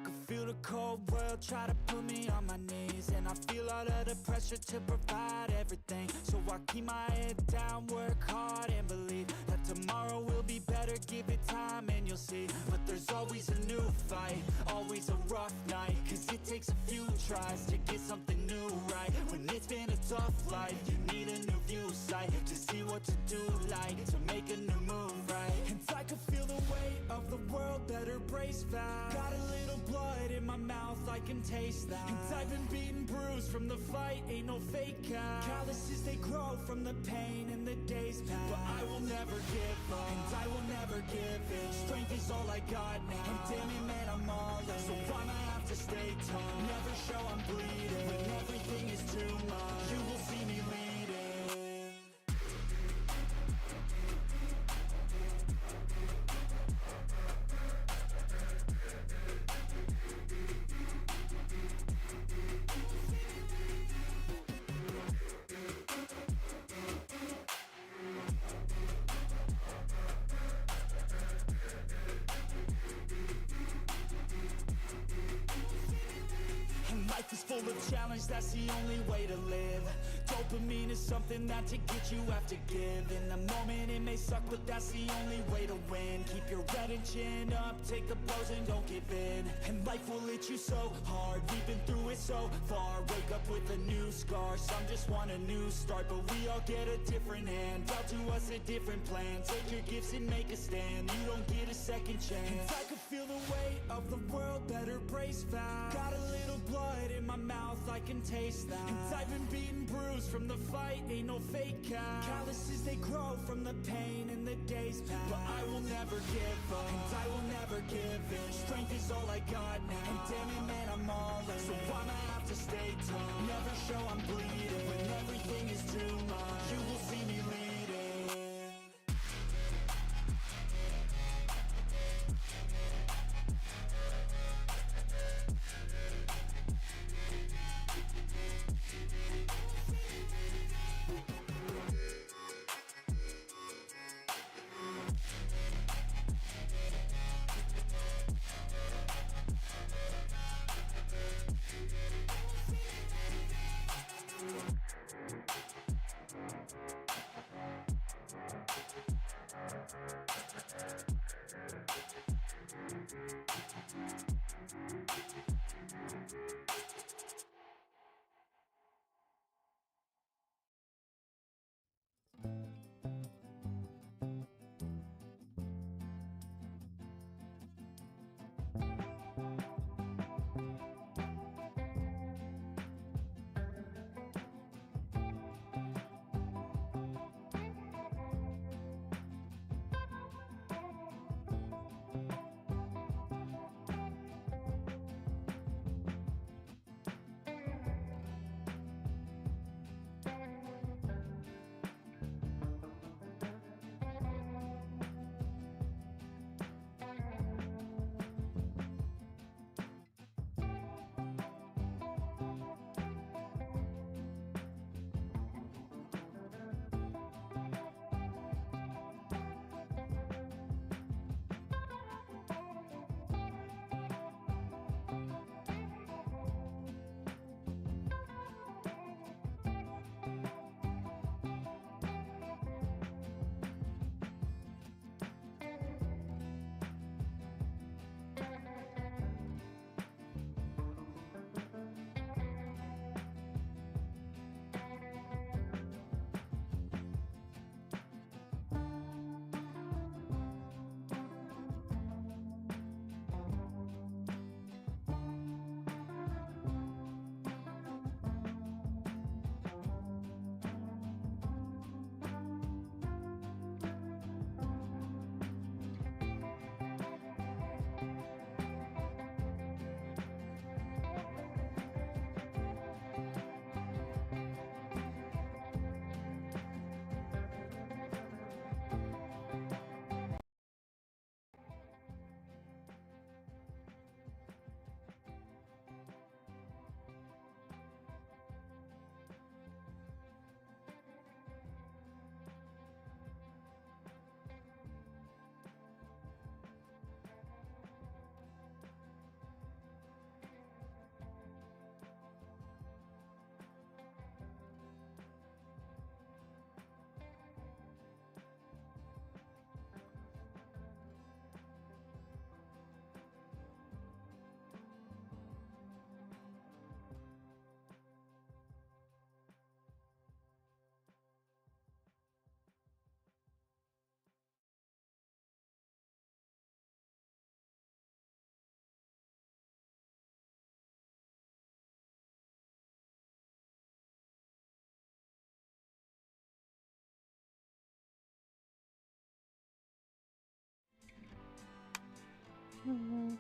could feel the cold world try to put me on my knees, and I feel all of the pressure to provide everything. So I keep my head down, work hard and believe that tomorrow will be better. Give it time and you'll see. But there's always a new fight, always a rough night, cause it takes a few tries to get something new right. When it's been a tough life, you need a new view sight to see what to do, like to make a new move, right? And I can feel the weight of the world, better brace fast. Got a little blood in my mouth, I can taste that. And I've been beaten, bruised from the fight, ain't no fake out. Calluses, they grow from the pain and the days pass. But I will never give up, and I will never give in. Strength is all I got now, and damn it man, I'm all in. So I'ma have to stay tall, never show I'm bleeding. When everything is too much, you will see me leading. Life is full of challenge, that's the only way to live. Dopamine is something that to get you have to give. In the moment it may suck, but that's the only way to win. Keep your head and chin up, take the blows and don't give in. And life will hit you so hard, we've been through it so far. Wake up with a new scar, some just want a new start. But we all get a different hand, dealt to us a different plan. Take your gifts and make a stand, you don't get a second chance. And I can feel the weight of the world, better brace fast. Got a little blood in my mouth, I can taste that. And I've been beaten, bruised from the fight, ain't no fake out. Calluses, they grow from the pain and the days pass. But I will never give up, and I will never give in. Strength is all I got now, and damn it man, I'm all in. So I'ma have to stay tall, never show I'm bleeding. When everything is too much, you will see me leading.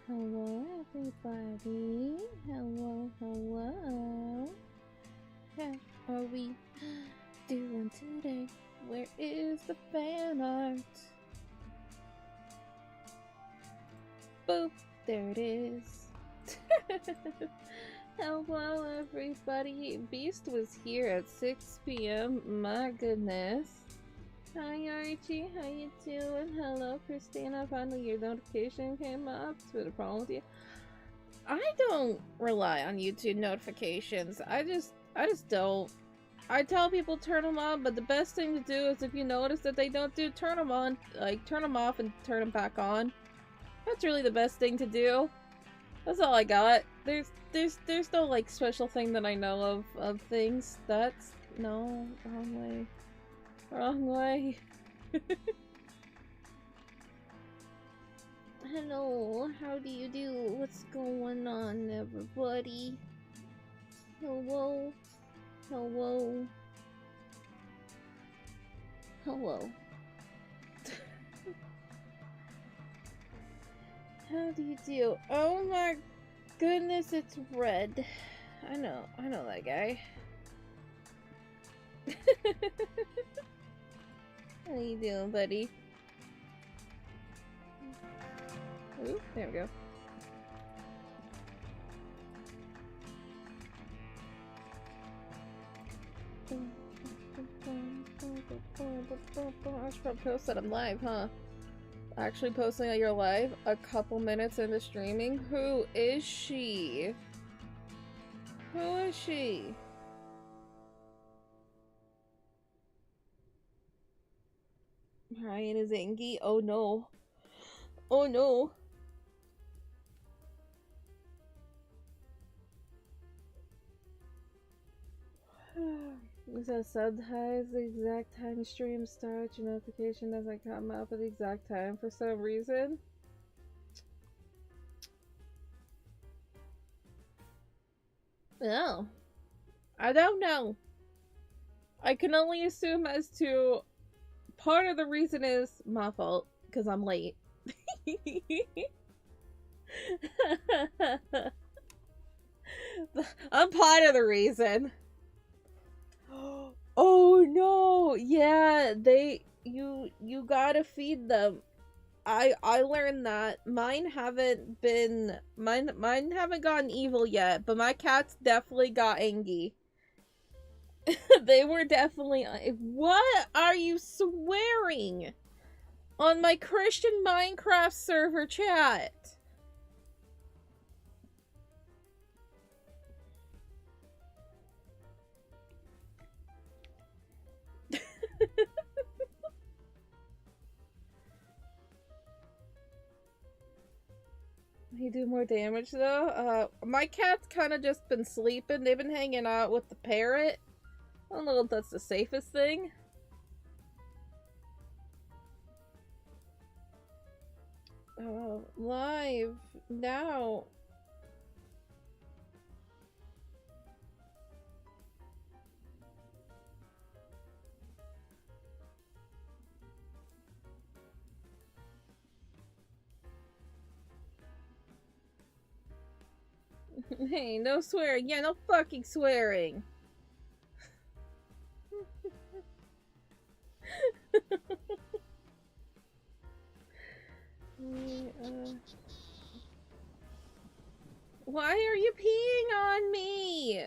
Hello, everybody. Hello, hello. How are we doing today? Where is the fan art? Boop, there it is. Hello, everybody. Beast was here at 6 p.m. My goodness. Hi, Archie. How you doing? Hello, Christina. Finally, your notification came up. What's the problem with you? I don't rely on YouTube notifications. I just don't. I tell people turn them on, but the best thing to do is if you notice that they don't do, turn them on. Like, turn them off and turn them back on. That's really the best thing to do. That's all I got. There's no, like, special thing that I know of things. That's... No, wrong way. Wrong way. Hello, how do you do? What's going on, everybody? Hello? Hello? Hello. How do you do? Oh my goodness, it's red. I know that guy. How you doing, buddy? Ooh, there we go. I should probably post that I'm live, huh? Actually posting that you're live a couple minutes into streaming? Who is she? Who is she? Ryan is angry. Oh no. Oh no. It says sometimes the exact time stream starts, your notification doesn't come up at the exact time for some reason. Oh. I don't know. I can only assume as to part of the reason is my fault, because I'm late. I'm part of the reason. Oh no! Yeah, you gotta feed them. I learned that. Mine haven't gone evil yet, but my cats definitely got angry. They were definitely... What are you swearing? On my Christian Minecraft server chat. He do more damage though? My cat's kind of just been sleeping. They've been hanging out with the parrot. I don't know if that's the safest thing. Live now. Hey, no swearing. Yeah, no fucking swearing. Why are you peeing on me?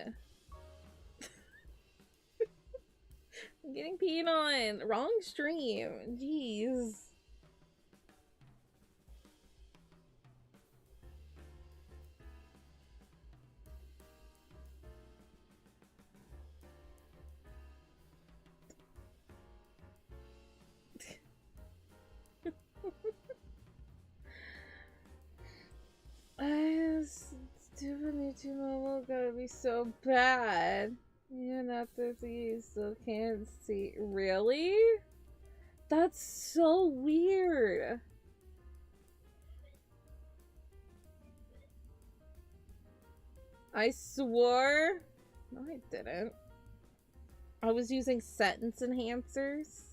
I'm getting peed on. Wrong stream. Jeez. Stupid YouTube mobile gotta be so bad. You're not 30, you still can't see. Really? That's so weird. I swore. No, I didn't. I was using sentence enhancers.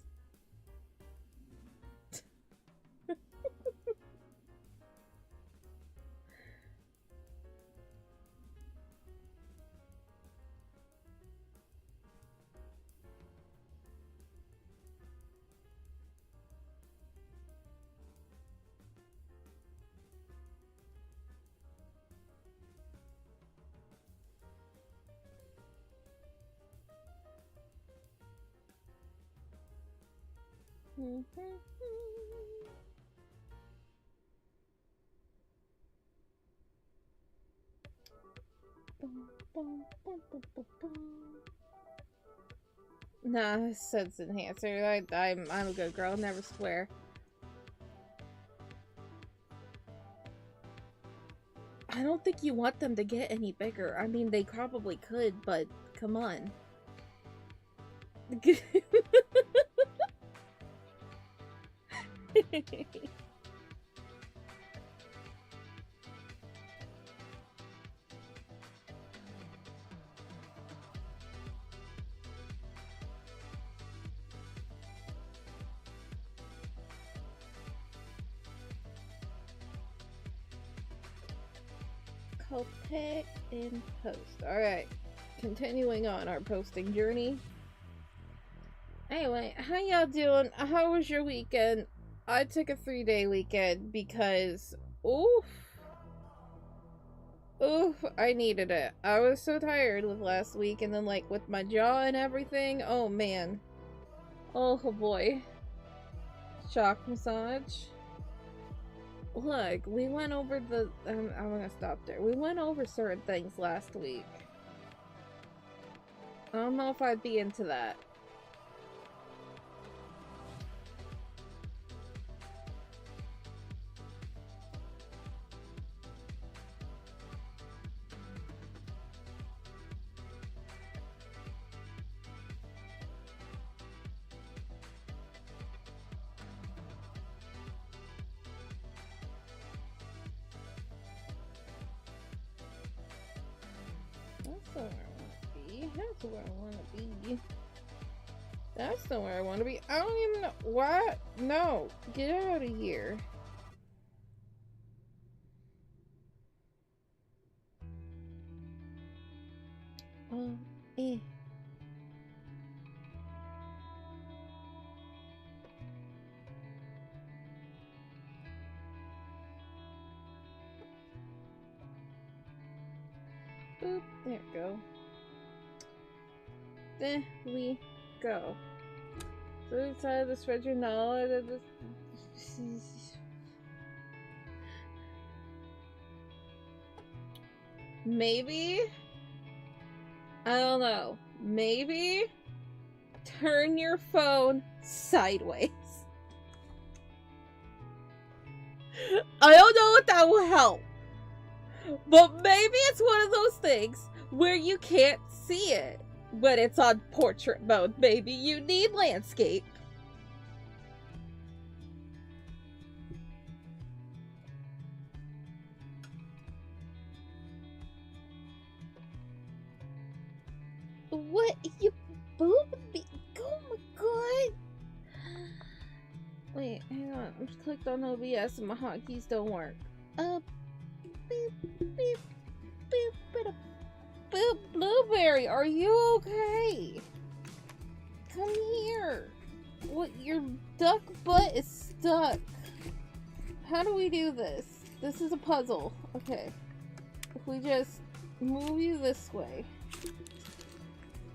Nah, sense enhancer. I'm a good girl. Never swear. I don't think you want them to get any bigger. I mean, they probably could, but come on. Copy and post. Alright. Continuing on our posting journey. Anyway, how y'all doing? How was your weekend? I took a 3-day weekend because oof, I needed it. I was so tired with last week, and then like with my jaw and everything. Oh man. Oh boy. Shock massage. Look, we went over the I'm gonna stop there. We went over certain things last week. I don't know if I'd be into that. That's where I want to be. That's not where I want to be. I don't even know. What? No. Get out of here. Eh. Boop. There we go. There we go. So inside the spread your knowledge of this. Maybe? I don't know. Maybe turn your phone sideways. I don't know if that will help. But maybe it's one of those things where you can't see it. But it's on portrait mode, baby. You need landscape. What? You boob me? Oh my god. Wait, hang on. I just clicked on OBS and my hotkeys don't work. Beep, beep, beep, beep. Boop, Blueberry, are you okay? Come here. What, your duck butt is stuck. How do we do this? This is a puzzle. Okay. If we just move you this way.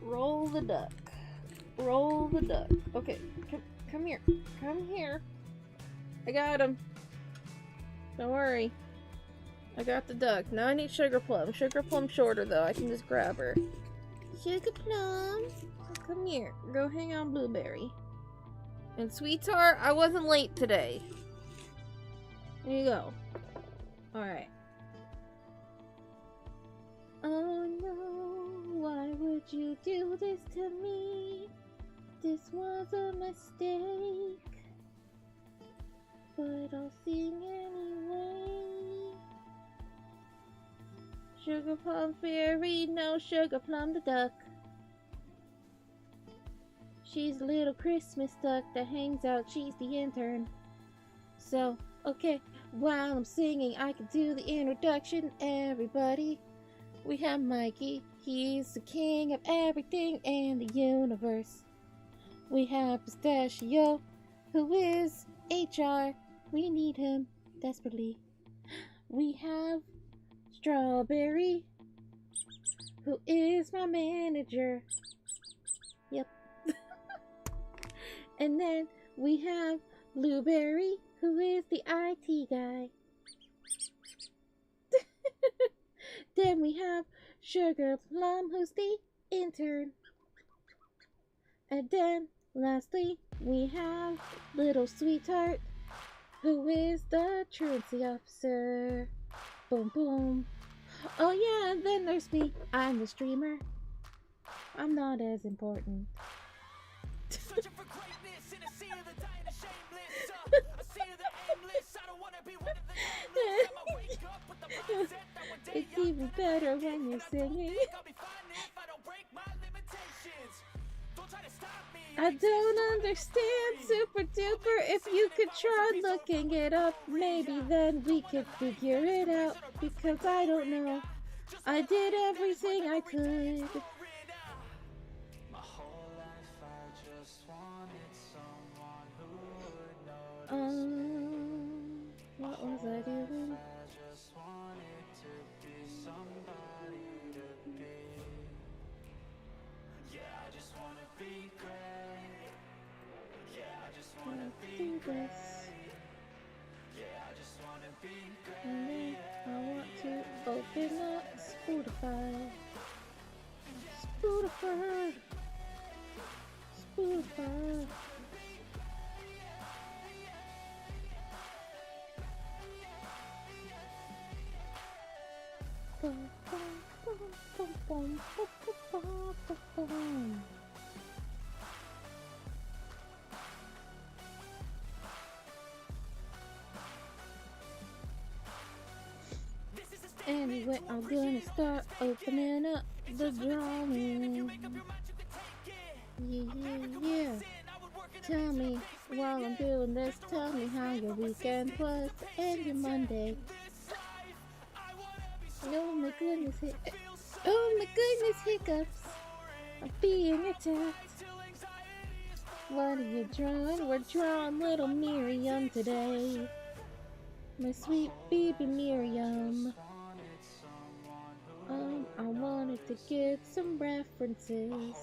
Roll the duck. Roll the duck. Okay, come here. Come here. I got him. Don't worry. I got the duck. Now I need Sugar Plum. Sugar Plum shorter though. I can just grab her. Sugar Plum. Come here. Go hang on Blueberry. And Sweetheart, I wasn't late today. There you go. Alright. Oh no, why would you do this to me? This was a mistake. But I'll sing anyway. Sugar Plum Fairy, no Sugar Plum the duck. She's a little Christmas duck that hangs out, she's the intern. So, okay, while I'm singing, I can do the introduction. Everybody, we have Mikey, he's the king of everything in the universe. We have Pistachio, who is HR, we need him desperately. We have Strawberry, who is my manager. Yep. And then we have Blueberry, who is the IT guy. Then we have Sugar Plum, who's the intern. And then, lastly, we have Little Sweetheart, who is the truancy officer. Boom, boom. Oh yeah, and then there's me. I'm the streamer. I'm not as important. Searching for greatness in a sea of the dying and shameless. A sea of the aimless. I don't want to be one of the nameless. I'ma wake up with the mindset that one day It's even better when you're singing. I'll be fine if I don't break my limitations. Don't try to stop me. I don't understand Super Duper. If you could try looking it up, maybe then we could figure it out. Because I don't know. I did everything I could. My whole life I just wanted someone who would notice. What was I doing? I just wanted to be somebody to be. Yeah, I just wanna be great. Yeah, I just wanna be Do this. Yeah, I just wanna be great. And then I want to open up Spotify. Spotify. Spotify. Bum, bum, bum, bum, bum, bum, bum, bum, bum. Anyway, I'm gonna start opening up the drawing. Yeah. Tell me, while I'm doing this, tell me how your weekend was and your Monday. Oh my goodness, hiccups. I'm being attacked. What are you drawing? We're drawing little Miriam today. My sweet baby Miriam. I wanted to get some references.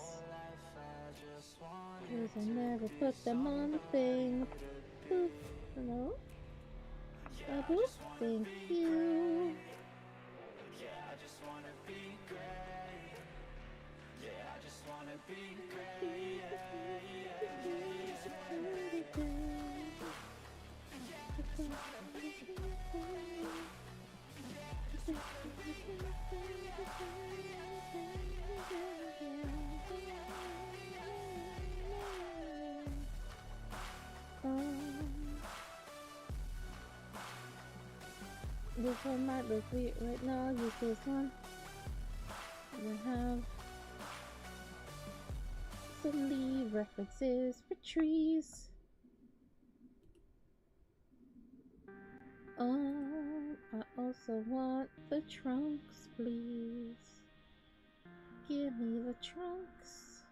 Cause I never put them on the thing. Boop. Hello? Boop. Thank you. This one might look weird right now. I'll use this one. We have some leaf references for trees. I also want the trunks, please. Give me the trunks.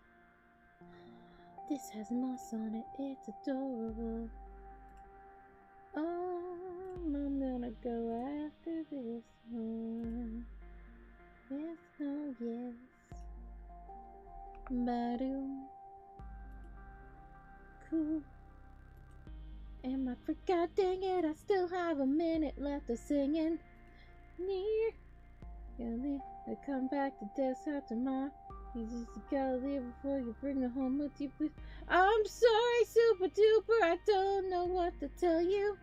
This has moss on it. It's adorable. I'm gonna go after this one. Yes, oh yes. Badoom. Cool. And I forgot, dang it, I still have a minute left of singing. Near. I come back to death's house tomorrow. You just gotta leave before you bring the home with you. I'm sorry, Super Duper, I don't know what to tell you.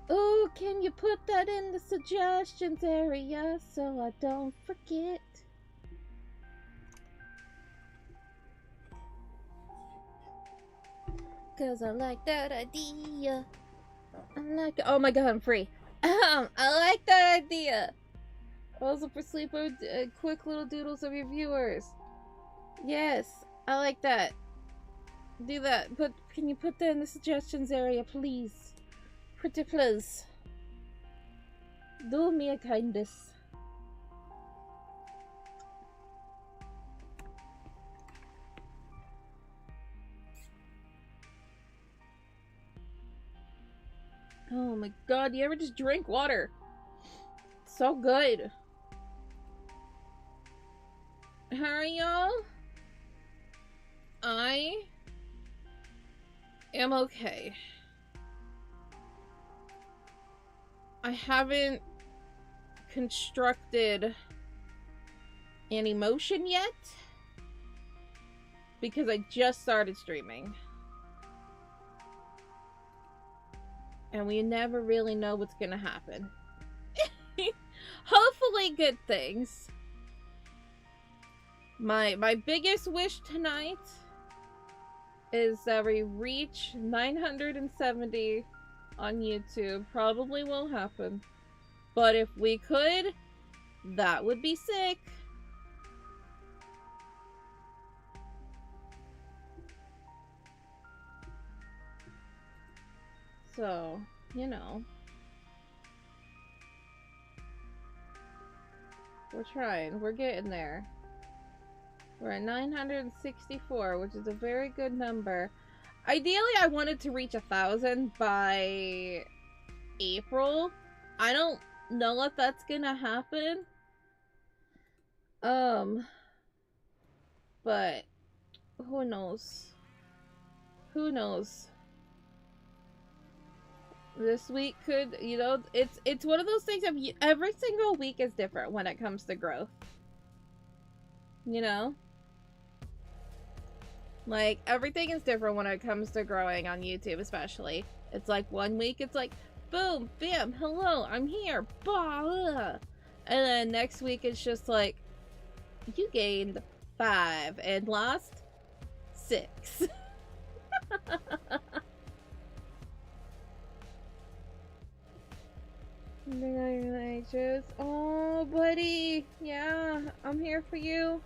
Oh, can you put that in the suggestions area so I don't forget? Cause I like that idea. Oh my god, I'm free. I like that idea. Also for sleeper, quick little doodles of your viewers. Yes, I like that. Do that. But can you put that in the suggestions area, please? Pretty please. Do me a kindness. Oh my god, you ever just drink water? So good. How are y'all? I am okay. I haven't constructed an emotion yet because I just started streaming. And we never really know what's gonna happen. Hopefully good things. My biggest wish tonight is that we reach 970 on YouTube. Probably won't happen. But if we could, that would be sick. So, you know. We're trying. We're getting there. We're at 964, which is a very good number. Ideally, I wanted to reach 1,000 by April. I don't know if that's gonna happen. But who knows? Who knows? This week could, you know, it's one of those things of every single week is different when it comes to growth. You know? Like, everything is different when it comes to growing on YouTube, especially. It's like one week, it's like, boom, bam, hello, I'm here, blah. And then next week, it's just like, you gained 5 and lost 6. Oh, buddy. Yeah, I'm here for you.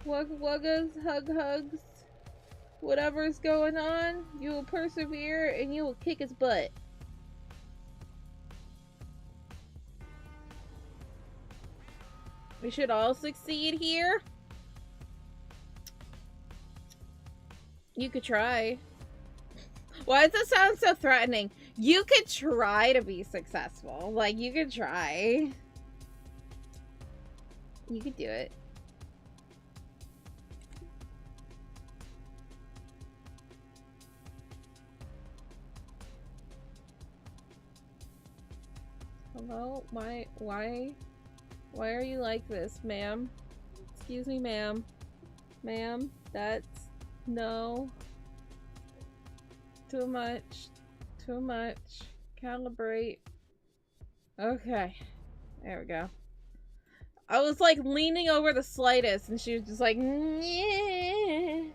Wuggas, hugs. Whatever's going on, you will persevere and you will kick his butt. We should all succeed here. You could try. Why does that sound so threatening? You could try to be successful. Like, you could try. You could do it. Hello? Why are you like this, ma'am? Excuse me, ma'am. Ma'am, that's... No. Too much. Too much. Calibrate. Okay. There we go. I was like leaning over the slightest and she was just like, yeah.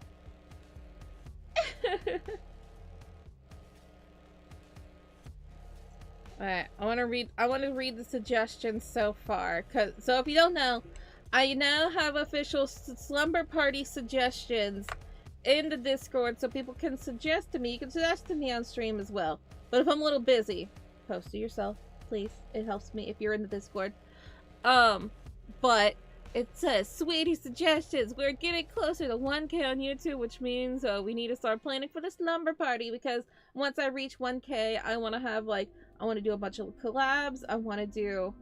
Alright, I want to read the suggestions so far. So if you don't know, I now have official slumber party suggestions in the Discord so people can suggest to me. You can suggest to me on stream as well. But if I'm a little busy, post to yourself, please. It helps me if you're in the Discord. But it says, sweetie suggestions. We're getting closer to 1K on YouTube, which means we need to start planning for the slumber party, because once I reach 1K, I want to have like, I want to do a bunch of collabs. I want to do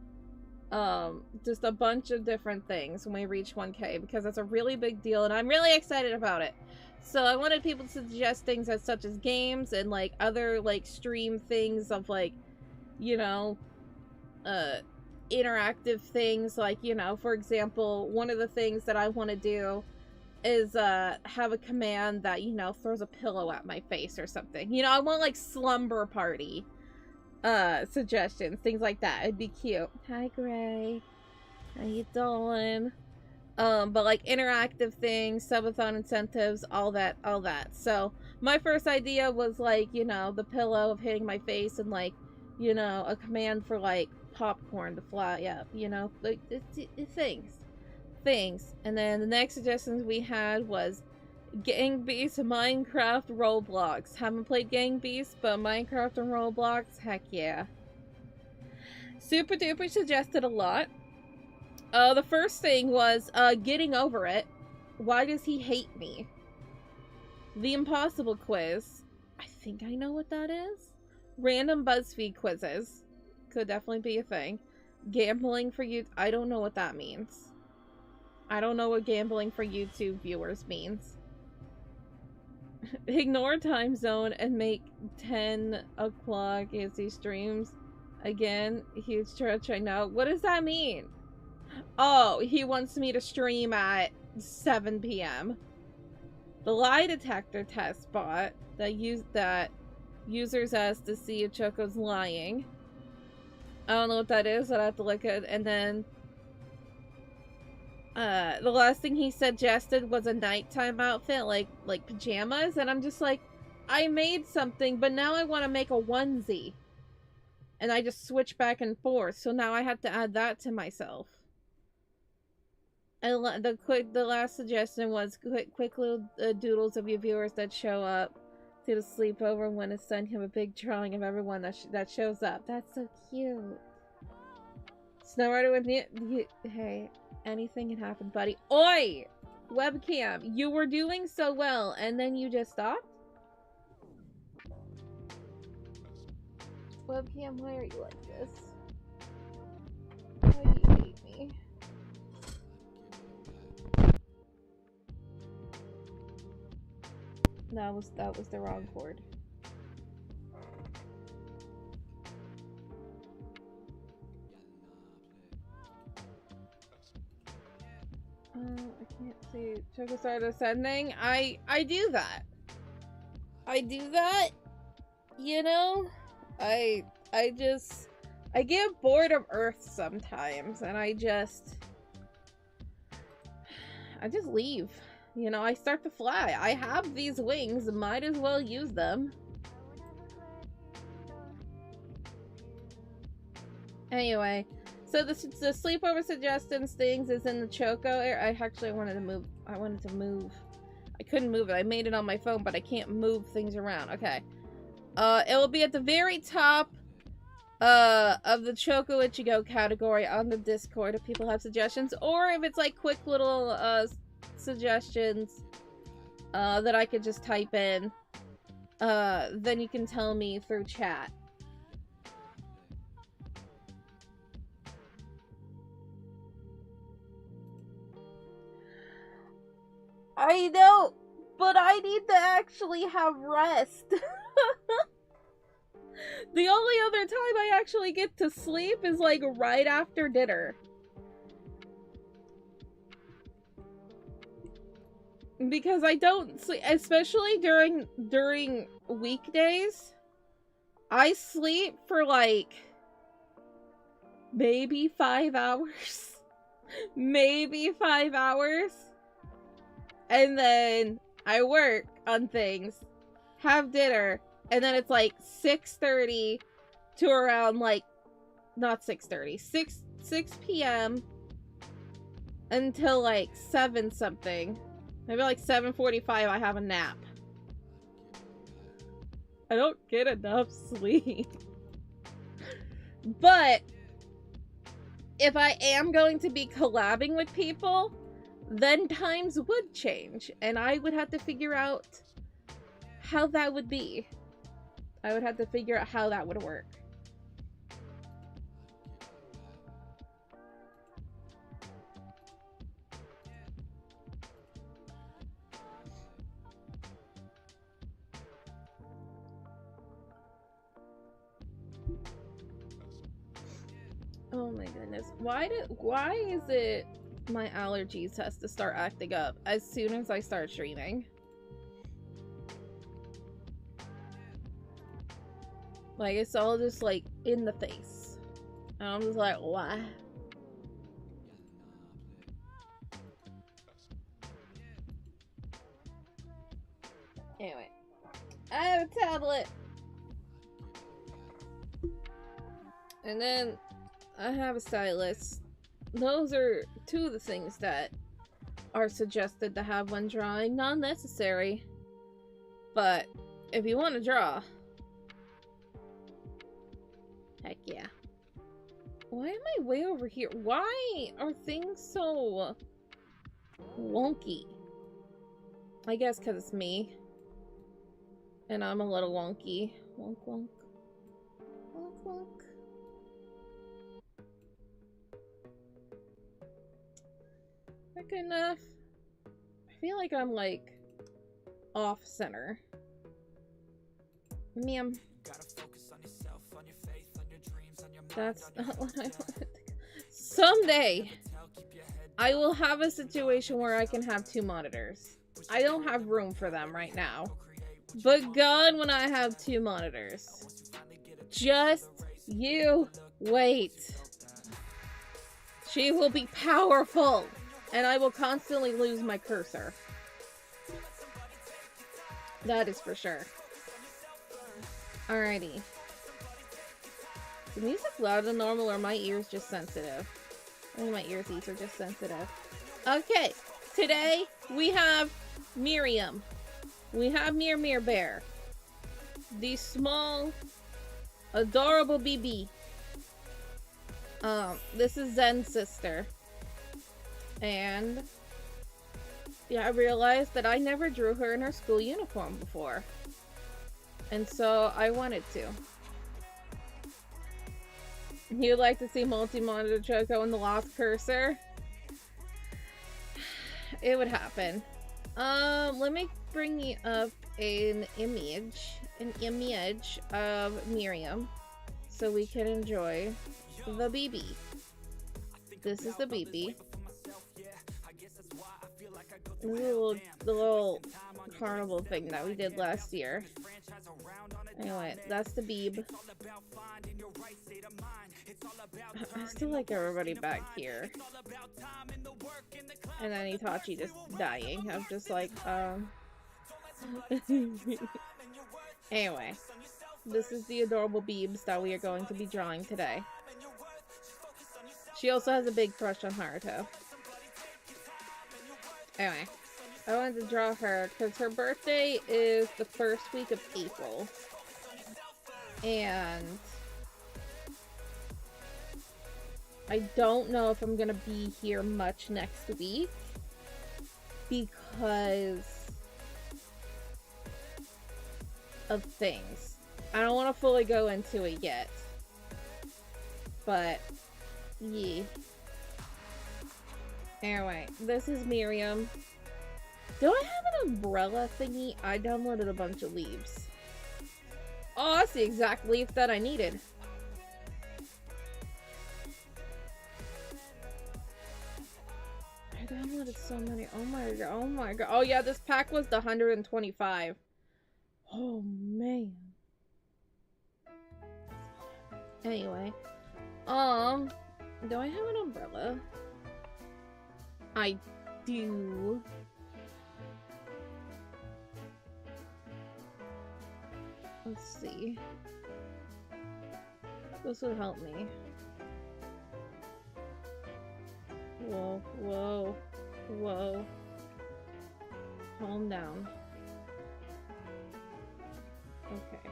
just a bunch of different things when we reach 1K, because that's a really big deal and I'm really excited about it. So I wanted people to suggest things as such as games and like other like stream things of like, you know, interactive things, like, you know, for example, one of the things that I want to do is have a command that, you know, throws a pillow at my face or something. You know, I want like slumber party suggestions, things like that. It'd be cute. Hi, Gray. How you doing? But like interactive things, subathon incentives, all that. So my first idea was like, you know, the pillow of hitting my face and like, you know, a command for like popcorn to fly up, you know, like things. And then the next suggestions we had was Gang Beasts, Minecraft, Roblox. Haven't played Gang Beasts, but Minecraft and Roblox, heck yeah. Super Duper suggested a lot. The first thing was getting over it. Why does he hate me? The Impossible Quiz. I think I know what that is. Random BuzzFeed quizzes. Could definitely be a thing. Gambling for you. I don't know what that means. I don't know what gambling for YouTube viewers means. ignore time zone and make 10 o'clock as he streams. Again, huge stretch, I know. What does that mean? Oh, he wants me to stream at 7 p.m. The lie detector test bot that users ask to see if Choco's lying. I don't know what that is, but I have to look at it. And then the last thing he suggested was a nighttime outfit, like pajamas, and I'm just like, I made something, but now I want to make a onesie. And I just switch back and forth, so now I have to add that to myself. And the last suggestion was quick little doodles of your viewers that show up to the sleepover. When it's done, have a big drawing of everyone that shows up. That's so cute. Snowrider with me. Hey, anything can happen, buddy. Oi! Webcam, you were doing so well, and then you just stopped? Webcam, why are you like this? Why do you hate me? That was the wrong cord. I can't see. Choco started ascending. I do that. I do that. You know? I get bored of Earth sometimes, and I just leave. You know, I start to fly. I have these wings, might as well use them. Anyway, so the sleepover suggestions things is in the Choco area. I wanted to move. I couldn't move it. I made it on my phone, but I can't move things around. Okay. It will be at the very top of the Choco Ichigo category on the Discord if people have suggestions, or if it's like quick little suggestions that I could just type in, then you can tell me through chat. I know, but I need to actually have rest. The only other time I actually get to sleep is like right after dinner. Because I don't sleep, especially during weekdays. I sleep for like maybe 5 hours. Maybe 5 hours. And then I work on things, have dinner, and then it's like 6:30 to around like, not 6:30, 6 p.m. until like 7 something. Maybe like 7:45 I have a nap. I don't get enough sleep. But if I am going to be collabing with people, then times would change, and I would have to figure out how that would be. I would have to figure out how that would work. Oh my goodness. Why is it my allergies has to start acting up as soon as I start streaming? Like, it's all just like in the face. And I'm just like, why? Anyway, I have a tablet. And then I have a stylus. Those are two of the things that are suggested to have when drawing. Not necessary. But if you want to draw, heck yeah. Why am I way over here? Why are things so wonky? I guess because it's me. And I'm a little wonky. Wonk wonk. Wonk wonk. Quick enough. I feel like I'm like off center. Ma'am. That's not what I wanted. Someday, I will have a situation where I can have 2 monitors. I don't have room for them right now. But God, when I have 2 monitors. Just you wait. She will be powerful, and I will constantly lose my cursor. That is for sure. Alrighty. Is the music louder than normal, or my ears just sensitive? I think my earpiece are just sensitive. Okay, today we have Miriam. We have Mir Bear. The small, adorable BB. This is Zen's sister. And yeah, I realized that I never drew her in her school uniform before. And so I wanted to. You'd like to see multi-monitor Choco in the lost cursor? It would happen. Let me bring you up an image of Miriam so we can enjoy the BB. This is the BB. The little carnival thing that we did last year. Anyway, that's the Beeb. I still like everybody back here. And then Itachi just dying. I'm just like, Anyway, this is the adorable Beebs that we are going to be drawing today. She also has a big crush on Haruto. Anyway, I wanted to draw her because her birthday is the first week of April. And I don't know if I'm gonna be here much next week because of things. I don't want to fully go into it yet, but yeah. Anyway, this is Miriam. Do I have an umbrella thingy? I downloaded a bunch of leaves. Oh, that's the exact leaf that I needed. I downloaded so many. Oh my god. Oh my god. Oh yeah, this pack was the 125. Oh man. Anyway. Do I have an umbrella? I do. Let's see. This would help me. Whoa, whoa, whoa. Calm down. Okay.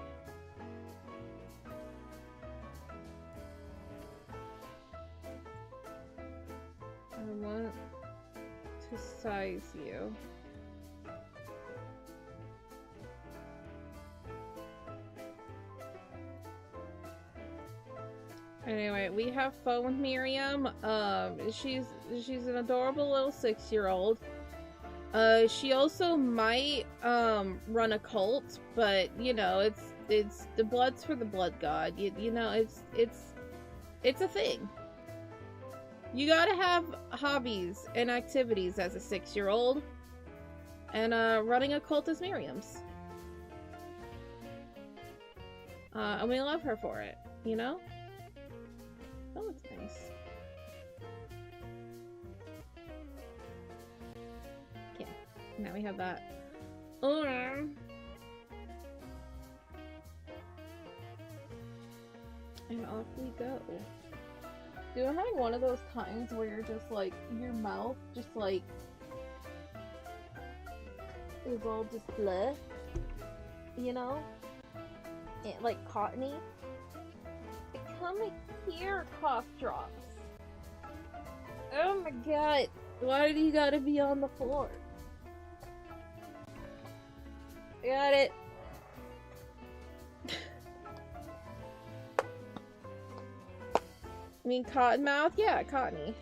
I want to size you. Anyway, we have fun with Miriam. She's an adorable little 6-year-old. She also might run a cult, but you know, it's the blood's for the blood god. You know, it's a thing. You gotta have hobbies and activities as a 6-year-old, and running a cult is Miriam's. And we love her for it, you know? That looks nice. Okay, now we have that. And off we go. Dude, I'm having one of those times where you're just like, your mouth just like is all just bleh, you know? It, like cottony. Come here, cough drops. Oh my god. Why do you gotta be on the floor? Got it. I mean, cottonmouth? Yeah, cottony.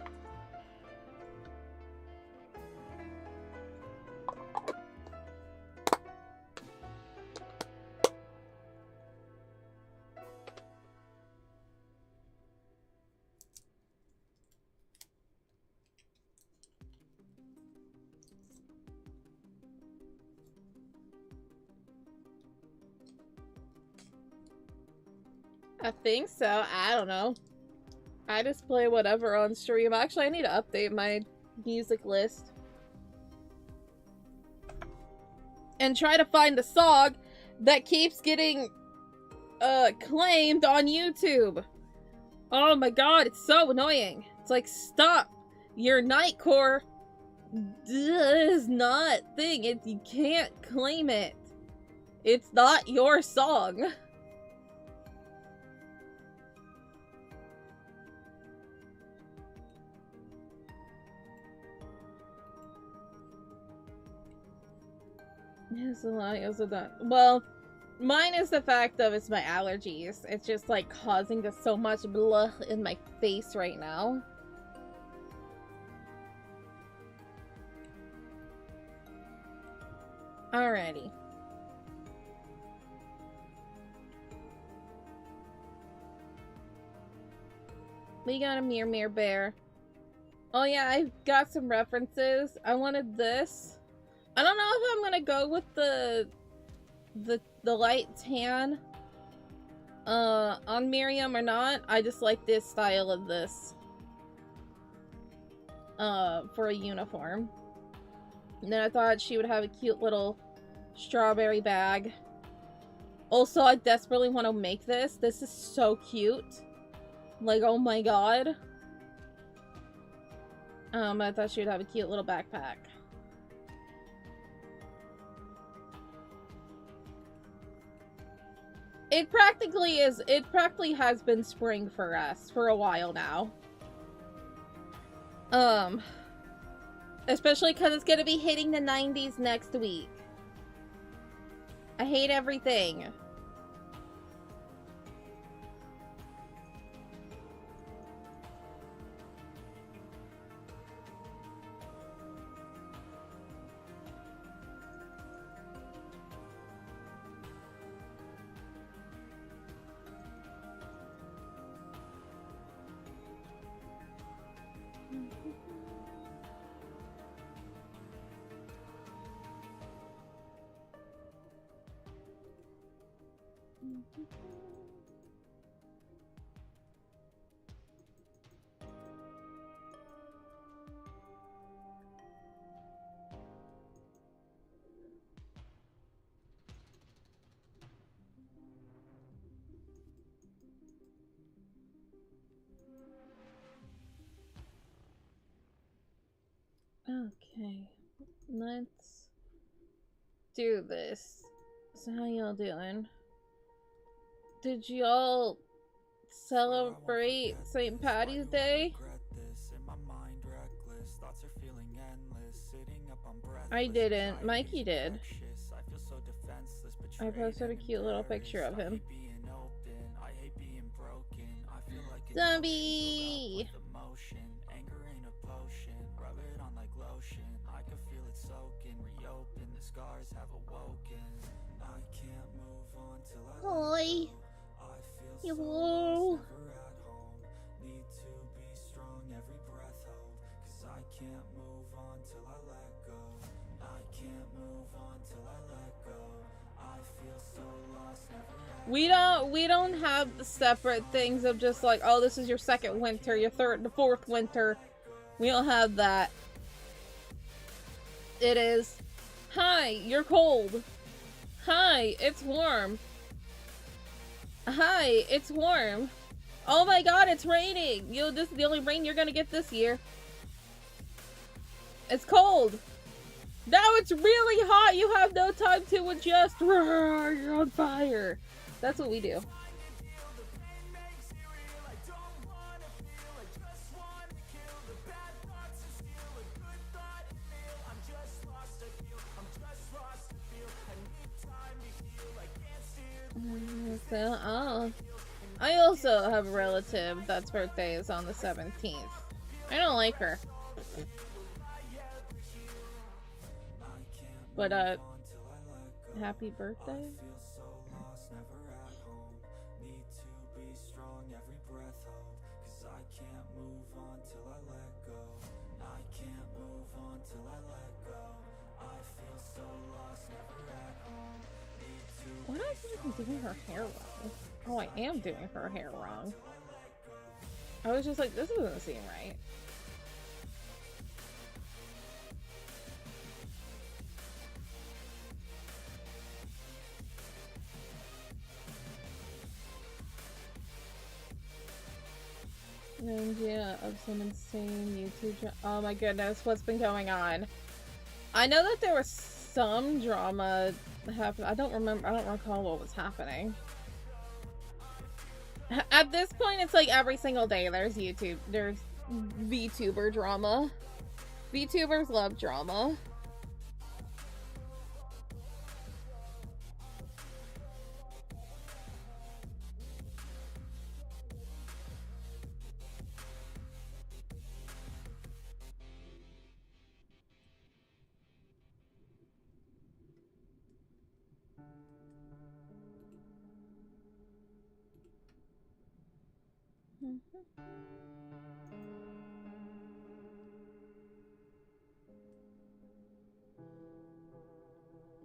I think so. I don't know. I just play whatever on stream. Actually, I need to update my music list. And try to find the song that keeps getting claimed on YouTube. Oh my god, it's so annoying. It's like, stop. Your Nightcore is not thing. You can't claim it. It's not your song. Yes, a lot also done. Well, mine is the fact of it's my allergies. It's just like causing this so much blah in my face right now. Alrighty. We got a Mir bear. Oh yeah, I've got some references. I wanted this. I don't know if I'm gonna go with the light tan on Miriam or not. I just like this style of this for a uniform. And then I thought she would have a cute little strawberry bag. Also, I desperately want to make this. This is so cute. Like, oh my god. I thought she would have a cute little backpack. It practically has been spring for us for a while now. Especially because it's gonna be hitting the 90s next week. I hate everything. Okay, let's do this. So how y'all doing? Did y'all celebrate St. Patty's Day? I didn't. Mikey did. I posted a cute little picture of him. Zombie! Hi. Hello. We don't have the separate things of just like, oh, this is your second winter, your third, the fourth winter. We don't have that. It is, hi, you're cold. Hi, it's warm. Hi, it's warm. Oh my god, it's raining. This is the only rain you're gonna get this year. It's cold. Now it's really hot. You have no time to adjust. You're on fire. That's what we do. So, I also have a relative that's birthday is on the 17th. I don't like her. But, happy birthday? What else is she doing her hair well? Oh, I am doing her hair wrong. I was just like, this doesn't seem right. And yeah, of some insane YouTube oh my goodness, what's been going on? I know that there was some drama happening. I don't recall what was happening. At this point, it's like every single day there's VTuber drama. VTubers love drama.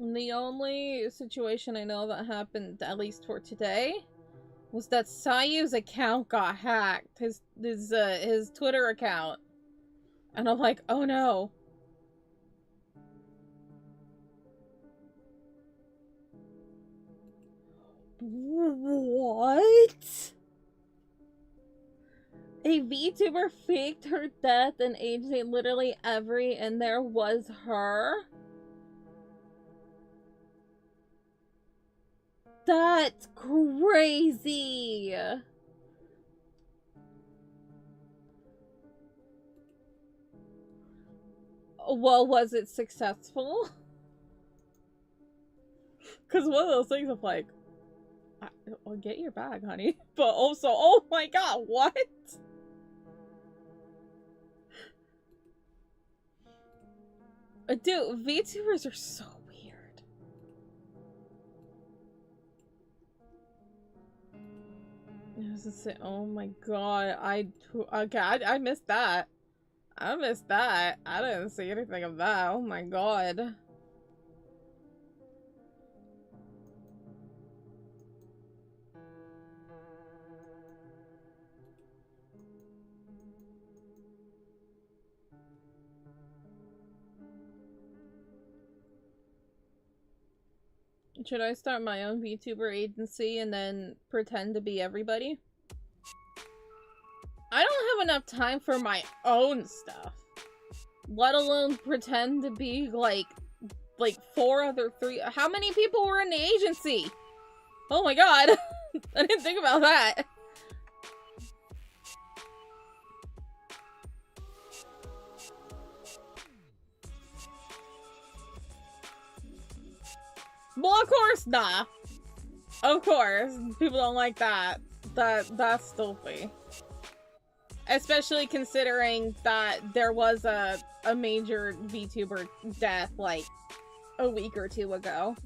The only situation I know that happened, at least for today, was that Sayu's account got hacked. His Twitter account. And I'm like, oh no. What? A VTuber faked her death and aged literally every, and there was her? That's crazy! Well, was it successful? Because one of those things of like, I'll get your bag, honey. But also, oh my god, what? Dude, VTubers are so weird. Oh my god, I missed that. I missed that. I didn't see anything of that. Oh my god. Should I start my own VTuber agency and then pretend to be everybody? I don't have enough time for my own stuff. Let alone pretend to be like 3. How many people were in the agency? Oh my god. I didn't think about that. Well, of course not. Of course. People don't like that. That's stupid. Especially considering that there was a major VTuber death like a week or 2 ago.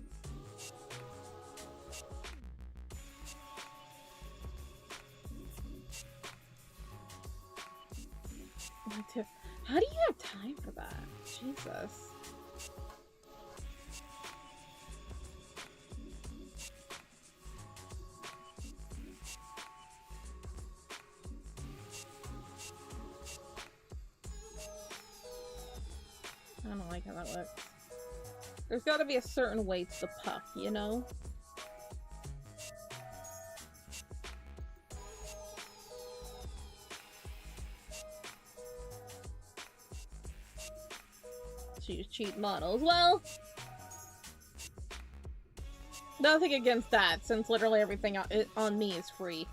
How do you have time for that? Jesus. I don't like how that looks. There's gotta be a certain way to the puck, you know? Choose cheap models. Well, nothing against that, since literally everything on me is free.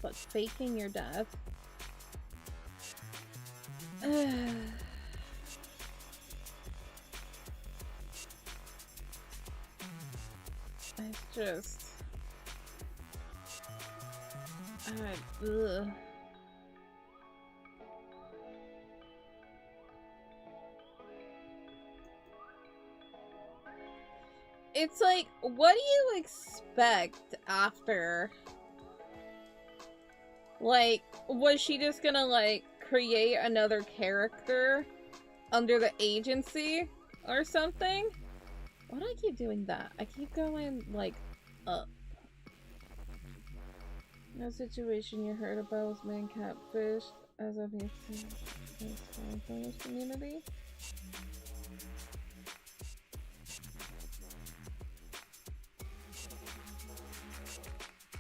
But faking your death. It's just... ugh. it's like, what do you expect after? Like, was she just gonna, like, create another character under the agency or something? Why do I keep doing that? I keep going, like, up. No situation you heard about was being catfished as of your community?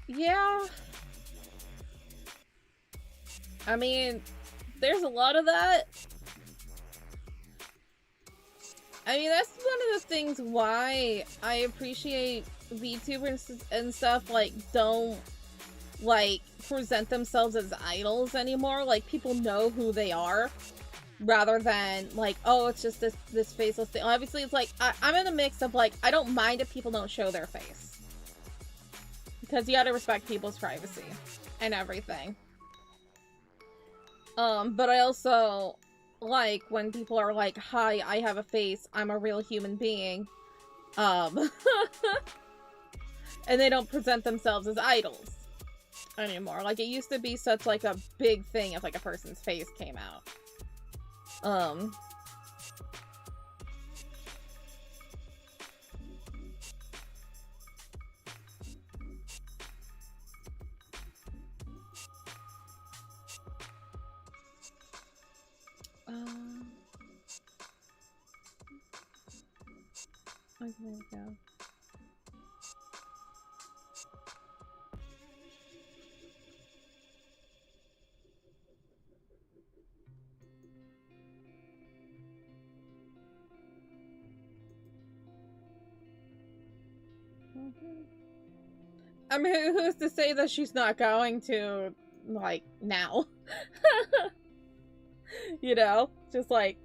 Yeah. I mean, there's a lot of that. I mean, that's one of the things why I appreciate VTubers and stuff, like, don't, like, present themselves as idols anymore. Like, people know who they are, rather than, like, oh, it's just this faceless thing. Obviously, it's like, I'm in a mix of, like, I don't mind if people don't show their face. Because you gotta respect people's privacy and everything. But I also like when people are like, hi, I have a face, I'm a real human being. And they don't present themselves as idols anymore. Like, it used to be such, like, a big thing if, like, a person's face came out. Okay, there we go. I mean, who's to say that she's not going to, like, now? You know? Just like,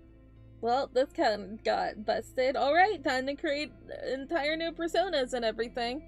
well, this kind got busted. Alright, time to create entire new personas and everything.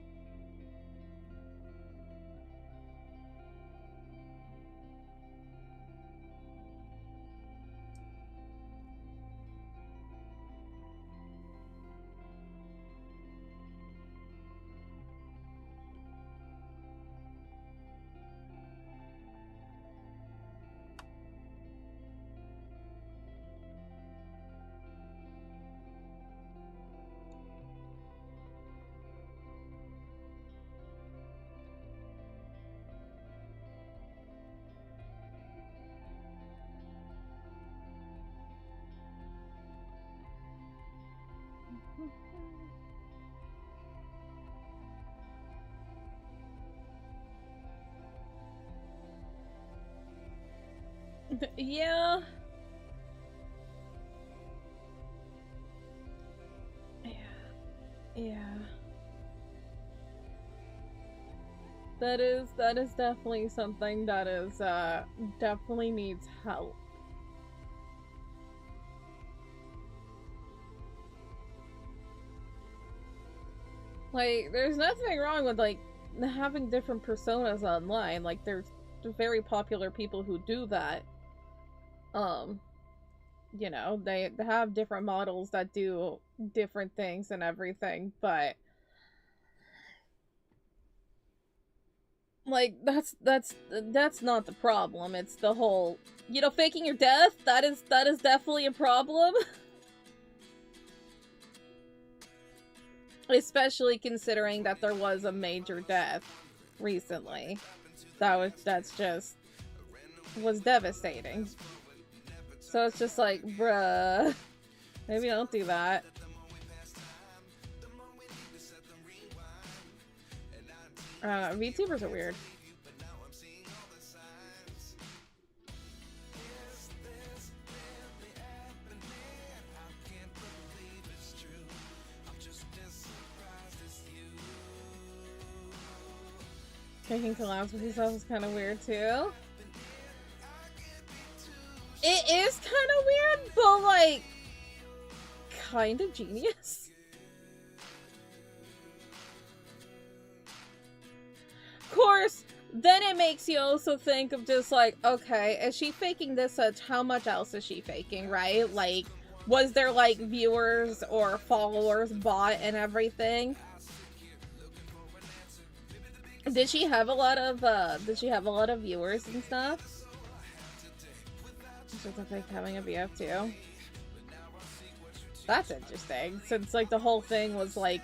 Yeah. Yeah. That is definitely something that is, definitely needs help. Like, there's nothing wrong with, like, having different personas online. Like, there's very popular people who do that. You know, they have different models that do different things and everything, but like, that's not the problem. It's the whole, you know, faking your death. That is definitely a problem. Especially considering that there was a major death recently. That's just was devastating. So it's just like, bruh, maybe don't do that. VTubers are weird. Taking collabs with yourself is kind of weird too. It is kind of weird, but like, kind of genius. Of course, then it makes you also think of just like, okay, is she faking this much? How much else is she faking, right? Like, Was there like viewers or followers bought and everything? Did she have a lot of viewers and stuff? So it's like having a BF too. That's interesting. Since like the whole thing was like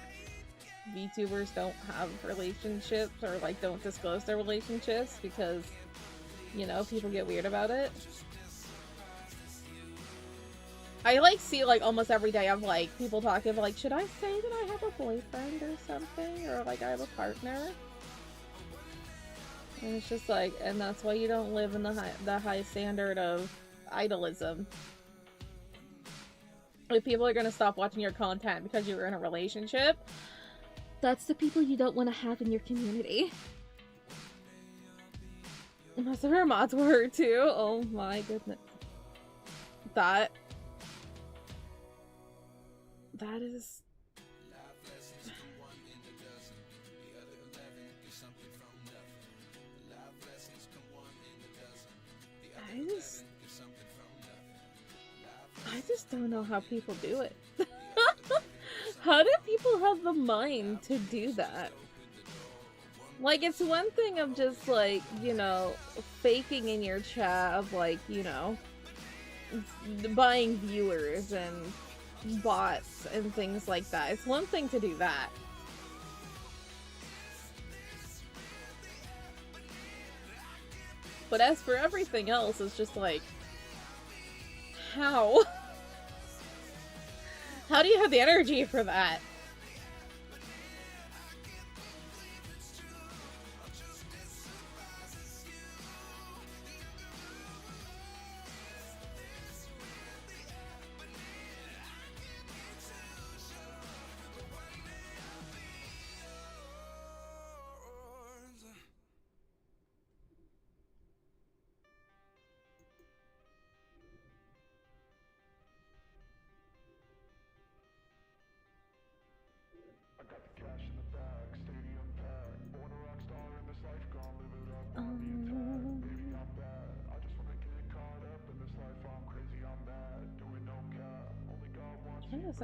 VTubers don't have relationships or like don't disclose their relationships because, you know, people get weird about it. I like see like almost every day of like people talking about like, should I say that I have a boyfriend or something, or like I have a partner? And it's just like, and that's why you don't live in the high standard of idolism. If people are gonna stop watching your content because you were in a relationship, that's the people you don't want to have in your community. Most of her mods were her too. Oh my goodness. That is... I just don't know how people do it. How do people have the mind to do that? Like, it's one thing of just, like, you know, faking in your chat of, like, you know, buying viewers and bots and things like that. It's one thing to do that. But as for everything else, it's just like, how? How do you have the energy for that?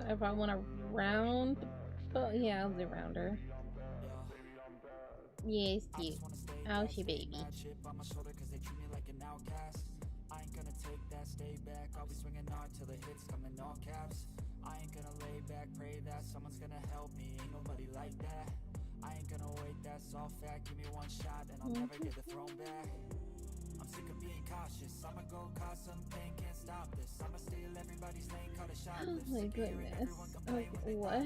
If I want to round, but yeah, I'll do rounder. Yes, cute. Oh, she baby. I ain't gonna take that, stay back. I'll be swinging hard till the hits come in all caps. I ain't gonna lay back, pray that someone's gonna help me. Ain't nobody like that. I ain't gonna wait, that's all fact. Give me one shot and I'll never get the throne back. I'm sick of being cautious. I'ma go cause something, can't stop this. I'ma steal everybody's lane, call a shot. Oh my goodness. Okay, what?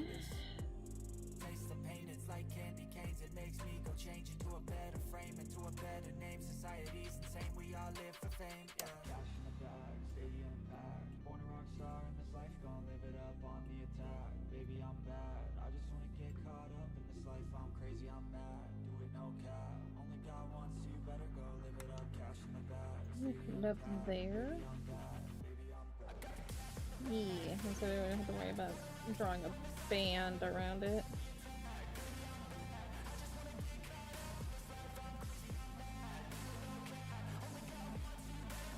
Taste the pain, it's like candy canes. It makes me go change into a better frame, into a better name. Society's insane, we all live for fame. Cash in the bag, stadium packed. Born a rock star in this life, gonna live it up on the attack. Baby, I'm bad. I just wanna get caught up in this life. I'm crazy, I'm mad. Do it no cap. Only God wants you, better go live it up. Cash in the bag. Up there. Yeah, so we don't have to worry about drawing a band around it.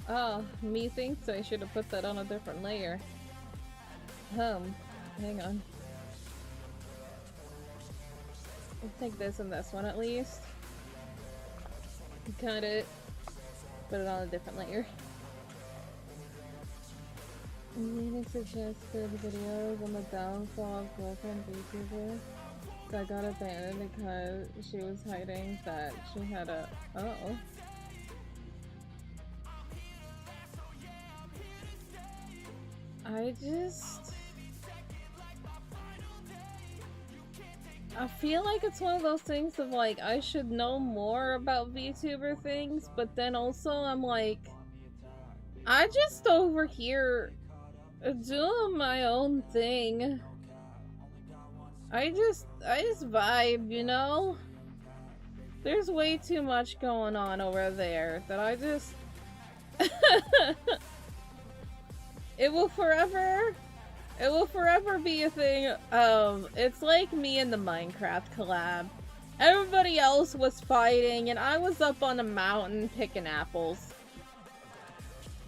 Oh, me thinks I should have put that on a different layer. Hang on. I'll take this and this one at least. Cut it. Put it on a different layer. Many suggested videos on the downfall of girlfriend VTuber that got abandoned because she was hiding that she had a... Oh. I feel like it's one of those things of like, I should know more about VTuber things, but then also I'm like, I just over here doing my own thing. I just vibe, you know? There's way too much going on over there that I just... It will forever be a thing of, it's like me and the Minecraft collab. Everybody else was fighting and I was up on a mountain picking apples.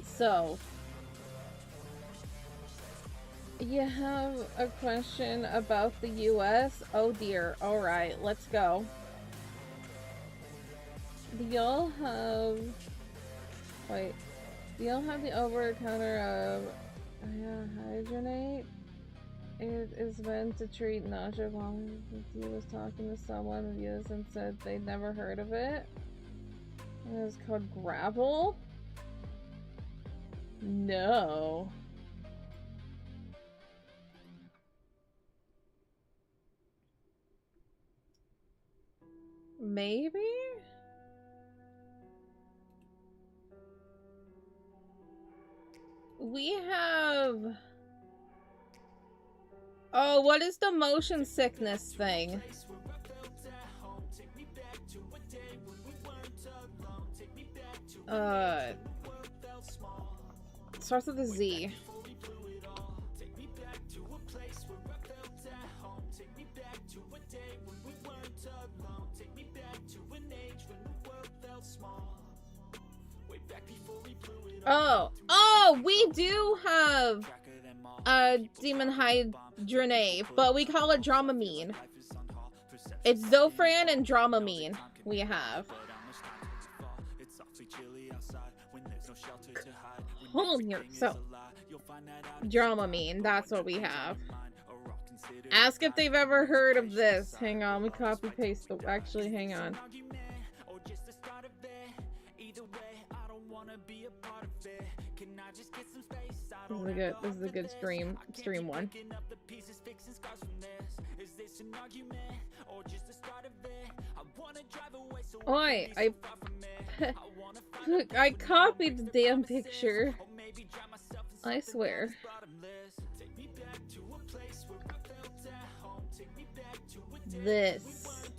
So, You have a question about the US? Oh dear. Alright, let's go. Do y'all have... Wait. Do y'all have the over-the-counter of... hydronate? It is meant to treat nausea. While he was talking to someone of US and said they'd never heard of it. It was called gravel? No. Maybe? We have... Oh, what is the motion sickness thing? Starts with a Z. Oh, we do have demon hydronate, but we call it Dramamine. It's Zofran and Dramamine we have. Hold here, so Dramamine, that's what we have. Ask if they've ever heard of this. Hang on, we copy paste the actually hang on. This is a good stream one. Oi, I copied the damn picture. I swear. This.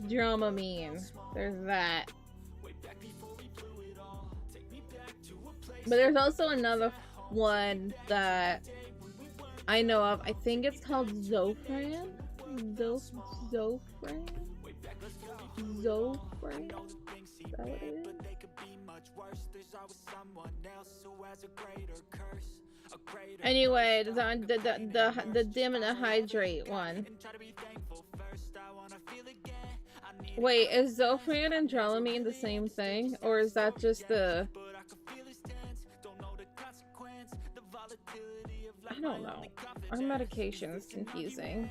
Dramamine. There's that. But there's also another one that I know of. I think it's called Zofran? Zofran? Zofran? Is that what it is? Anyway, the dim and the hydrate one. Wait, is Zofran and Dramamine the same thing? Or is that just the... I don't know. Our medication is confusing.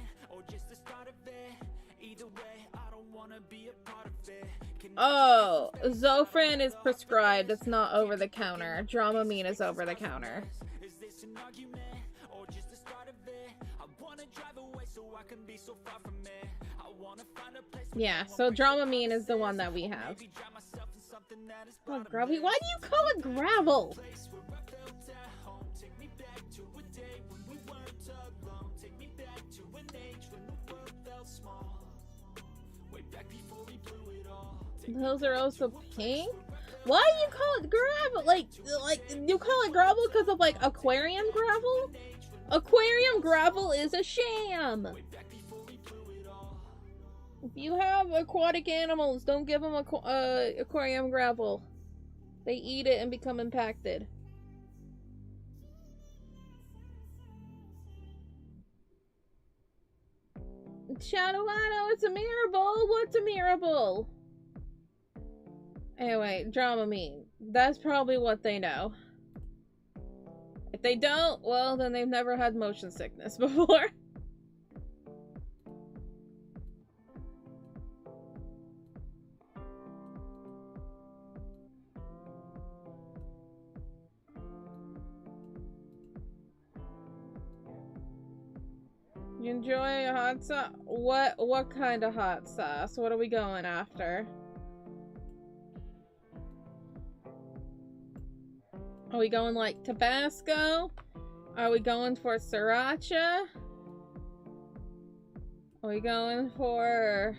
Oh, Zofran is prescribed. It's not over the counter. Dramamine is over the counter. Yeah, so Dramamine is the one that we have. Oh, gravel. Why do you call it gravel? Those are also pink? Why do you call it gravel? Like you call it gravel because of like aquarium gravel? Aquarium gravel is a sham. If you have aquatic animals, don't give them aquarium gravel. They eat it and become impacted. Shadowano, it's a mirable. What's a mirable? Anyway, Dramamine. That's probably what they know. If they don't, well, then they've never had motion sickness before. You enjoy a hot sauce? What kind of hot sauce? What are we going after? Are we going like Tabasco? Are we going for sriracha? Are we going for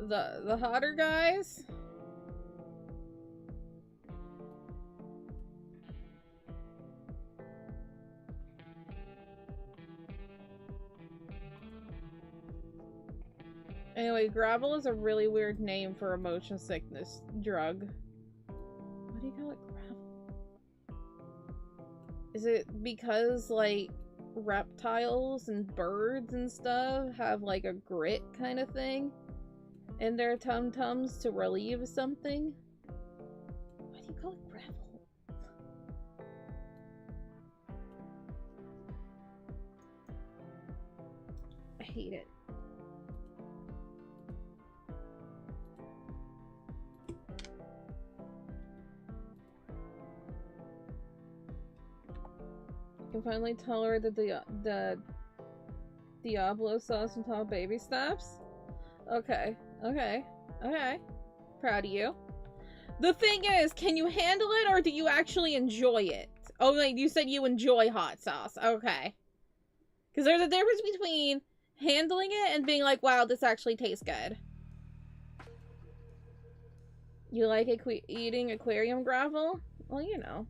the hotter guys? Anyway, gravel is a really weird name for a motion sickness drug. What do you call it? Gravel? Is it because, like, reptiles and birds and stuff have, like, a grit kind of thing in their tum-tums to relieve something? Why do you call it gravel? I hate it. I can finally tell her the Diablo sauce and top baby steps. Okay, okay, okay. Proud of you. The thing is, can you handle it or do you actually enjoy it? Oh, wait, you said you enjoy hot sauce. Okay. Because there's a difference between handling it and being like, wow, this actually tastes good. You like eating aquarium gravel? Well, you know.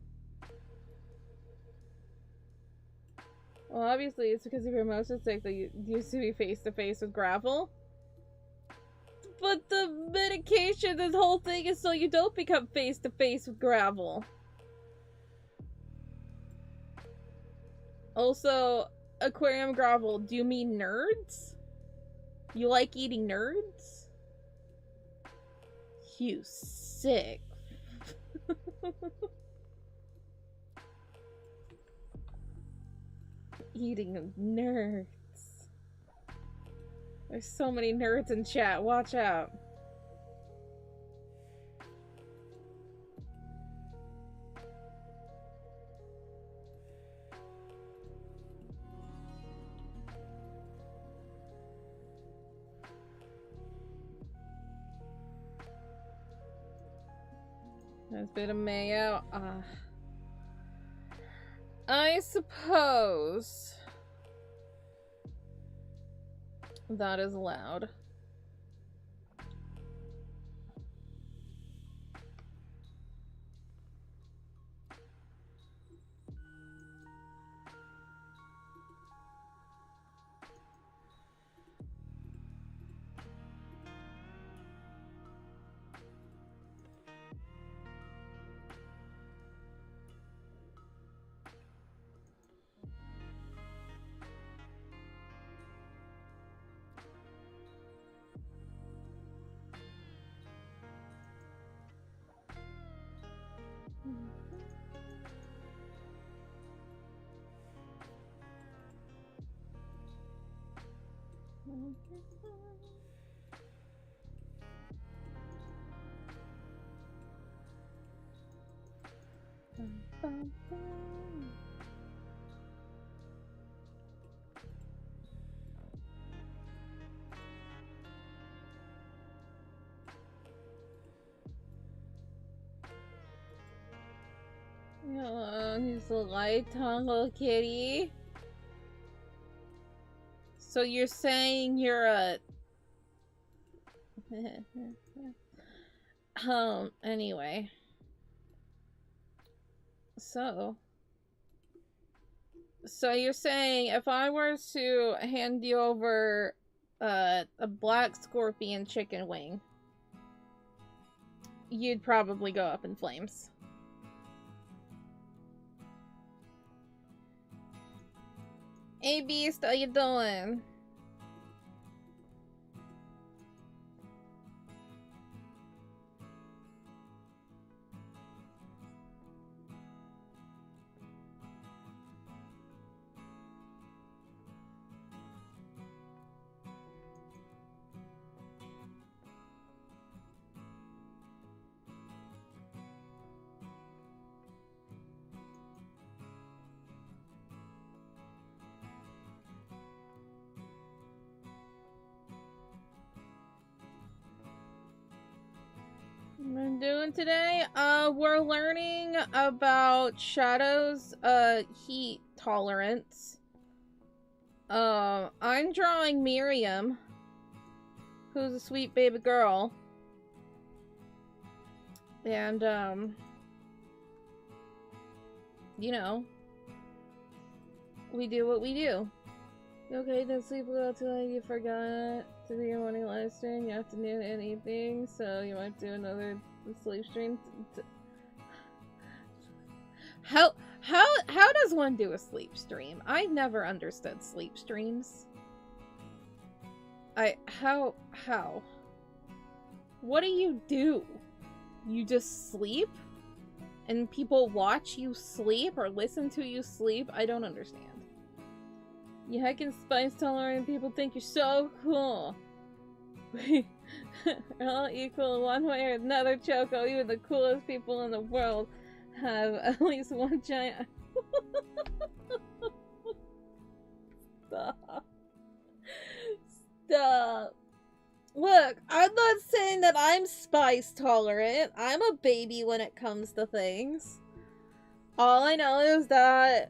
Well, obviously, it's because of your motion sick that you used to be face to face with gravel. But the medication, this whole thing is so you don't become face to face with gravel. Also, aquarium gravel, do you mean nerds? You like eating nerds? You sick. Eating nerds. There's so many nerds in chat. Watch out. There's a bit of mayo. I suppose that is allowed. Hello, he's a light tongue little kitty. So you're saying you're a... anyway. So you're saying if I were to hand you over a black scorpion chicken wing, you'd probably go up in flames. Hey Beast, how you doing? What I'm doing today? We're learning about Shadow's heat tolerance. I'm drawing Miriam, who's a sweet baby girl. And you know, we do what we do. Okay, don't sleep without till you forgot to do your morning live stream, your afternoon and evening, so you might do another sleep stream. How does one do a sleep stream? I never understood sleep streams. How? What do? You just sleep? And people watch you sleep or listen to you sleep? I don't understand. You heckin' spice tolerant people think you're so cool. We're all equal one way or another, Choco. Even the coolest people in the world have at least one giant... Stop. Stop. Look, I'm not saying that I'm spice tolerant. I'm a baby when it comes to things. All I know is that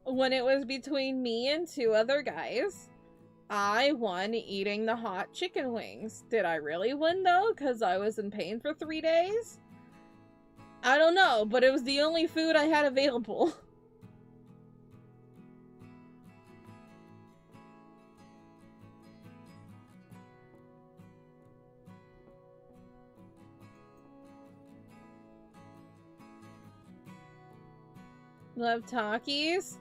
when it was between me and two other guys, I won eating the hot chicken wings. Did I really win though? Because I was in pain for 3 days? I don't know, but it was the only food I had available. Love Takis?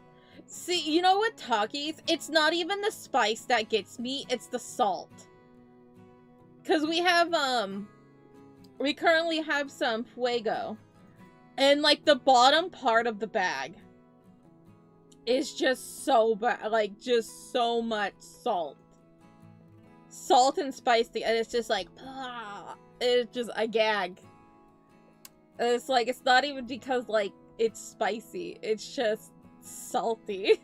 See, you know what Takis? It's not even the spice that gets me, it's the salt. Cause we have, we currently have some Fuego. And like the bottom part of the bag is just so bad, like just so much salt. Salt and spice, and it's just like, it's just a gag. It's like, it's not even because like, it's spicy, it's just salty.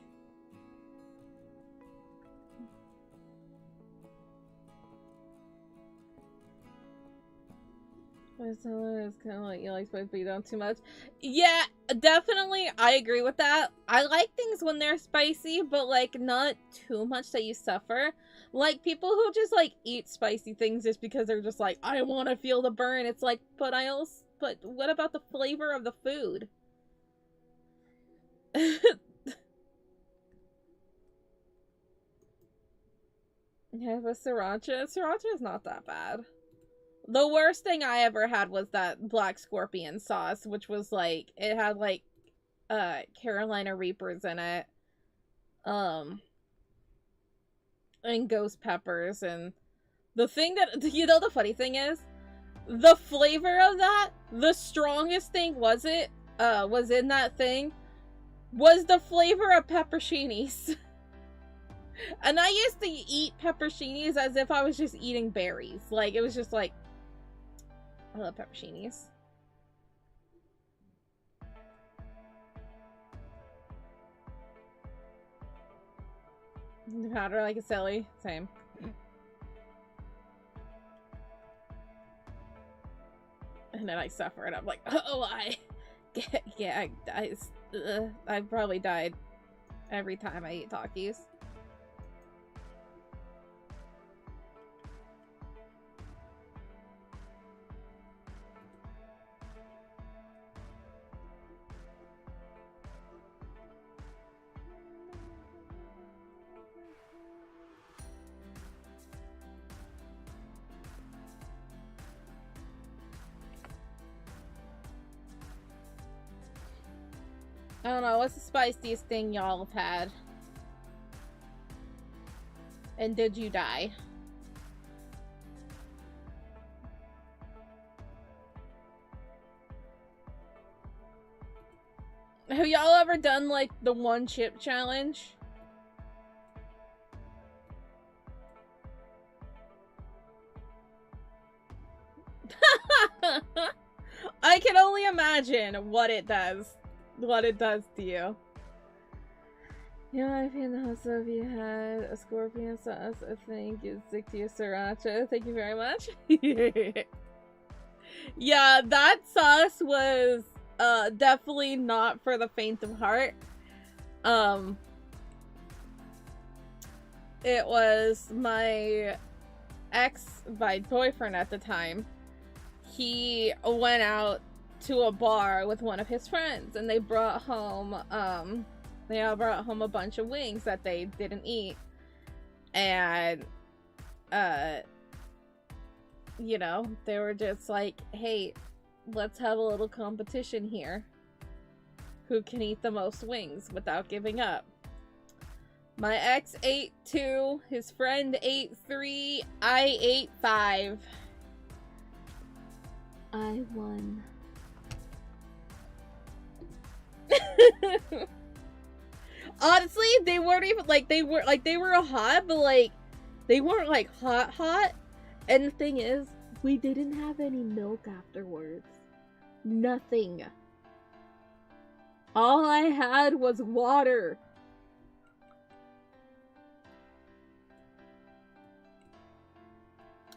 It's kind of like you like spice, but you don't too much. Yeah, definitely, I agree with that. I like things when they're spicy, but like not too much that you suffer. Like people who just like eat spicy things just because they're just like, I want to feel the burn. It's like, but what about the flavor of the food? Yeah, but sriracha is not that bad. The worst thing I ever had was that black scorpion sauce, which was like, it had like Carolina Reapers in it, and ghost peppers. And the thing that, you know, the funny thing is, the flavor of that, the strongest thing was in that thing was the flavor of pepperoncinis. And I used to eat pepperoncinis as if I was just eating berries. Like, it was just like, I love pepperoncinis. Powder like a silly. Same. And then I suffer and I'm like, oh, I probably died every time I eat Takis. I don't know, what's the spiciest thing y'all have had? And did you die? Have y'all ever done, like, the one chip challenge? I can only imagine what it does. What it does to you. You know, I feel the Homophobia had a scorpion sauce. I think it's sick to your sriracha. Thank you very much. Yeah, that sauce was definitely not for the faint of heart. It was my boyfriend at the time. He went out to a bar with one of his friends, and they brought home a bunch of wings that they didn't eat. And you know, they were just like, hey, let's have a little competition here. who can eat the most wings without giving up. My ex ate 2, his friend ate 3, I ate 5. I won. Honestly, they weren't even like they were hot, but like they weren't like hot. And the thing is, we didn't have any milk afterwards. Nothing. All I had was water.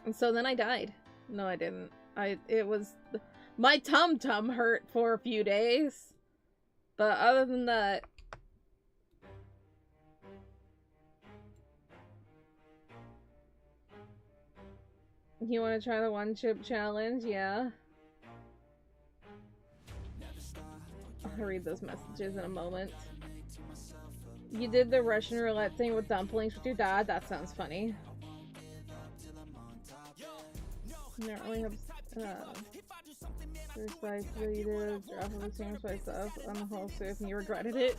And so then I died. No, I didn't. My tum-tum hurt for a few days. But other than that... You want to try the one-chip challenge? Yeah. I'll read those messages in a moment. You did the Russian roulette thing with dumplings with your dad? That sounds funny. I don't really have spice, but you did a drop of the same spice sauce on the whole soup and you regretted it.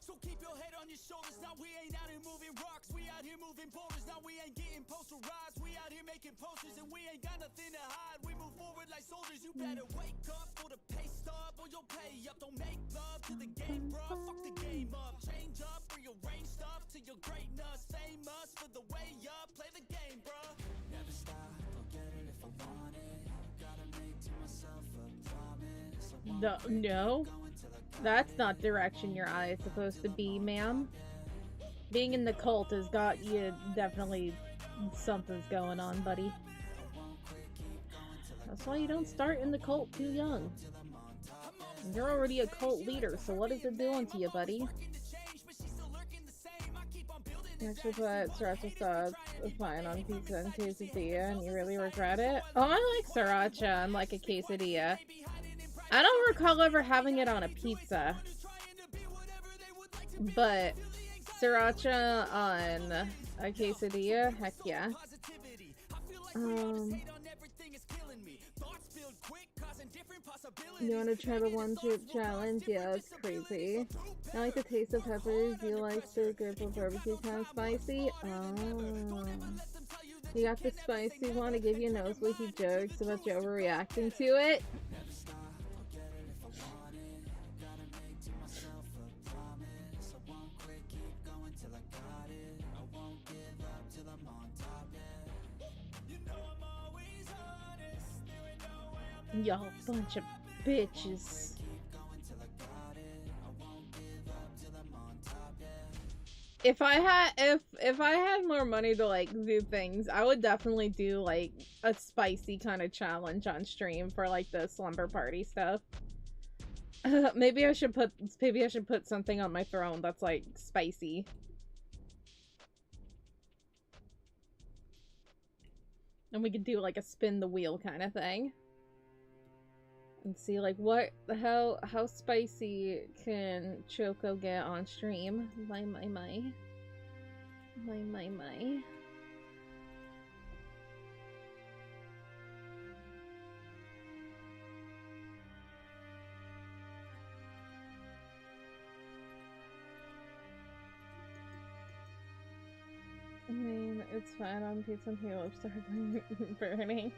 So keep your head on your shoulders. Now we ain't out here moving rocks. We out here moving boulders. Now we ain't getting posterized. We out here making posters and we ain't got nothing to hide. We move forward like soldiers. You better wake up for the pay stub or you'll pay up. Don't make love to the game, bruh. Fuck the game up. Change up, rearrange stuff to your greatness. Famous for the way up. Play the game, bruh. Never stop. I'll get it if I want it. Gotta make to myself a promise. No. That's not direction your eye is supposed to be, ma'am. Being in the cult has got you definitely... Something's going on, buddy. That's why you don't start in the cult too young. You're already a cult leader, so what is it doing to you, buddy? You actually put sriracha sauce fine on pizza and quesadilla, and you really regret it? Oh, I like sriracha on like a quesadilla. I don't recall ever having it on a pizza, but sriracha on a quesadilla, heck yeah. You want to try the one-chip challenge? Yeah, it's crazy. I like the taste of peppers. You like the grip of barbecue kind of spicy? Oh. You got the spicy one to give you nosebleedy jokes about you overreacting to it? Y'all bunch of bitches. If I had more money to like do things, I would definitely do like a spicy kind of challenge on stream for like the slumber party stuff. Maybe I should put something on my throne that's like spicy. And we could do like a spin the wheel kind of thing. And see like how spicy can Choco get on stream. My. I mean, it's fine on pizza and your lips start burning.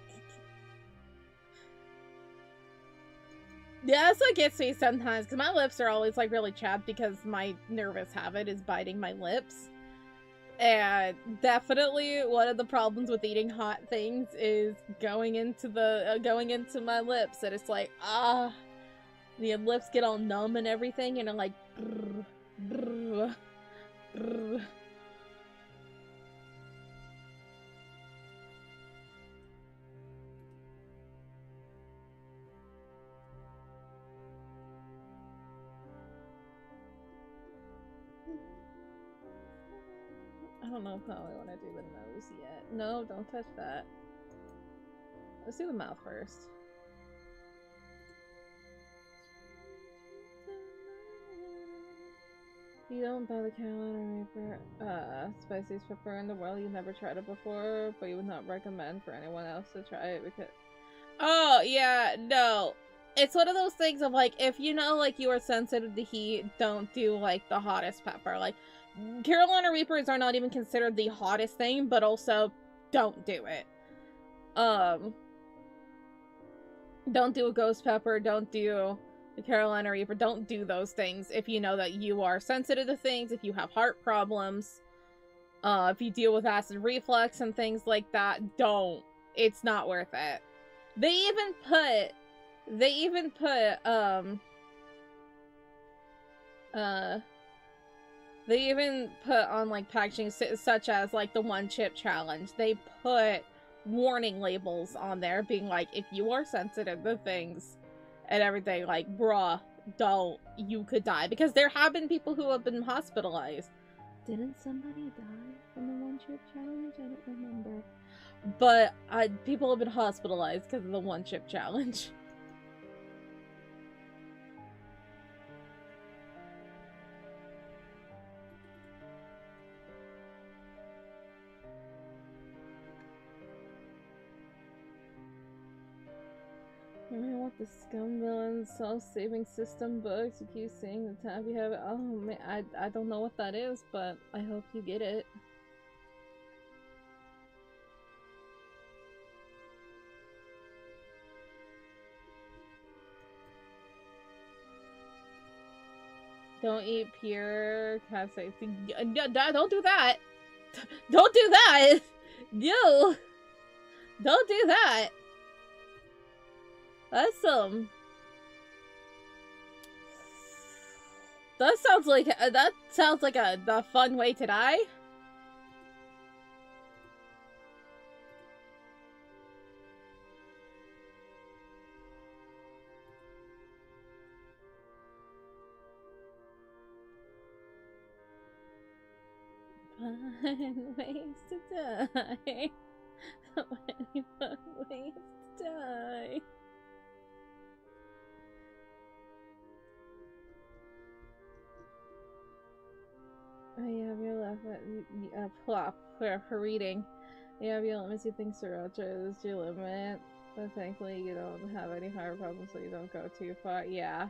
Yeah, that's what gets me sometimes, because my lips are always, like, really chapped because my nervous habit is biting my lips. And definitely one of the problems with eating hot things is going into my lips, and it's like, the lips get all numb and everything, and I'm like, brr, brr, brr. I don't know how I want to do the nose yet. No, don't touch that. Let's do the mouth first. You don't buy the Carolina Reaper, spiciest pepper in the world. You never tried it before, but you would not recommend for anyone else to try it because... Oh, yeah, no. It's one of those things of, like, if you know, like, you are sensitive to heat, don't do, like, the hottest pepper. Like, Carolina Reapers are not even considered the hottest thing, but also, don't do it. Don't do a ghost pepper, don't do the Carolina Reaper, don't do those things if you know that you are sensitive to things, if you have heart problems, if you deal with acid reflux and things like that, don't. It's not worth it. They even put on, like, packaging such as, like, the one chip challenge. They put warning labels on there being like, if you are sensitive to things and everything, like, bruh, don't, you could die. Because there have been people who have been hospitalized. Didn't somebody die from the one chip challenge? I don't remember. But people have been hospitalized because of the one chip challenge. I want the scum villain self-saving system books. You keep saying the tab you have it. Oh man, I don't know what that is, but I hope you get it. Don't eat pure cat safety. Don't do that. Don't do that. You. Don't do that. That's that sounds like a fun way to die. Fun ways to die. So many fun ways to die. I have your left plop for reading. You have your limits, you think Sriracha is your limit. But thankfully you don't have any heart problems, so you don't go too far. Yeah.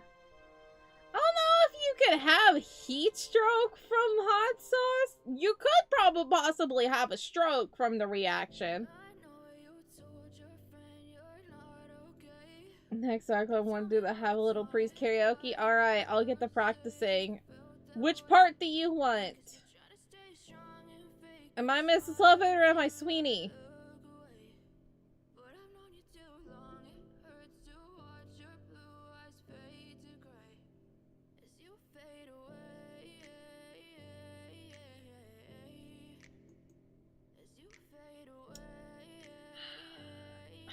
I don't know if you could have heat stroke from hot sauce. You could probably possibly have a stroke from the reaction. Next article, I want to do the Have a Little Priest karaoke. Alright, I'll get to practicing. Which part do you want? Am I Mrs. Lovett or am I Sweeney?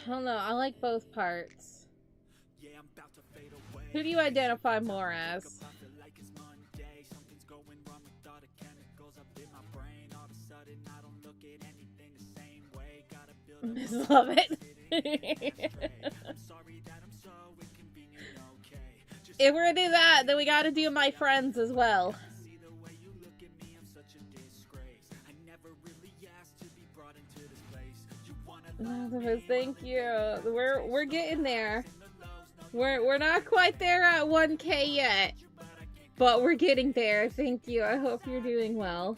I don't know, I like both parts. Who do you identify more as? Miss Lovett. If we're gonna do that, then we gotta do my friends as well. Thank you. We're getting there. We're not quite there at 1K yet, but we're getting there. Thank you. I hope you're doing well.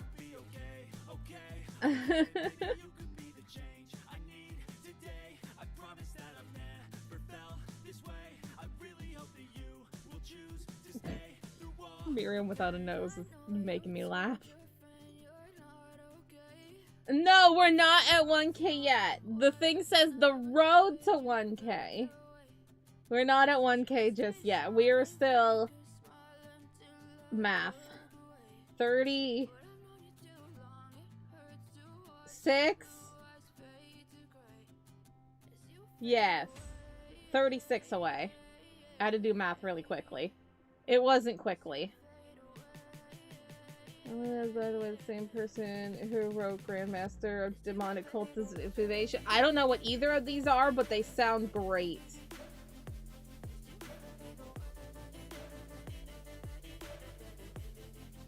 Miriam without a nose is making me laugh. No, we're not at 1K yet. The thing says the road to 1K. We're not at 1K just yet. We're still... Math. 36? Yes. 36 away. I had to do math really quickly. It wasn't quickly. By the way, the same person who wrote Grandmaster of Demonic Cultivation. I don't know what either of these are, but they sound great.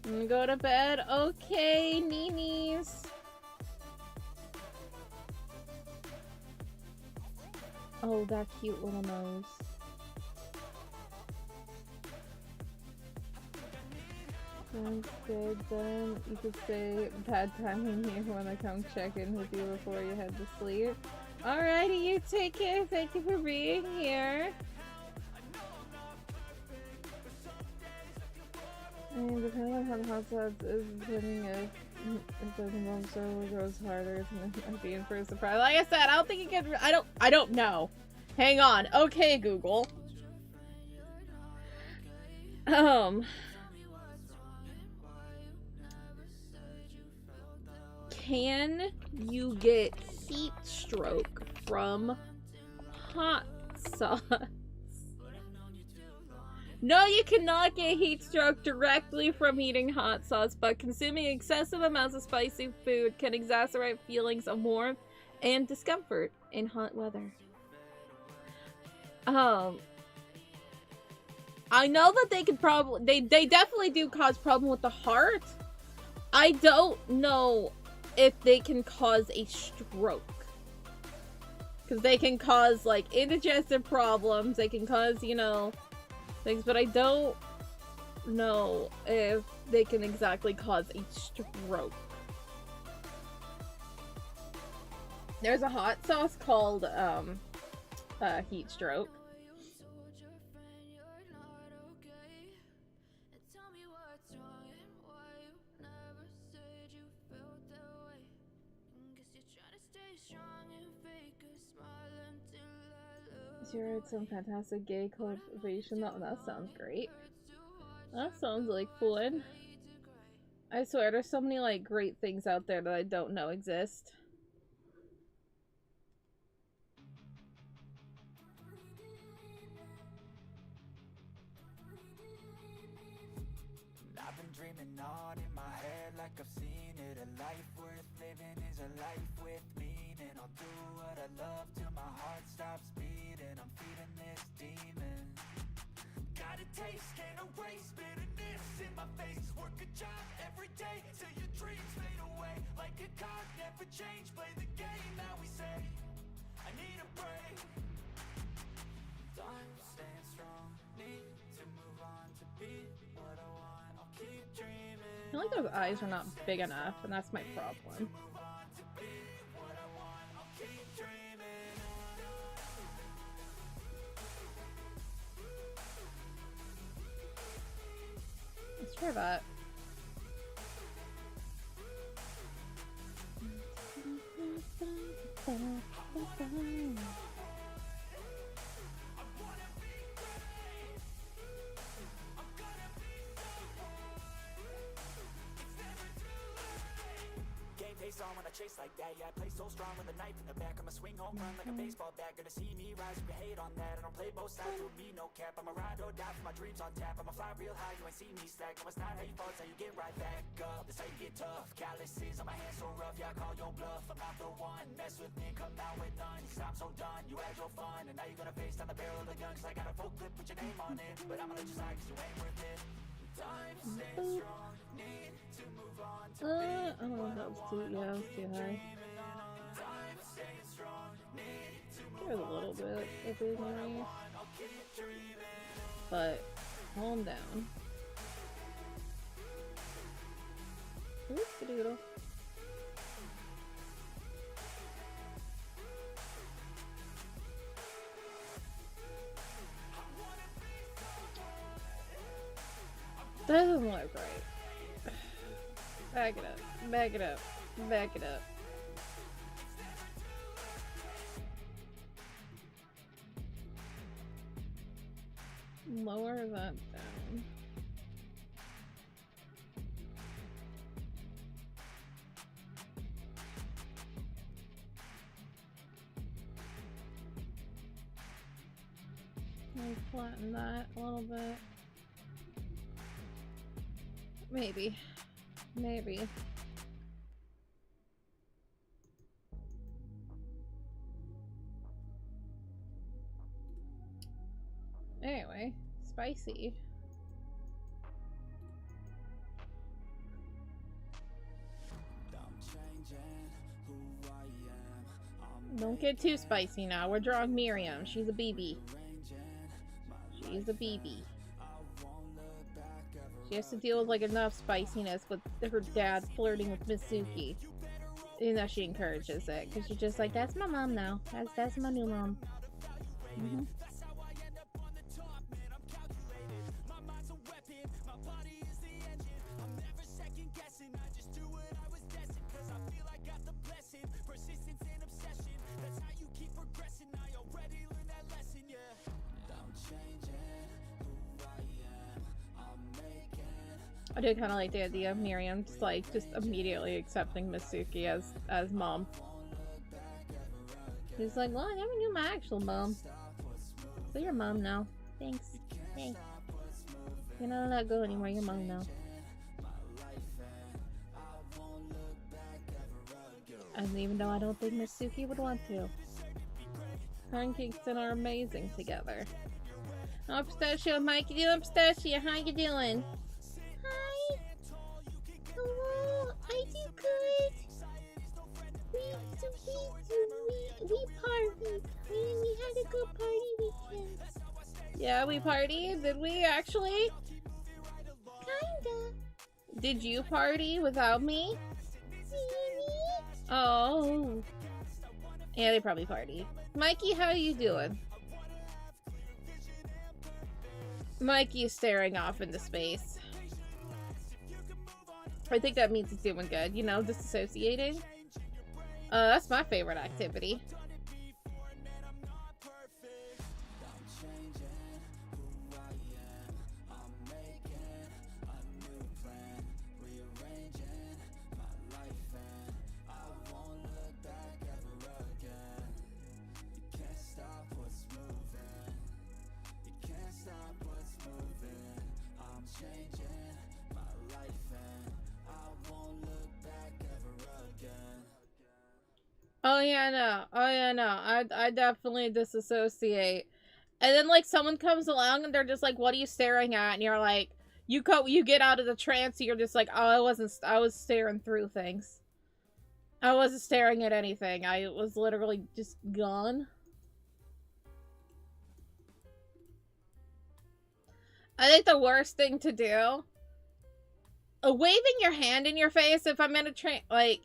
Go to bed. Okay, Nini's. Oh, that cute little nose. Sounds good. Then you could say bad timing here when I come check in with you before you head to sleep. Alrighty, you take care. Thank you for being here. I mean, depending on how the hot sauce is, depending if the warm server goes harder, it might be in for a surprise. Like I said, I don't think you can. I don't know. Hang on. Okay, Google. Can you get heat stroke from hot sauce? No, you cannot get heat stroke directly from eating hot sauce, but consuming excessive amounts of spicy food can exacerbate feelings of warmth and discomfort in hot weather. I know that they could probably, they definitely do cause problem with the heart. I don't know if they can cause a stroke. Because they can cause, like, indigestive problems, they can cause, you know, things, but I don't know if they can exactly cause a stroke. There's a hot sauce called, heat stroke. You write some fantastic gay cultivation. Oh, that sounds great. That sounds like fun. I swear, there's so many like great things out there that I don't know exist. I've been dreaming on in my head like I've seen it. A life worth living is a life with meaning. I'll do what I love till my heart stops beating. I'm feeding this demon. Got a taste, can't erase bitterness in my face. Work a job every day till your dreams fade away. Like a card, never change. Play the game that we say. I need a break. I'm staying strong. Need to move on to be what I want. I'll keep dreaming. I feel like those eyes are not big enough, and that's my problem. Let's try that. Face on when I chase like that, yeah, I play so strong with a knife in the back. I'ma swing home run like a baseball bat. Gonna see me rise, you can hate on that. I don't play both sides, with me no cap. I'ma ride or die for my dreams on tap. I'ma fly real high, you ain't see me stack. No, it's not how you fall, it's how you get right back up. That's how you get tough. Calluses on my hands so rough, yeah, I call your bluff. I'm not the one, mess with me, come out with none. Cause I'm so done, you had your fun. And now you're gonna face down the barrel of the gun. Cause I got a full clip, put your name on it. But I'ma let you slide cause you ain't worth it. Time staying strong, need to move on to I don't know if that was too, yeah, that was too high. There's a little bit of big noise. But, calm down. Oop-a-doodle. That doesn't look right. Back it up. Back it up. Back it up. Lower that down. Maybe flatten that a little bit. Maybe. Maybe. Anyway, spicy. Don't get too spicy now. We're drawing Miriam. She's a BB. She's a BB. She has to deal with like enough spiciness with her dad flirting with Mitsuki. Even though she encourages it. Because she's just like, that's my mom now. That's my new mom. Mm-hmm. I do kind of like the idea of Miriam just immediately accepting Mitsuki as mom. She's like, well, I never knew my actual mom. So you're mom now. Thanks. Hey. You're not allowed to go anymore. You're mom now. And even though I don't think Mitsuki would want to. Her and Kingston are amazing together. Oh, Pistachio, Mike, you doing, Pistachio? How you doing? Hi. Hello. I do good. We partied. We had a good party weekend. Yeah, we partied. Did we actually? Kinda. Did you party without me? Oh. Yeah, they probably partied. Mikey, how you doing? Mikey is staring off into space. I think that means he's doing good. You know, disassociating. That's my favorite activity. Oh yeah, no. Oh yeah, no. I definitely disassociate. And then like someone comes along and they're just like, "What are you staring at?" And you're like, you get out of the trance. And you're just like, "Oh, I was staring through things. I wasn't staring at anything. I was literally just gone." I think the worst thing to do, waving your hand in your face if I'm in a trance, like.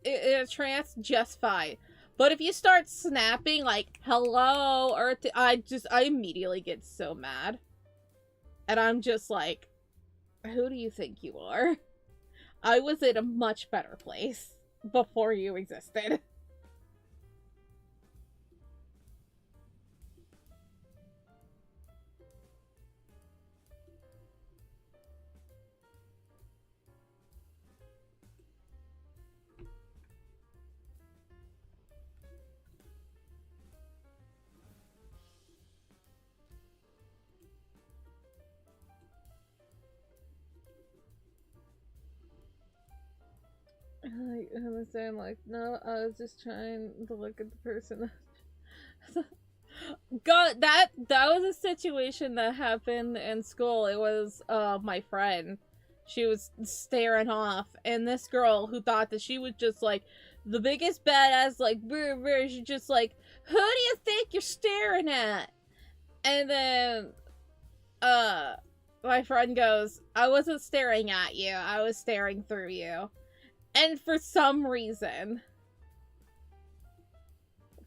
In a trance, just fine. But if you start snapping like hello or I immediately get so mad. And I'm just like, who do you think you are? I was in a much better place before you existed. I was saying like, no, I was just trying to look at the person. God, that was a situation that happened in school. It was my friend. She was staring off, and this girl who thought that she was just like the biggest badass, like she just like, who do you think you're staring at? And then my friend goes, I wasn't staring at you, I was staring through you. And for some reason,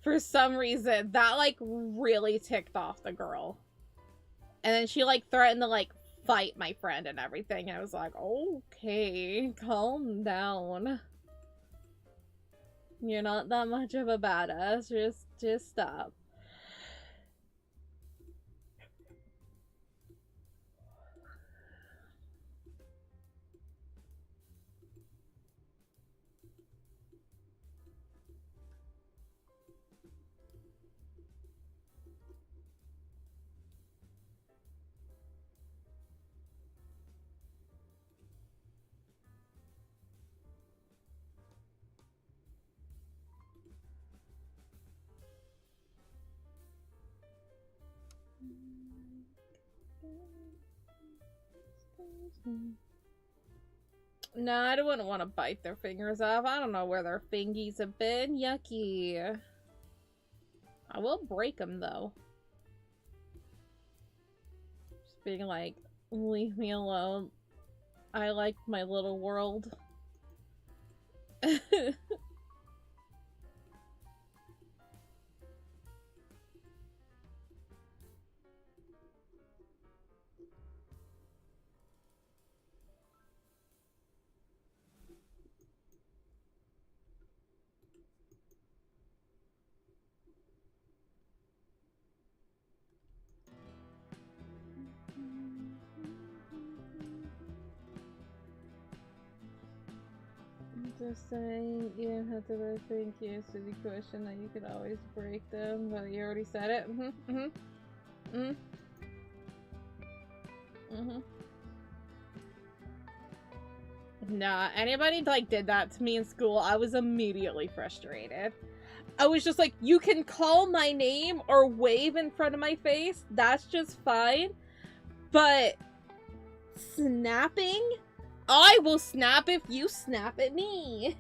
that, like, really ticked off the girl. And then she, like, threatened to, like, fight my friend and everything. And I was like, okay, calm down. You're not that much of a badass. Just stop. No, I wouldn't want to bite their fingers off. I don't know where their fingies have been. Yucky. I will break them though. Just being like, leave me alone. I like my little world. Just saying, you don't have to really think you answer the question that you could always break them, but you already said it. Nah, anybody like did that to me in school, I was immediately frustrated. I was just like, you can call my name or wave in front of my face, that's just fine. But snapping? I will snap if you snap at me.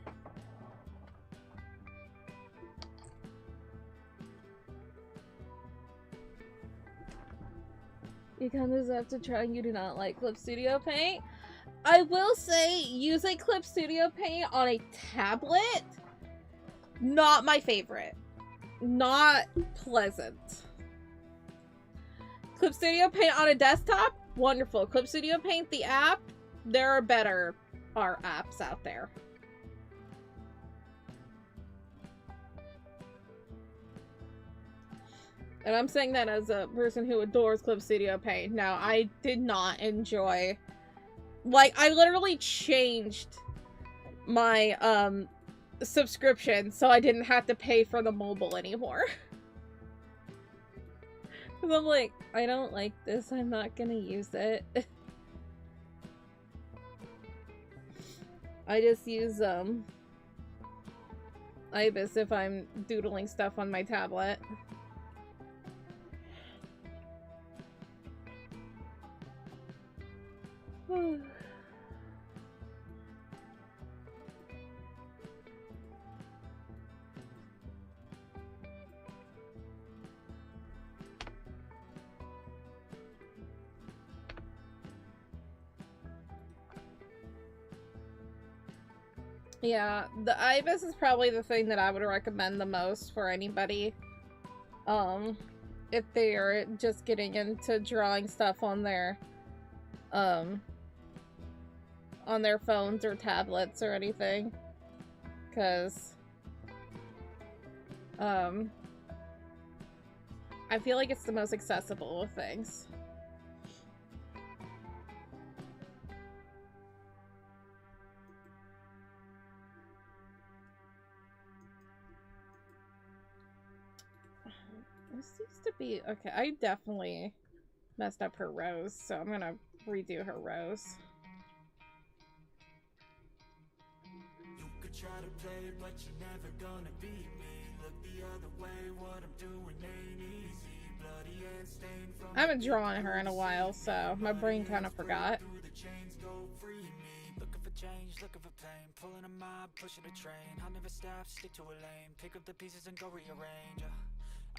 You kind of have to try and you do not like Clip Studio Paint. I will say, using Clip Studio Paint on a tablet, not my favorite. Not pleasant. Clip Studio Paint on a desktop, wonderful. Clip Studio Paint, the app, there are better apps out there. And I'm saying that as a person who adores Clip Studio Paint. Now, I did not enjoy... Like, I literally changed my, subscription so I didn't have to pay for the mobile anymore. Because I'm like, I don't like this, I'm not gonna use it. I just use, Ibis if I'm doodling stuff on my tablet. Yeah, the Ibis is probably the thing that I would recommend the most for anybody. If they are just getting into drawing stuff on their phones or tablets or anything. 'Cause, I feel like it's the most accessible of things. This seems to be... Okay, I definitely messed up her rose, so I'm gonna redo her rose. You could try to play, but you're never gonna beat me. Look the other way, what I'm doing ain't easy. Bloody and stained from... I haven't drawn her in a while, so my brain kind of forgot. Looking for change, looking for pain. Pulling a mob, pushing a train. I'll never stop, stick to a lane. Pick up the pieces and go rearrange.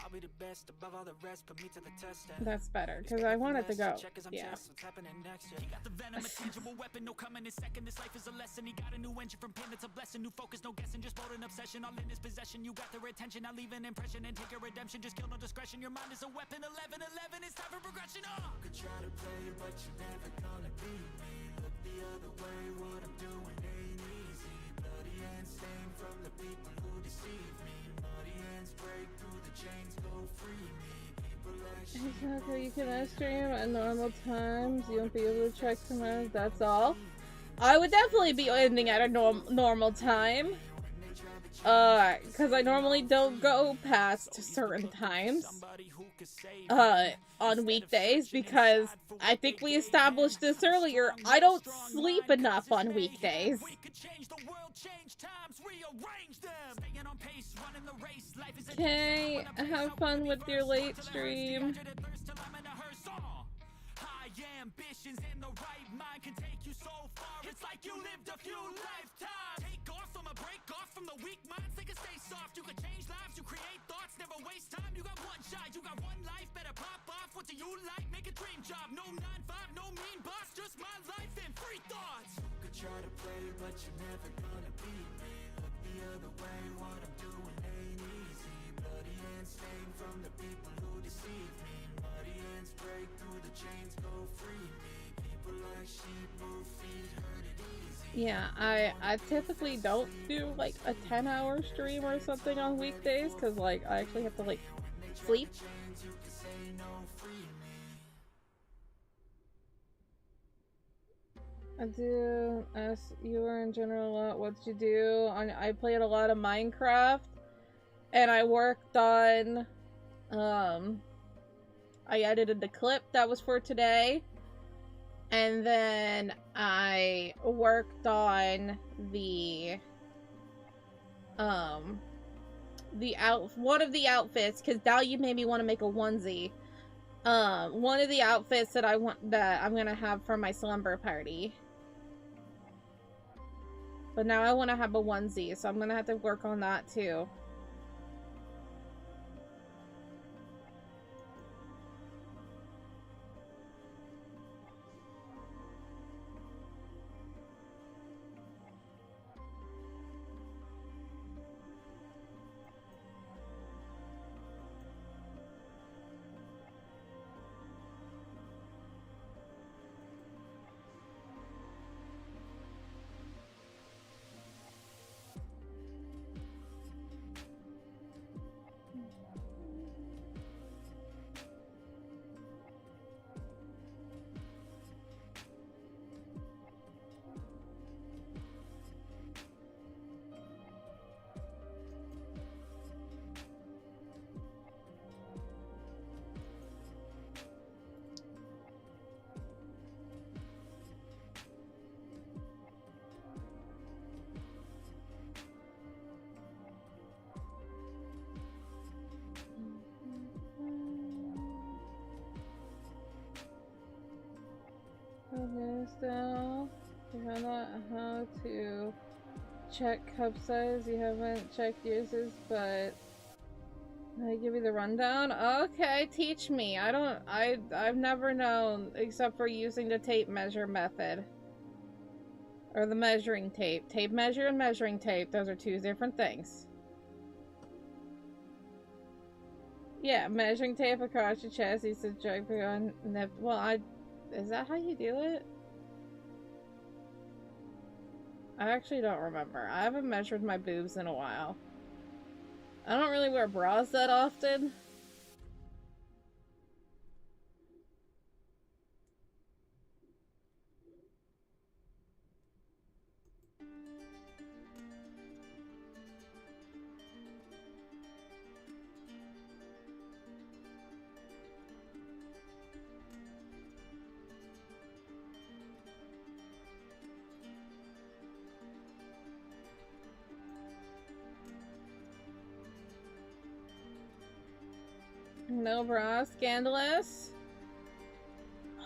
I'll be the best above all the rest, put me to the test. That's better, because I wanted to go. Yeah. What's happening next? You got the venom, a tangible weapon, no coming in second. This life is a lesson. He got a new engine from pain, it's a blessing. New focus, no guessing, just bold an obsession. All in his possession, you got their attention. I leave an impression and take your redemption. Just kill no discretion. Your mind is a weapon. 11, it's time for progression. Could try to play, but you're never gonna beat me. Look the other way, what I'm doing ain't easy. Bloody and stained from the people who deceive me. Muddy hands break through the chains, go free me. Exactly, you can stream at normal times. You won't be able to check tomorrow. That's all. I would definitely be ending at a normal time. Because I normally don't go past certain times. On weekdays, because I think we established this earlier. I don't sleep enough on weekdays. Okay, have fun with your late stream. Ambitions in the right mind can take you so far. It's like you lived a few lifetimes. Take off from a break off from the weak minds. They can stay soft. You can change lives. You create thoughts. Never never waste time, you got one shot, you got one life, better pop off. What do you like? Make a dream job. No 9-5, no mean boss, just my life and free thoughts. Could try to play, but you're never gonna beat me. Look the other way, what I'm doing ain't easy. Bloody hands stained from the people who deceive me. Muddy hands break through the chains, go free me. People like sheep move feet, hurt it easy. Yeah, I typically don't do like a 10-hour stream or something on weekdays because like I actually have to like sleep. I do ask you were in general a lot. What did you do? I played a lot of Minecraft and I worked on I edited the clip that was for today. And then I worked on one of the outfits because now you made me want to make a onesie. One of the outfits that I'm gonna have for my slumber party. But now I want to have a onesie, so I'm gonna have to work on that too. Okay, so you found out how to check cup size. You haven't checked yours, but I give you the rundown. Okay, teach me. I've never known except for using the tape measure method. Or the measuring tape. Tape measure and measuring tape, those are two different things. Yeah, measuring tape across your chest, you subject on nip. Well, is that how you do it? I actually don't remember. I haven't measured my boobs in a while. I don't really wear bras that often. No bra, scandalous?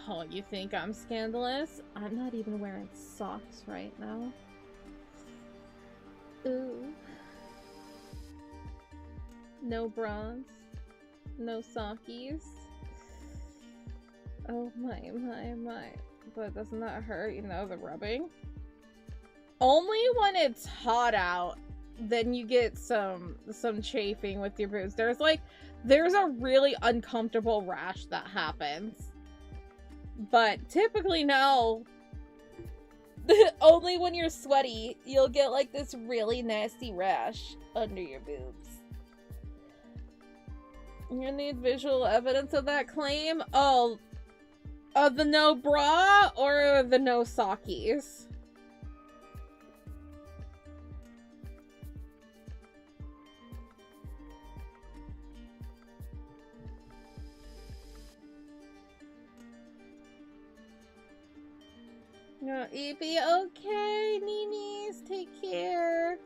Oh, you think I'm scandalous? I'm not even wearing socks right now. Ooh. No bras. No sockies. Oh my. But doesn't that hurt, you know, the rubbing? Only when it's hot out, then you get some chafing with your boobs. There's a really uncomfortable rash that happens. But typically no. Only when you're sweaty, you'll get like this really nasty rash under your boobs. You need visual evidence of that claim? Oh, of the no bra or the no sockies? No, Evie, okay, Nini's, take care.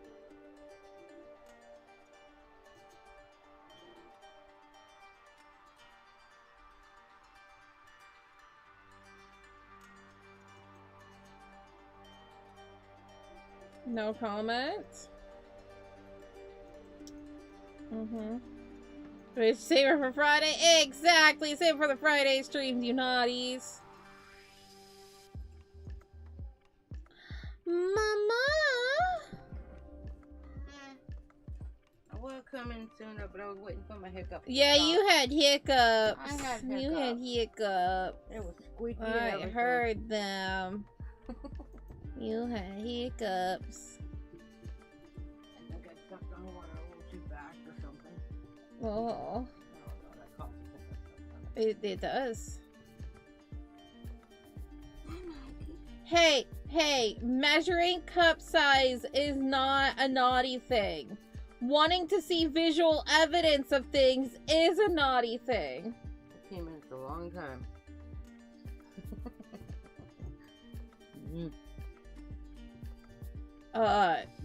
No comment. Save it for Friday. Exactly. Save it for the Friday streams, you naughties. Mama. I was coming sooner, but I was waiting for my hiccup. Yeah, you had hiccups. I had hiccups. You had hiccups. It was squeaky. I heard them. You had hiccups. I got stuck on water a little too fast or something. Oh, That caused hiccups. it does. Hey, measuring cup size is not a naughty thing. Wanting to see visual evidence of things is a naughty thing. 15 minutes is a long time.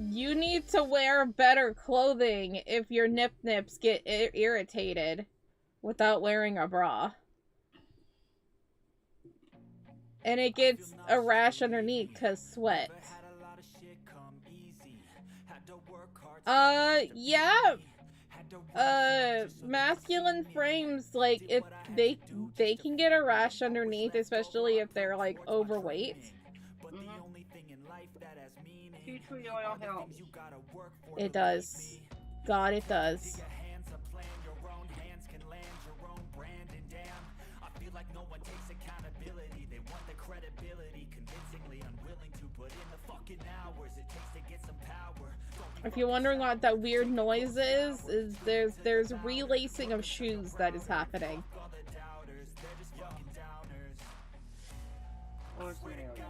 You need to wear better clothing if your nips get irritated without wearing a bra. And it gets a rash underneath because sweat. Yeah. Masculine frames, like, if they can get a rash underneath, especially if they're, like, overweight. Tea tree oil helps. It does. God, it does. If you're wondering what that weird noise is there's relacing of shoes that is happening. Or some alien.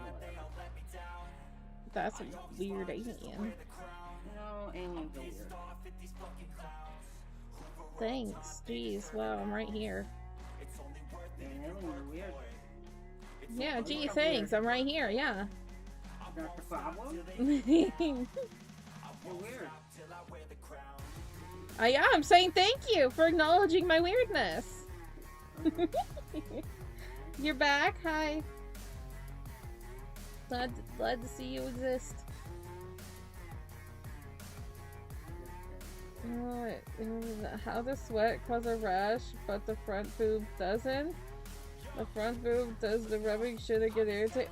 That's a weird alien. No, aliens are weird. Thanks. Jeez, wow, I'm right here. Yeah, aliens are weird. Yeah, gee, thanks. I'm right here, yeah. That's the problem? You're weird. Yeah, I'm saying thank you for acknowledging my weirdness. You're back? Hi. Glad to see you exist. How does sweat cause a rash, but the front boob doesn't? The front boob does the rubbing, should it get irritated?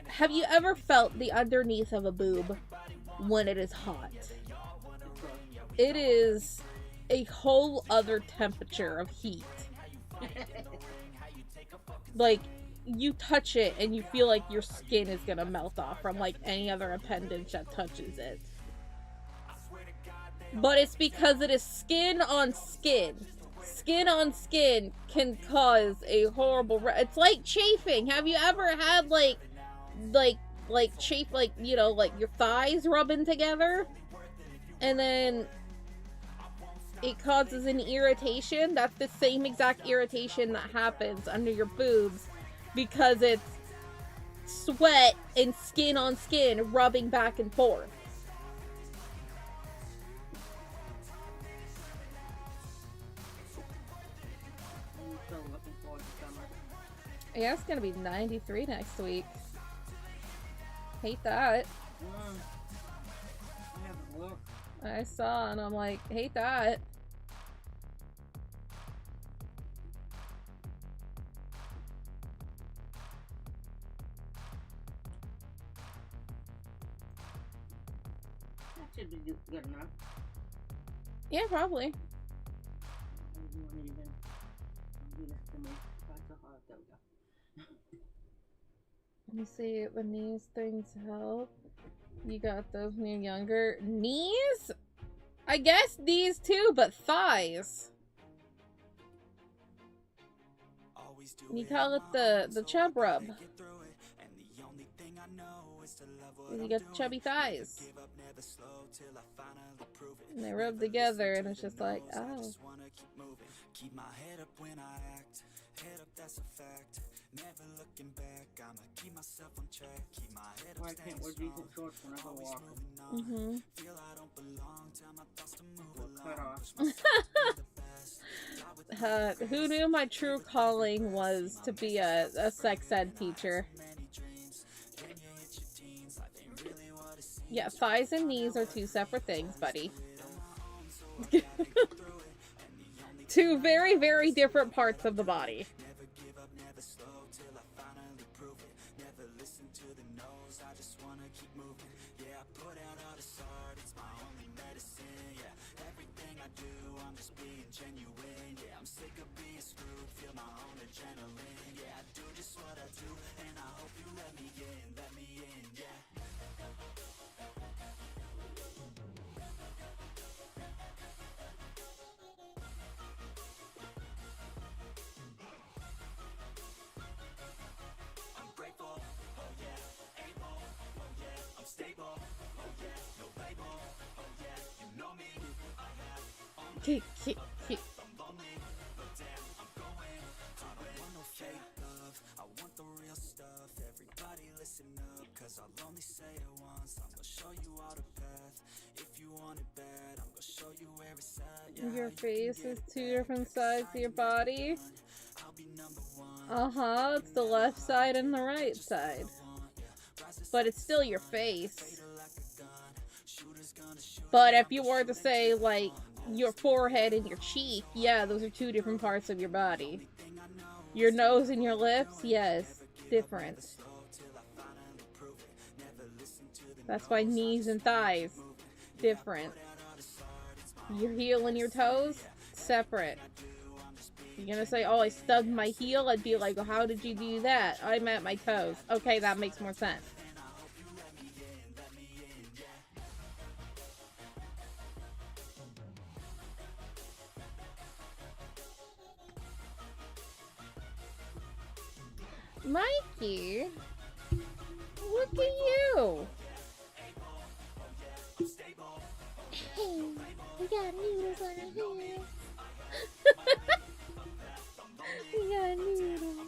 Have you ever felt the underneath of a boob when it is hot? It is a whole other temperature of heat. Like, you touch it and you feel like your skin is gonna melt off from like any other appendage that touches it. But it's because it is skin on skin. Skin on skin can cause a horrible it's like chafing. Have you ever had like chafe, like, you know, like your thighs rubbing together and then it causes an irritation? That's the same exact irritation that happens under your boobs because it's sweat and skin on skin rubbing back and forth. I'm so looking forward to summer. Yeah, it's gonna be 93 next week. Hate that. I haven't looked. I saw and I'm like, hate that. That should be good enough. Yeah, probably. You want me to do this to me? That's so hard. There we go. Let me see, the knees things help. You got those when you're younger. Knees? I guess knees too, but thighs. You call it the chub rub. You got the chubby thighs. And they rub together and it's just like, oh. Keep my head up when I act. Head up, that's a fact. Never looking back. I'ma keep myself on track. Keep my head up. Why can't wear decent shorts when I go walking? Mm-hmm. Feel I don't belong. Tell my thoughts to move Cut off. Who knew my true calling was to be a sex ed teacher? dreams. Life ain't really what it seems. Yeah, thighs and knees are two separate things, buddy. Two very, very different parts of the body. Never give up, never slow till I finally prove it. Never listen to the no's, I just wanna keep moving. Yeah, I put out all this art, it's my only medicine. Yeah, everything I do, I'm just being genuine. Yeah, I'm sick of being screwed, feel my own adrenaline. Yeah, I do just what I do, and I hope you let me in, yeah. I'm grateful, oh yeah, able, oh yeah, I'm stable, oh yeah, no label, oh yeah, you know me, I have only I'm lonely, but damn, I'm going to win. I don't want no fake love, I want the real stuff. Everybody listen up, cause I'll only say it once. I'm gonna show you all the path, if you want it bad, I'm gonna show you where it's at. Yeah, Your face is two different sides of your body. I'll be number one. Uh-huh, it's the left side and the right side. But it's still your face. But if you were to say, like, your forehead and your cheek, yeah, those are two different parts of your body. Your nose and your lips, yes, different. That's why knees and thighs, different. Your heel and your toes, separate. You're gonna say, oh, I stubbed my heel? I'd be like, well, how did you do that? I'm at my toes. Okay, that makes more sense. Mikey, look at you. Hey, we got noodles on our hands. We got noodles.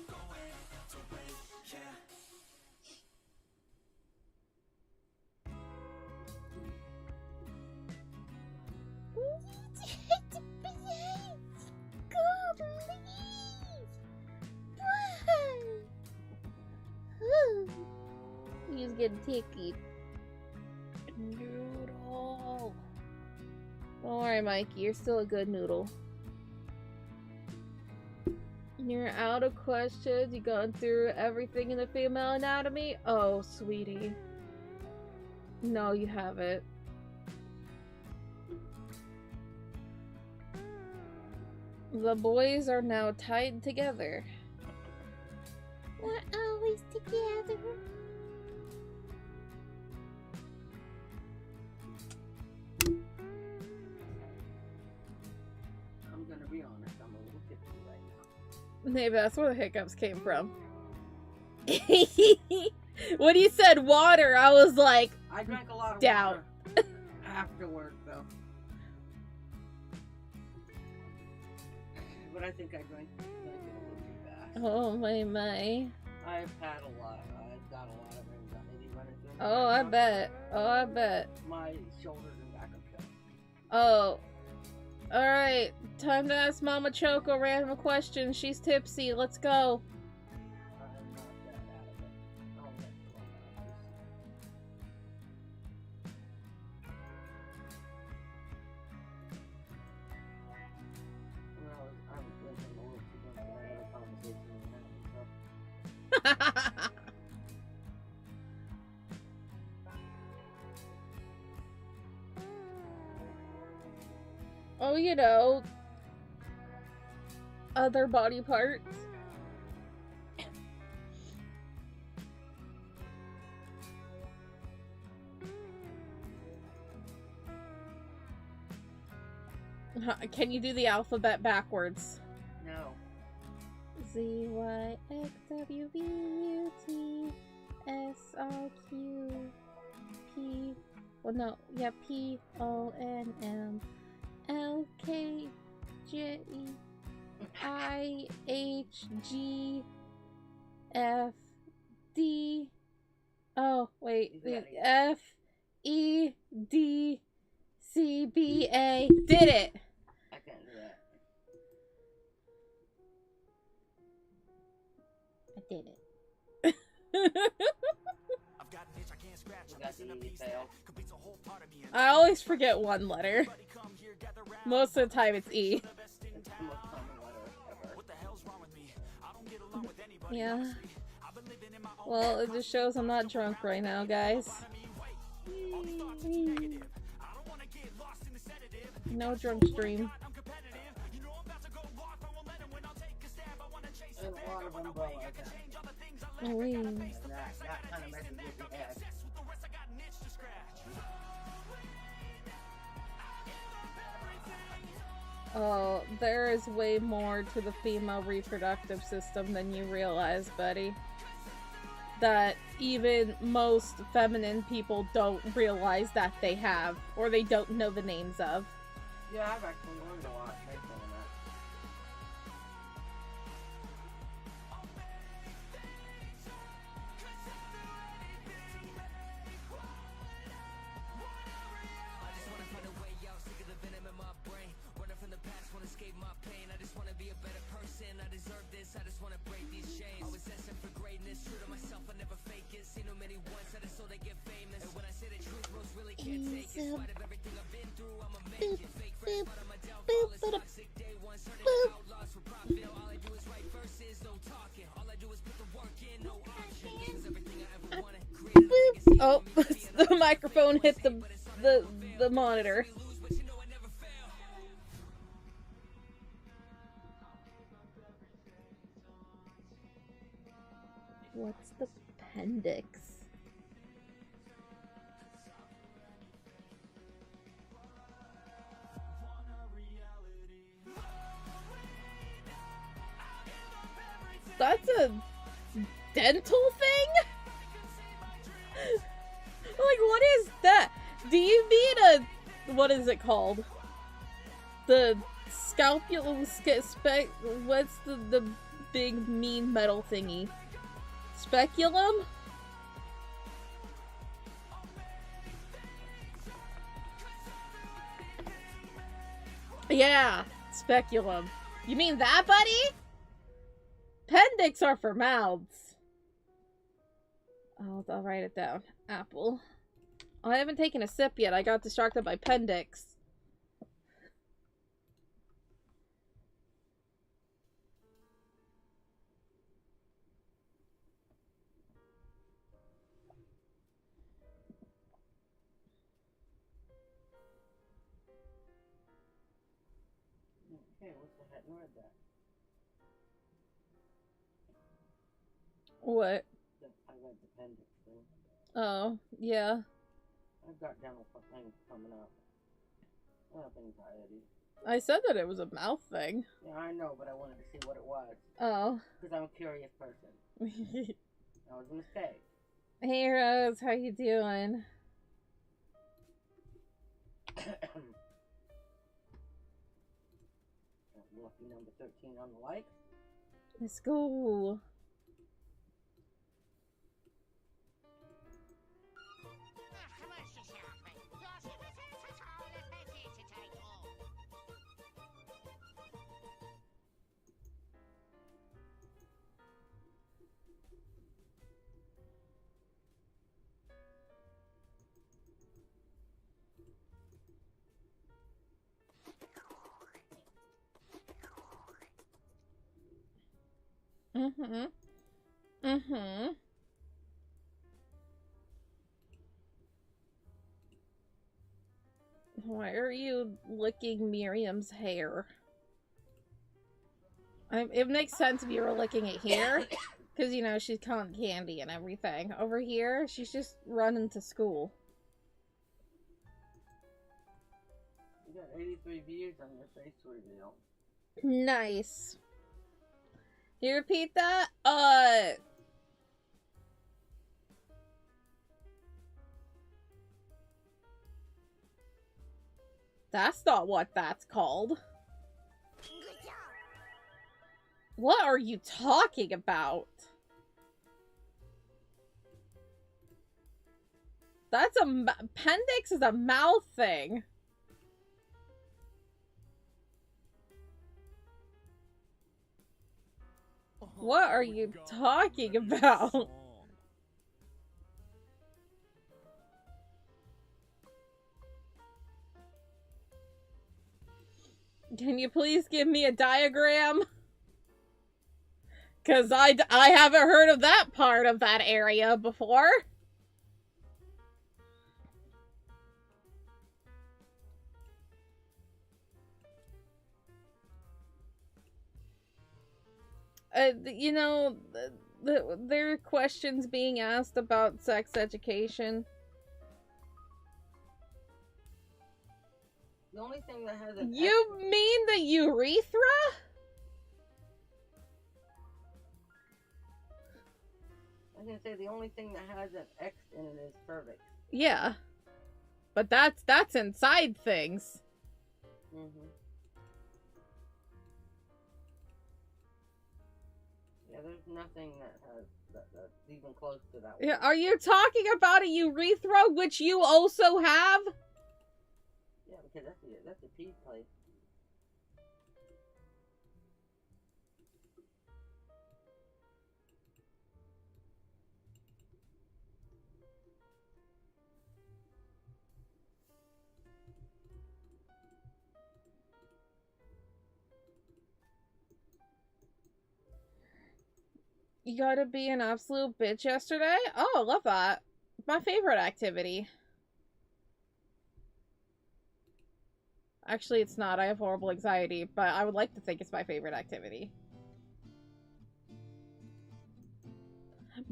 He's getting ticky. Noodle. Don't worry, Mikey. You're still a good noodle. You're out of questions. You've gone through everything in the female anatomy. Oh, sweetie. No, you haven't. The boys are now tied together. We're always together. I'm gonna be honest, I'm a little tipsy right now. Maybe that's where the hiccups came from. When you said water, I was like, I drank a lot of doubt. water after work, though. But I think I drank it a little too fast. oh my. I've had a lot. I've got a lot of anxiety running through me Oh, right I now. bet. Oh, I bet. My shoulders and back are shut. Oh. Alright. Time to ask Mama Choco random questions. She's tipsy. Let's go. I'm not that out of it. I'll let you on that. Well, I'm listening to what you're going to have a conversation with them, so. Oh, you know, other body parts. Can you do the alphabet backwards? No. Z, Y, X, W, V, U, T, S, R, Q, P, well no, yeah, P, O, N, M, L, K, J, I, H, G, F, D, oh, wait, F, E, D, C, B, A, did it! I can't do that. I did it. I've got an itch I can't scratch. You got the fail. Completes a whole part of me. I always forget one letter. Come here, Most of the time it's E. It's the most common letter ever. Yeah. Well, it just shows I'm not drunk right now, guys. No drunk stream. And a lot of umbrellas. Wee. That kind of messes with your head. Oh, there is way more to the female reproductive system than you realize, buddy. That even most feminine people don't realize that they have, or they don't know the names of. Yeah, I've actually learned a lot based on that. Oh, the microphone hit the monitor. What's the appendix? That's a dental thing? Like, what is that? Do you mean a... what is it called? The scalpel... what's the big mean metal thingy? Speculum? Yeah, speculum. You mean that, buddy? Appendix are for mouths. I'll write it down. Apple. Oh, I haven't taken a sip yet. I got distracted by appendix. Okay, what's the head word that? What? I read the appendix thing. Oh, yeah. I've got dental things coming up. I have anxiety. I said that it was a mouth thing. Yeah, I know, but I wanted to see what it was. Oh. Because I'm a curious person. That was a mistake. Hey, Rose. How you doing? Lucky number 13 on the like. Let's go. Mm-hmm. Mm-hmm. Why are you licking Miriam's hair? It makes sense if you were licking it here. Because, you know, she's cotton candy and everything. Over here, she's just running to school. You got 83 views on your face reveal. Nice. You repeat that? That's not what that's called. What are you talking about? That's appendix is a mouth thing. What are you talking about? Can you please give me a diagram? Because I haven't heard of that part of that area before. You know, there are questions being asked about sex education. The only thing that has an You mean the urethra? I was gonna say the only thing that has an X in it is cervix. Yeah. But that's inside things. Mm-hmm. Yeah, there's nothing that has that's even close to that one. Yeah, are you talking about a urethra, which you also have? Yeah, because that's a pee place. You gotta be an absolute bitch yesterday? Oh, I love that. My favorite activity. Actually, it's not. I have horrible anxiety, but I would like to think it's my favorite activity.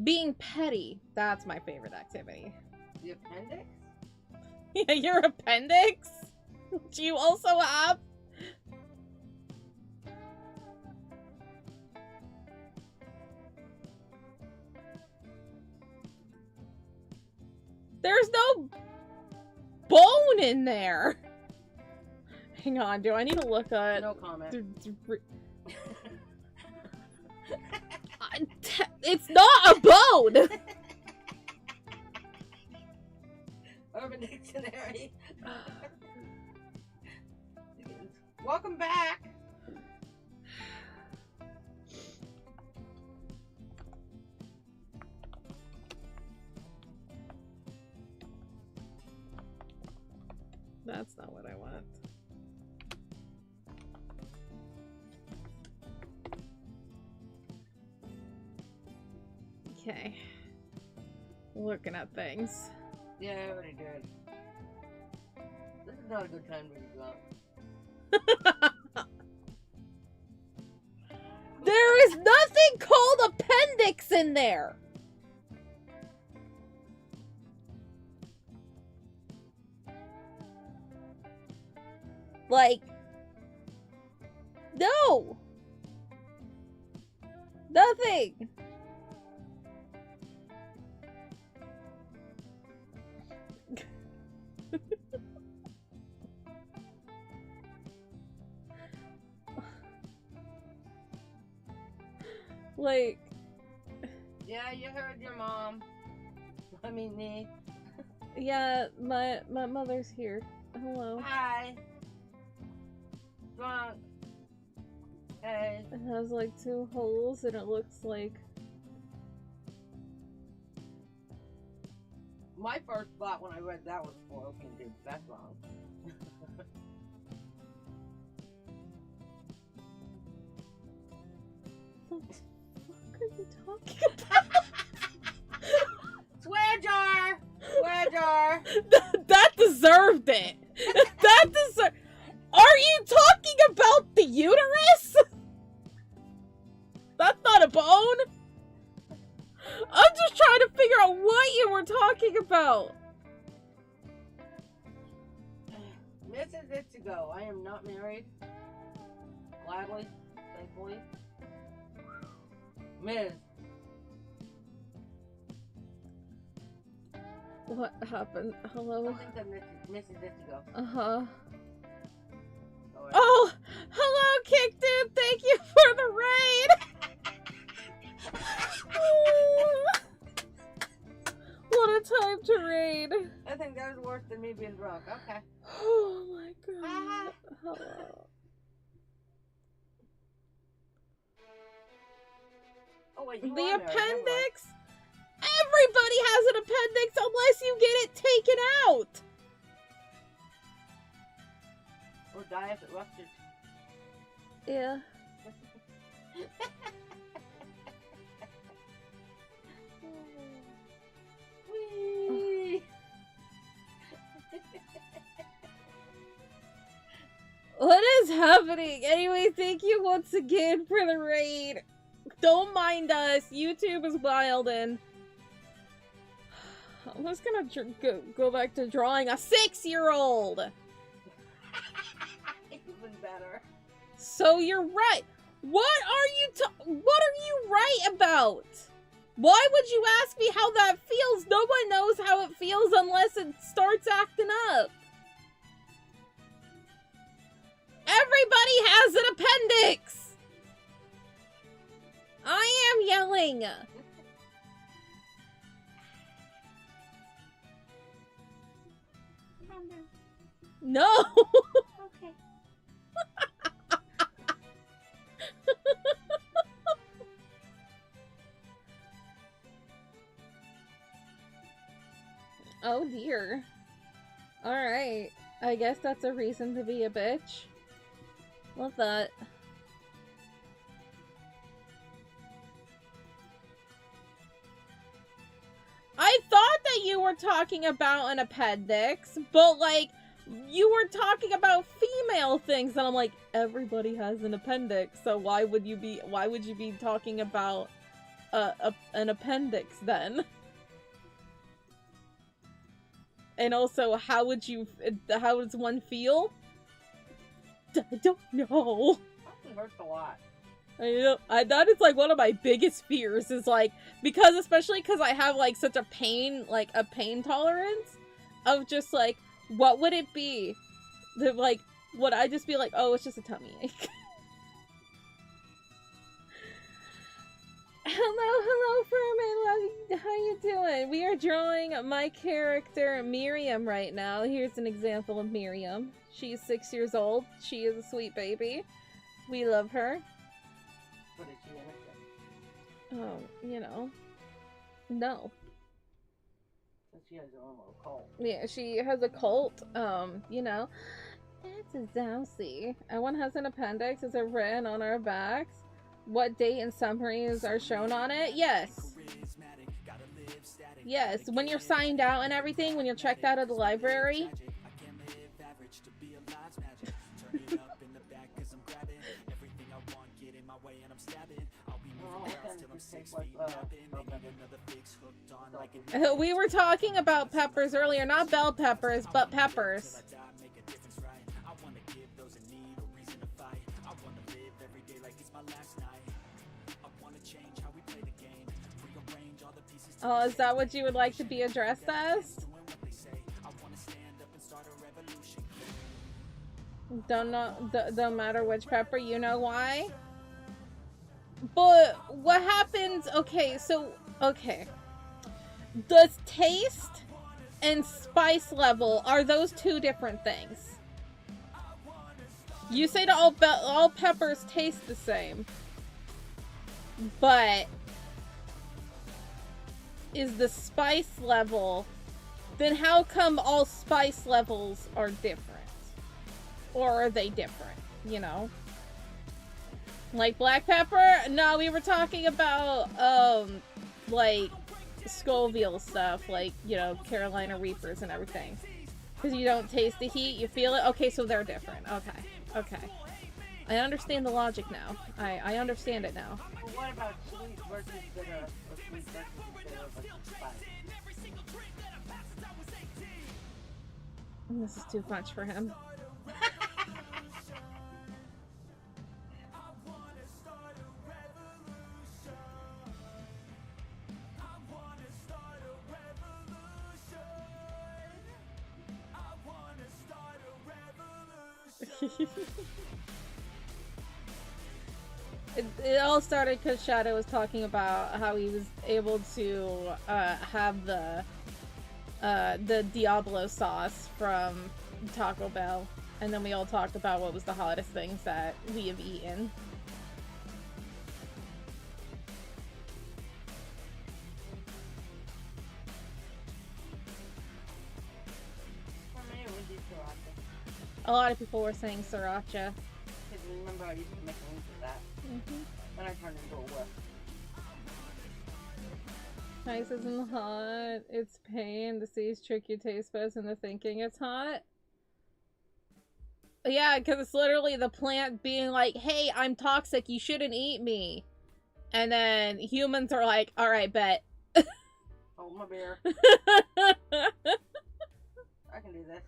Being petty. That's my favorite activity. The appendix? Yeah, your appendix? Which you also have? There's no bone in there. Hang on, do I need to look at... No comment. It's not a bone! Urban Dictionary. Welcome back. That's not what I want. Okay. Looking at things. Yeah, I already did. This is not a good time to be drunk. There is nothing called appendix in there! Like, no! Nothing! Like... Yeah, you heard your mom. I mean me. Yeah, my mother's here. Hello. Hi. Drunk. Hey. It has like 2 holes and it looks like... My first thought when I read that was fallopian tubes. That's wrong. What the fuck are you talking about? Swear jar! Swear jar! That deserved it! That deserved... Are you talking about the uterus? That's not a bone! I'm just trying to figure out what you were talking about! Mrs. It to go. I am not married. Gladly. Thankfully. Ms. What happened? Hello? Something said Mrs. It to go. Uh-huh. Oh, Oh! Hello, Kick Dude! Thank you for the raid! What a time to raid! I think that was worse than me being drunk. Okay. Oh my god. Hello. Oh wait, The you are married, never mind. appendix? Everybody has an appendix unless you get it taken out! Or die if it ruptures. Yeah. Whee! What is happening? Anyway, thank you once again for the raid. Don't mind us. YouTube is wild and I'm just gonna go back to drawing a 6-year-old. Even better. So you're right. What are you right about? Why would you ask me how that feels? No one knows how it feels unless it starts acting up. Everybody has an appendix. I am yelling. No. Okay. Oh dear. Alright. I guess that's a reason to be a bitch. Love that. I thought that you were talking about an appendix, but like, you were talking about female things, and I'm like, everybody has an appendix, so why would you be talking about an appendix then? And also, how does one feel? I don't know. Fucking hurts a lot. That is like one of my biggest fears is like, especially because I have like such a pain tolerance of just like, what would it be? That like, would I just be like, oh, it's just a tummy ache? Hello, Furman. How you doing? We are drawing my character Miriam right now. Here's an example of Miriam. She's 6 years old. She is a sweet baby. We love her. What is she innocent? Oh, you know. No. So she has her own little cult. Yeah, she has a cult. You know. That's a Zousy. Everyone has an appendix. Is it written on our backs? What date and summaries are shown on it? Yes. Yes, when you're signed out and everything, when you're checked out of the library. We were talking about peppers earlier, not bell peppers, but peppers. Oh, is that what you would like to be addressed as? Don't matter which pepper, you know why? But what happens, okay. Does taste and spice level, are those two different things? You say that all peppers taste the same, but is the spice level, then how come all spice levels are different? Or are they different, you know? Like black pepper? No, we were talking about, like, Scoville stuff, like, you know, Carolina Reapers and everything. Because you don't taste the heat, you feel it? Okay, so they're different. Okay. I understand the logic now. I understand it now. Well, what about sweet versus bitter, or sweet versus bitter versus spice? This is too much for him. It all started because Shadow was talking about how he was able to have the Diablo sauce from Taco Bell, and then we all talked about what was the hottest things that we have eaten. For me, it would be sriracha. A lot of people were saying sriracha. Because remember remember I used to make wings with that. Then I turned into a wolf. Ice isn't hot. It's pain. The seeds trick your taste buds into thinking it's hot. Yeah, because it's literally the plant being like, hey, I'm toxic. You shouldn't eat me. And then humans are like, alright, bet. Hold my beer. I can do this.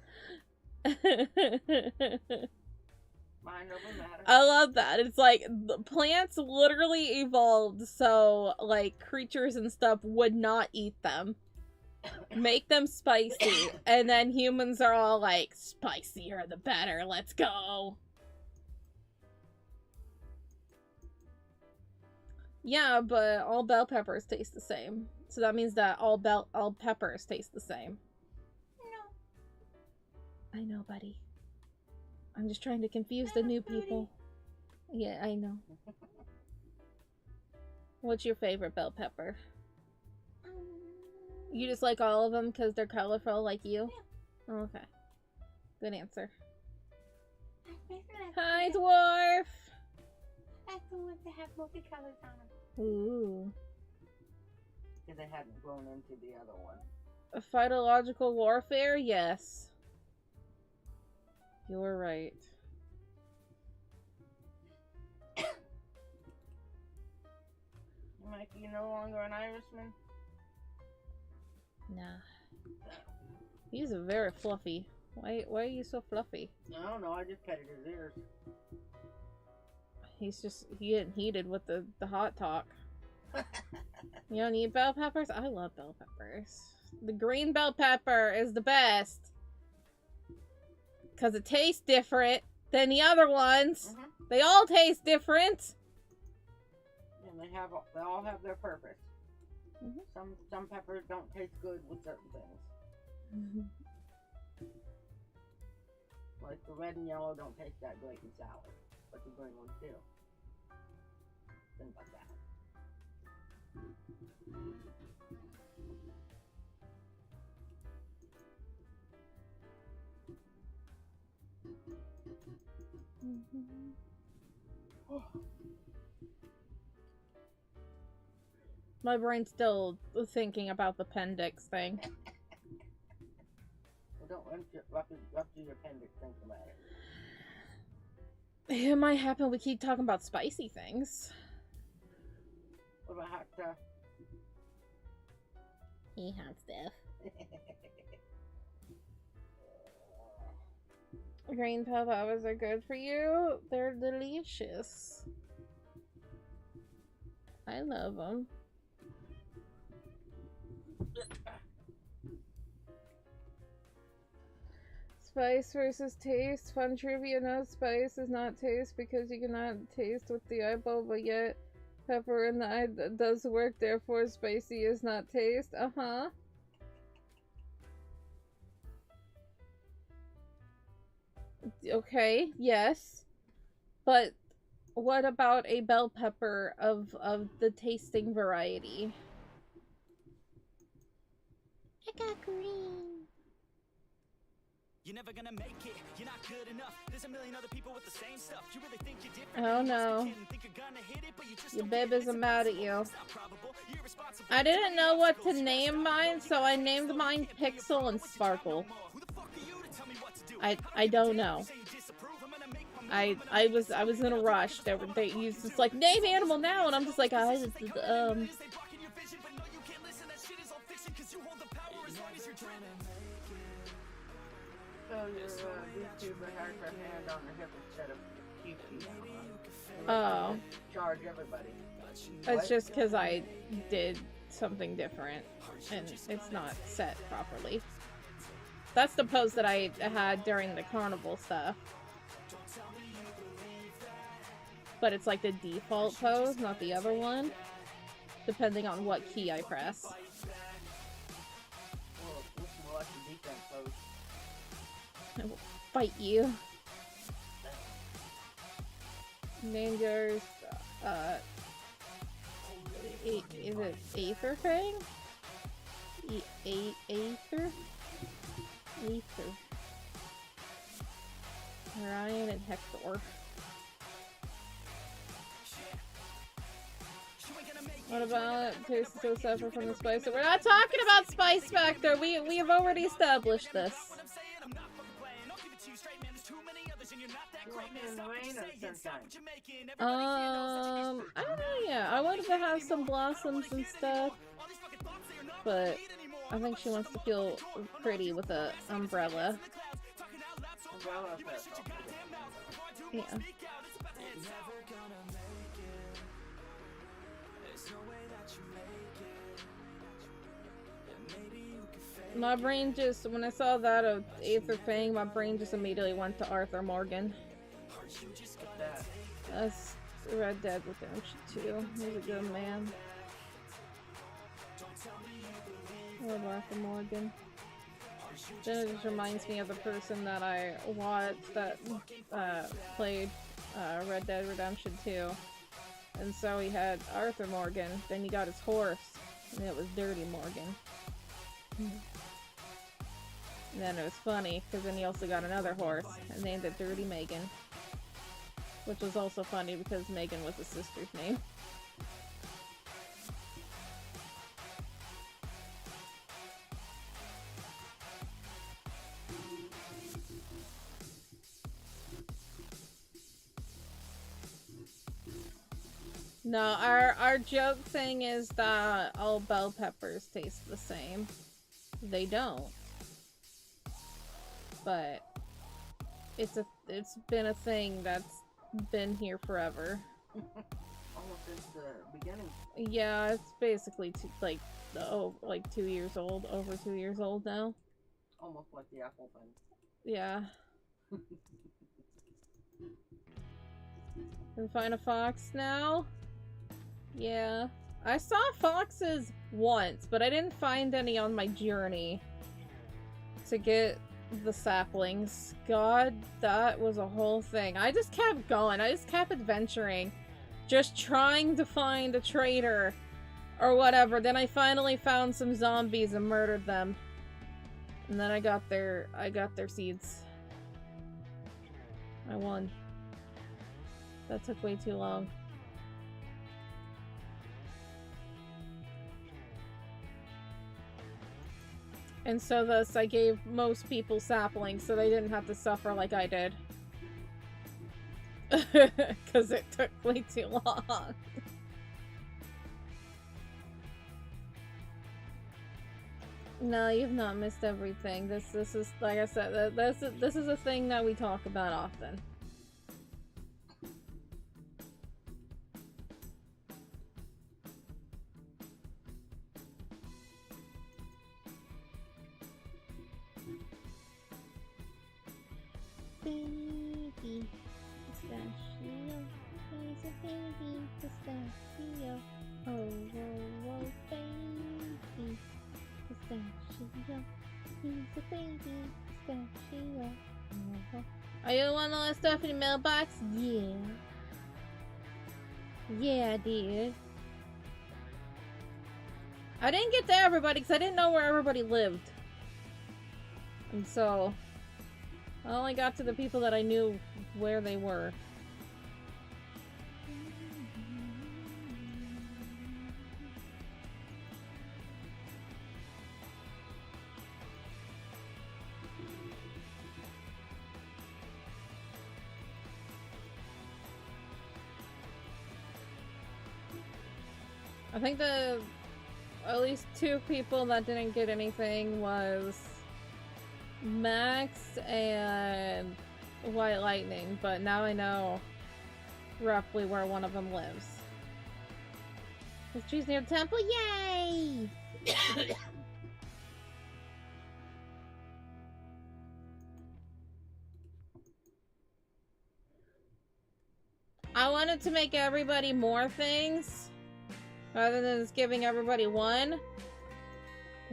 Mind over matter. I love that. It's like, the plants literally evolved so, like, creatures and stuff would not eat them. Make them spicy. And then humans are all like, spicier the better, let's go. Yeah, but all bell peppers taste the same. So that means that all peppers taste the same. No. I know, buddy. I'm just trying to confuse the new people. Yeah, I know. What's your favorite bell pepper? You just like all of them because they're colorful like you? Yeah. Oh, okay. Good answer. Hi, dwarf! I the ones that have multicolors on them. Ooh. Because they hadn't grown into the other one. A phytological warfare? Yes. You're right. Mike, you no longer an Irishman? Nah. He's very fluffy. Why are you so fluffy? I don't know, I just petted his ears. He's just getting heated with the hot talk. You don't eat bell peppers? I love bell peppers. The green bell pepper is the best. Because it tastes different than the other ones. They all taste different. And they all have their purpose. Some peppers don't taste good with certain things. Like the red and yellow don't taste that great in salad, but the green ones do. Things like that. My brain's still thinking about the appendix thing. Well, don't rupture your appendix thinking about it. It might happen. We keep talking about spicy things. What about hot stuff? He hot stuff. Green bell peppers are good for you. They're delicious. I love them. Spice versus taste. Fun trivia: no, spice is not taste because you cannot taste with the eyeball, but yet pepper in the eye does work. Therefore, spicy is not taste. Okay, yes. But what about a bell pepper of the tasting variety? I got green. You're never gonna make it. You're not good enough. There's a million other people with the same stuff. You really think you're different? Oh no. Your babe isn't mad at you. I didn't know what to name mine, so I named mine Pixel and Sparkle. I don't know. I was in a rush. They used just like name animal now, and I'm just like So your Vtuber has her hand on the hip instead of Kiki. Oh. Charge everybody. It's just because I did something different, and it's not set properly. That's the pose that I had during the carnival stuff. But it's like the default pose, not the other one. Depending on what key I press. Well, what's more like the defense pose? I will fight you. Name yours, is it Aether Fang? Aether? Aether. Ryan and Hector. What about tastes so separate from the spice? We're not talking about spice factor. We have already established this. In the rain or sunshine? I don't know yet. I wanted to have some blossoms and stuff, but I think she wants to feel pretty with a umbrella. Umbrella. Yeah. My brain just, when I saw that of Aether Fang, my brain just immediately went to Arthur Morgan. That's Red Dead Redemption 2. He's a good man. I love Arthur Morgan. Then it just reminds me of the person that I watched that played Red Dead Redemption 2. And so he had Arthur Morgan, then he got his horse, and it was Dirty Morgan. And then it was funny, because then he also got another horse, and named it Dirty Megan. Which was also funny, because Megan was his sister's name. No, our joke thing is that all bell peppers taste the same. They don't. But it's been a thing that's been here forever. Almost since the beginning. Yeah, it's basically like 2 years old, over 2 years old now. Almost like the apple thing. Yeah. Can we find a fox now? Yeah. I saw foxes once, but I didn't find any on my journey to get the saplings. God, that was a whole thing. I just kept going. I just kept adventuring. Just trying to find a trader or whatever. Then I finally found some zombies and murdered them. And then I got their seeds. I won. That took way too long. And so thus I gave most people saplings so they didn't have to suffer like I did. Because it took way too long. No, you've not missed everything. This is, like I said, this is a thing that we talk about often. Baby pistachio, he's a baby pistachio. Oh, whoa, whoa, baby pistachio, he's a baby pistachio. Oh. Are you the one that left stuff in the mailbox? Yeah. Yeah, I did. I didn't get to everybody because I didn't know where everybody lived. And so I only got to the people that I knew where they were. I think at least 2 people that didn't get anything was Max and White Lightning, but now I know roughly where one of them lives. His tree's near the temple, yay! I wanted to make everybody more things rather than just giving everybody one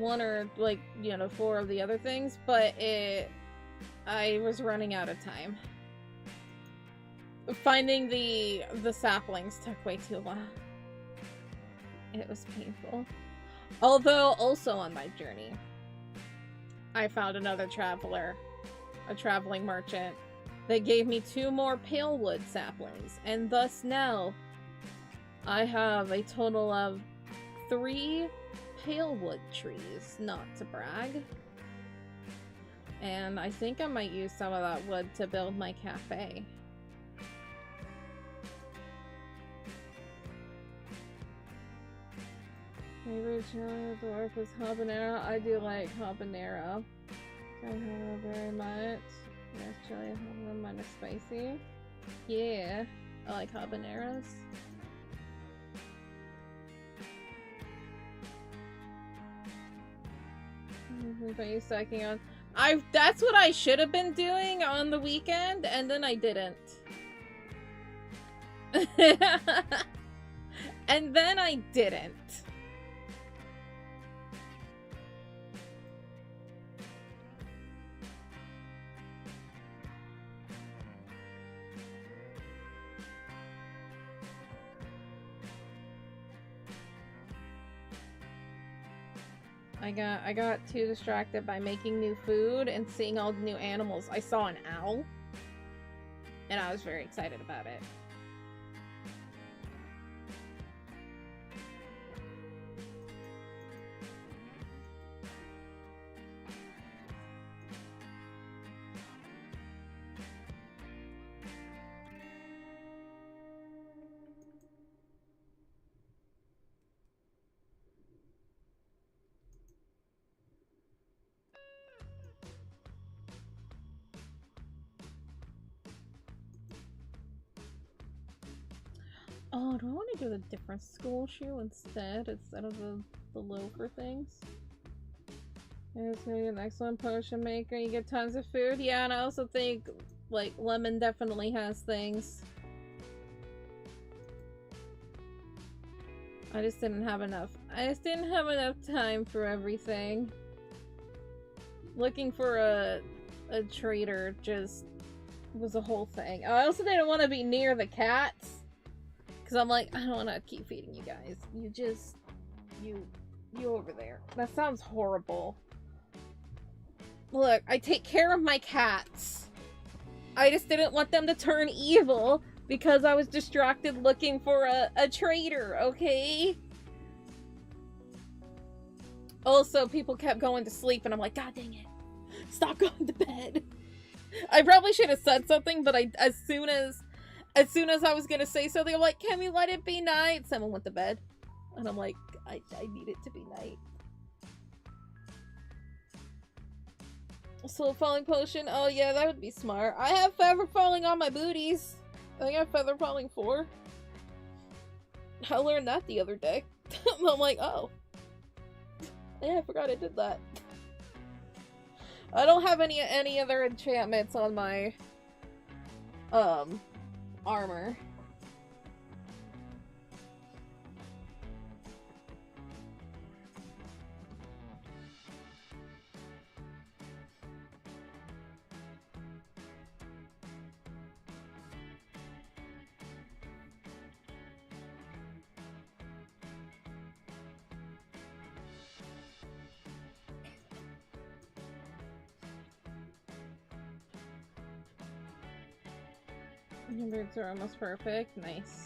or, like, you know, 4 of the other things, but I was running out of time. Finding the saplings took way too long. It was painful. Although, also on my journey, I found another traveler, a traveling merchant, that gave me 2 more pale wood saplings, and thus now I have a total of 3 pale wood trees, not to brag. And I think I might use some of that wood to build my cafe. Favorite chili dwarf is habanero. I do like habanero. Habanero very much. Yes, chili habanero minus spicy. Yeah, I like habaneros. Are you sucking on? That's what I should have been doing on the weekend, and then I didn't. And then I didn't. I got too distracted by making new food and seeing all the new animals. I saw an owl, and I was very excited about it. Oh, do I want to do the different school shoe instead of the loafer things? It's gonna be an excellent potion maker. You get tons of food. Yeah, and I also think, like, lemon definitely has things. I just didn't have enough. I just didn't have enough time for everything. Looking for a trader just was a whole thing. I also didn't want to be near the cats. Because I'm like, I don't want to keep feeding you guys. You over there. That sounds horrible. Look, I take care of my cats. I just didn't want them to turn evil because I was distracted looking for a trader, okay? Also, people kept going to sleep and I'm like, God dang it. Stop going to bed. I probably should have said something, but as soon as I was gonna say something, I'm like, can we let it be night? Someone went to bed. And I'm like, I need it to be night. Slow falling potion? Oh yeah, that would be smart. I have feather falling on my booties. I think I have feather falling 4. I learned that the other day. I'm like, oh. Yeah, I forgot I did that. I don't have any other enchantments on my armor. Boots are almost perfect. Nice.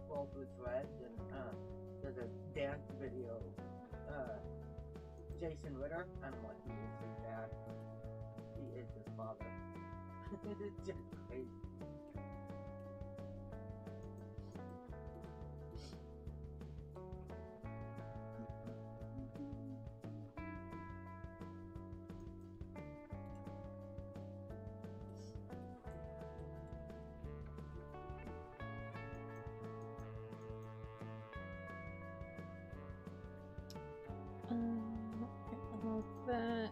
scroll through threads and there's a dance video. Jason Ritter, I don't know what he is his dad. He is his father. It's just crazy. All that.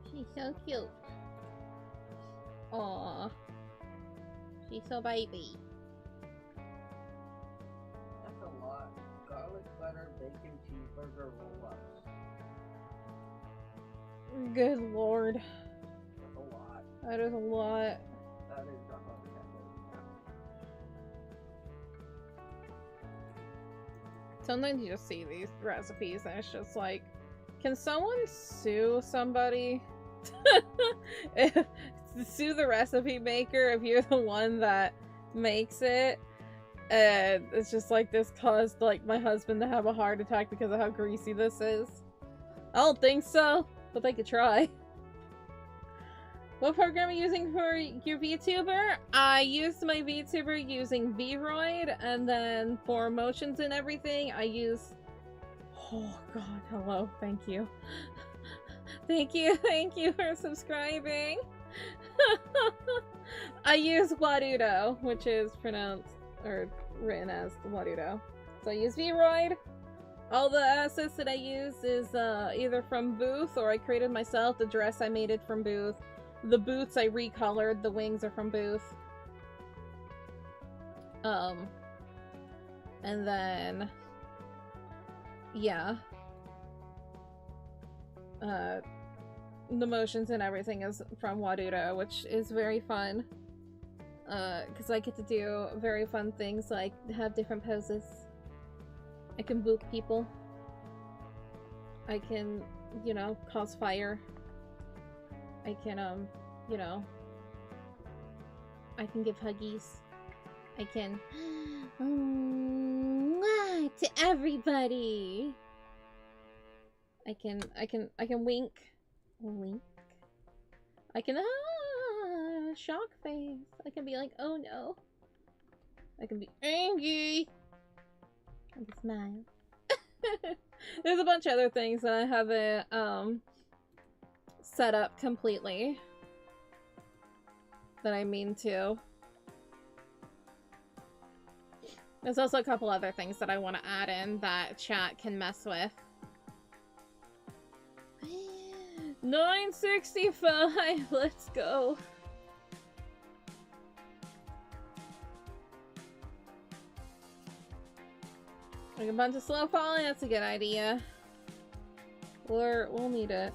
She's so cute. Aww. She's so baby. That's a lot. Garlic butter, bacon, cheeseburger, roll-ups. Good lord. That's a lot. That is a lot. That is 100%. Sometimes you just see these recipes and it's just like, can someone sue somebody? Sue the recipe maker if you're the one that makes it. And it's just like, this caused like my husband to have a heart attack because of how greasy this is. I don't think so, but they could try. What program are you using for your VTuber? I used my VTuber using Vroid, and then for motions and everything, I use... Oh god, hello, thank you. Thank you for subscribing. I use Wadudo, which is pronounced, or written as Wadudo. So I use Vroid. All the assets that I use is either from Booth, or I created myself. The dress I made it from Booth. The boots I recolored, the wings are from Booth. And then... yeah. The motions and everything is from Wadudo, which is very fun. Because I get to do very fun things like have different poses. I can boop people. I can, you know, cause fire. I can, you know, I can give huggies. I can, to everybody. I can wink. Wink. I can, shock face. I can be like, oh no. I can be angry. I can smile. There's a bunch of other things that I haven't, set up completely that I mean to. There's also a couple other things that I want to add in that chat can mess with. 965, let's go. Like a bunch of slow falling, that's a good idea. We'll need it.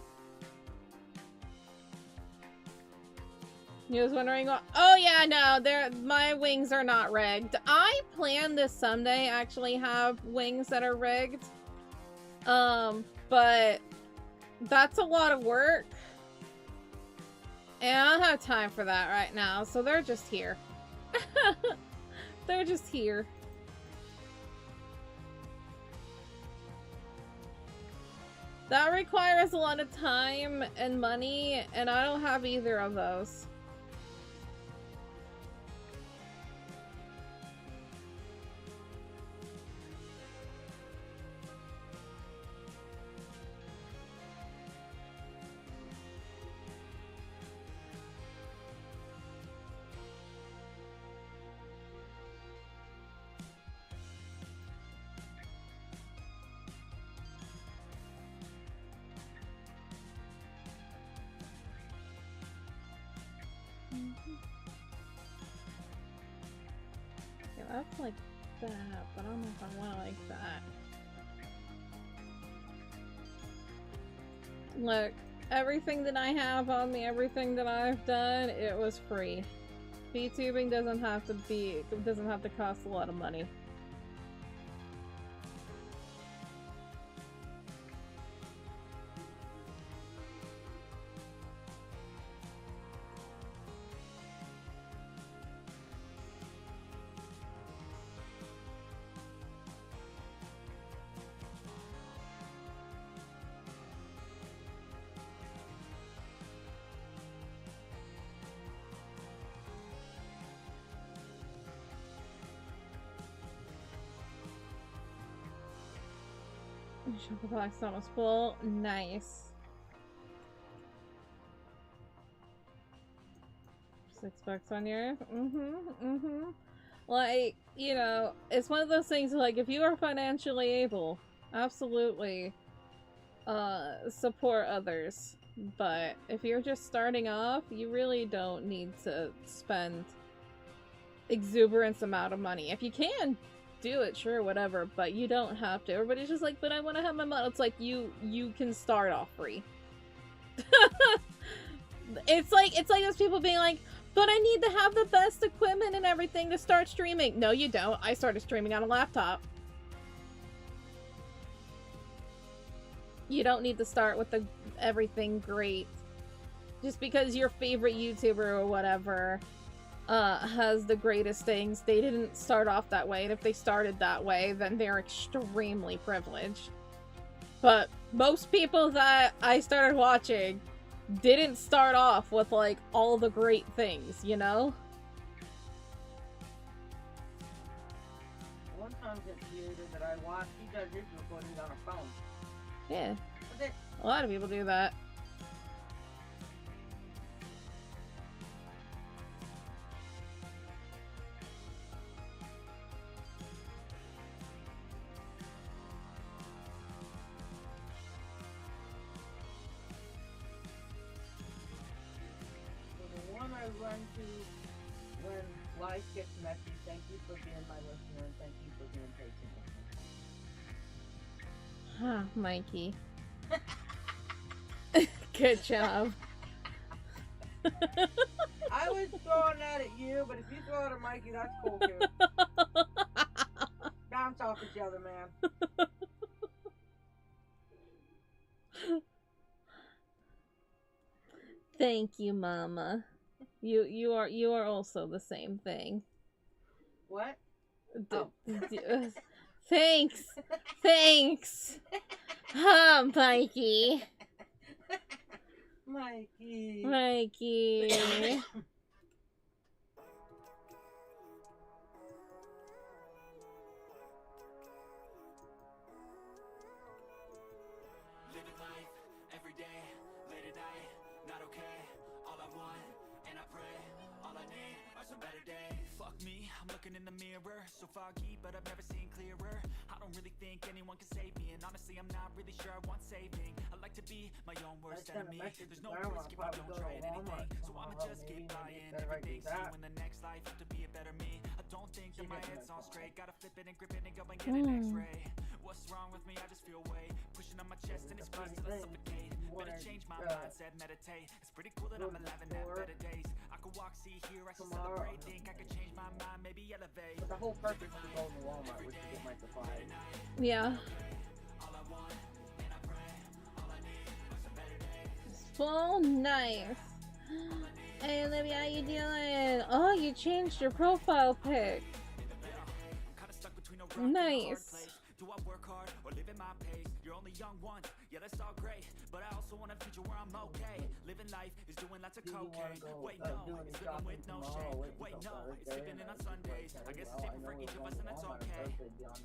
You was wondering what? Oh yeah, no, my wings are not rigged. I plan to someday actually have wings that are rigged. But that's a lot of work. And I don't have time for that right now, so they're just here. They're just here. That requires a lot of time and money, and I don't have either of those. Yeah, that's like that, but I don't know if I want it like that. Look, everything that I have on me, everything that I've done, it was free. VTubing doesn't have to cost a lot of money. Choco box almost full. Nice. $6 on yours. Like, you know, it's one of those things like if you are financially able, absolutely support others. But if you're just starting off, you really don't need to spend exuberance amount of money. If you can do it, sure, whatever, but you don't have to. Everybody's just like, but I want to have my money. It's like you can start off free. it's like those people being like, but I need to have the best equipment and everything to start streaming. No, you don't. I started streaming on a laptop. You don't need to start with the everything great. Just because your favorite YouTuber or whatever has the greatest things, they didn't start off that way, and if they started that way, then they're extremely privileged. But most people that I started watching didn't start off with, like, all the great things, you know? One content creator that I watched, he does his recordings on a phone. Yeah. That's it. A lot of people do that. I run to when life gets messy. Thank you for being my listener, and thank you for being patient with me. Huh, Mikey. Good job. I was throwing that at you, but if you throw it at Mikey, that's cool too. Bounce off each other, man. Thank you, Mama. You are also the same thing. What? Thanks. Thanks. Huh, Mikey. Mikey. Mikey. In the mirror, so foggy, but I've never seen clearer. I don't really think anyone can save me, and honestly, I'm not really sure I want saving. I like to be my own worst enemy. There's no risk if I don't try anything, so I'ma just keep buying everything's new in the next life to be a better me. I don't think that my head's on straight. Gotta flip it and grip it and go and get an X-ray. What's wrong with me? I just feel weight pushing on my chest and it squeezes till I suffocate. Better change my mindset, meditate. It's pretty cool that I'm alive and have better days. I could walk, see, hear, I should celebrate. Think I could change my mind, maybe elevate. But the whole purpose of going to Walmart was to get my supplies. Yeah. So nice. Hey Olivia, how you doing? Oh, you changed your profile pic. Nice. Do I work hard or live in my pace? You're only young once, yeah, that's all great. But I also want a future where I'm okay. Living life is doing lots of cocaine. Wait, no, it's living with no shame. Wait, no, it's sleeping in on Sundays. I guess it's different for each of us and that's okay.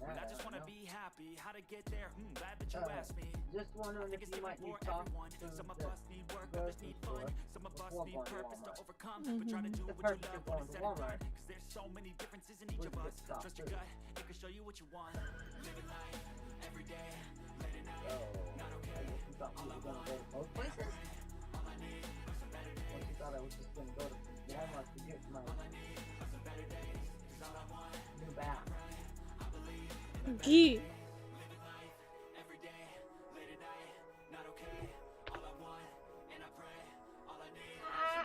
But I just want to be happy. How to get there? Glad that you asked me. Just wondering if you might need everyone. Some of us need work, others need fun. Some of us need purpose to overcome. But try to do what you love, what is said and done. Cause there's so many differences in each of us. Trust your gut, it can show you what you want. Living life every day, late at night, not okay. All I want, both places? All I need are some better days. You thought I was just gonna go to Gee.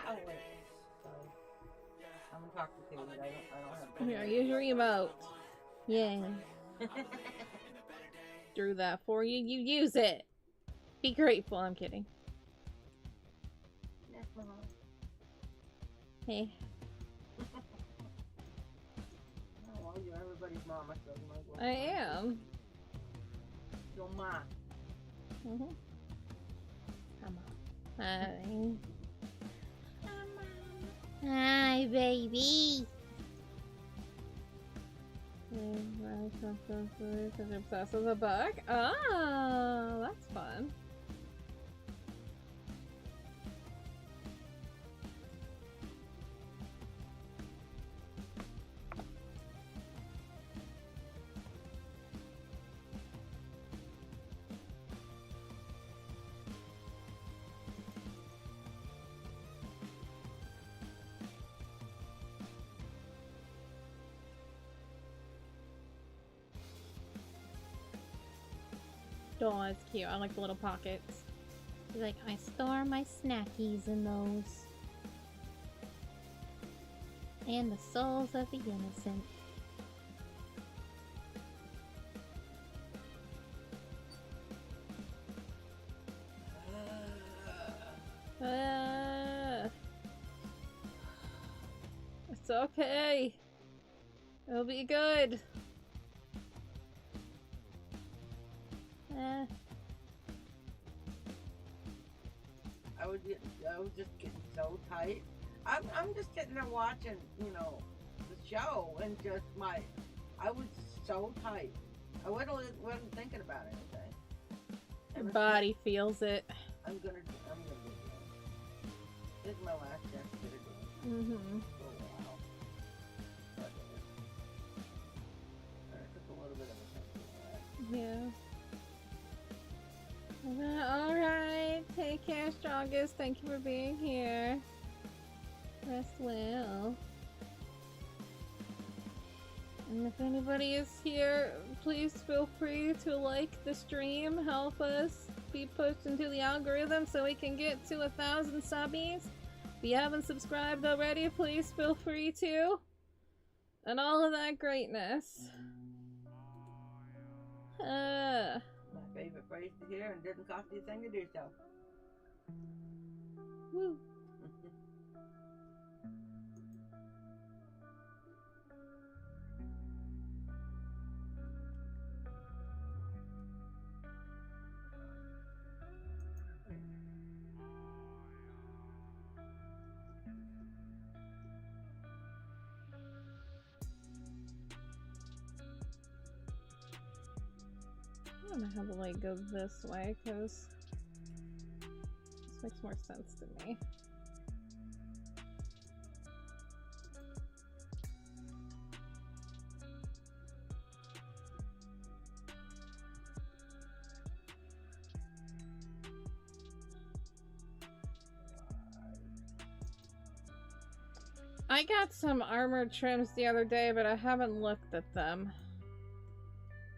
Oh wait. Sorry. I'm gonna talk to you, but I don't have. Here, use your emote. Yeah. Drew that for you. You use it. Be grateful. I'm kidding. Yes, Mama. Hey. Oh, well, you're everybody's mama, so you might as well. I am. Your mom. Mm-hmm. Come on. Hi. Hi, baby. Obsessed with a book. Oh, that's fun. Oh, it's cute. I like the little pockets. He's like, I store my snackies in those. And the souls of the innocent. It's okay. It'll be good. I was just getting so tight. I'm just sitting there watching, you know, the show, and just I was so tight. I wasn't thinking about anything. Your body feels it. I'm gonna do it. This is my last chance to do it. Mm-hmm. For a while. But, I took a little bit of a Yeah. Alright, take care, Strongest. Thank you for being here. Rest well. And if anybody is here, please feel free to like the stream. Help us be pushed into the algorithm so we can get to 1,000 subbies. If you haven't subscribed already, please feel free to. And all of that greatness. My favorite phrase to hear, and didn't cost you a thing to do so. Woo. I don't know how the light goes this way, because this makes more sense to me. I got some armored trims the other day, but I haven't looked at them.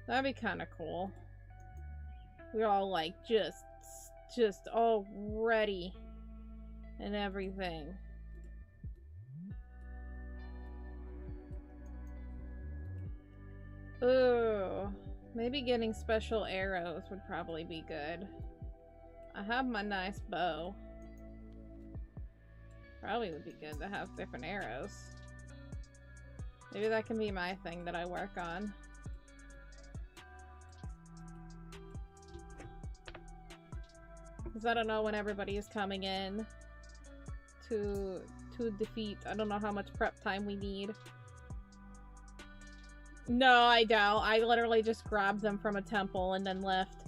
That'd be kind of cool. We're all like just all ready and everything. Ooh, maybe getting special arrows would probably be good. I have my nice bow. Probably would be good to have different arrows. Maybe that can be my thing that I work on. Because I don't know when everybody is coming in to defeat. I don't know how much prep time we need. No, I don't. I literally just grabbed them from a temple and then left.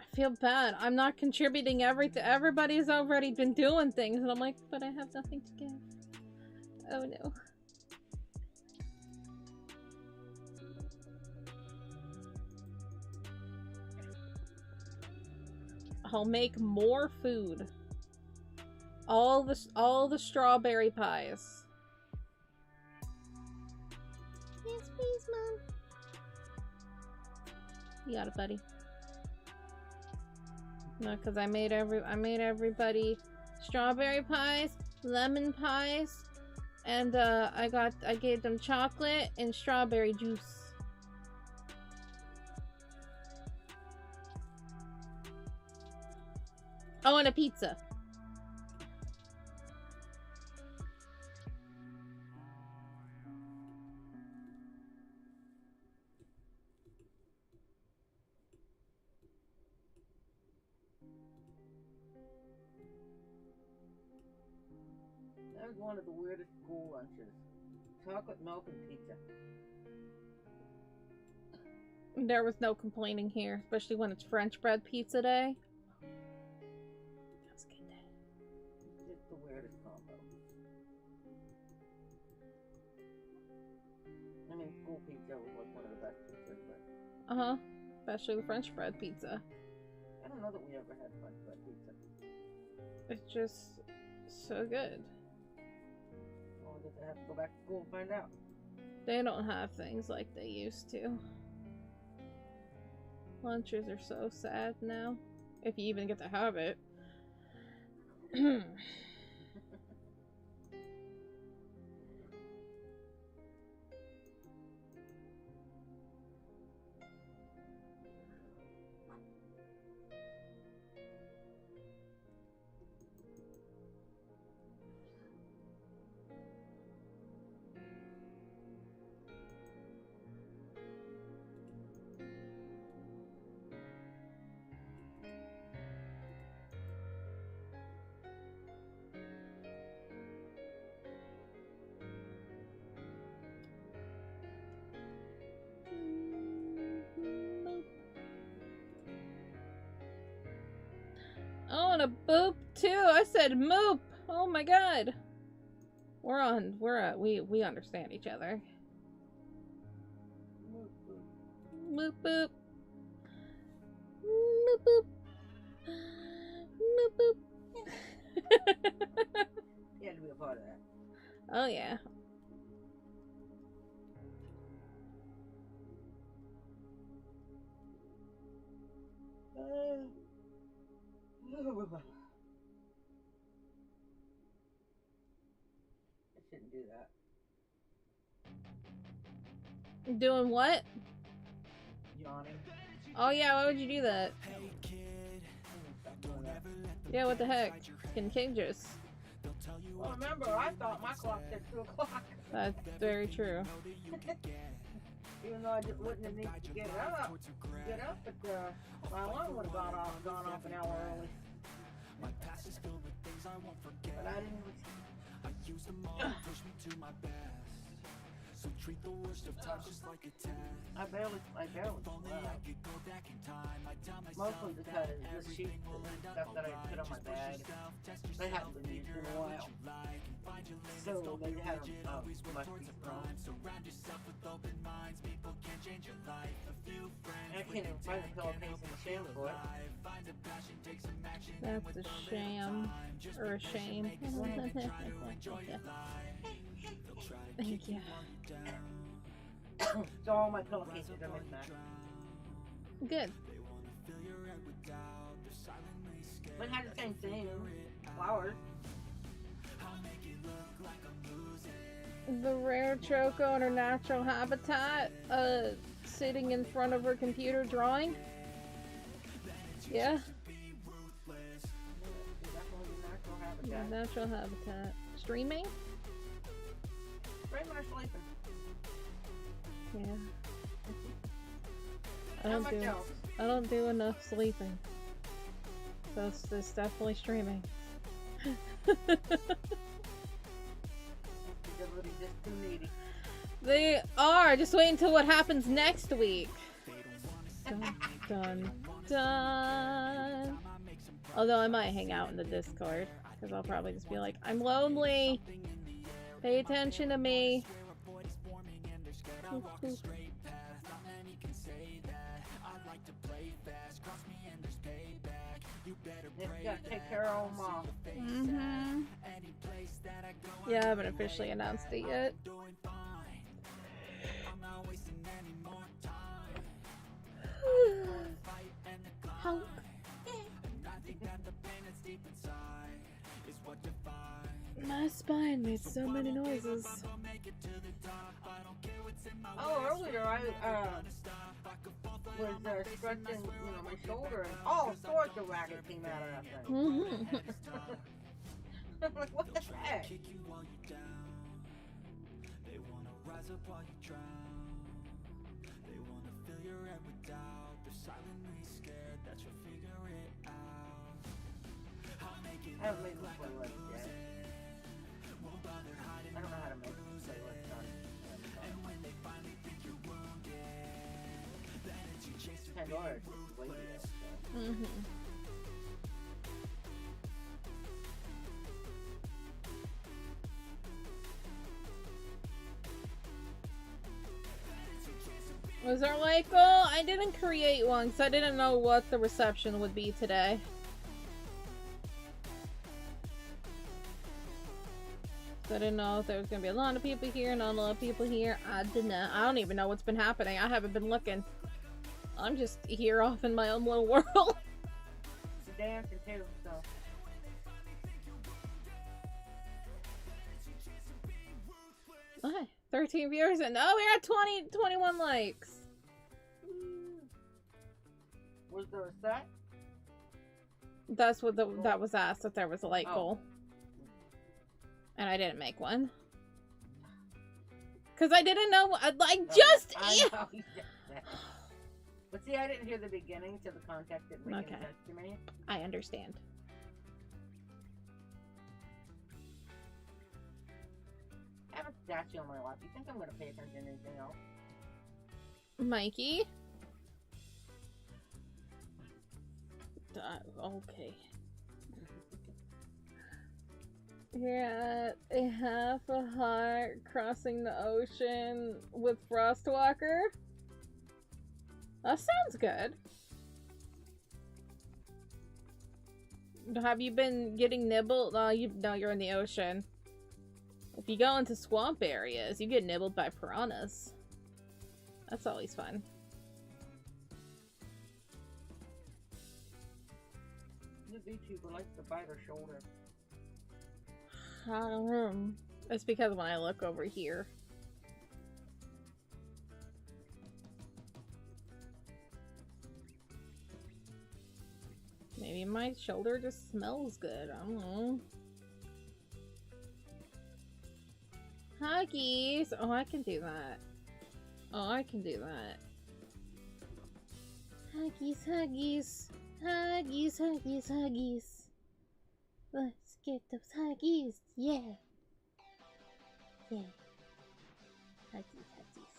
I feel bad. I'm not contributing everything. Everybody's already been doing things, and I'm like, but I have nothing to give. Oh no. I'll make more food. All the strawberry pies. Yes, please, Mom. You got it, buddy. No, because I made everybody strawberry pies, lemon pies, and I gave them chocolate and strawberry juice. Oh, and a pizza. That was one of the weirdest school lunches. Chocolate milk and pizza. There was no complaining here, especially when it's French bread pizza day. That was a good day. It's just the weirdest combo. I mean, school pizza was like one of the best pizzas, but... Uh-huh. Especially the French bread pizza. I don't know that we ever had French bread pizza. It's just so good. Well, I guess I have to go back to school and find out. They don't have things like they used to. Lunches are so sad now. If you even get to have it. Oh, and a boop too. I said moop. Oh my god. We understand each other. Moop boop. Moop boop. Moop boop. You had to be a part of that. Oh yeah. I shouldn't do that. Doing what? Yawning. Oh yeah, why would you do that? Stop doing that. Yeah, what the heck? Contagious. Well, remember, I thought my clock said 2 o'clock. That's very true. Even though I just wouldn't have needed to get up, but my alarm would have gone off an hour early. But I didn't. I barely slept. Mostly because the sheets and stuff that I put on my bed, they haven't been used in a while. So they had much thrown. I can't even find the pillowcase in the sham for it. That's a sham. Or a shame. Thank you. So all my pillowcases are mismatched. Good. But had the same thing. Flowers. The rare Choco in her natural habitat, sitting in front of her computer drawing. Yeah. Yeah, natural habitat. Streaming? Pretty much sleeping. Yeah. How much else? I don't do enough sleeping. So it's definitely streaming. Just too needy. They are. Just wait until what happens next week. Dun, dun, dun. Although I might hang out in the Discord. Because I'll probably just be like, I'm lonely. Pay attention to me. Just gotta take care of them all. Yeah, I haven't officially announced it yet. Honk. My spine made so many noises. Oh, earlier I was stretching, my shoulder, and all sorts of racket came out of that thing. I'm like, what the heck? I haven't made this playlist yet. I don't know how to make this playlist on Pandora. Was there like, oh, I didn't create one because I didn't know what the reception would be today. So I didn't know if there was going to be a lot of people here, not a lot of people here. I didn't know. I don't even know what's been happening. I haven't been looking. I'm just here off in my own little world. Dancing too, so. Okay, 13 viewers and oh, we got 21 likes. Was there a set? That's what that was asked, if there was a like goal. And I didn't make one. Cause I didn't know, I know you said that. But see, I didn't hear the beginning to the contact didn't make any sense to me. I understand. I have a statue on my lap. You think I'm gonna pay attention to anything else? Mikey? Okay. You're at a half a heart crossing the ocean with Frostwalker? That sounds good. Have you been getting nibbled? No, you're in the ocean. If you go into swamp areas, you get nibbled by piranhas. That's always fun. The VTuber likes to bite her shoulder. I don't know. It's because when I look over here. Maybe my shoulder just smells good. I don't know. Huggies! Oh, I can do that. Oh, I can do that. Huggies, huggies. Huggies, huggies, huggies. Let's get those huggies. Yeah. Yeah. Huggies, huggies.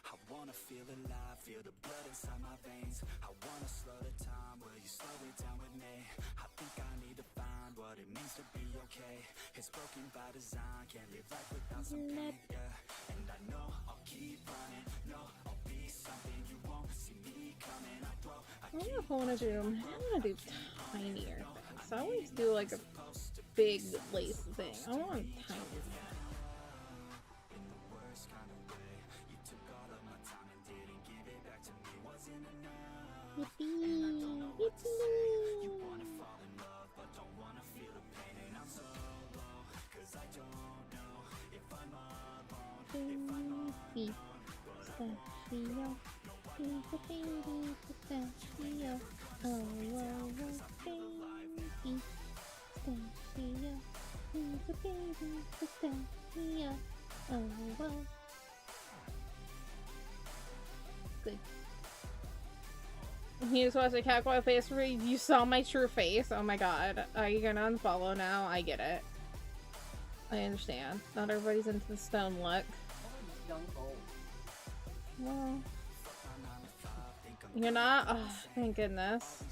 I wanna feel alive, feel the blood inside my veins. I wanna slow the time, will you slow it down with me? I think I need to find what it means to be okay. It's broken by design, can't live life without some pain, yeah. And I know I'll keep running, no, I'll be something you won't see me coming. I don't know if I wanna do tinier things. I always do like a big lace thing. I want tiny. Yippee! Yippee! You wanna fall in love, but don't wanna feel the pain, and I'm so low, 'cause I don't know if I'm alone, if I'm alone. Pistachio, pistachio, oh, oh, baby, pistachio, baby, pistachio, oh, oh. Good. He just watched a catboy face where you saw my true face. Oh my god. Are you gonna unfollow now? I get it. I understand. Not everybody's into the stone look. Well, you're not? Oh, thank goodness.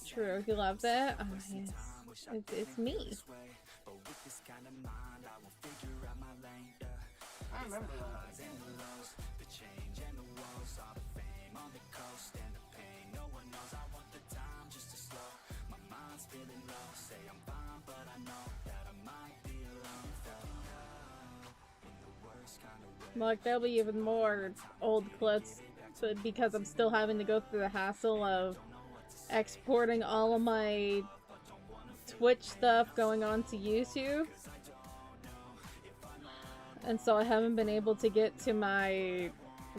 True, you loved it? Oh, yes. It's me. I remember that. Like, there'll be even more old clips, but because I'm still having to go through the hassle of exporting all of my Twitch stuff going on to YouTube. And so I haven't been able to get to my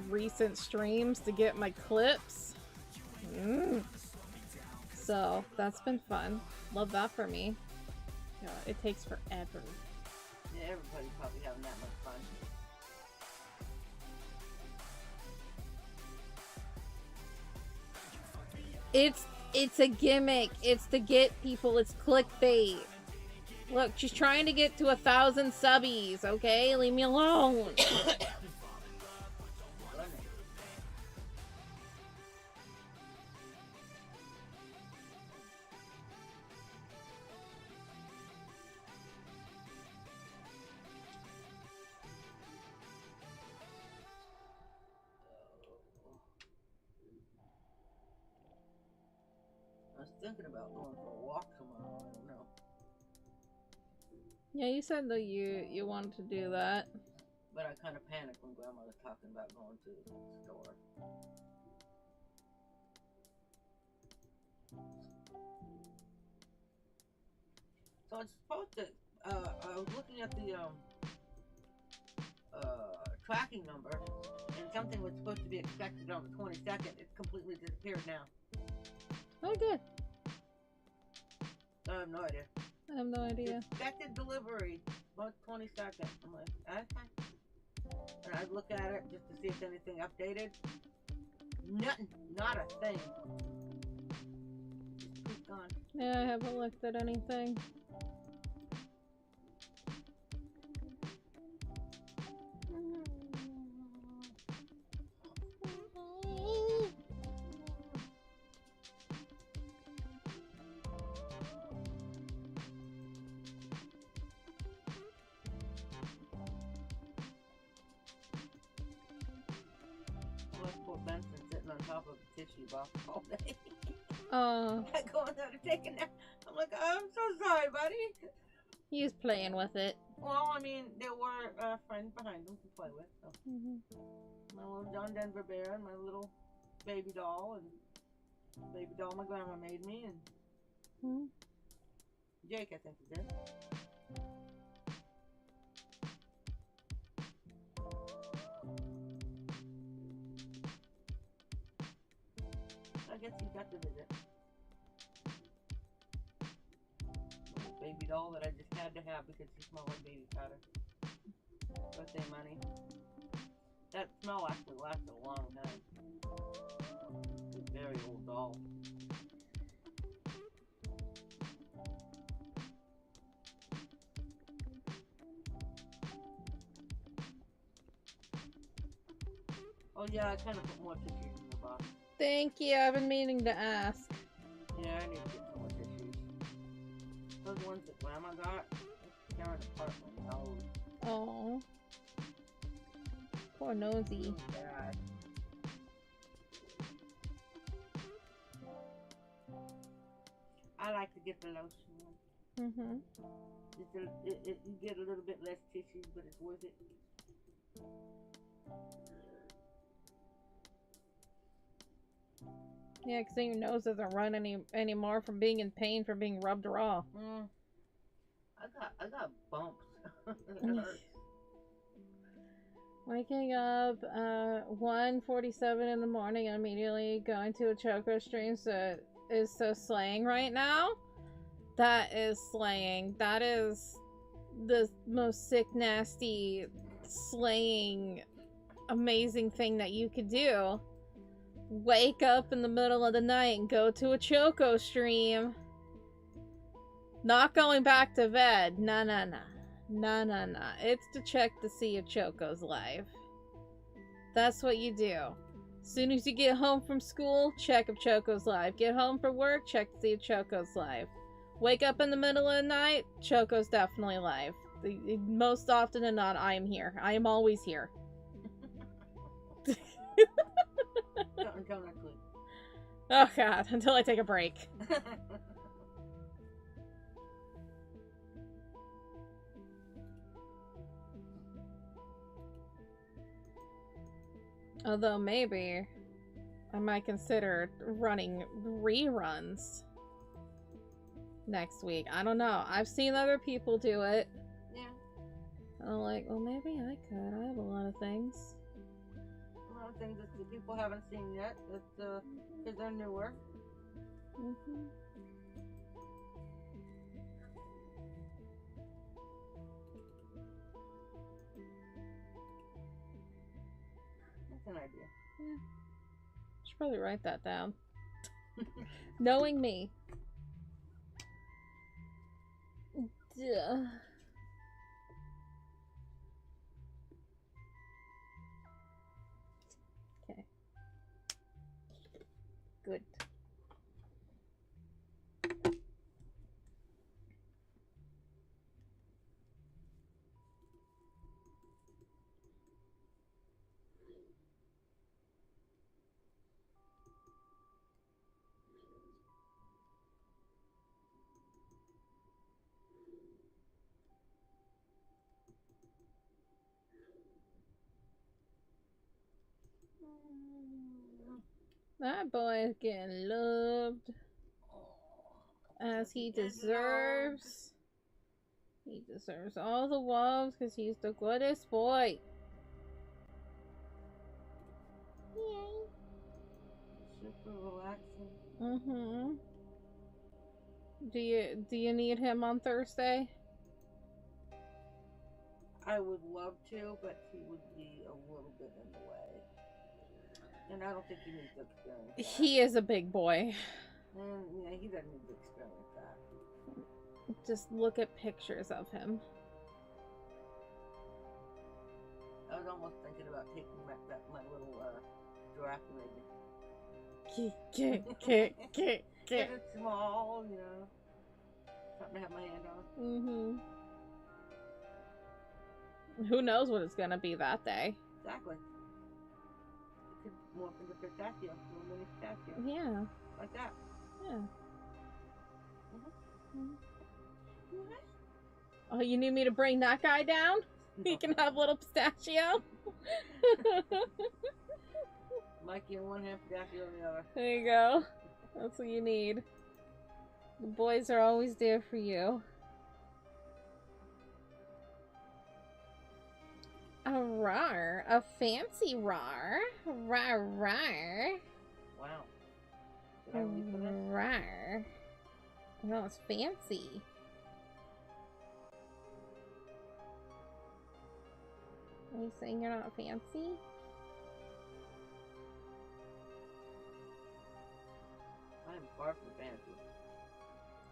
recent streams to get my clips. So that's been fun. Love that for me. Yeah, it takes forever. Yeah, everybody's probably having that much fun. It's a gimmick. It's to get people. It's clickbait. Look, she's trying to get to 1,000 subbies, okay? Leave me alone. I was thinking about going for a walk tomorrow. I don't know. Yeah, you said that you wanted to do that. But I kind of panicked when Grandma was talking about going to the store. So it's supposed to, I was looking at the tracking number, and something was supposed to be expected on the 22nd. It's completely disappeared now. Oh, good. I have no idea. I have no idea. Expected delivery, month 22nd. I'm like, okay. And I'd look at it just to see if anything updated. Nothing. Not a thing. Just gone. Yeah, I haven't looked at anything. Poor Benson sitting on top of a tissue box all day. Oh. Going out to take a nap. I'm like, oh, I'm so sorry, buddy. He's playing with it. Well, I mean, there were friends behind him to play with. So. My little John Denver bear and my little baby doll my grandma made me, and Jake, I think, is it. I guess he got to visit. Baby doll that I just had to have because she smelled like baby powder. Birthday money. That smell actually lasted a long time. It's a very old doll. Oh yeah, I kind of put more tissues in the box. Thank you. I've been meaning to ask. Yeah, I need to get some more tissues. Those ones that Grandma got, they're tearing apart my nose. Oh. Poor nosy. God. I like to get the lotion. You get a little bit less tissues, but it's worth it. Yeah, because then your nose doesn't run anymore from being in pain from being rubbed raw. I got bumps. It hurts. Waking up 1:47 in the morning and immediately going to a Choco stream is so slaying right now. That is slaying. That is the most sick, nasty, slaying, amazing thing that you could do. Wake up in the middle of the night and go to a Choco stream. Not going back to bed. Nah. It's to check to see if Choco's live. That's what you do. As soon as you get home from school, check if Choco's live. Get home from work, check to see if Choco's live. Wake up in the middle of the night, Choco's definitely live. Most often than not, I am here. I am always here. Until next week. Oh god, until I take a break. Although maybe I might consider running reruns next week. I don't know. I've seen other people do it. Yeah. I'm like, well, maybe I could. I have a lot of things. A lot of things that the people haven't seen yet, because they're newer. Mm-hmm. That's an idea. Yeah. Should probably write that down. Knowing me. Duh. Okay. Good. That boy is getting loved as he deserves. He deserves all the love because he's the goodest boy. Yay. Super relaxing. Mm-hmm. Do you need him on Thursday? I would love to, but he would be a little bit in the way. And I don't think he needs to experience that. He is a big boy. And yeah, he doesn't need to experience that. Just look at pictures of him. I was almost thinking about taking my little giraffe maybe. Get. It's small, you know. Something to have my hand on. Mm-hmm. Who knows what it's gonna be that day? Exactly. It could morph into pistachio, little mini pistachio. Yeah. Like that. Yeah. Mm-hmm. Oh, you need me to bring that guy down? He can have little pistachio? Mikey in one hand, pistachio in the other. There you go. That's what you need. The boys are always there for you. A rar. A fancy rar. Rar rar. Wow. Did I read for this? Rar. No, it's fancy. Are you saying you're not fancy? I am far from fancy.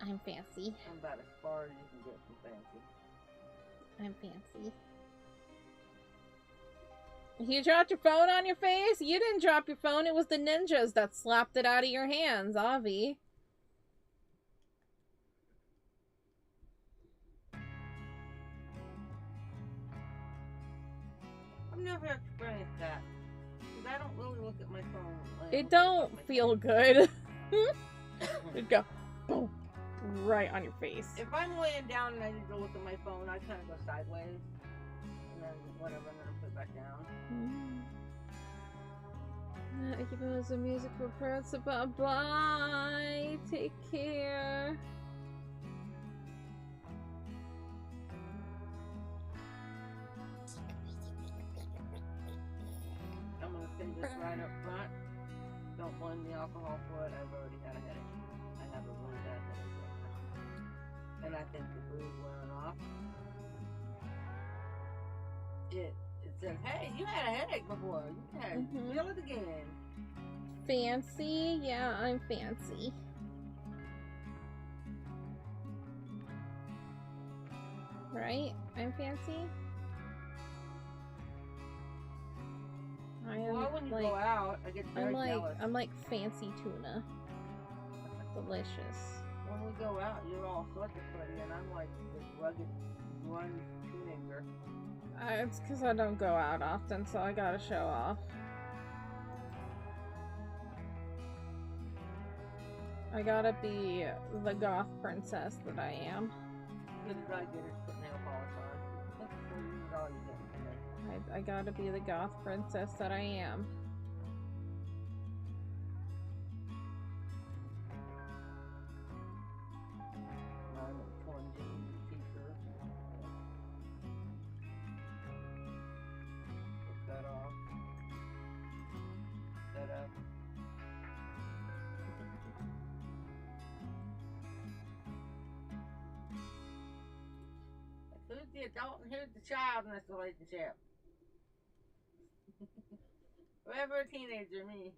I'm fancy. I'm about as far as you can get from fancy. I'm fancy. You dropped your phone on your face? You didn't drop your phone. It was the ninjas that slapped it out of your hands, Avi. I've never experienced that. Because I don't really look at my phone. It don't feel good. It'd go boom, right on your face. If I'm laying down and I need to look at my phone, I kind of go sideways. And then whatever, and then I put it back down. Keep on some music for parents. Bye. Take care. I'm going to say this right up front. Don't blame the alcohol for it. I've already had a headache. I have a really bad headache right now. And I think the booze wearing off. It says, hey, you had a headache before. You had feel it again. Fancy? Yeah, I'm fancy. Right? I'm fancy? I am Well, when you go out, I get very jealous. I'm like fancy tuna. Delicious. When we go out, you're all sorts of pretty, and I'm like this rugged, grunge It's because I don't go out often, so I gotta show off. I gotta be the goth princess that I am. Good as I get it, put nail polish on. That's all you get today. I gotta be the goth princess that I am. Torn jeans, t-shirt. Cut off. Cut up. Who's the adult and who's the child in this relationship? Forever a teenager, me.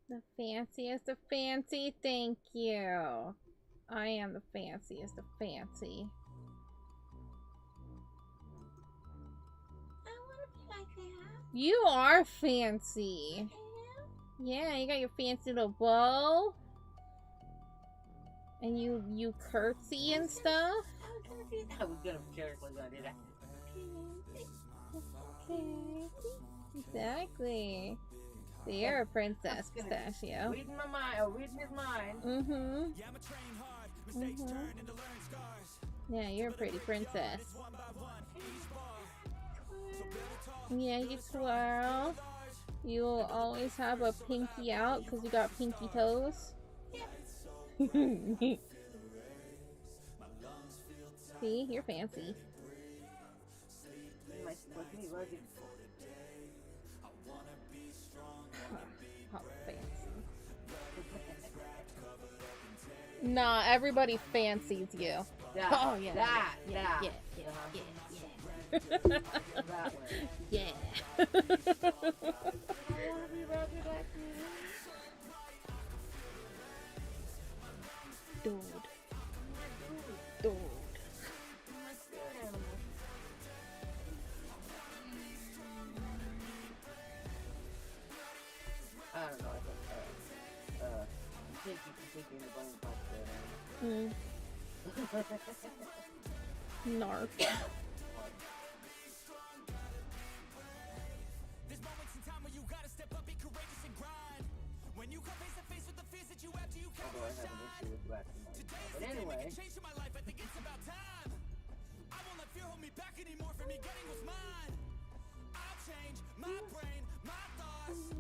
The fanciest of fancy, thank you. I am the fanciest of fancy. I want to be like that. You are fancy. Yeah, you got your fancy little bow. And you curtsy and stuff. I was gonna carefully gonna do that. Okay. Exactly. So you're a princess, Pistachio. Reading my mind, or reading his mind. Mm-hmm. Yeah, you're a pretty princess. Yeah, you twirl. You'll always have a pinky out because you got pinky toes. See, you're fancy. How fancy. Nah, everybody fancies you. That, oh yeah. That. Yeah. Yeah. Dude. I don't know. I think you can think in the bone Narf. There's moments in time where you gotta step up, be courageous and grind. When you come face to face with the fears that you have, do you come to shine? Today's the day making change in my life. I think it's about time. I won't let fear hold me back anymore from me getting what's mine. I'll change my brain, my thoughts.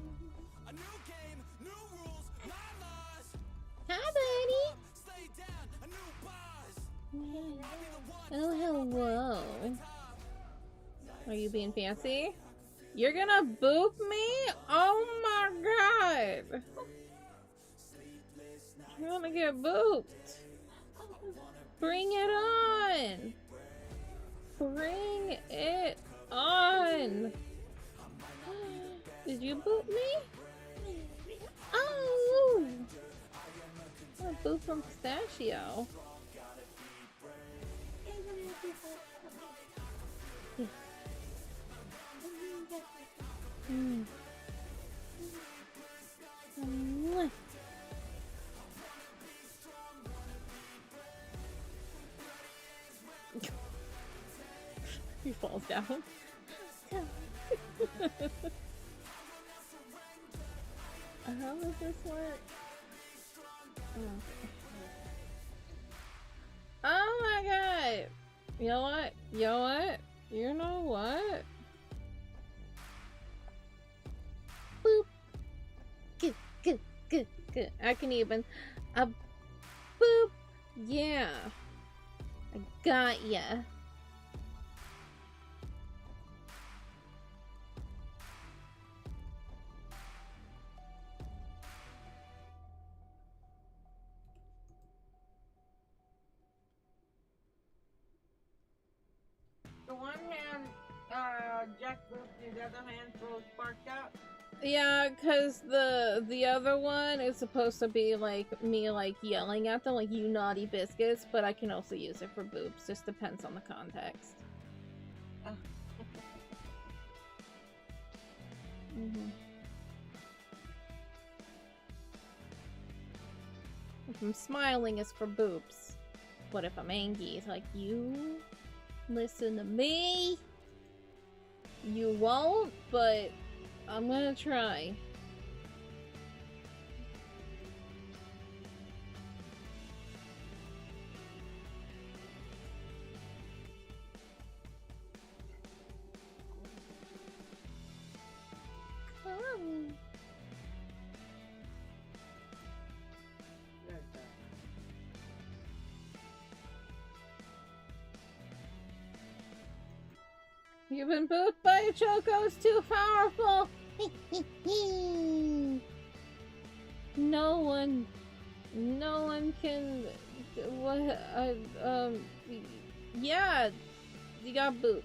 A new game, new rules, my laws. Hi, buddy. Slay down a new boss. Oh, hello. Are you being fancy? You're gonna boop me? Oh my god! You're gonna get booped. Bring it on! Bring it on! Did you boop me? Oh! I booped from Pistachio. Mm. He falls down. How does this work? Okay. Oh my god! You know what? You know what? You know what? Boop. Good, good, good, good. I can even. Boop. Yeah. I got ya. The one hand, Jack booped, the other hand throws sparked out. Yeah, cause the other one is supposed to be like me like yelling at them like you naughty biscuits, but I can also use it for boobs. Just depends on the context. If I'm smiling, it's for boobs. But if I'm angry, it's like you listen to me. You won't, but I'm gonna try. You've been booed by Choco, it's too powerful! No one can, what, yeah, you got booped.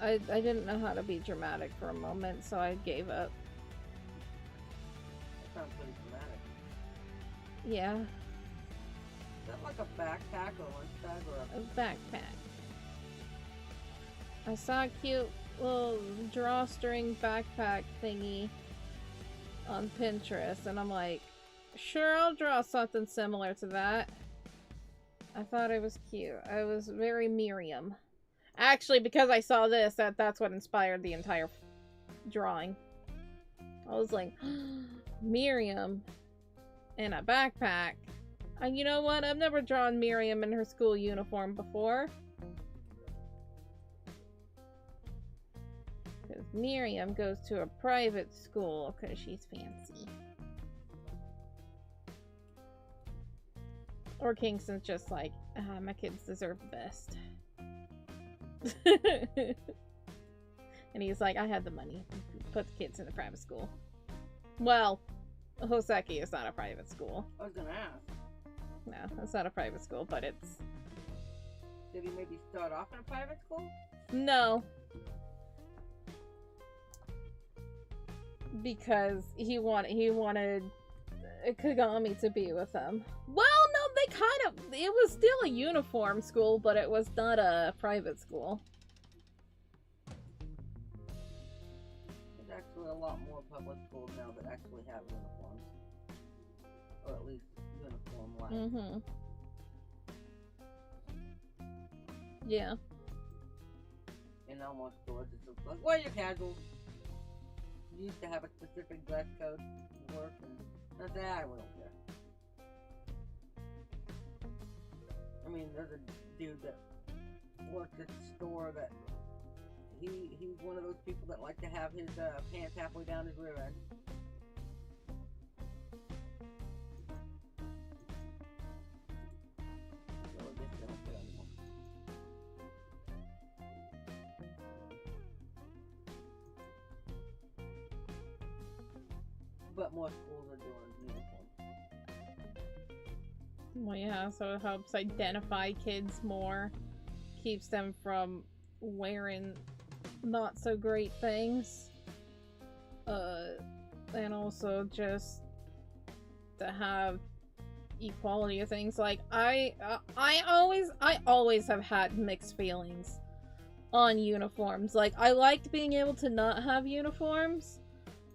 I didn't know how to be dramatic for a moment, so I gave up. That sounds pretty dramatic. Yeah. Is that like a backpack or lunch bag or a backpack. I saw a cute little drawstring backpack thingy on Pinterest, and I'm like, sure, I'll draw something similar to that. I thought it was cute. I was very Miriam. Actually, because I saw this, that's what inspired the entire drawing. I was like, Miriam in a backpack. And you know what? I've never drawn Miriam in her school uniform before. Because Miriam goes to a private school because she's fancy. Or Kingston's just like, my kids deserve the best. And he's like, I had the money. Put the kids in a private school. Well, Hoseki is not a private school. I was gonna ask. No, it's not a private school, but it's... Did he maybe start off in a private school? No. Because he wanted Kagami to be with him. Well, no, they kind of... It was still a uniform school, but it was not a private school. There's actually a lot more public schools now that actually have uniforms. Or at least uniform-like. Mm-hmm. Yeah. In almost stores, it's just like, wear your casual. You used to have a specific dress code to work, and that's that. I don't care. I mean, there's a dude that works at the store that he's one of those people that like to have his pants halfway down his rear end. So I guess they don't care anymore. But more schools are doing uniforms. Well, yeah, so it helps identify kids more. Keeps them from wearing not so great things. And also just to have equality of things. Like, I always have had mixed feelings on uniforms. Like, I liked being able to not have uniforms.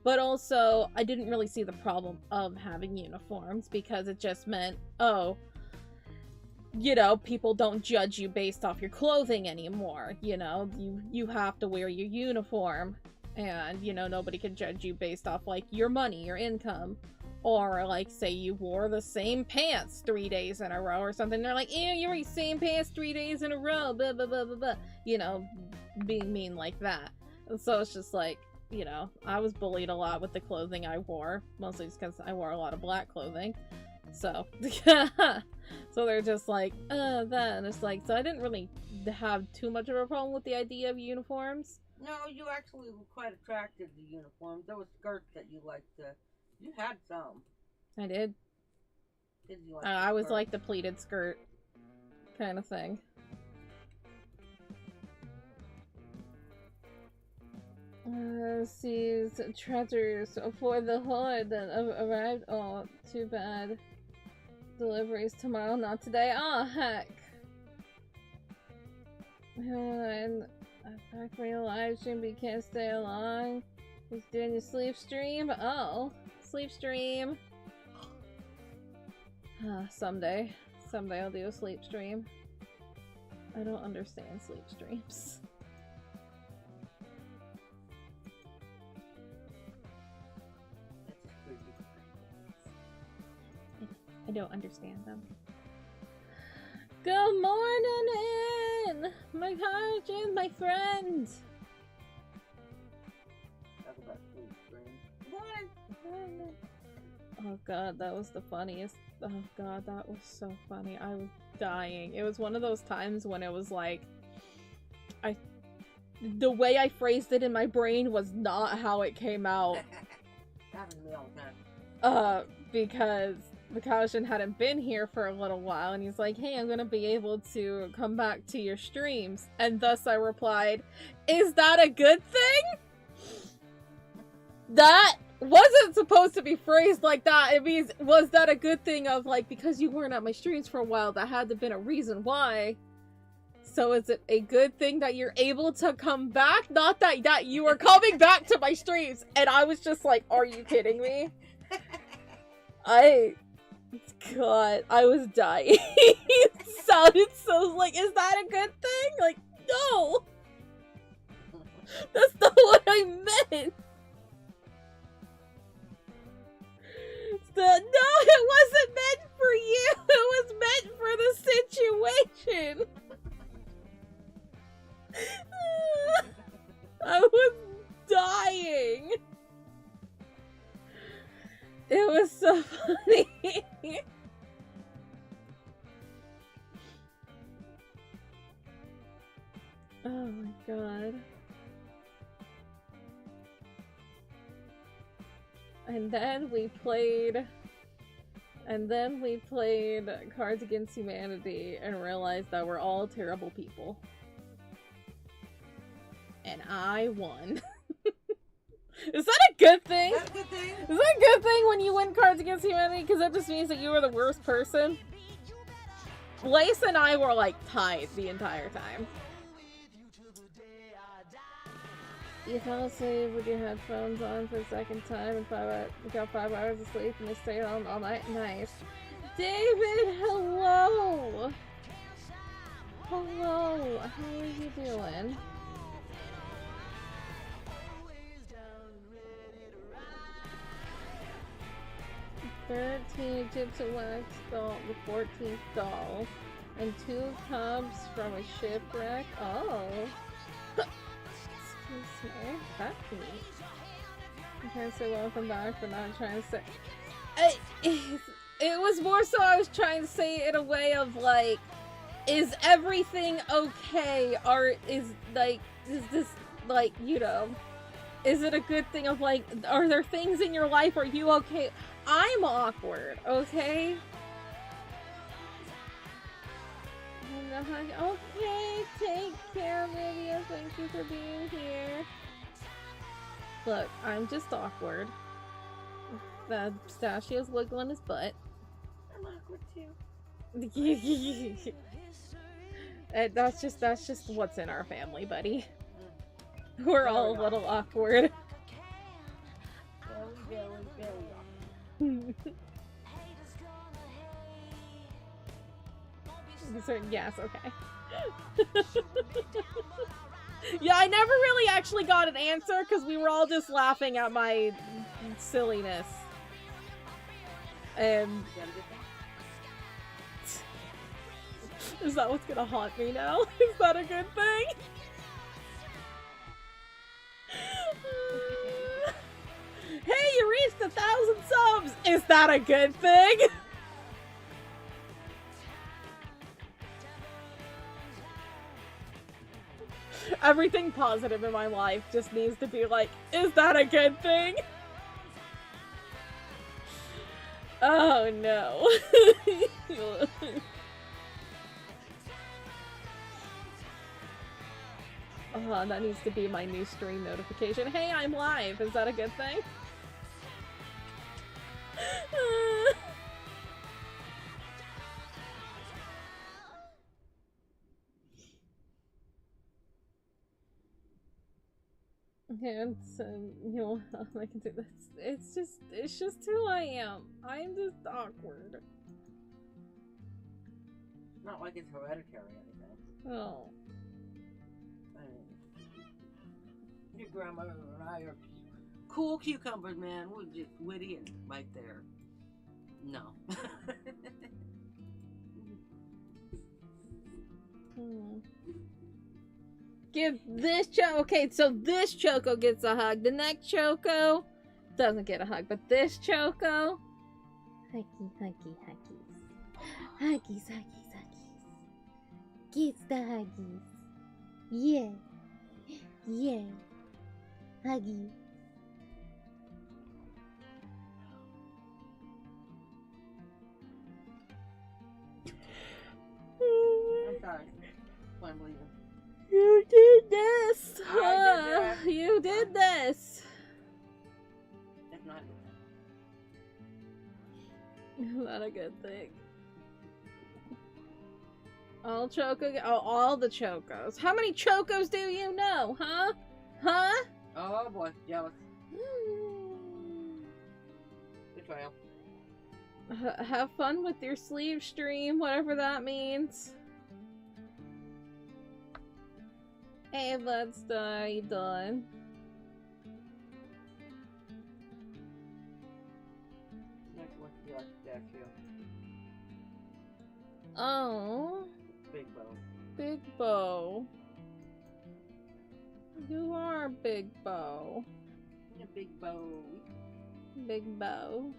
But also, I didn't really see the problem of having uniforms because it just meant, oh, you know, people don't judge you based off your clothing anymore. You know, you have to wear your uniform, and, you know, nobody can judge you based off, like, your money, your income. Or, like, say you wore the same pants 3 days in a row or something. They're like, ew, you wear the same pants 3 days in a row, blah, blah, blah, blah, blah. You know, being mean like that. And so it's just like, you know, I was bullied a lot with the clothing I wore, mostly just because I wore a lot of black clothing. So, so they're just like, that, and it's like, so I didn't really have too much of a problem with the idea of uniforms. No, you actually were quite attracted to uniforms. There were skirts that you liked to. You had some. I did. Did you like I was like the pleated skirt kind of thing. Sees treasures for the hood that arrived. Oh, too bad. Deliveries tomorrow, not today. Oh, heck. And I back for your live stream, but you can't stay along. He's doing your sleep stream. Oh, sleep stream. Someday I'll do a sleep stream. I don't understand sleep streams. don't understand them. Good morning, my college, my friend. Talk about food stream. Morning. Oh god, that was the funniest. Oh god, that was so funny. I was dying. It was one of those times when it was like, the way I phrased it in my brain was not how it came out. Happens to me all the time. Because Mikashin hadn't been here for a little while, and he's like, hey, I'm gonna be able to come back to your streams. And thus I replied, is that a good thing? That wasn't supposed to be phrased like that. It means, was that a good thing of, like, because you weren't at my streams for a while, that had to have been a reason why. So is it a good thing that you're able to come back? Not that you are coming back to my streams. And I was just like, are you kidding me? God, I was dying. It sounded so, like, is that a good thing? Like, no! That's not what I meant! No, it wasn't meant for you! It was meant for the situation! I was dying! It was so funny! Oh my god. And then we played Cards Against Humanity and realized that we're all terrible people. And I won. Is that a good thing? That's a good thing. Is that a good thing when you win Cards Against Humanity? Because that just means that you were the worst person. Lace and I were like tied the entire time. You fell asleep with your headphones on for the second time and got 5 hours of sleep and stayed on all night. Nice. David, hello! Hello, how are you doing? The 13 Egyptian wax doll, the 14th doll, and 2 cubs from a shipwreck. Oh. Excuse me. That's neat. I'm trying to say welcome back, but not trying to say. It was more so I was trying to say it in a way of like, is everything okay? Or is this like, you know, is it a good thing of like, are there things in your life? Are you okay? I'm awkward, okay? Okay, take care, Miriam. Thank you for being here. Look, I'm just awkward. The pistachio's wiggling his butt. I'm awkward too. That's just what's in our family, buddy. We're all a little awkward. Very awkward. Yes, okay. Yeah, I never really actually got an answer because we were all just laughing at my silliness. Is that what's gonna haunt me now? Is that a good thing? Hey, you reached 1,000 subs! Is that a good thing? Everything positive in my life just needs to be like, is that a good thing? Oh no. Oh, that needs to be my new stream notification. Hey, I'm live. Is that a good thing? It's, you know, I can do this. It's just who I am. I'm just awkward. Not like it's hereditary or anything. Oh. I mean, your grandmother and I are cool cucumbers, man. We're just witty and right there. No. Give this Choco. Okay, so this Choco gets a hug. The next Choco doesn't get a hug, but this Choco. Huggy, huggy, huggies. Huggies, huggies, huggies. Gets the huggies. Yeah. Yeah. Huggy. I'm sorry. I'm leaving. You did this! I did this. You did this! That's not Not a good thing. All all the Chocos. How many Chocos do you know, huh? Huh? Oh boy, jealous. Betrayal. Have fun with your sleeve stream, whatever that means. Hey, Bloodstar, you done? Next one, you like that too. Oh. Big bow. Big Bow. You are Big Bow. A big bow. Big Bow.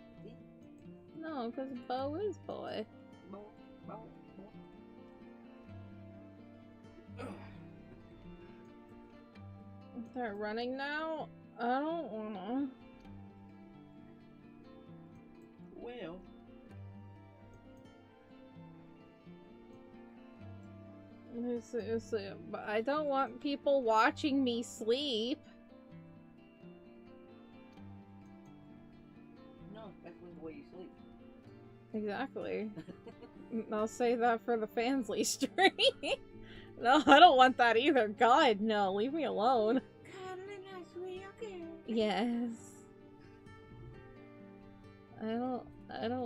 No, because Bow is boy. Bow, bow, bow. Start running now? I don't wanna. Well. But I don't want people watching me sleep. No, that's the way you sleep. Exactly. I'll say that for the Fansly stream. No, I don't want that either. God, no. Leave me alone. Yes. I don't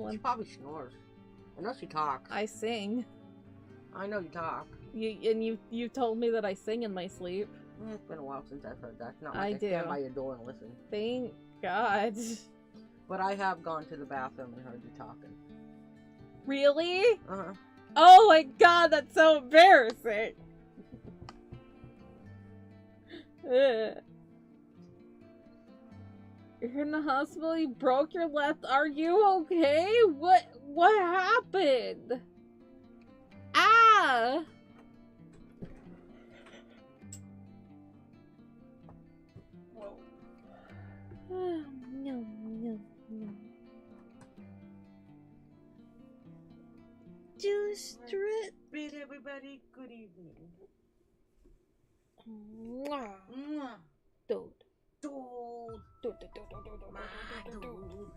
want... She probably snores. I know she talks. I sing. I know you talk. You told me that I sing in my sleep. It's been a while since I've heard that. It's not I like I stand by your door and listen. Thank God. But I have gone to the bathroom and heard you talking. Really? Uh-huh. Oh my God, that's so embarrassing. Ugh. You're in the hospital, you broke your left. Are you okay? What happened? Ah! Whoa. No. Do strip. Bid everybody good evening. Mwah. Mwah. Dude. Dude. Dude. My dude.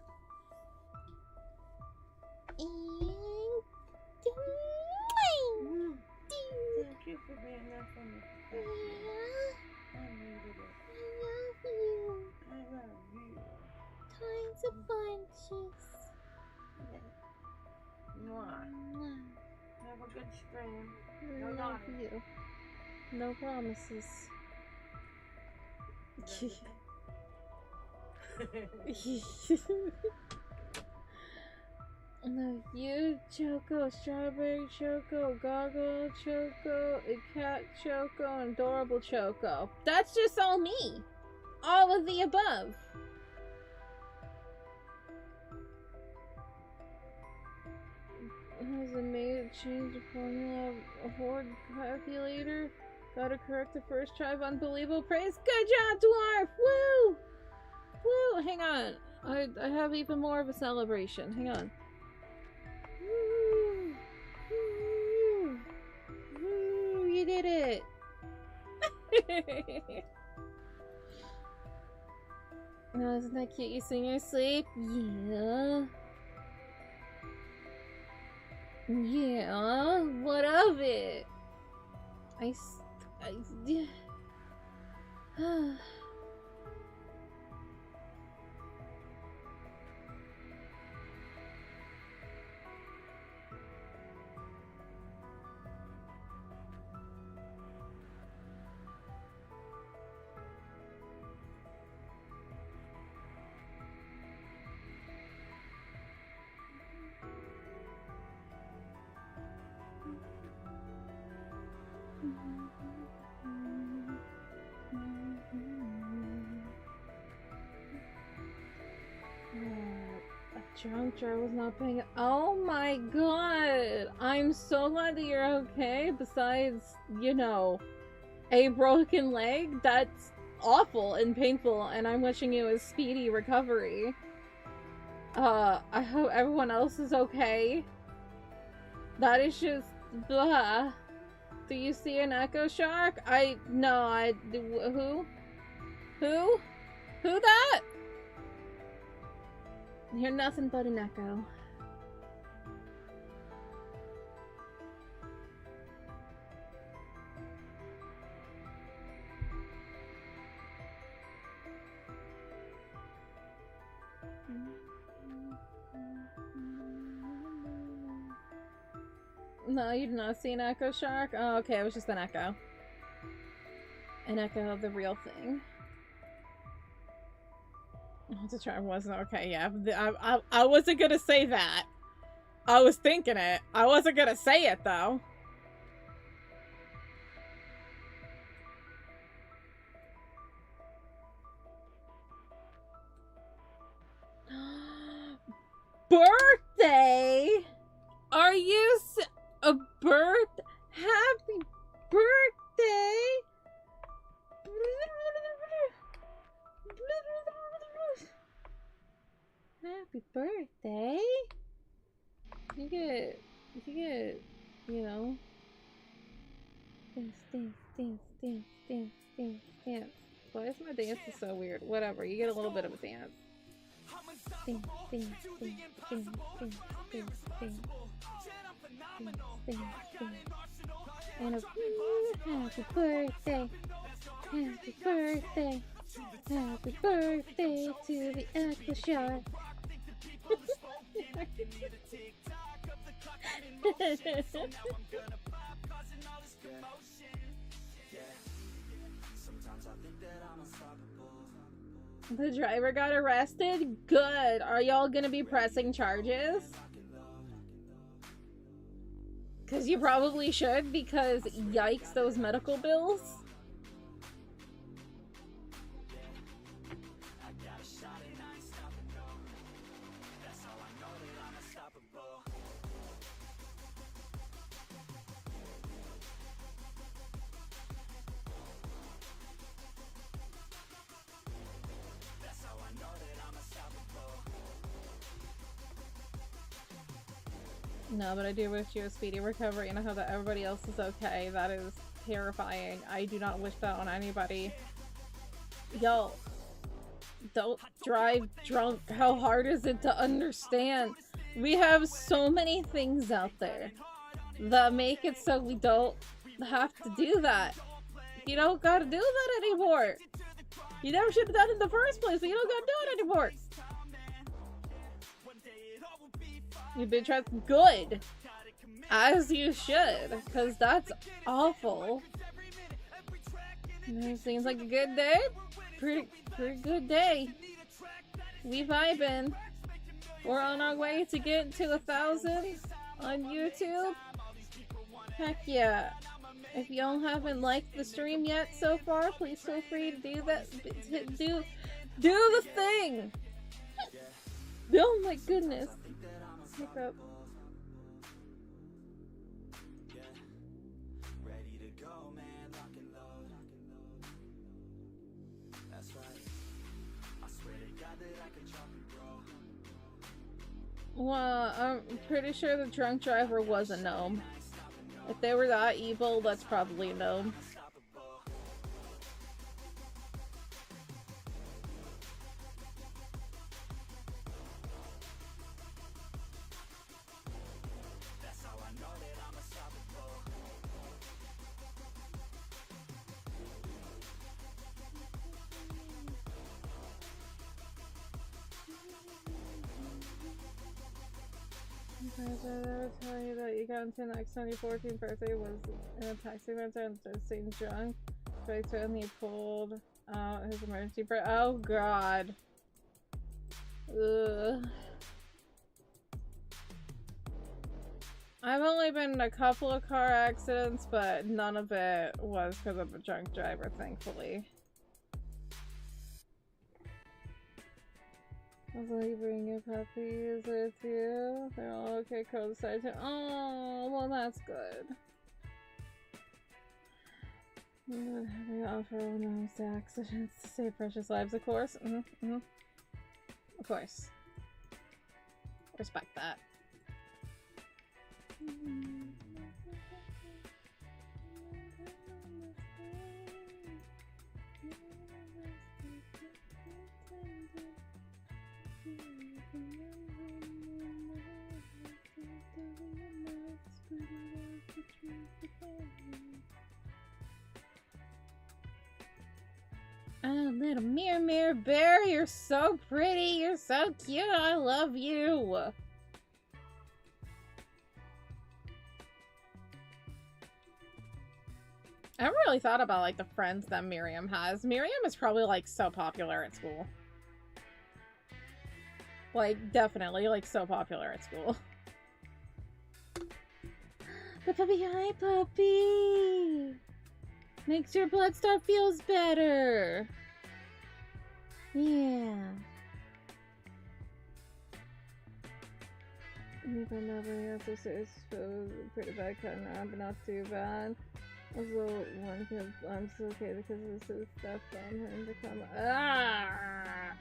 Thank you for being there for me. I needed it. I love you. Tons of bunches. Mwah. Have a good stream. No Love daughter. you. No promises. No, you, Choco, Strawberry Choco, Goggle Choco, a Cat Choco, and Adorable Choco. That's just all me. All of the above. Has it made a change the formula of horde calculator? Gotta correct the first try of unbelievable praise. Good job, Dwarf! Woo! Woo! Hang on. I have even more of a celebration. Hang on. Woo! Woo! Woo! You did it! Oh, isn't that cute? You sing your sleep? Yeah. Yeah, what of it? Yeah. drunk driver was not paying it. Oh my god! I'm so glad that you're okay. Besides, you know, a broken leg. That's awful and painful, and I'm wishing you a speedy recovery. I hope everyone else is okay. That is just blah. Do you see an echo shark? Who? Who that? You're nothing but an echo. No, you did not see an echo shark? Oh, okay, it was just an echo. An echo of the real thing. The driver wasn't okay, yeah. I wasn't gonna say that. I was thinking it. I wasn't gonna say it, though. Birthday? Are you a happy birthday? Happy birthday? You get, you know, dance. Why is my dance so weird? Whatever, you get a little bit of a dance. And happy birthday, happy birthday, happy birthday to the echo shark. The driver got arrested? Good. Are y'all gonna be pressing charges? Because you probably should, because yikes, those medical bills. No, but I do wish you a speedy recovery, and I hope that everybody else is okay. That is terrifying. I do not wish that on anybody. Yo, don't drive drunk. How hard is it to understand? We have so many things out there that make it so we don't have to do that. You don't gotta do that anymore. You never should have done it in the first place, but you don't gotta do it anymore. You've been tried good, as you should, because that's awful. It seems like a good day. Pretty good day. We vibing. We're on our way to get to 1,000 on YouTube. Heck yeah! If y'all haven't liked the stream yet so far, please feel free to do that. Do the thing. Oh my goodness. Hiccup. Well, I'm pretty sure the drunk driver was a gnome. If they were that evil, that's probably a gnome. Did I ever tell you that you got into an accident on your 14th birthday, was in a taxi rental and just seen drunk? Right to and he pulled out his emergency brake. Oh god. Ugh. I've only been in a couple of car accidents, but none of it was because of a drunk driver, thankfully. Also, you bring your puppies with you. They're all okay. Curl the side too. Oh, well, that's good. They offer no accidents to save precious lives, of course. Of course. Respect that. Oh, little Mirror Bear, you're so pretty, you're so cute, I love you. I haven't really thought about, like, the friends that Miriam has. Miriam is probably, like, so popular at school. Like, definitely, like, so popular at school. The puppy, hi, puppy! Makes your blood stuff feels better. Yeah. Even nobody else is pretty bad cutting around, but not too bad. Also, one kid, I'm still okay because this is stuff on him to come. Ah!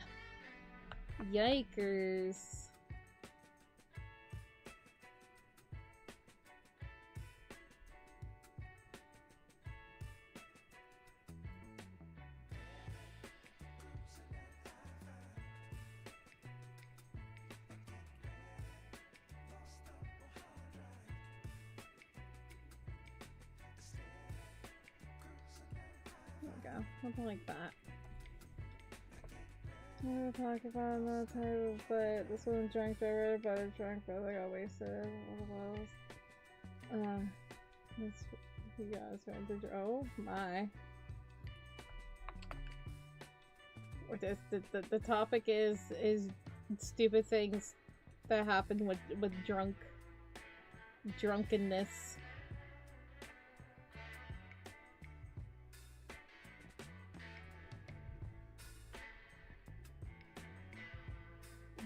Yikers. Something like that. We were talking about another type, but this one drank better, better drunk, but I got wasted. What else? This, you guys went to, oh my. The topic is stupid things that happen with drunkenness.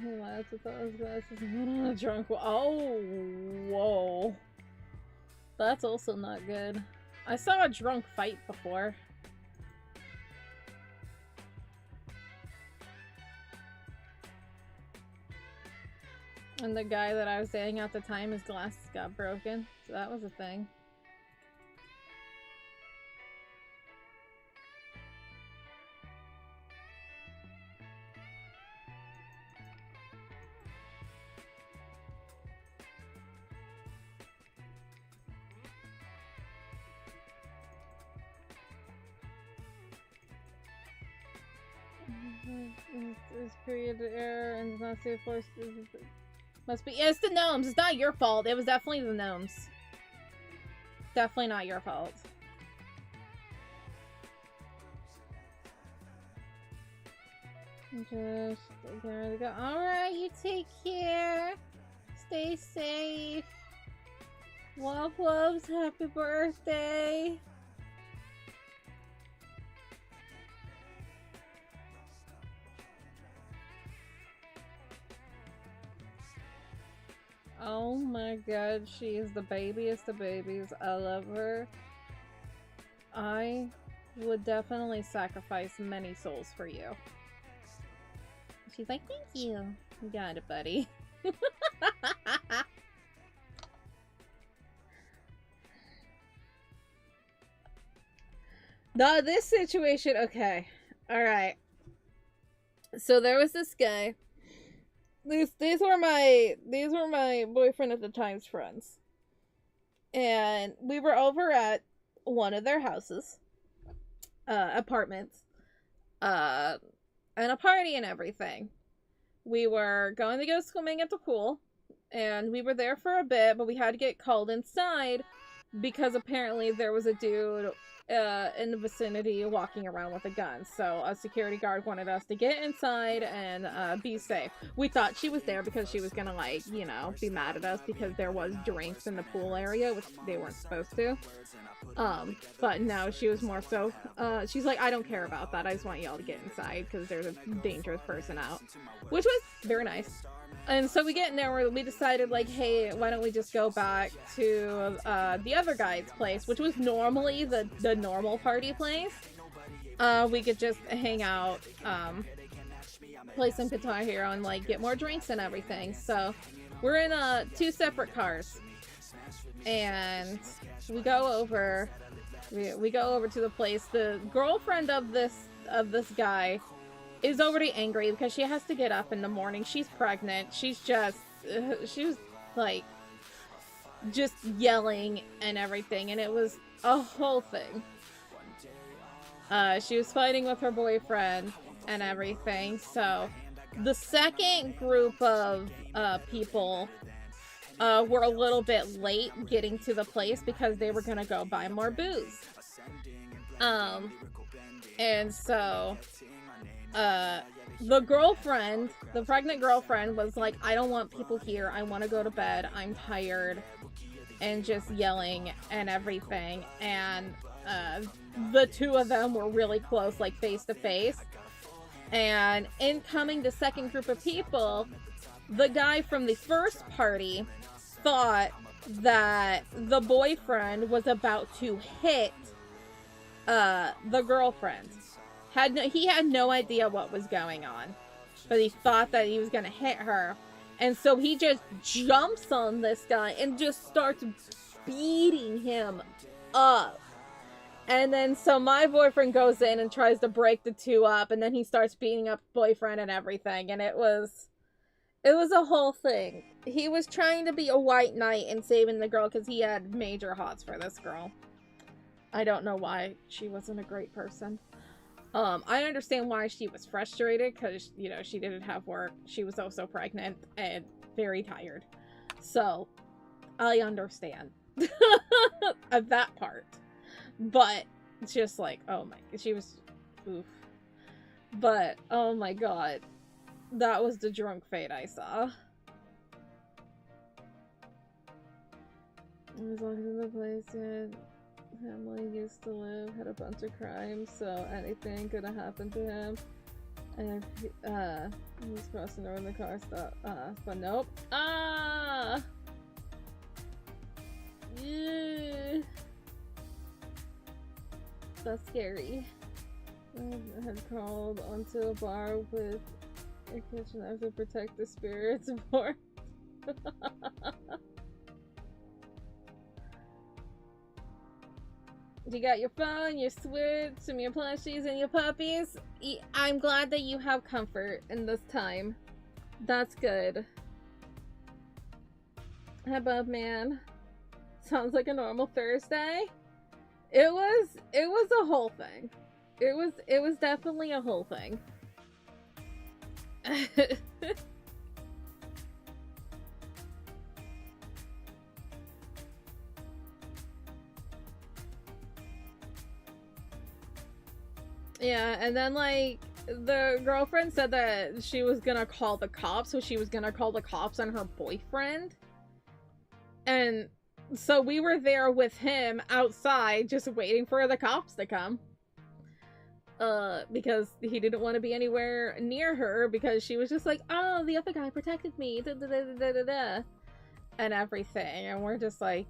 He laughs with all his glasses and went on a drunk. Oh, whoa. That's also not good. I saw a drunk fight before. And the guy that I was dating at the time, his glasses got broken. So that was a thing. Is period error and not safe for must be. It's the gnomes. It's not your fault. It was definitely the gnomes. Definitely not your fault. Just get ready to go. Alright, you take care. Stay safe. Wop wops, happy birthday. Oh my god, she is the babiest of babies. I love her. I would definitely sacrifice many souls for you. She's like, thank you. You got it, buddy. Now, this situation, okay. Alright. So there was this guy. These were my boyfriend at the time's friends. And we were over at one of their houses. Apartments. And a party and everything. We were going to go swimming at the pool. And we were there for a bit, but we had to get called inside because apparently there was a dude in the vicinity walking around with a gun. So a security guard wanted us to get inside and be safe. We thought she was there because she was gonna, like, you know, be mad at us because there was drinks in the pool area, which they weren't supposed to. But no, she was more so, she's like, I don't care about that. I just want y'all to get inside because there's a dangerous person out. Which was very nice. And so we get in there where we decided, like, hey, why don't we just go back to the other guy's place, which was normally the normal party place. We could just hang out, play some Guitar Hero, and, like, get more drinks and everything. So we're in 2 separate cars. And we go over to the place. The girlfriend of this guy is already angry because she has to get up in the morning. She's pregnant. She was like just yelling and everything, and it was a whole thing. She was fighting with her boyfriend and everything. So the second group of people were a little bit late getting to the place because they were gonna go buy more booze. And so the pregnant girlfriend was like, I don't want people here. I want to go to bed. I'm tired. And just yelling and everything. And the 2 of them were really close, like face to face. And in coming the second group of people, the guy from the first party thought that the boyfriend was about to hit the girlfriend. He had no idea what was going on, but he thought that he was gonna hit her, and so he just jumps on this guy and just starts beating him up. And then so my boyfriend goes in and tries to break the 2 up, and then he starts beating up boyfriend and everything, and it was a whole thing. He was trying to be a white knight and saving the girl because he had major hots for this girl. I don't know why she wasn't a great person. I understand why she was frustrated because, you know, she didn't have work. She was also pregnant and very tired. So, I understand that part. But, it's just like, oh my, she was, oof. But, oh my god. That was the drunk fate I saw. As long as in the place that family used to live, had a bunch of crimes, so anything could have happened to him. And he was crossing over in the car stop. But nope. Yeah. That's scary. I had crawled onto a bar with a kitchen knife to protect the spirits for. You got your phone, your Switch, some of your plushies, and your puppies. I'm glad that you have comfort in this time. That's good. Hubbub man. Sounds like a normal Thursday. It was a whole thing. It was definitely a whole thing. Yeah, and then, like, the girlfriend said that she was gonna call the cops, so she was gonna call the cops on her boyfriend. And so we were there with him outside, just waiting for the cops to come. Because he didn't want to be anywhere near her, because she was just like, oh, the other guy protected me, da da da da da da, and everything. And we're just like,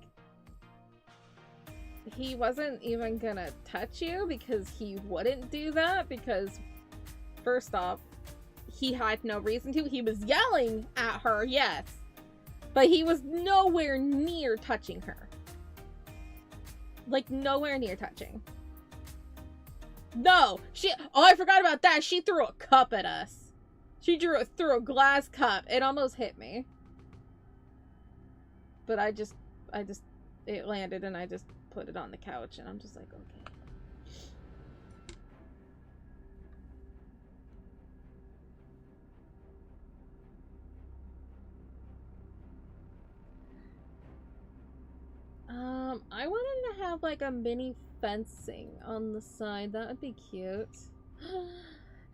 he wasn't even gonna touch you because he wouldn't do that, because first off, he had no reason to. He was yelling at her, yes, but he was nowhere near touching her. Like, nowhere near touching. No! Oh, I forgot about that! She threw a cup at us. She threw a glass cup. It almost hit me. But it landed and I just put it on the couch, and I'm just like, okay. I wanted to have like a mini fencing on the side. That would be cute.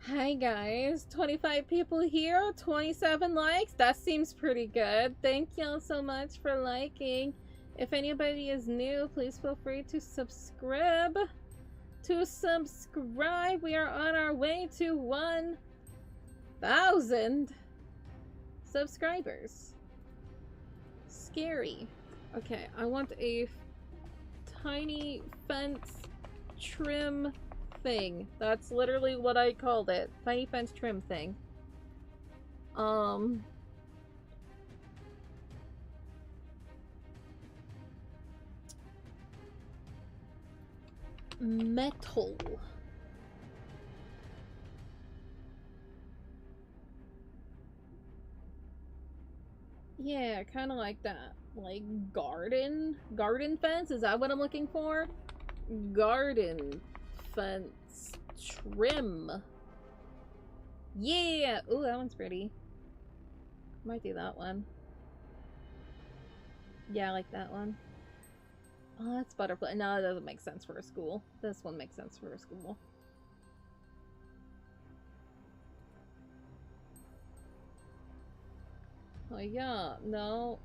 Hi guys, 25 people here, 27 likes. That seems pretty good. Thank y'all so much for liking. If anybody is new, please feel free to subscribe. We are on our way to 1,000 subscribers. Scary. Okay, I want a tiny fence trim thing. That's literally what I called it. Tiny fence trim thing. Metal. Yeah, kind of like that. Like garden fence? Is that what I'm looking for? Garden fence trim. Yeah! Ooh, that one's pretty. Might do that one. Yeah, I like that one. Oh, that's butterfly. No, it doesn't make sense for a school. This one makes sense for a school. Oh yeah, no.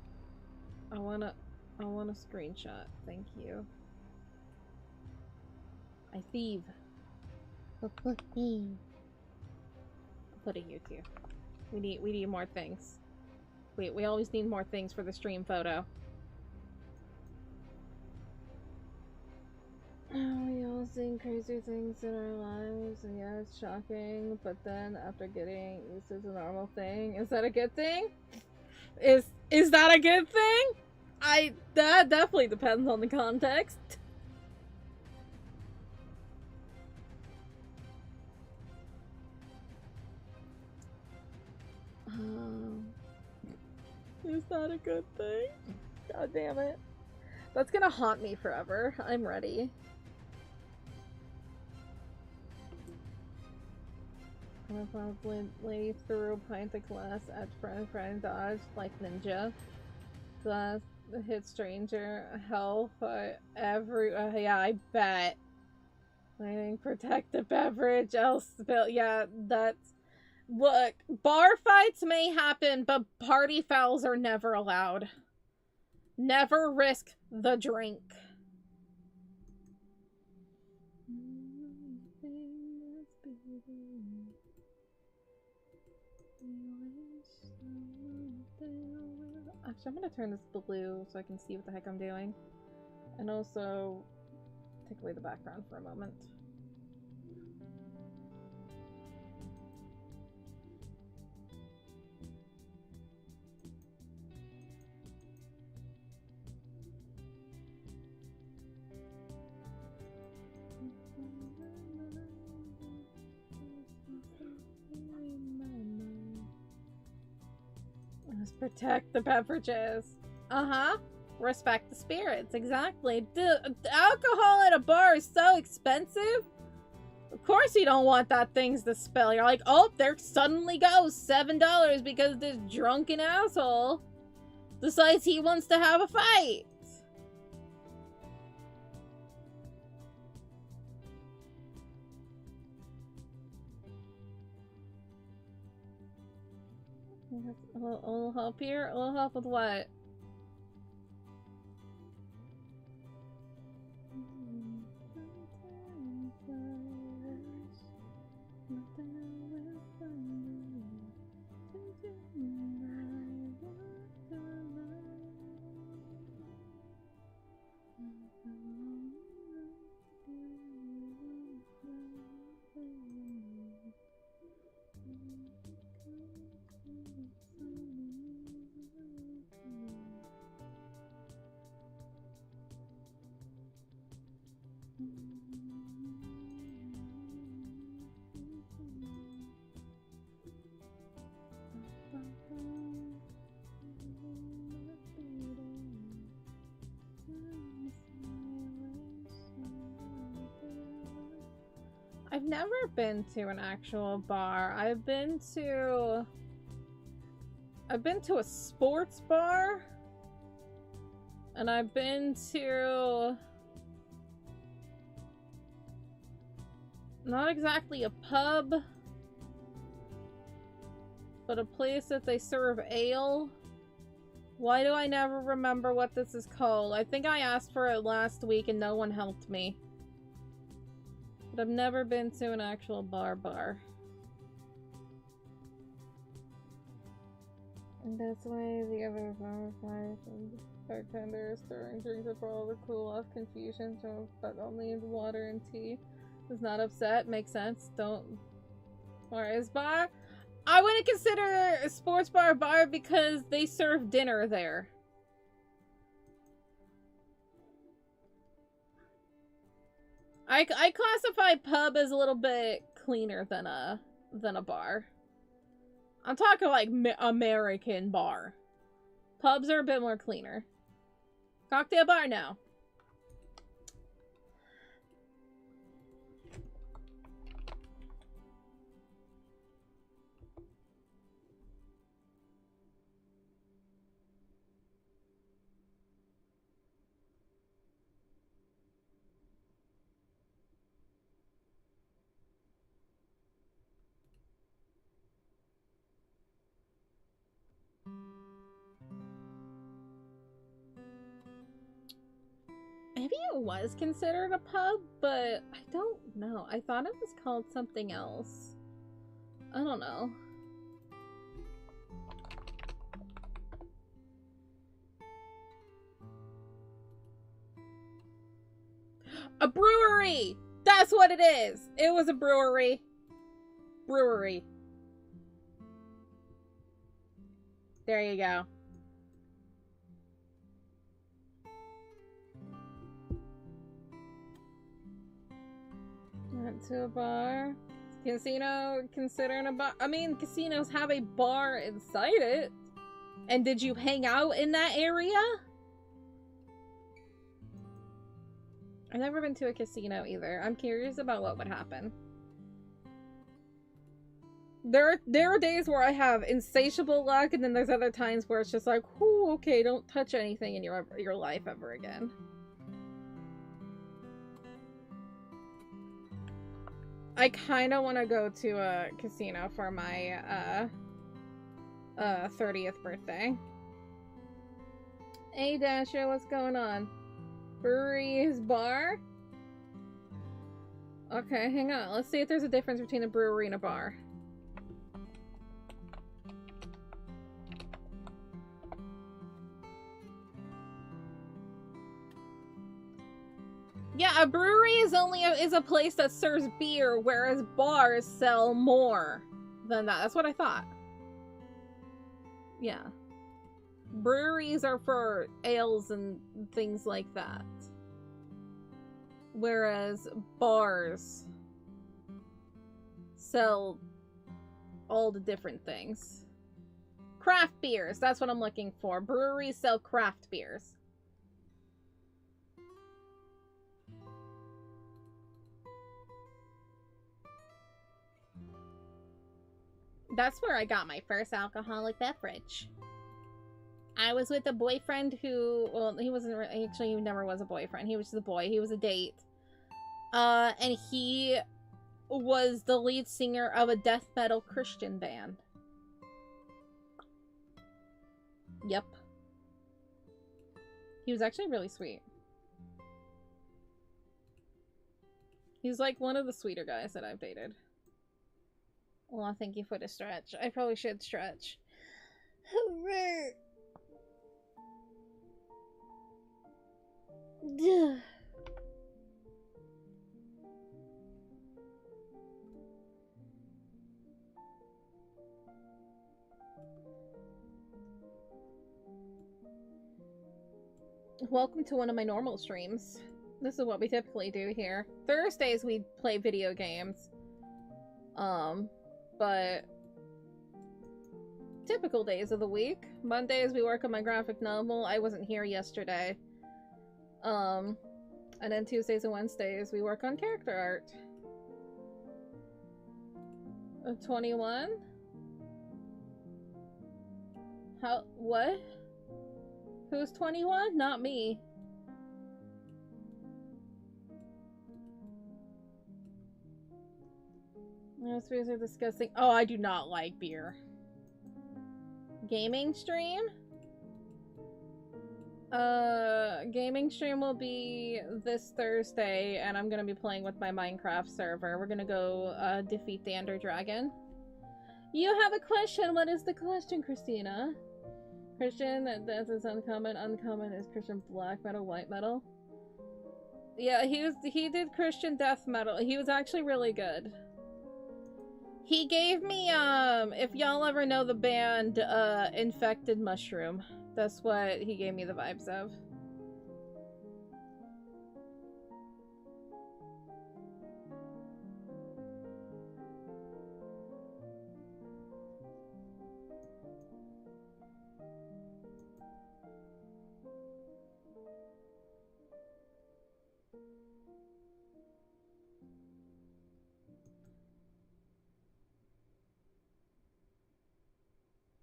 I want a screenshot. Thank you. I thieve. I'll put it here too. We need more things. We always need more things for the stream photo. We all seen crazier things in our lives, and yeah, it's shocking, but then after getting used to the normal thing, is that a good thing? Is that a good thing? That definitely depends on the context. Is that a good thing? God damn it. That's gonna haunt me forever. I'm ready. I probably lay through a pint of glass at friend dodge like ninja. Glass hit stranger. Hell for every. Yeah, I bet. Lighting protect the beverage. Else spill. Yeah, that's. Look, bar fights may happen, but party fouls are never allowed. Never risk the drink. Actually, I'm gonna turn this blue so I can see what the heck I'm doing. And also take away the background for a moment. Let's protect the beverages. Uh-huh. Respect the spirits. Exactly. The alcohol at a bar is so expensive. Of course you don't want that things to spill. You're like, oh, there suddenly goes $7 because this drunken asshole decides he wants to have a fight. A little help here? A little help with what? I've never been to an actual bar. I've been to a sports bar, and I've been to Not exactly a pub, but a place that they serve ale. Why do I never remember what this is called? I think I asked for it last week and no one helped me. But I've never been to an actual bar. And that's why the other firefighters and bartenders stirring drinks for all the cool off confusion, so, but only water and tea. Is not upset. Makes sense. Don't. Or is bar? I wouldn't consider a sports bar a bar because they serve dinner there. I classify pub as a little bit cleaner than a bar. I'm talking like American bar. Pubs are a bit more cleaner. Cocktail bar now. Maybe it was considered a pub, but I don't know. I thought it was called something else. I don't know. A brewery! That's what it is! It was a brewery. Brewery. There you go. Went to a bar. Casino considering a bar? I mean, casinos have a bar inside it. And did you hang out in that area? I've never been to a casino either. I'm curious about what would happen. There are days where I have insatiable luck, and then there's other times where it's just like, whoo, okay, don't touch anything in your life ever again. I kind of want to go to a casino for my 30th birthday. Hey Dasher, what's going on? Brewery's bar? Okay, hang on. Let's see if there's a difference between a brewery and a bar. Yeah, a brewery is a place that serves beer, whereas bars sell more than that. That's what I thought. Yeah. Breweries are for ales and things like that. Whereas bars sell all the different things. Craft beers, that's what I'm looking for. Breweries sell craft beers. That's where I got my first alcoholic beverage. I was with a boyfriend who, well, he wasn't, actually, he never was a boyfriend. He was just a boy. He was a date. And he was the lead singer of a death metal Christian band. Yep. He was actually really sweet. He's like one of the sweeter guys that I've dated. Well, thank you for the stretch. I probably should stretch. Welcome to one of my normal streams. This is what we typically do here. Thursdays we play video games. But typical days of the week. Mondays we work on my graphic novel. I wasn't here yesterday. And then Tuesdays and Wednesdays we work on character art. 21? How? What? Who's 21? Not me. Those beers are disgusting. Oh, I do not like beer. Gaming stream? Gaming stream will be this Thursday, and I'm gonna be playing with my Minecraft server. We're gonna go, defeat the Ender Dragon. You have a question! What is the question, Christina? Christian, that is uncommon. Uncommon is Christian black metal, white metal. Yeah, he did Christian death metal. He was actually really good. He gave me, if y'all ever know the band, Infected Mushroom. That's what he gave me the vibes of.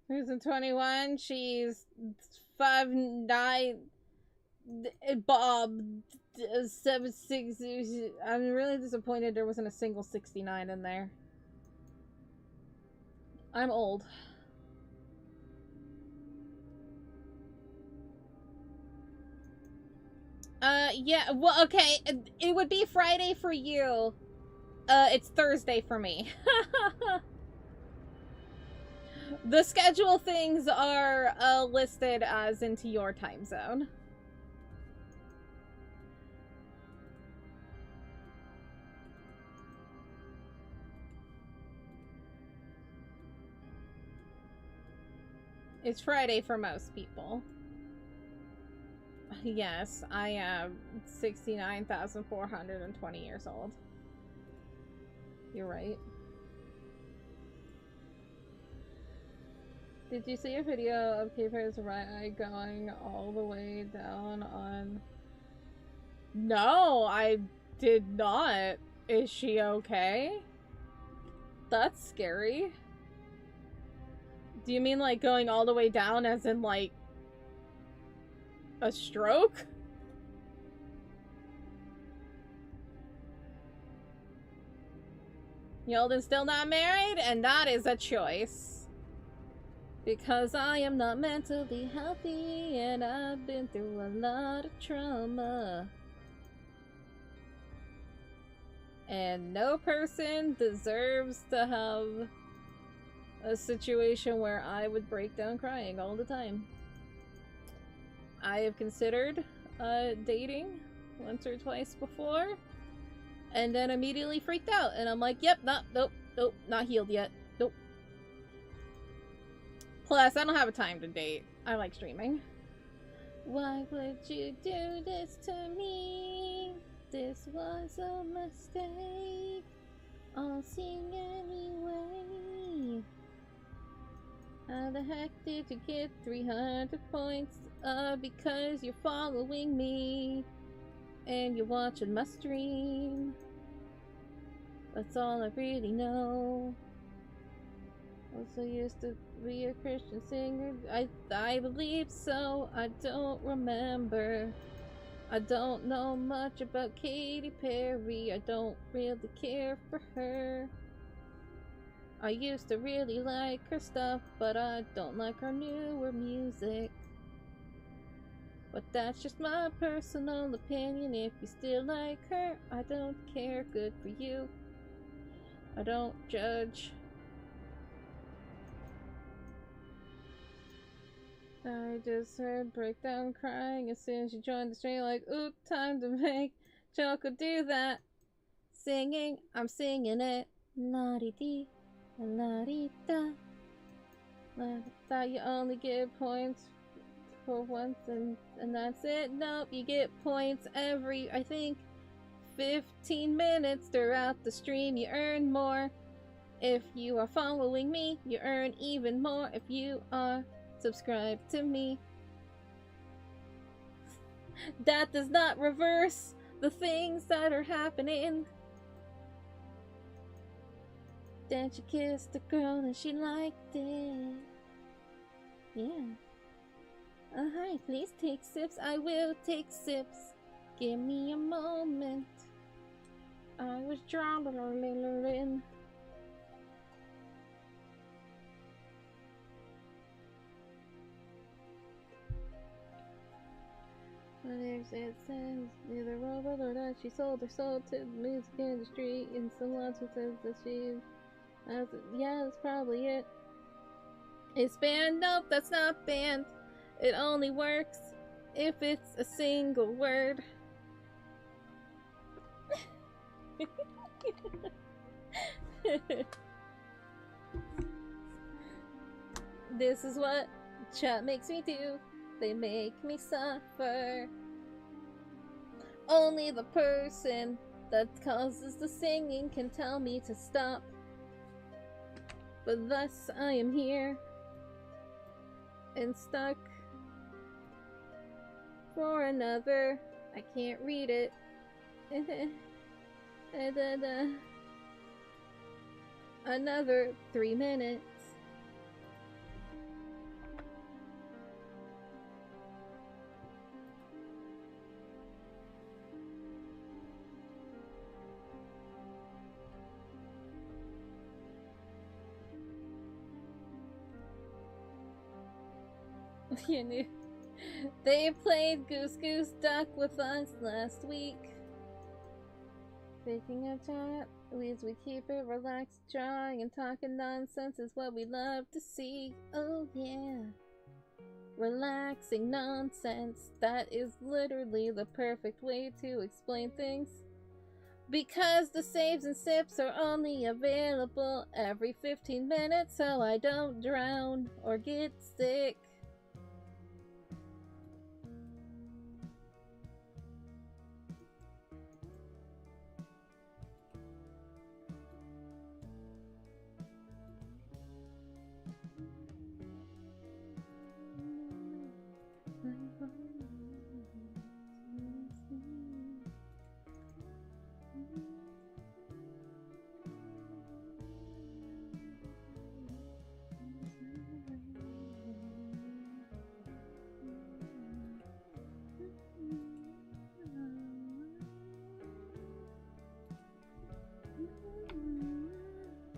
Who's in 21? She's 5'9". Bob 7'6". I'm really disappointed there wasn't a single 69 in there. I'm old. Yeah, well, okay, it would be Friday for you. It's Thursday for me. The schedule things are listed as into your time zone. It's Friday for most people. Yes, I am 69,420 years old. You're right. Did you see a video of K-Pair's right eye going all the way down on... No, I did not. Is she okay? That's scary. Do you mean like going all the way down as in like a stroke? Yolden's still not married, and that is a choice. Because I am not mentally healthy, and I've been through a lot of trauma. And no person deserves to have a situation where I would break down crying all the time. I have considered dating once or twice before, and then immediately freaked out, and I'm like, yep, nope, not healed yet. Nope. Plus, I don't have a time to date. I like streaming. Why would you do this to me? This was a mistake. I'll sing anyway. How the heck did you get 300 points? Because you're following me. And you're watching my stream. That's all I really know. Also used to be a Christian singer. I believe so. I don't remember. I don't know much about Katy Perry. I don't really care for her. I used to really like her stuff, but I don't like her newer music. But that's just my personal opinion. If you still like her, I don't care. Good for you. I don't judge. I just heard breakdown crying as soon as you joined the stream. Like, ooh, time to make Choco do that. Singing, I'm singing it. La-di-dee, la-di-da. I thought you only get points for once and that's it. Nope, you get points every, I think, 15 minutes throughout the stream. You earn more. If you are following me, you earn even more. If you are subscribed to me. That does not reverse the things that are happening. Then she kissed the girl and she liked it. Yeah. Hi, please take sips. I will take sips. Give me a moment. I was drowning a little in. It says neither robot or not. She sold her soul to the music industry. And someone who says that she. Yeah, that's probably it. It's banned? Nope, that's not banned. It only works if it's a single word. This is what chat makes me do. They make me suffer. Only the person that causes the singing can tell me to stop. But thus I am here and stuck for another. I can't read it. Another 3 minutes. You knew. They played Goose Goose Duck with us last week. Speaking of chat, we keep it relaxed, drawing and talking nonsense is what we love to see. Oh yeah. Relaxing nonsense. That is literally the perfect way to explain things. Because the saves and sips are only available every 15 minutes so I don't drown or get sick.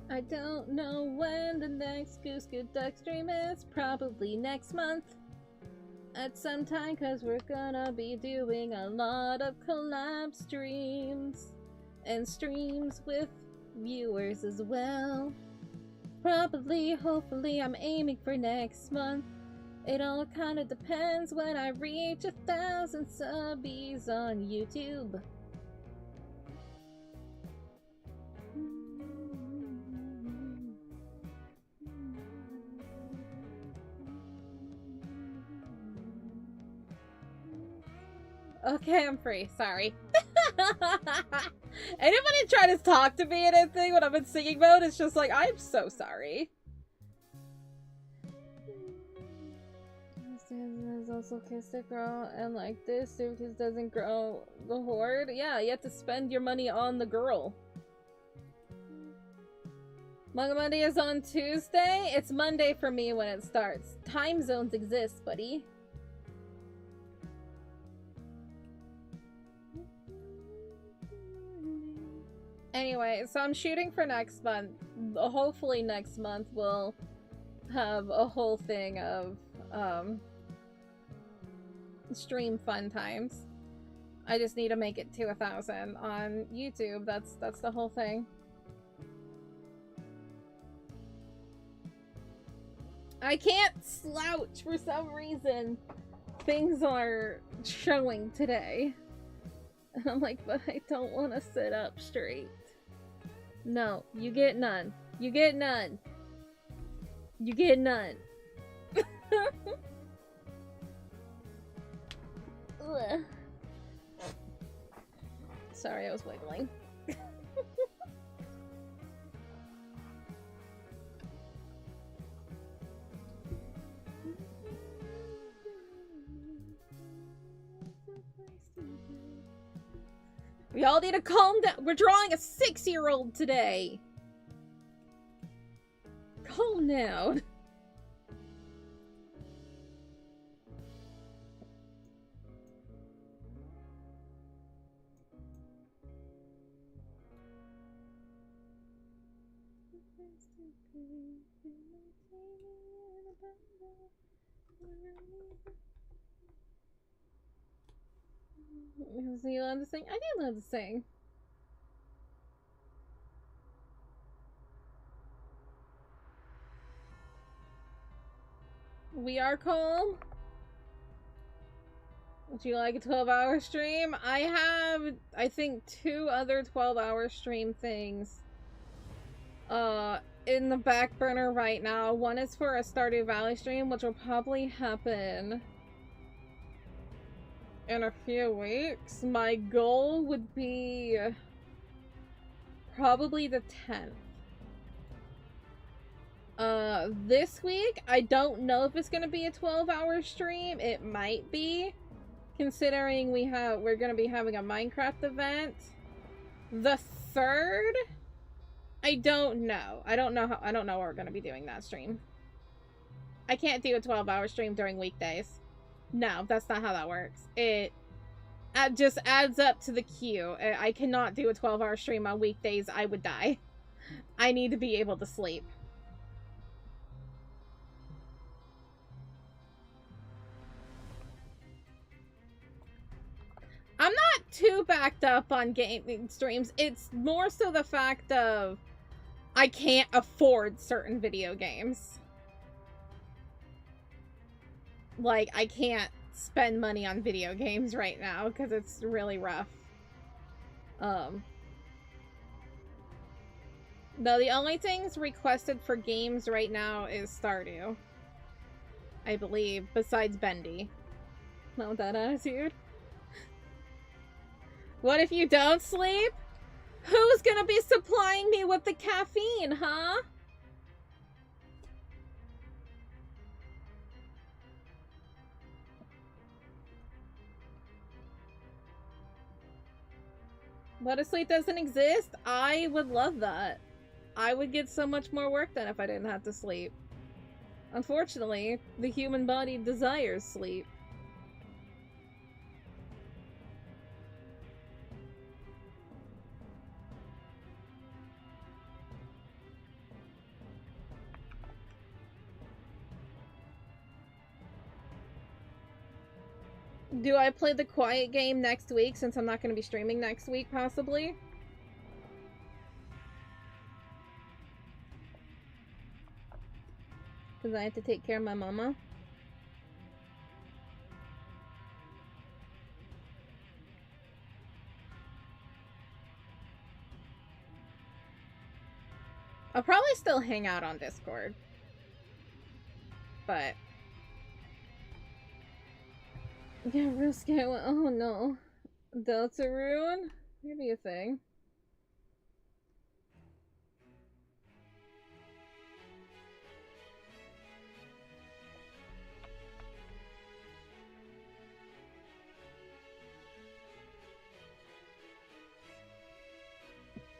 I don't know when the next Goose Goose Duck stream is. Probably next month. At some time, because we're gonna be doing a lot of collab streams. And streams with viewers as well. Probably, hopefully, I'm aiming for next month. It all kind of depends when I reach 1,000 subbies on YouTube. Okay, I'm free. Sorry. Anybody try to talk to me in anything when I'm in singing mode? It's just like, I'm so sorry. There's also kissed a girl and like this, because doesn't grow the horde. Yeah, you have to spend your money on the girl. Manga Monday is on Tuesday. It's Monday for me when it starts. Time zones exist, buddy. Anyway, so I'm shooting for next month. Hopefully next month we'll have a whole thing of stream fun times. I just need to make it to 1,000 on YouTube. That's the whole thing. I can't slouch for some reason. Things are showing today. And I'm like, but I don't want to sit up straight. No, you get none. You get none. You get none. Ugh. Sorry, I was wiggling. We all need to calm down. We're drawing a 6-year-old today. Calm down. Do you love to sing? I do love to sing. We are calm. Would you like a 12-hour stream? I have, I think, 2 other 12-hour stream things in the back burner right now. One is for a Stardew Valley stream, which will probably happen in a few weeks. My goal would be probably the 10th. This week, I don't know if it's gonna be a 12-hour stream. It might be, considering we're gonna be having a Minecraft event. The 3rd, I don't know. I don't know what we're gonna be doing that stream. I can't do a 12-hour stream during weekdays. No, that's not how that works. It just adds up to the queue. I cannot do a 12-hour stream on weekdays. I would die. I need to be able to sleep. I'm not too backed up on gaming streams. It's more so the fact of I can't afford certain video games. Like, I can't spend money on video games right now because it's really rough. No, the only things requested for games right now is Stardew, I believe, besides Bendy. Not with that attitude. What if you don't sleep? Who's gonna be supplying me with the caffeine, huh? What if sleep doesn't exist? I would love that. I would get so much more work done if I didn't have to sleep. Unfortunately, the human body desires sleep. Do I play the quiet game next week since I'm not going to be streaming next week, possibly? Because I have to take care of my mama. I'll probably still hang out on Discord. But... yeah, real scary. Oh no. Deltarune? Maybe a thing.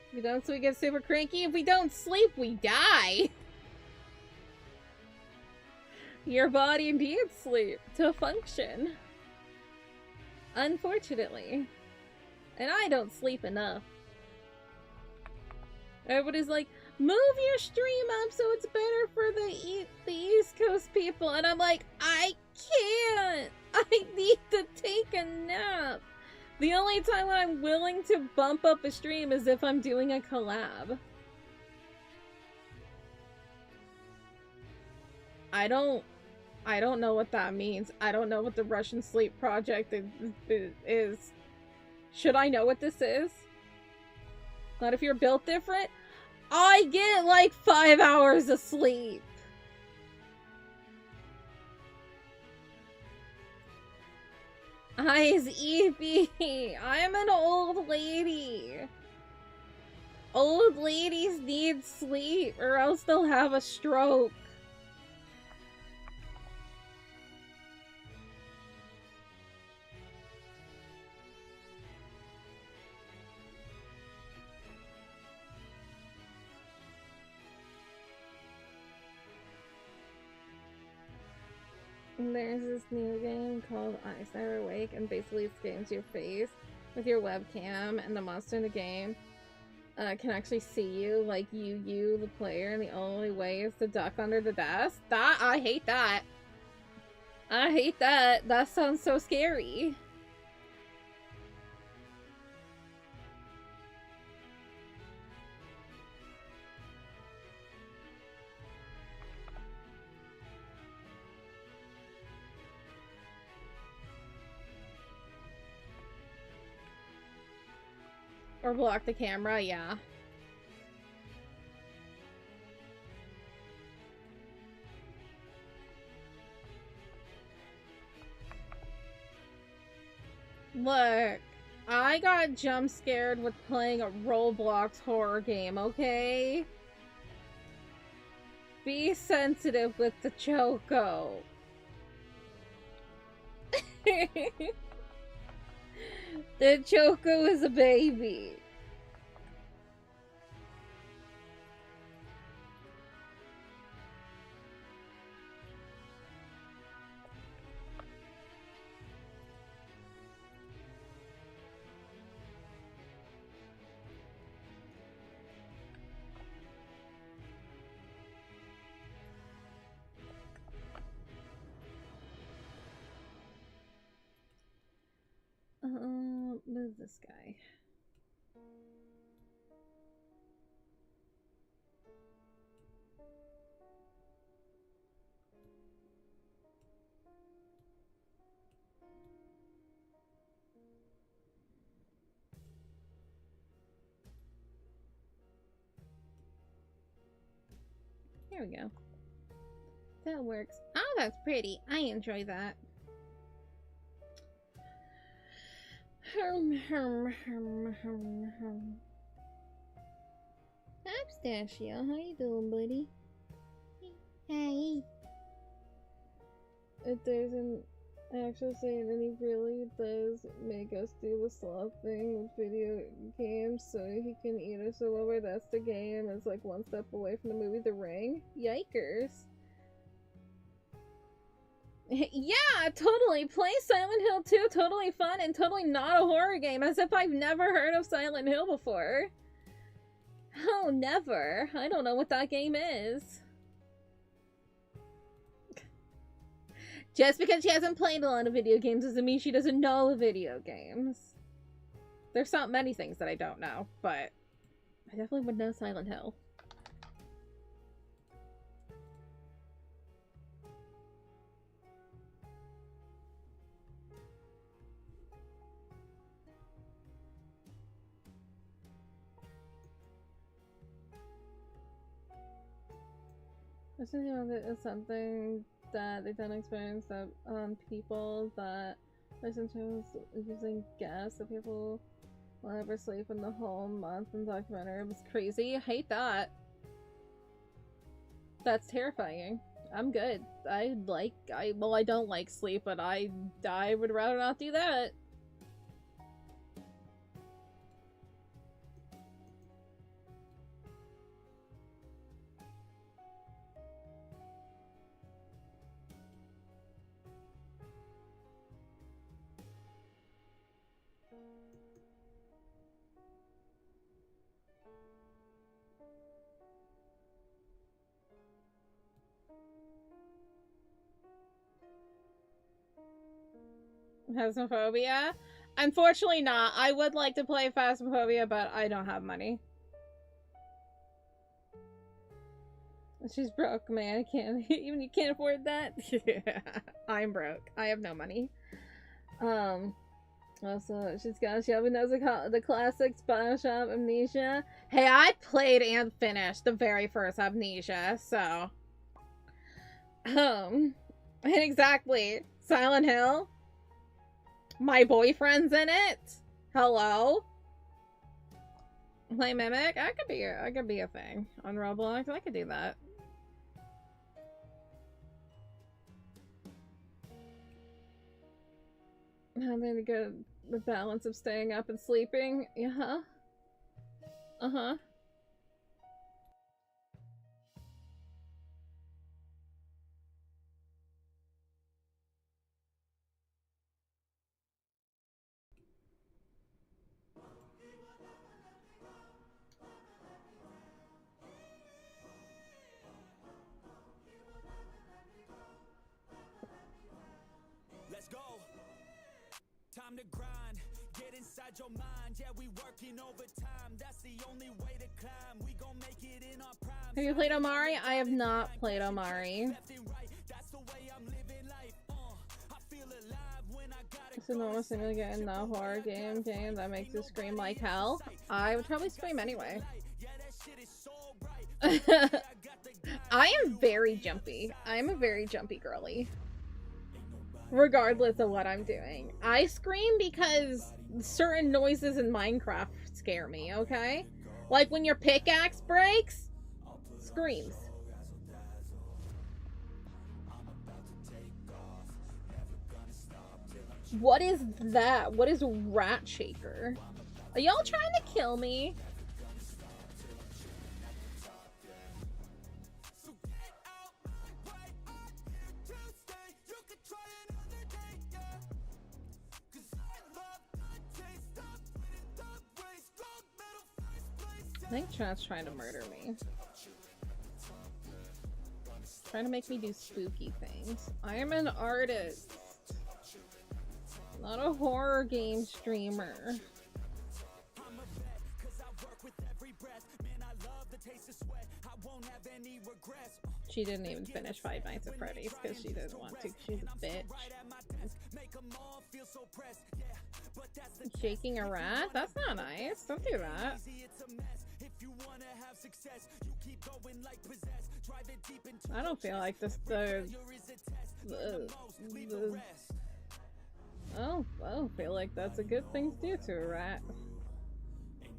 If we don't sleep, we get super cranky. If we don't sleep, we die. Your body needs sleep to function. Unfortunately. And I don't sleep enough. Everybody's like, move your stream up so it's better for the East Coast people. And I'm like, I can't. I need to take a nap. The only time when I'm willing to bump up a stream is if I'm doing a collab. I don't know what that means. I don't know what the Russian Sleep Project is. Should I know what this is? Not if you're built different? I get like 5 hours of sleep. Eyes Evie. I'm an old lady. Old ladies need sleep or else they'll have a stroke. There's this new game called Ice Never Awake, and basically it scans your face with your webcam, and the monster in the game can actually see you, like you, the player, and the only way is to duck under the desk. I hate that. I hate that. That sounds so scary. Or block the camera, yeah. Look, I got jump scared with playing a Roblox horror game, okay? Be sensitive with the Choco. The Choco is a baby. Move this guy. There we go. That works. Oh, that's pretty. I enjoy that. Pistachio, how you doing, buddy? Hey. It doesn't actually say, and he really does make us do the sloth thing with video games so he can eat us over. That's the game. It's like one step away from the movie The Ring. Yikers. Yeah, totally. Play Silent Hill 2. Totally fun and totally not a horror game. As if I've never heard of Silent Hill before. Oh, never. I don't know what that game is. Just because she hasn't played a lot of video games doesn't mean she doesn't know video games. There's not many things that I don't know, but I definitely would know Silent Hill. I just know that it's something that they don't experience that people that listen to using gas, so people will never sleep in the whole month in the documentary. It was crazy. I hate that. That's terrifying. I'm good. I don't like sleep, but I would rather not do that. Homophobia? Unfortunately not. I would like to play Phasmophobia, but I don't have money. She's broke, man. I can't even you can't afford that? Yeah. I'm broke. I have no money. Also, she even knows the classic Spinal Amnesia. Hey, I played and finished the very first Amnesia, so and exactly. Silent Hill. My boyfriend's in it. Hello. Play Mimic. I could be a thing on Roblox. I could do that. Having to get the balance of staying up and sleeping. Yeah. Uh-huh. Let's go. Time to grind. Get inside your mind. Yeah, we working overtime. That's the only way to climb. We gon' make it in our prime. Have you played Omari? I have not played Omari. used to know if to get in the horror game that makes you scream like hell. I would probably scream anyway. I am very jumpy. I'm a very jumpy girly. Regardless of what I'm doing. I scream because certain noises in Minecraft scare me, okay? Like when your pickaxe breaks, screams. What is that? What is Rat Shaker? Are y'all trying to kill me? I think Chat's trying to murder me. Trying to make me do spooky things. I am an artist. Not a horror game streamer. She didn't even finish Five Nights at Freddy's because she didn't want to. She's a bitch. Shaking a rat? That's not nice. Don't do that. I don't feel like this. I don't feel like that's a good thing to do to a rat.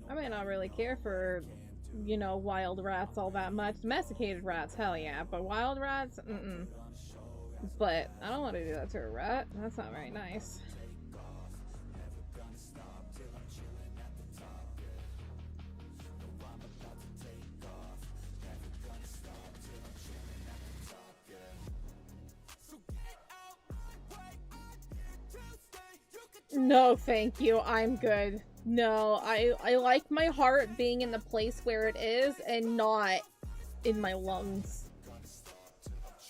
I may not really care for, you know, wild rats all that much. Domesticated rats, hell yeah. But wild rats, But I don't want to do that to a rat. That's not very nice. No, thank you. I'm good. No, I like my heart being in the place where it is and not in my lungs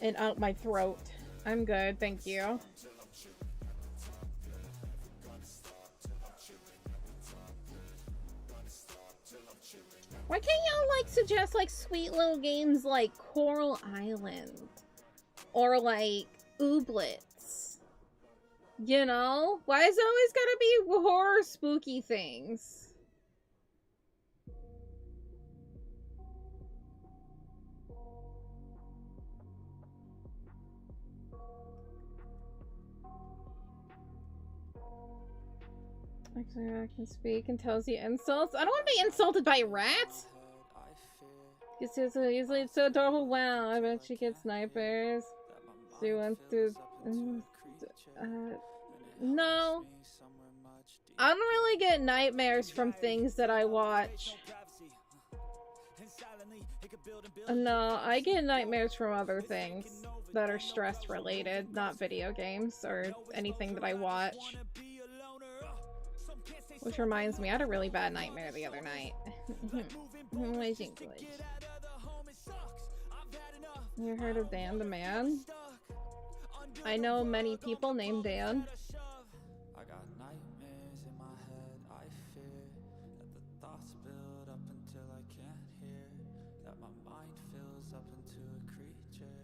and out my throat. I'm good, thank you. Why can't y'all like suggest like sweet little games like Coral Island or like Ooblets? You know? Why is it always gotta be horror spooky things? Actually, I can speak and tells you insults. I don't want to be insulted by rats! It's so adorable. Wow, I bet she gets snipers. She went through... no. I don't really get nightmares from things that I watch. No, I get nightmares from other things that are stress related, not video games or anything that I watch. Which reminds me, I had a really bad nightmare the other night. You heard of Dan the Man? I know many people named Dan. I got nightmares in my head. I fear that the thoughts build up until I can't hear. That my mind fills up into a creature,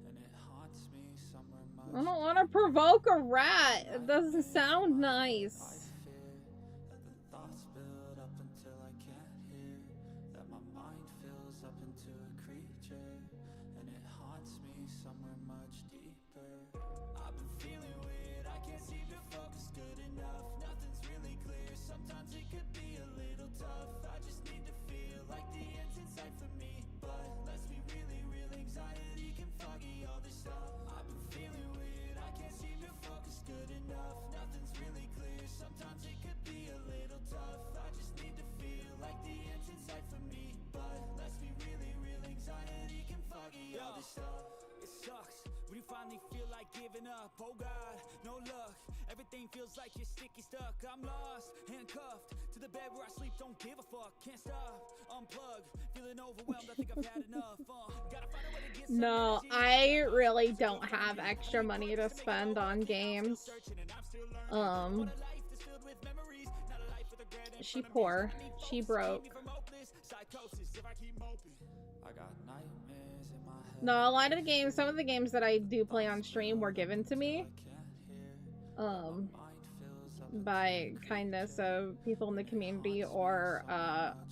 and it haunts me somewhere much. I don't want to provoke a rat. It doesn't sound nice. I fear that the thoughts build up until I can't hear. That my mind fills up into a creature, and it haunts me somewhere much deeper. I've been feeling weird, I can't seem to focus good enough. Nothing's really clear, sometimes it could be a little tough. I just need to feel like the end's in sight for me. But let's be really real, anxiety can foggy all this stuff. I've been feeling weird, I can't seem to focus good enough. Nothing's really clear, sometimes it could be a little tough. I just need to feel like the end's in sight for me. But let's be really real, anxiety can foggy all this stuff. It sucks when you finally feel like giving up. Oh God, no luck. Everything feels like you're sticky stuck. I'm lost, handcuffed to the bed where I sleep. Don't give a fuck, can't stop. Unplug, feeling overwhelmed. I think I've had enough. Gotta find a way to get some No, I really don't have extra money to spend on games. She poor. She broke. No, a lot of the games, some of the games that I do play on stream were given to me. by kindness of people in the community, or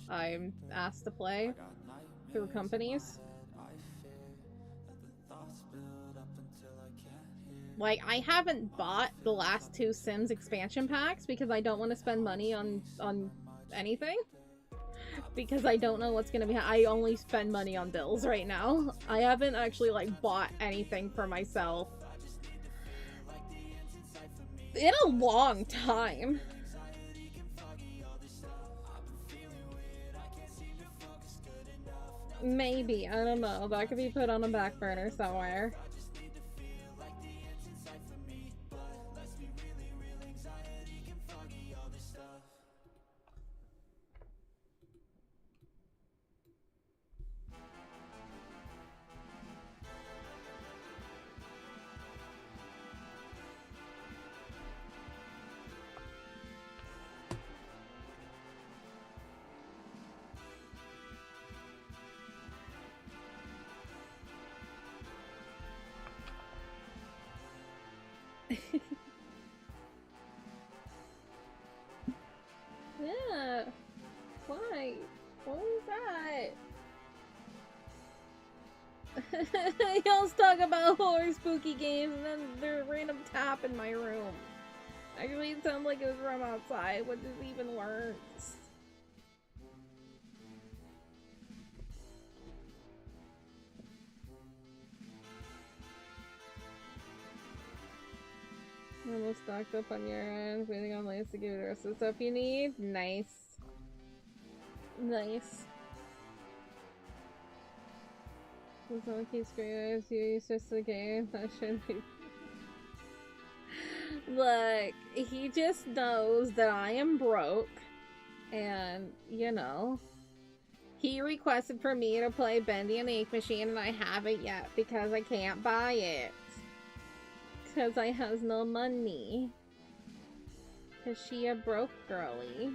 I'm asked to play through companies. Like, I haven't bought the last 2 Sims expansion packs because I don't want to spend money on anything. Because I don't know what's gonna be. I only spend money on bills right now. I haven't actually, like, bought anything for myself in a long time. Maybe, I don't know. That could be put on a back burner somewhere. Yeah. Why? What was that? Y'all talk about horror spooky games and then there's a random tap in my room. Actually, it sounds like it was from outside, which is even worse. Almost stocked up on your end, waiting on Lace to give you the rest of the stuff you need. Nice. Nice. This one keeps screaming as you just a game. That shouldn't be. Look, he just knows that I am broke, and, you know, he requested for me to play Bendy and the Ink Machine, and I haven't yet because I can't buy it. Because I has no money. Because she a broke girly.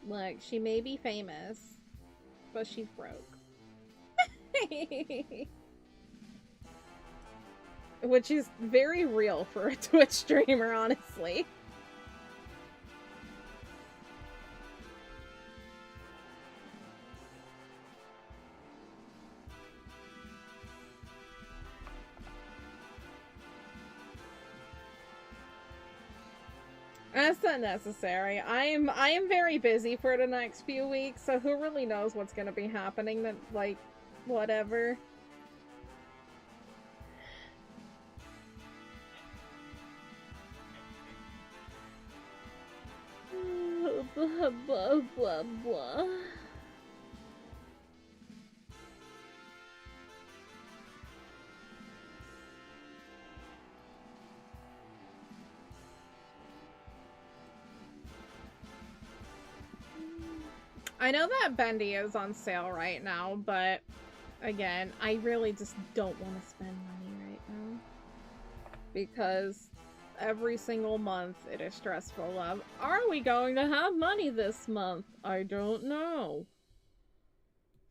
Look, she may be famous, but she's broke. Which is very real for a Twitch streamer, honestly. That's not necessary. I am very busy for the next few weeks, so who really knows what's gonna be happening, that, like, whatever. Blah, blah, blah, blah. I know that Bendy is on sale right now, but again, I really just don't want to spend money right now. Because every single month it is stressful of, are we going to have money this month? I don't know.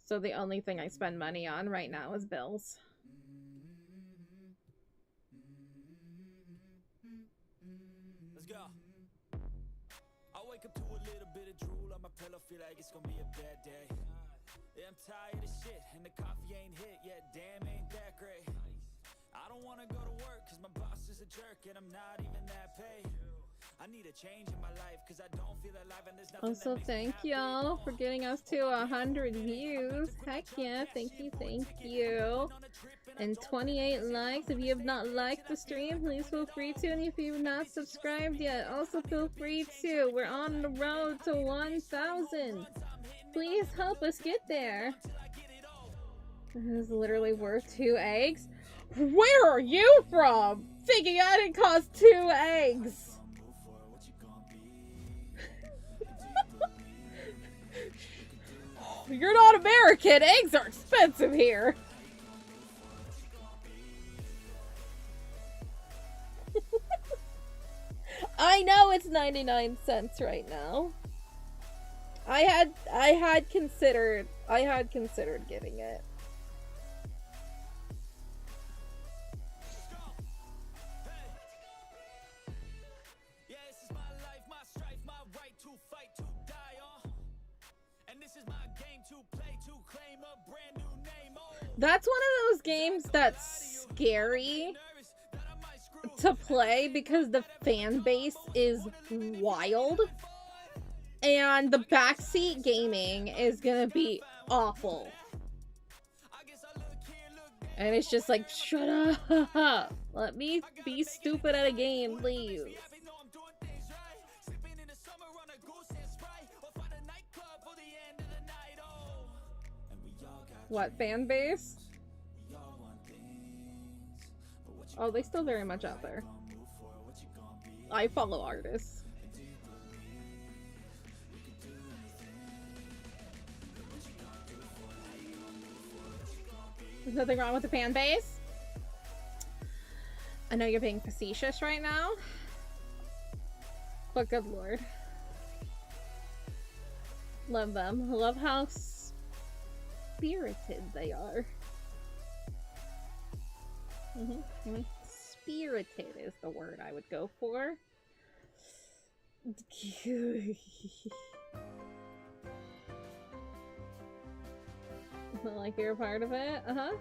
So the only thing I spend money on right now is bills. Let's go. I wake up to a little bit of drool on my pillow, feel like it's gonna be a bad day. Yeah, I'm tired of shit, and the coffee ain't hit yet, damn, ain't that great. I don't wanna go to work, cause my boss is a jerk, and I'm not even that paid. I need a change in my life, cause I don't feel alive, and there's nothing. Also, thank y'all for getting us to 100 views. Heck yeah, thank you. And 28 likes. If you have not liked the stream, please feel free to. And if you've not subscribed yet, also feel free to. We're on the road to 1,000. Please help us get there. This is literally worth 2 eggs. Where are you from? Thinking I didn't cost 2 eggs. You're not American. Eggs are expensive here. I know it's 99 cents right now. I had considered getting it. That's one of those games that's scary to play because the fan base is wild. And the backseat gaming is gonna be awful. And it's just like, shut up! Let me be stupid at a game, please. What, fan base? Oh, they still very much out there. I follow artists. There's nothing wrong with the fan base. I know you're being facetious right now, but good lord. Love them. Love how spirited they are. Spirited is the word I would go for. Like you're a part of it? Uh-huh.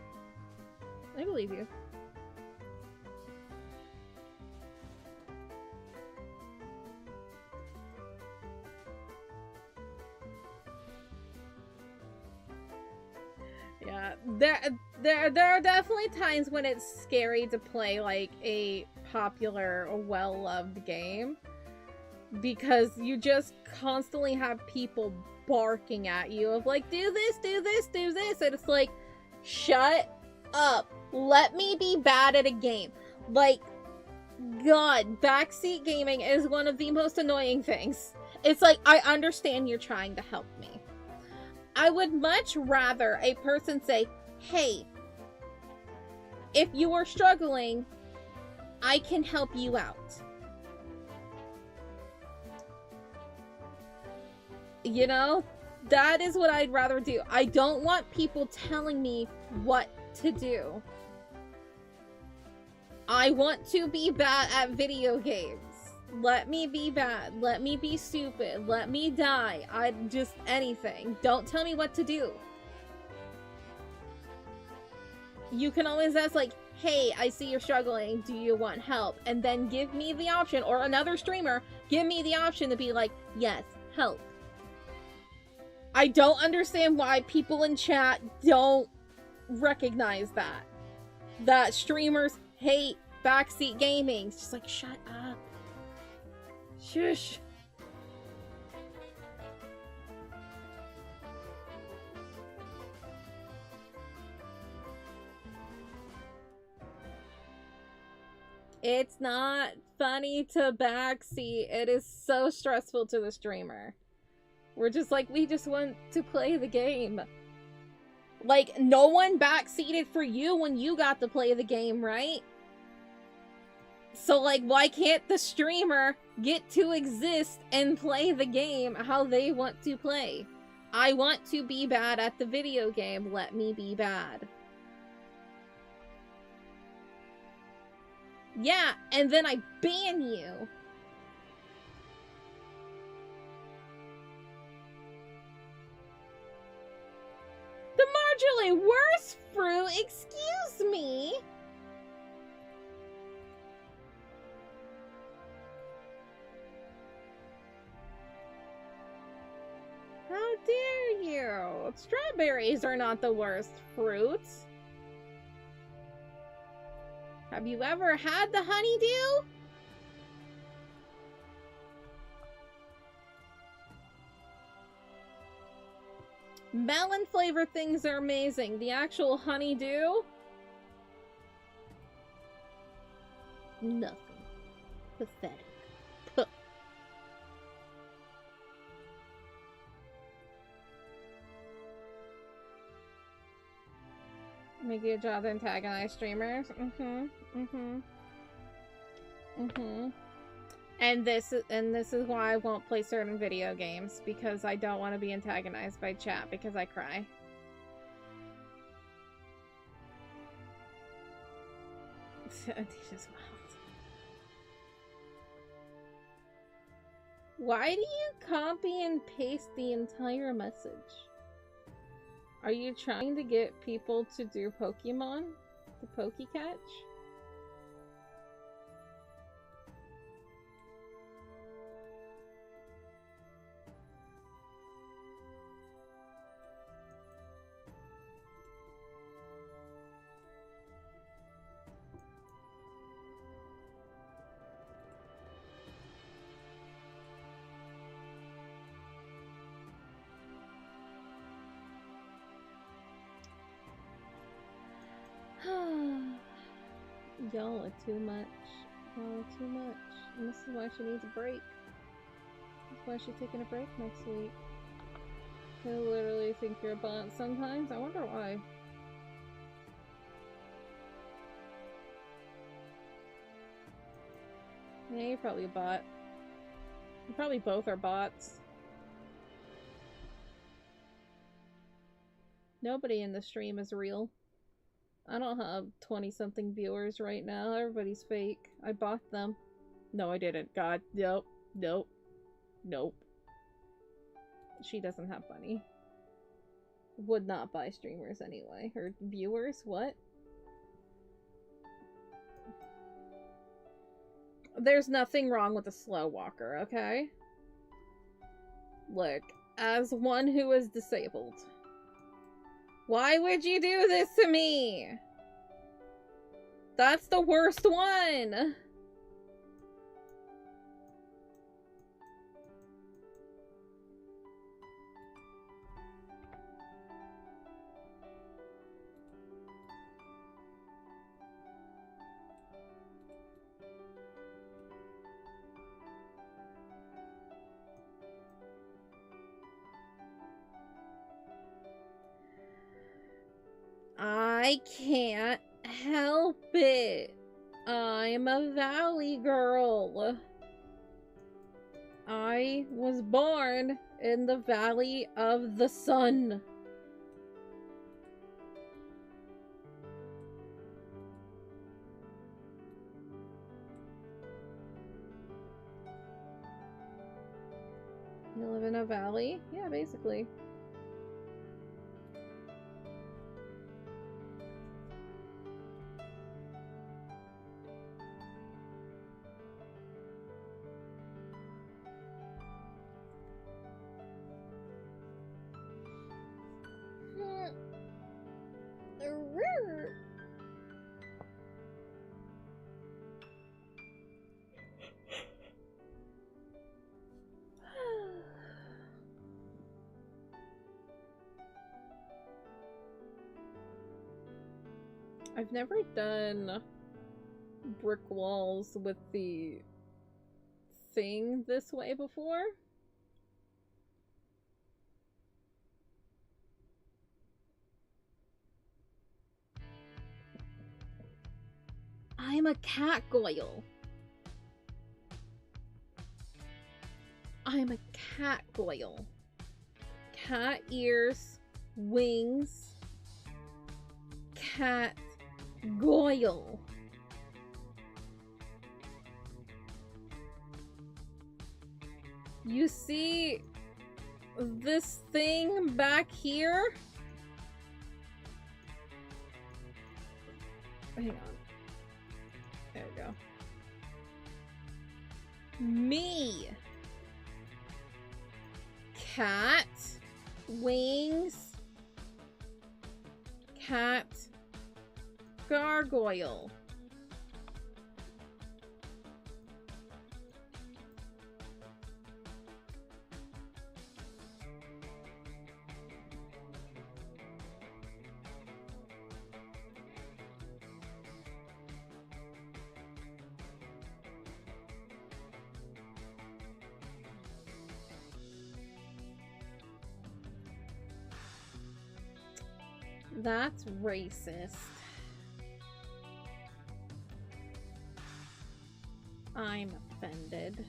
I believe you. Yeah, there are definitely times when it's scary to play like a popular or well-loved game because you just constantly have people barking at you of like, do this, do this, do this, and it's like, shut up, let me be bad at a game. Like, god, backseat gaming is one of the most annoying things. It's like, I understand you're trying to help me. I would much rather a person say, hey, if you are struggling, I can help you out. You know, that is what I'd rather do. I don't want people telling me what to do. I want to be bad at video games. Let me be bad. Let me be stupid. Let me die. Just anything. Don't tell me what to do. You can always ask like, hey, I see you're struggling. Do you want help? And then give me the option, or another streamer, give me the option to be like, yes, help. I don't understand why people in chat don't recognize that. That streamers hate backseat gaming. It's just like, shut up. Shush. It's not funny to backseat. It is so stressful to the streamer. We're just like, we just want to play the game. Like, no one backseated for you when you got to play the game, right? So, like, why can't the streamer get to exist and play the game how they want to play? I want to be bad at the video game. Let me be bad. Yeah, and then I ban you. The marginally worse fruit? Excuse me? How dare you? Strawberries are not the worst fruits. Have you ever had the honeydew? Melon flavored things are amazing. The actual honeydew? Nothing. Pathetic. Puh. Make it a job to antagonize streamers. And this is why I won't play certain video games, because I don't want to be antagonized by chat because I cry. Just wild. Why do you copy and paste the entire message? Are you trying to get people to do Pokemon? The Pokecatch? Y'all are too much. Y'all are too much. And this is why she needs a break. That's why she's taking a break next week. I literally think you're a bot sometimes. I wonder why. Yeah, you're probably a bot. You probably both are bots. Nobody in the stream is real. I don't have 20-something viewers right now. Everybody's fake. I bought them. No, I didn't. God, nope. Nope. Nope. She doesn't have money. Would not buy streamers anyway. Or viewers? What? There's nothing wrong with a slow walker, okay? Look, as one who is disabled, why would you do this to me? That's the worst one! I can't help it. I'm a valley girl. I was born in the Valley of the Sun. You live in a valley? Yeah, basically. I've never done brick walls with the thing this way before. I'm a cat goyle. I'm a cat goyle. Cat ears, wings, cat goyle. You see this thing back here? Hang on. There we go. Me. Cat. Wings. Cat. Gargoyle. That's racist. I'm offended.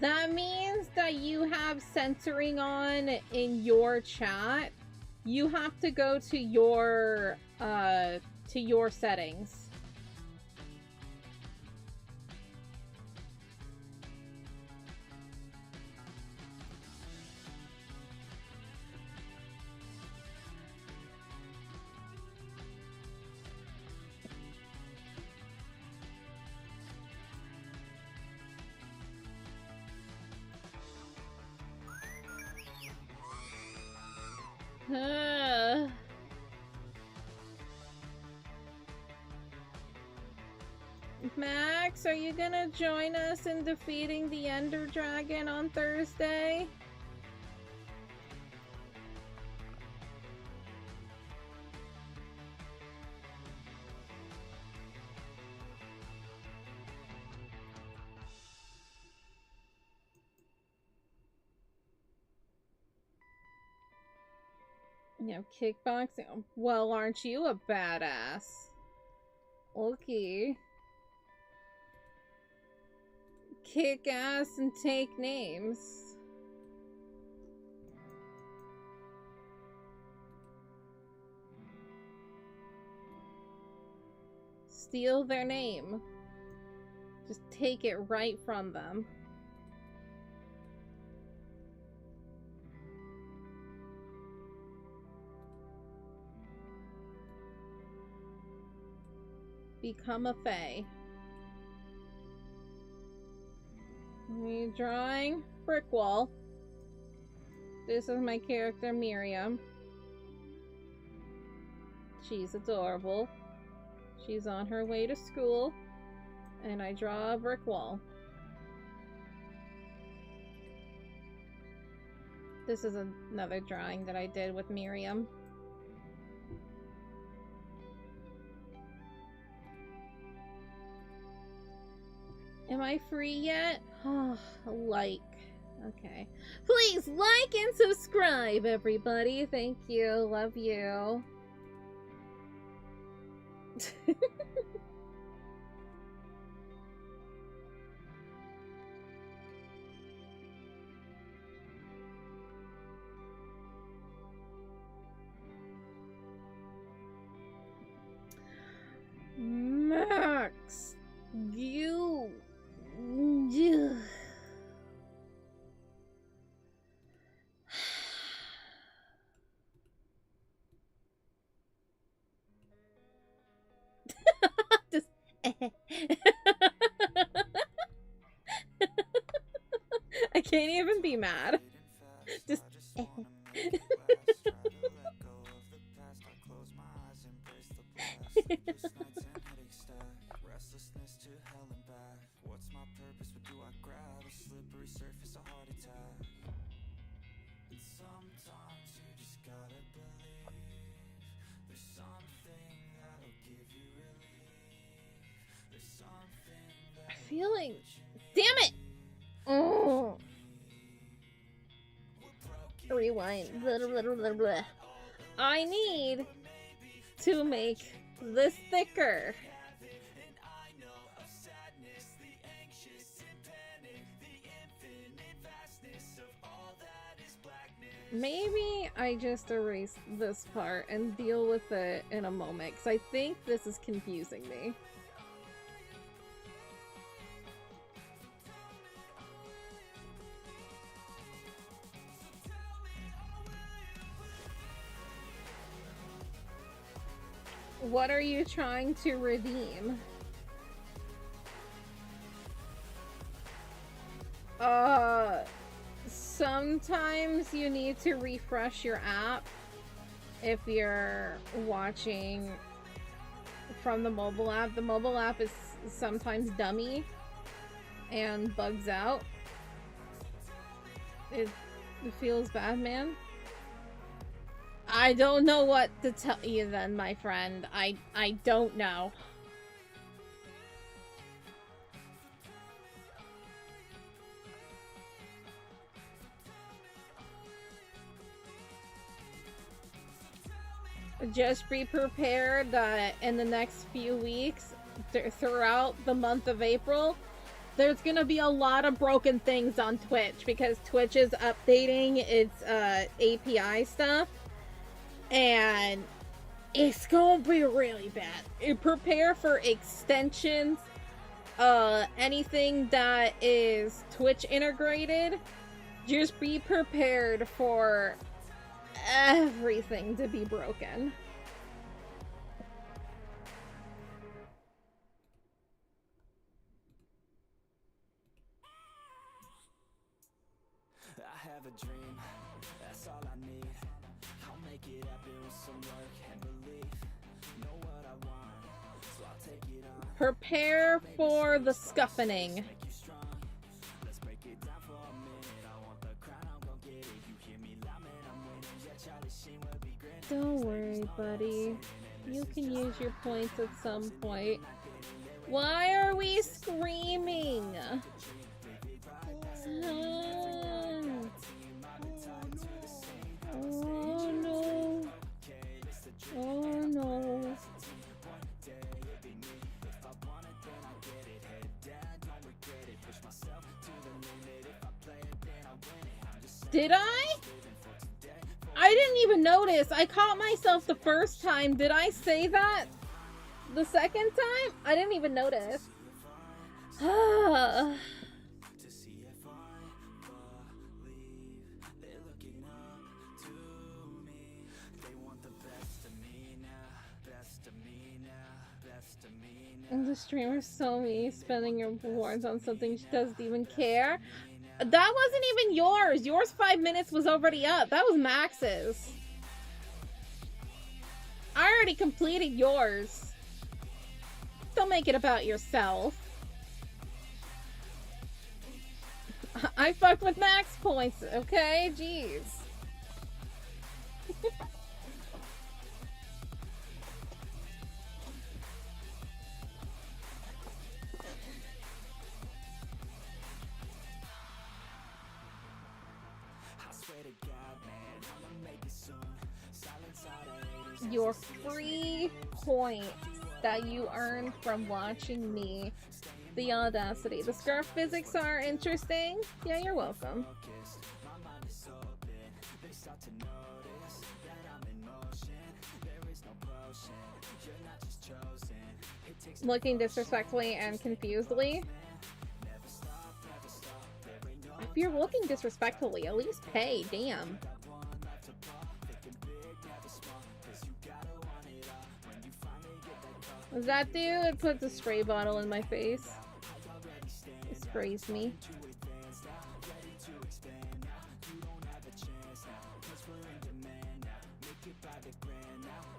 That means that you have censoring on in your chat. You have to go to your settings. Max, are you gonna join us in defeating the Ender Dragon on Thursday? You know, kickboxing? Well, aren't you a badass? Okay. Kick ass and take names. Steal their name. Just take it right from them. Become a fae. Me drawing brick wall. This is my character Miriam. She's adorable. She's on her way to school, and I draw a brick wall. This is another drawing that I did with Miriam. Am I free yet? Oh, like. Okay. Please like and subscribe, everybody. Thank you. Love you. Max, you. Just I can't even be mad. Just feeling. Damn it! Oh. Rewind. Blah, blah, blah, blah. I need to make this thicker. Maybe I just erase this part and deal with it in a moment, because I think this is confusing me. What are you trying to redeem? Sometimes you need to refresh your app if you're watching from the mobile app. The mobile app is sometimes dummy and bugs out. It feels bad, man. I don't know what to tell you then, my friend. I don't know. Just be prepared that in the next few weeks, throughout the month of April, there's gonna be a lot of broken things on Twitch because Twitch is updating its API stuff, and it's gonna be really bad. Prepare for extensions, anything that is Twitch integrated. Just be prepared for everything to be broken. I have a dream, that's all I need. I'll make it happen with some work and belief. Know what I want, so I'll take it on. Prepare for the scuffening. Let's break it down for a minute. I want the crown, I'm gonna get it. You hear me loud, man, I'm winning. Yeah, Charlie Sheen will be grinning. Don't worry, buddy. You can use your points at some point. Why are we screaming? Oh no. Oh no. Did I? I didn't even notice. I caught myself the first time. Did I say that the second time? I didn't even notice. And the streamer saw me spending your rewards on something she doesn't even care. That wasn't even yours. Yours 5 minutes was already up. That was Max's. I already completed yours. Don't make it about yourself. I fucked with Max points, okay? Jeez. Your free points that you earned from watching me. The audacity. The scarf physics are interesting. Yeah, you're welcome. Looking disrespectfully and confusedly. If you're looking disrespectfully, at least pay. Damn. Does that do? It puts a spray bottle in my face. It sprays me.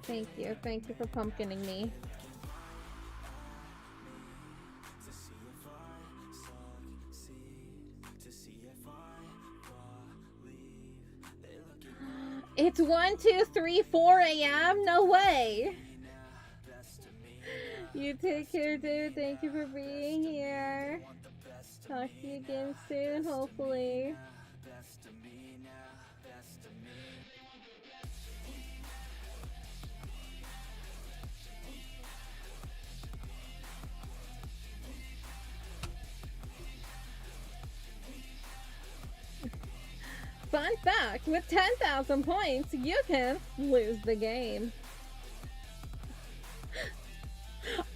Thank you. Thank you for pumpkining me. It's 1, 2, 3, 4 a.m.? No way! You take care, dude. Thank you for being here. Talk to you again soon, hopefully. Fun fact, with 10,000 points, you can lose the game.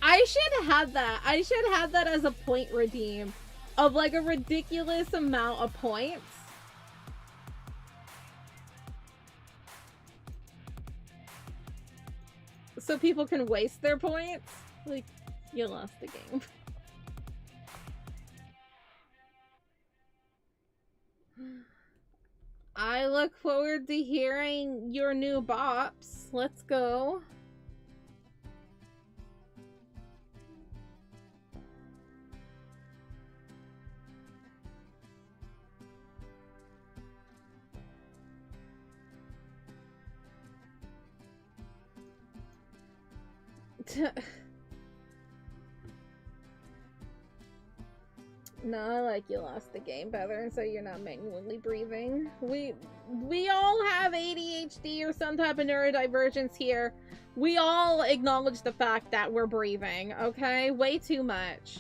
I should have that. I should have that as a point redeem of like a ridiculous amount of points. So people can waste their points. Like, you lost the game. I look forward to hearing your new bops. Let's go. No, I like you lost the game better, so you're not manually breathing. We all have ADHD or some type of neurodivergence here. We all acknowledge the fact that we're breathing, okay? Way too much.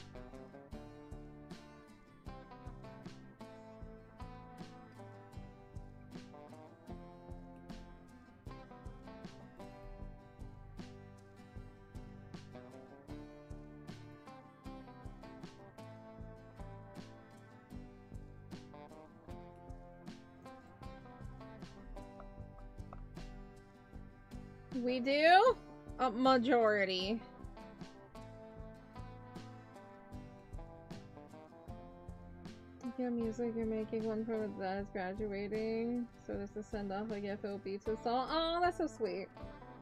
We do? A majority. Yeah, music, you're making one for that is graduating. So this is send off like FOB to song. Oh, that's so sweet.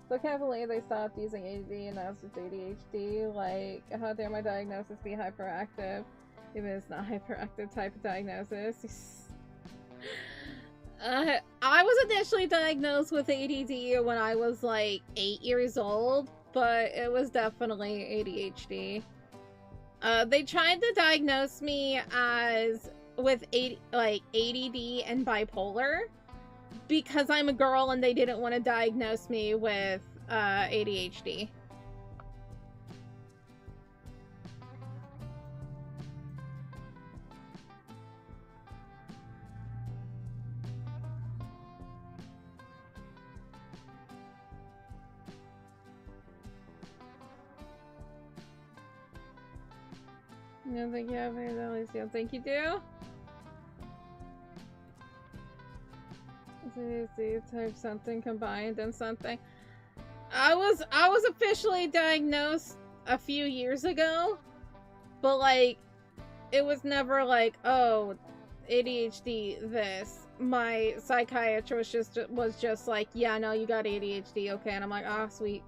So can't believe they stopped using ADD and now it's just ADHD. Like, how dare my diagnosis be hyperactive? Even it's not hyperactive type of diagnosis. I was initially diagnosed with ADD when I was like 8 years old, but it was definitely ADHD. They tried to diagnose me as with ADD and bipolar because I'm a girl and they didn't want to diagnose me with ADHD. No, thank you, Alicia. Think you do? See, type something combined and something. I was officially diagnosed a few years ago, but like, it was never like, oh, ADHD. This. My psychiatrist was just like, yeah, no, you got ADHD, okay, and I'm like, ah, sweet.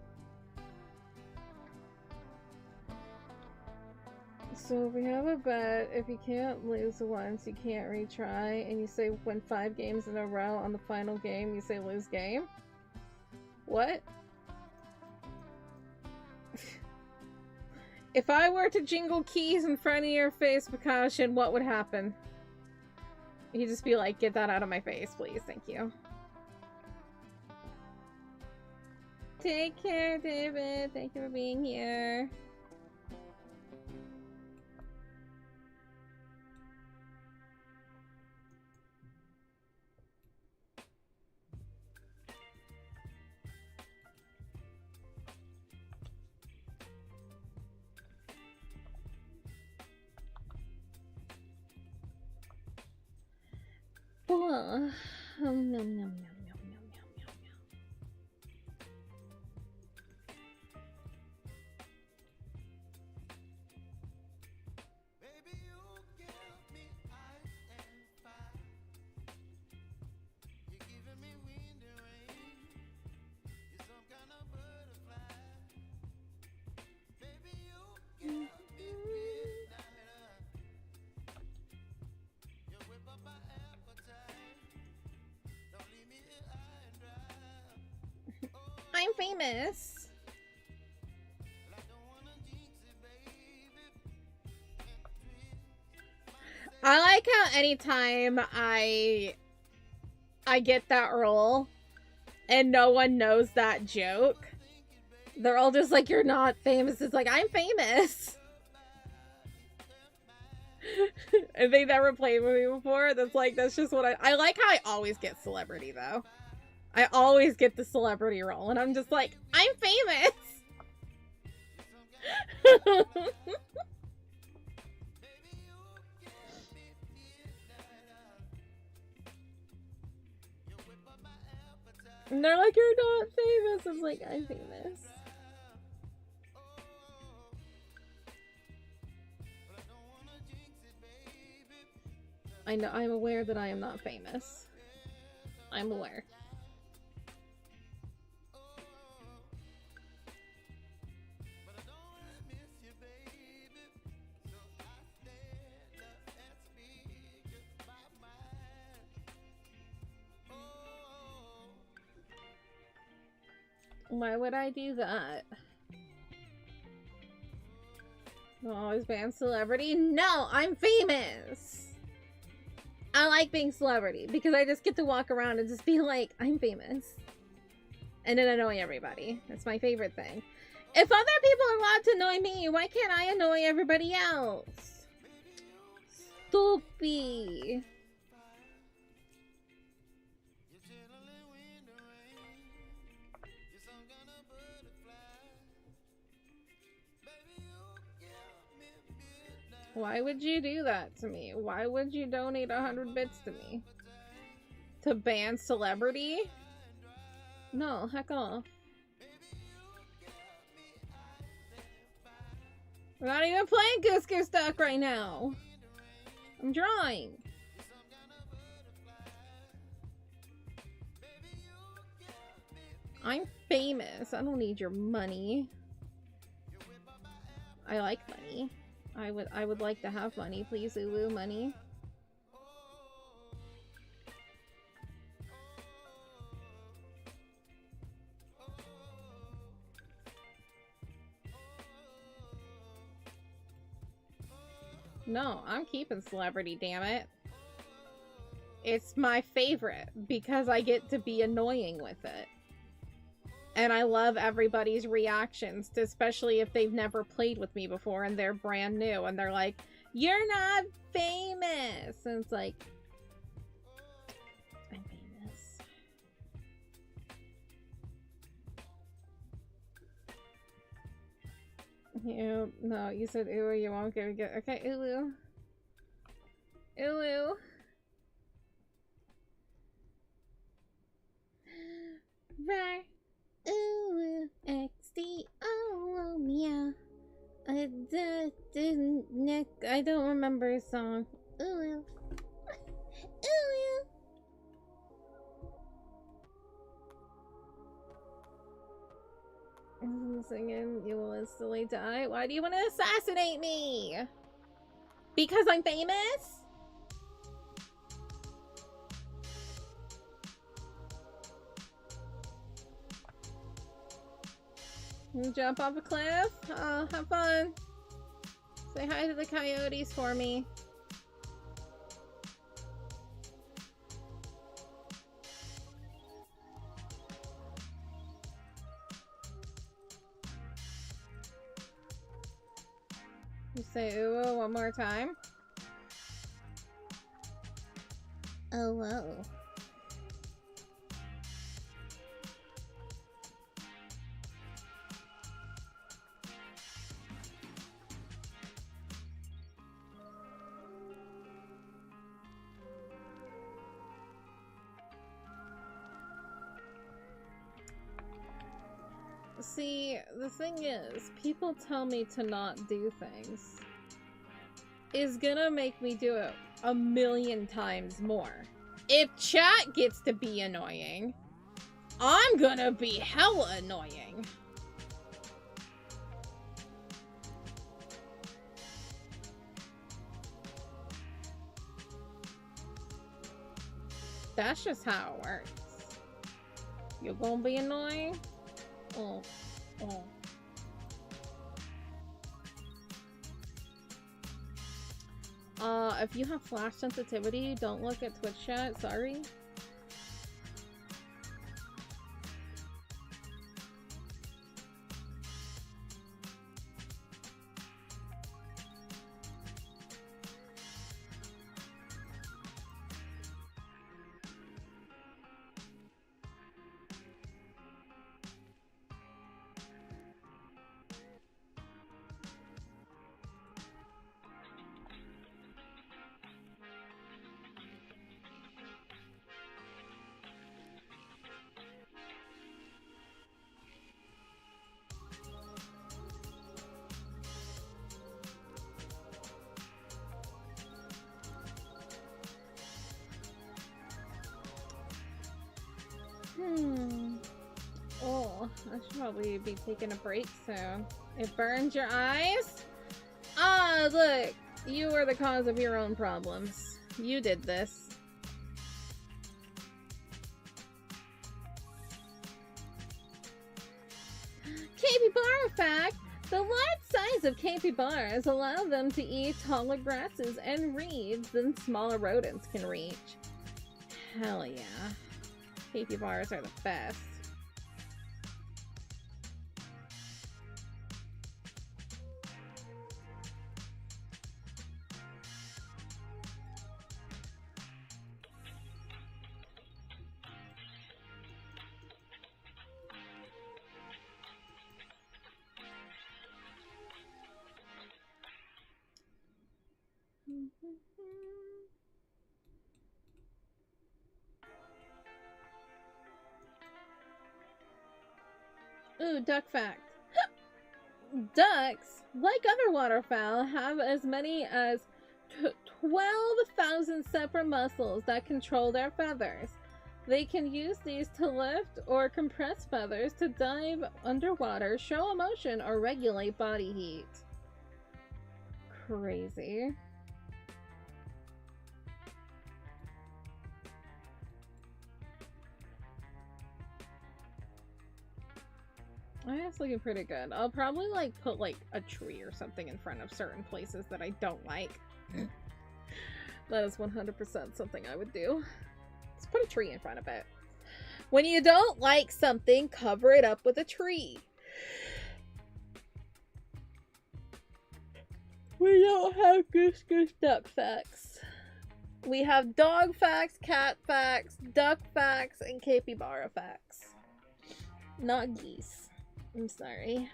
So if we have a bet, if you can't lose once, you can't retry, and you say win 5 games in a row on the final game, you say lose game? What? If I were to jingle keys in front of your face, Precaution, what would happen? You'd just be like, get that out of my face, please, thank you. Take care, David. Thank you for being here. Nom, nom, nom, nom, nom, nom, nom, nom. Baby, you give me ice and fire. You're giving me wind and rain. You're some kind of butterfly. Baby, you give me midnight. You whip up my appetite. Don't leave me here high and dry. I'm famous. I don't wanna jinx it, baby. I like how anytime I get that role and no one knows that joke, they're all just like, you're not famous. It's like, I'm famous. And they never played with me before. That's just what I like how I always get celebrity though. I always get the celebrity role and I'm just like, I'm famous. And they're like, you're not famous. I'm like, I'm famous. I know, I'm aware that I am not famous. I'm aware. Why would I do that? I'll always ban celebrity. No, I'm famous. I like being celebrity because I just get to walk around and just be like, I'm famous. And then annoy everybody. That's my favorite thing. If other people are allowed to annoy me, why can't I annoy everybody else? Stupid. Why would you do that to me? Why would you donate 100 bits to me? To ban celebrity? No, heck off. We're not even playing Goose Goose Duck right now. I'm drawing. I'm famous. I don't need your money. I like money. I would like to have money. Please, Ulu, money. No, I'm keeping celebrity, damn it. It's my favorite because I get to be annoying with it. And I love everybody's reactions, especially if they've never played with me before and they're brand new and they're like, you're not famous. And it's like, I'm famous. No, you said Ulu, you won't get it. Okay, Ulu. Ulu. Right. Ooh, XD, oh, yeah. I don't remember a song. Ooh. Ooh. I'm singing, you will instantly die. Why do you want to assassinate me? Because I'm famous? You jump off a cliff? Oh, have fun. Say hi to the coyotes for me. You say ooh one more time. Oh, whoa. See, the thing is, people tell me to not do things. Is gonna make me do it 1,000,000 times more. If chat gets to be annoying, I'm gonna be hella annoying. That's just how it works. You're gonna be annoying? Oh. If you have flash sensitivity, don't look at Twitch chat, sorry. Oh, I should probably be taking a break soon. It burns your eyes? Ah, look! You are the cause of your own problems. You did this. KB Bar fact, The large size of capybaras allow them to eat taller grasses and reeds than smaller rodents can reach. Hell yeah. Capybaras are the best. Ooh, duck fact. Ducks, like other waterfowl, have as many as 12,000 separate muscles that control their feathers. They can use these to lift or compress feathers to dive underwater, show emotion, or regulate body heat. Crazy. Oh, that's looking pretty good. I'll probably like put like a tree or something in front of certain places that I don't like. That is 100% something I would do. Let's put a tree in front of it. When you don't like something, cover it up with a tree. We don't have goose duck facts. We have dog facts, cat facts, duck facts, and capybara facts. Not geese. I'm sorry.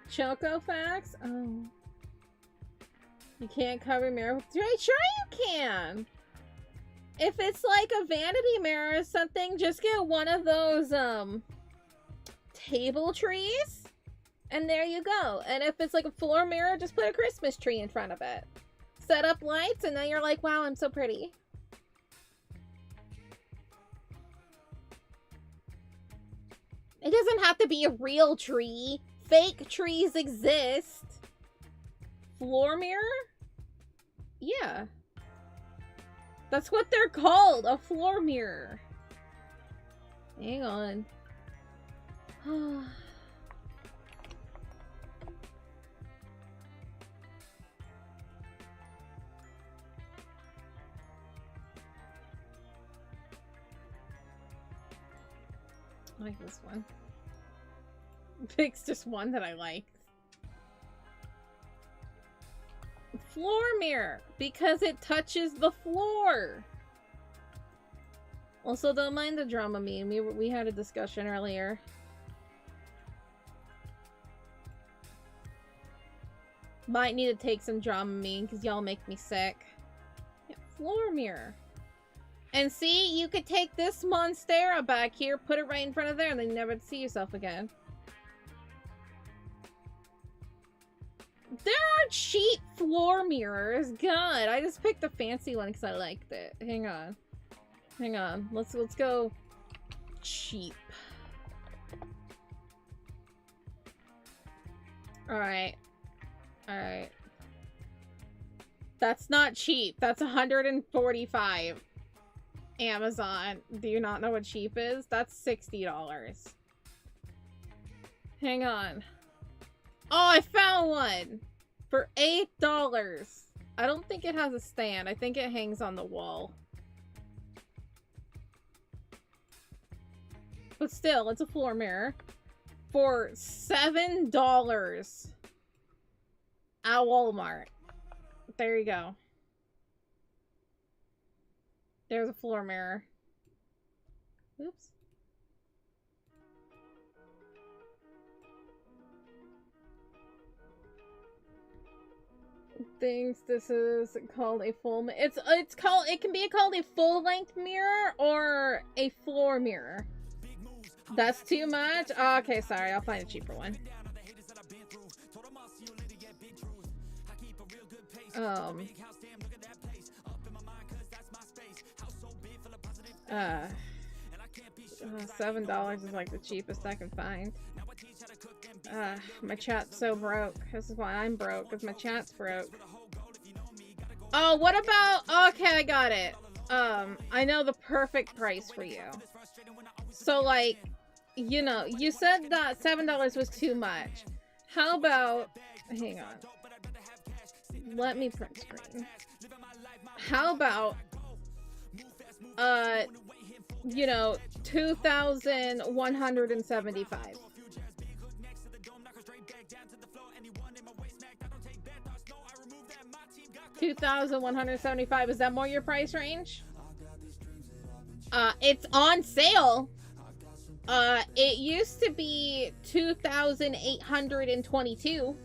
Choco facts? Oh. You can't cover mirror with... Sure you can! If it's like a vanity mirror or something, just get one of those, table trees. And there you go. And if it's like a floor mirror, just put a Christmas tree in front of it. Set up lights, and then you're like, wow, I'm so pretty. It doesn't have to be a real tree. Fake trees exist. Floor mirror? Yeah. That's what they're called, a floor mirror. Hang on. I like this one. Pick's just one that I like. Floor mirror, because it touches the floor. Also, don't mind the drama meme. We had a discussion earlier. Might need to take some drama meme because y'all make me sick. Yeah, floor mirror. And see, you could take this monstera back here, put it right in front of there, and then you never see yourself again. There are cheap floor mirrors. God, I just picked the fancy one because I liked it. Hang on. Hang on. Let's go cheap. Alright. Alright. That's not cheap. That's $145. Amazon. Do you not know what cheap is? That's $60. Hang on. Oh, I found one! For $8. I don't think it has a stand. I think it hangs on the wall. But still, it's a floor mirror. For $7 at Walmart. There you go. There's a floor mirror. Oops. Thinks this is called a full. It can be called a full length mirror or a floor mirror. That's too much? Oh, okay, sorry. I'll find a cheaper one. $7 is like the cheapest I can find. My chat's so broke. This is why I'm broke, because my chat's broke. Oh, what about... Okay, I got it. I know the perfect price for you. So, like, you know, you said that $7 was too much. How about... Hang on. Let me print screen. How about... you know, 2,175. 2,175. Is that more your price range? It's on sale. It used to be 2,822.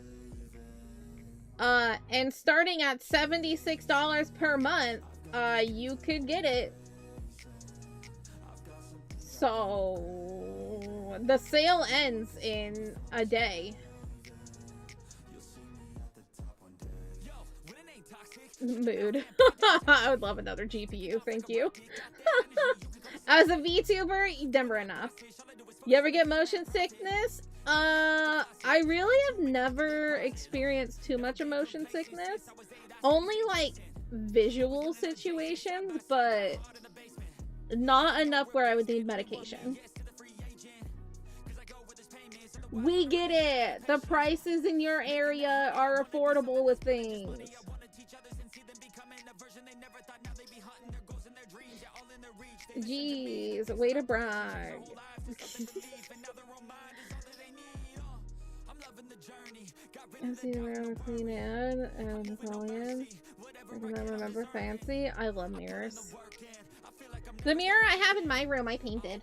And starting at $76 per month, you could get it. So the sale ends in a day. Mood. I would love another GPU, thank you. As a VTuber, never enough. You ever get motion sickness? I really have never experienced too much motion sickness. Only like visual situations, but not enough where I would need medication. We get it! The prices in your area are affordable with things. Jeez, way to brag. I see around Queen Anne and Italian. I can never remember fancy. I love mirrors. The mirror I have in my room, I painted.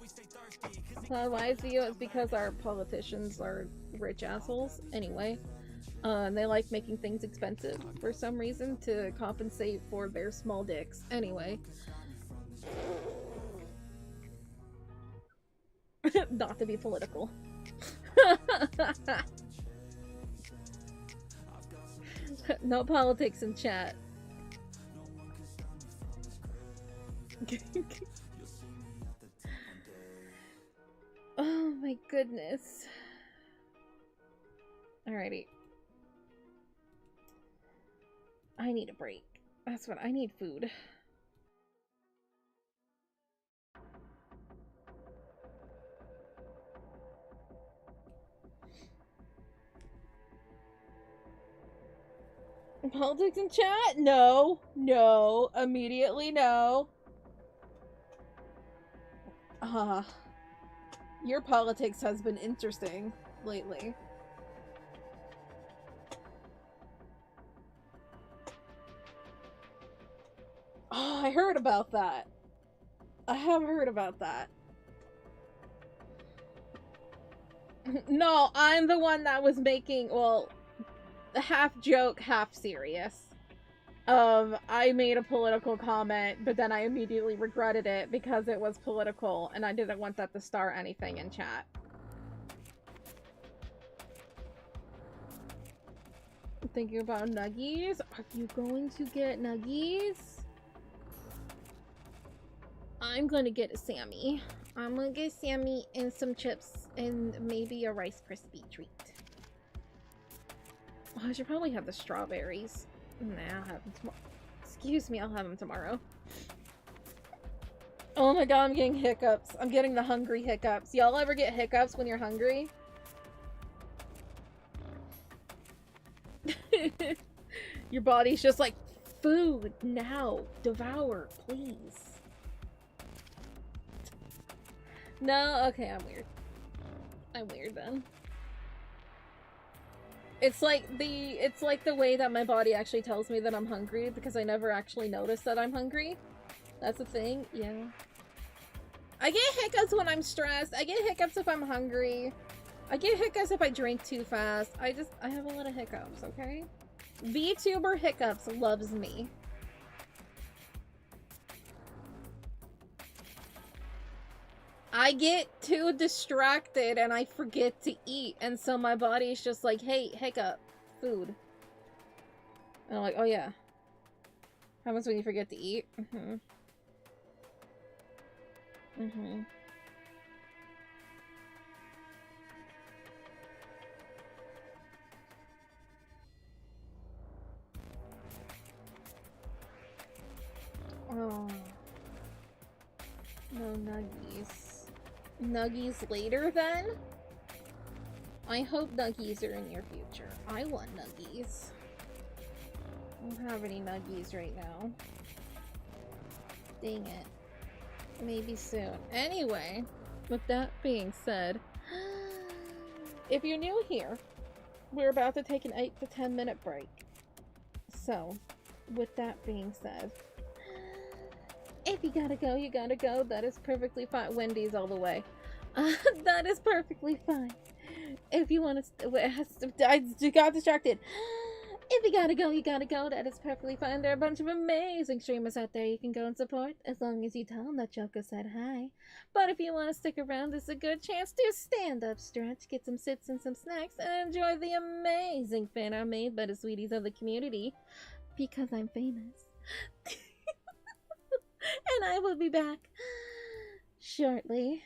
Why is the it's because our politicians are rich assholes. Anyway, they like making things expensive for some reason to compensate for their small dicks. Anyway. Not to be political. No politics in chat. Oh my goodness. Alrighty. I need a break. That's what I need. Food. Politics in chat? No. No. Immediately no. Your politics has been interesting lately. Oh, I heard about that. I have heard about that. No, I'm the one that was making, well, half joke, half serious. I made a political comment, but then I immediately regretted it because it was political, and I didn't want that to start anything in chat. Thinking about nuggies? Are you going to get nuggies? I'm gonna get a Sammy. I'm gonna get Sammy and some chips and maybe a Rice Krispie treat. Oh, I should probably have the strawberries. Nah, I'll have them tomorrow. Excuse me, I'll have them tomorrow. Oh my god, I'm getting hiccups. I'm getting the hungry hiccups. Y'all ever get hiccups when you're hungry? Your body's just like, food, now, devour, please. No? Okay, I'm weird. I'm weird then. It's like the way that my body actually tells me that I'm hungry because I never actually notice that I'm hungry. That's a thing, yeah. I get hiccups when I'm stressed. I get hiccups if I'm hungry. I get hiccups if I drink too fast. I have a lot of hiccups, okay? VTuber hiccups loves me. I get too distracted and I forget to eat, and so my body's just like, hey, hiccup, food. And I'm like, oh yeah. Happens when you forget to eat. Mm-hmm. Mm-hmm. Oh, nuggies. Nuggies later then? I hope nuggies are in your future. I want nuggies. I don't have any nuggies right now. Dang it. Maybe soon. Anyway, with that being said, if you're new here, we're about to take an 8 to 10 minute break. So, with that being said, if you gotta go, you gotta go. That is perfectly fine. Wendy's all the way. That is perfectly fine. If you want to, I got distracted. If you gotta go, you gotta go. That is perfectly fine. There are a bunch of amazing streamers out there you can go and support, as long as you tell them that Choco said hi. But if you want to stick around, this is a good chance to stand up, stretch, get some sits and some snacks, and enjoy the amazing fan art made by the sweeties of the community. Because I'm famous. And I will be back shortly.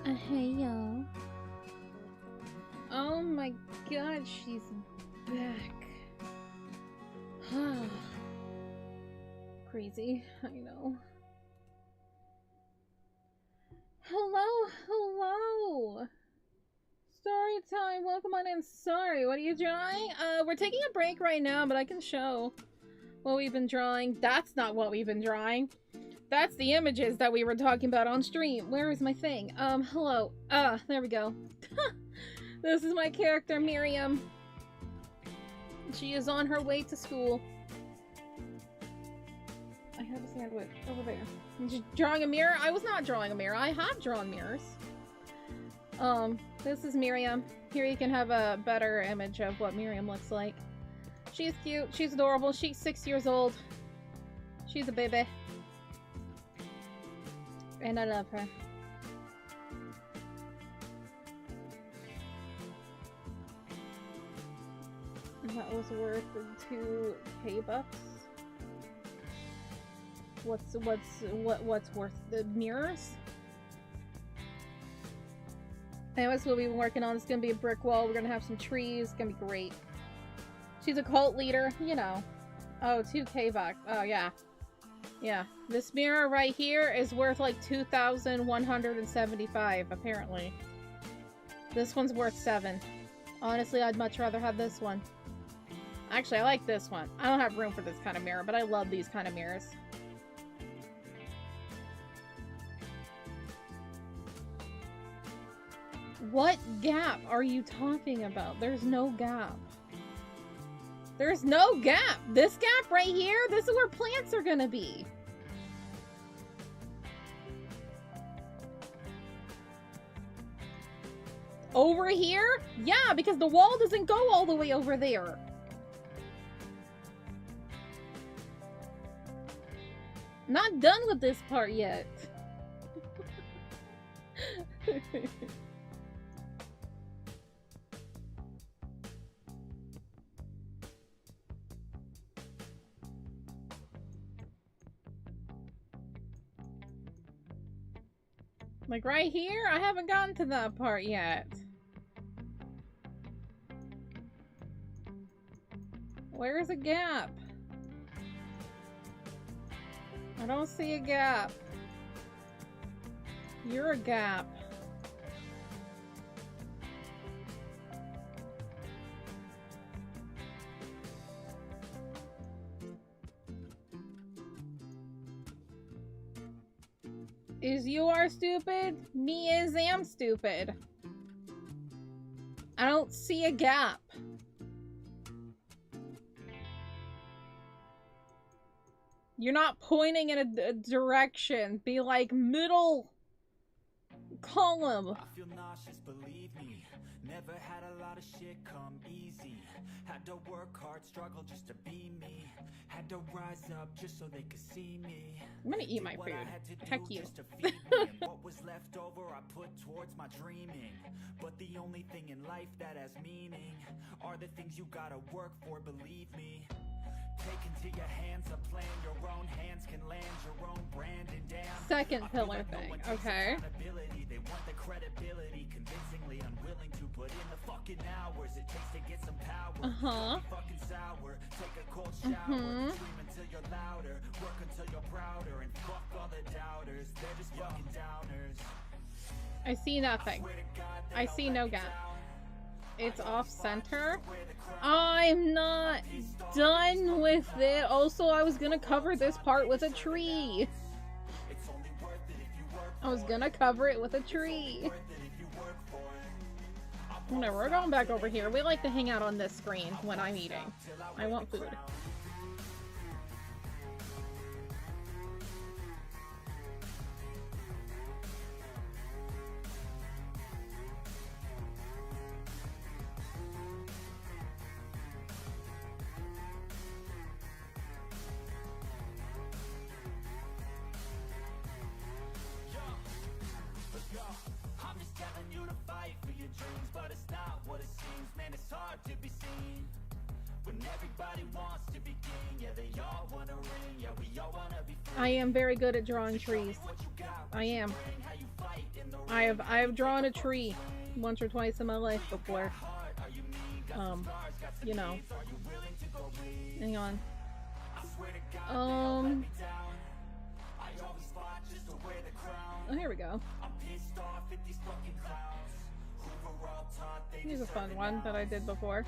Hey y'all. Oh my god, she's back. Crazy, I know. Hello, hello! Story time, welcome on in. Sorry, what are you drawing? We're taking a break right now, but I can show what we've been drawing. That's not what we've been drawing. That's the images that we were talking about on stream. Where is my thing? Hello. There we go. This is my character, Miriam. She is on her way to school. I have a sandwich over there. I'm just drawing a mirror? I was not drawing a mirror. I have drawn mirrors. This is Miriam. Here you can have a better image of what Miriam looks like. She's cute. She's adorable. She's 6 years old. She's a baby. And I love her. That was worth 2K bucks. What's worth the mirrors? Anyways, we'll be working on. It's gonna be a brick wall. We're gonna have some trees. It's gonna be great. She's a cult leader, you know. Oh, 2K bucks. Oh yeah, yeah. This mirror right here is worth like 2,175 apparently. This one's worth 7. Honestly, I'd much rather have this one. Actually, I like this one. I don't have room for this kind of mirror, but I love these kind of mirrors. What gap are you talking about? There's no gap. There's no gap. This gap right here, this is where plants are gonna be. Over here? Yeah, because the wall doesn't go all the way over there. Not done with this part yet. Like right here? I haven't gotten to that part yet. Where's a gap? I don't see a gap. You're a gap. Is you are stupid? Me is am stupid. I don't see a gap. You're not pointing in a direction. Be like middle column. I feel nauseous, believe me. Never had a lot of shit come easy. Had to work hard, struggle just to be me. Had to rise up just so they could see me. I'm gonna eat my food. Heck you. What was left over I put towards my dreaming. But the only thing in life that has meaning are the things you gotta work for, believe me. Take into your hands a plan, your own hands can land your own brand and damn. Second pillar thing, okay. They want the credibility, convincingly unwilling to put in the fucking hours it takes to get some power. Fucking sour, take a cold shower, scream until you're louder, work until you're prouder, and fuck all the doubters, they're just fucking downers. I see nothing. I see no gap. It's off center. I'm not done with it. Also, I was gonna cover this part with a tree. I was gonna cover it with a tree. Whatever, we're going back over here. We like to hang out on this screen when I'm eating. I want food. But it's not what it seems, man, it's hard to be seen when everybody wants to be king. Yeah, they all wanna ring, yeah, we all wanna be free. I am very good at drawing trees. I am. I've drawn a tree once or twice in my life before. You know. Hang on. Oh, here we go. Here's a fun one that I did before.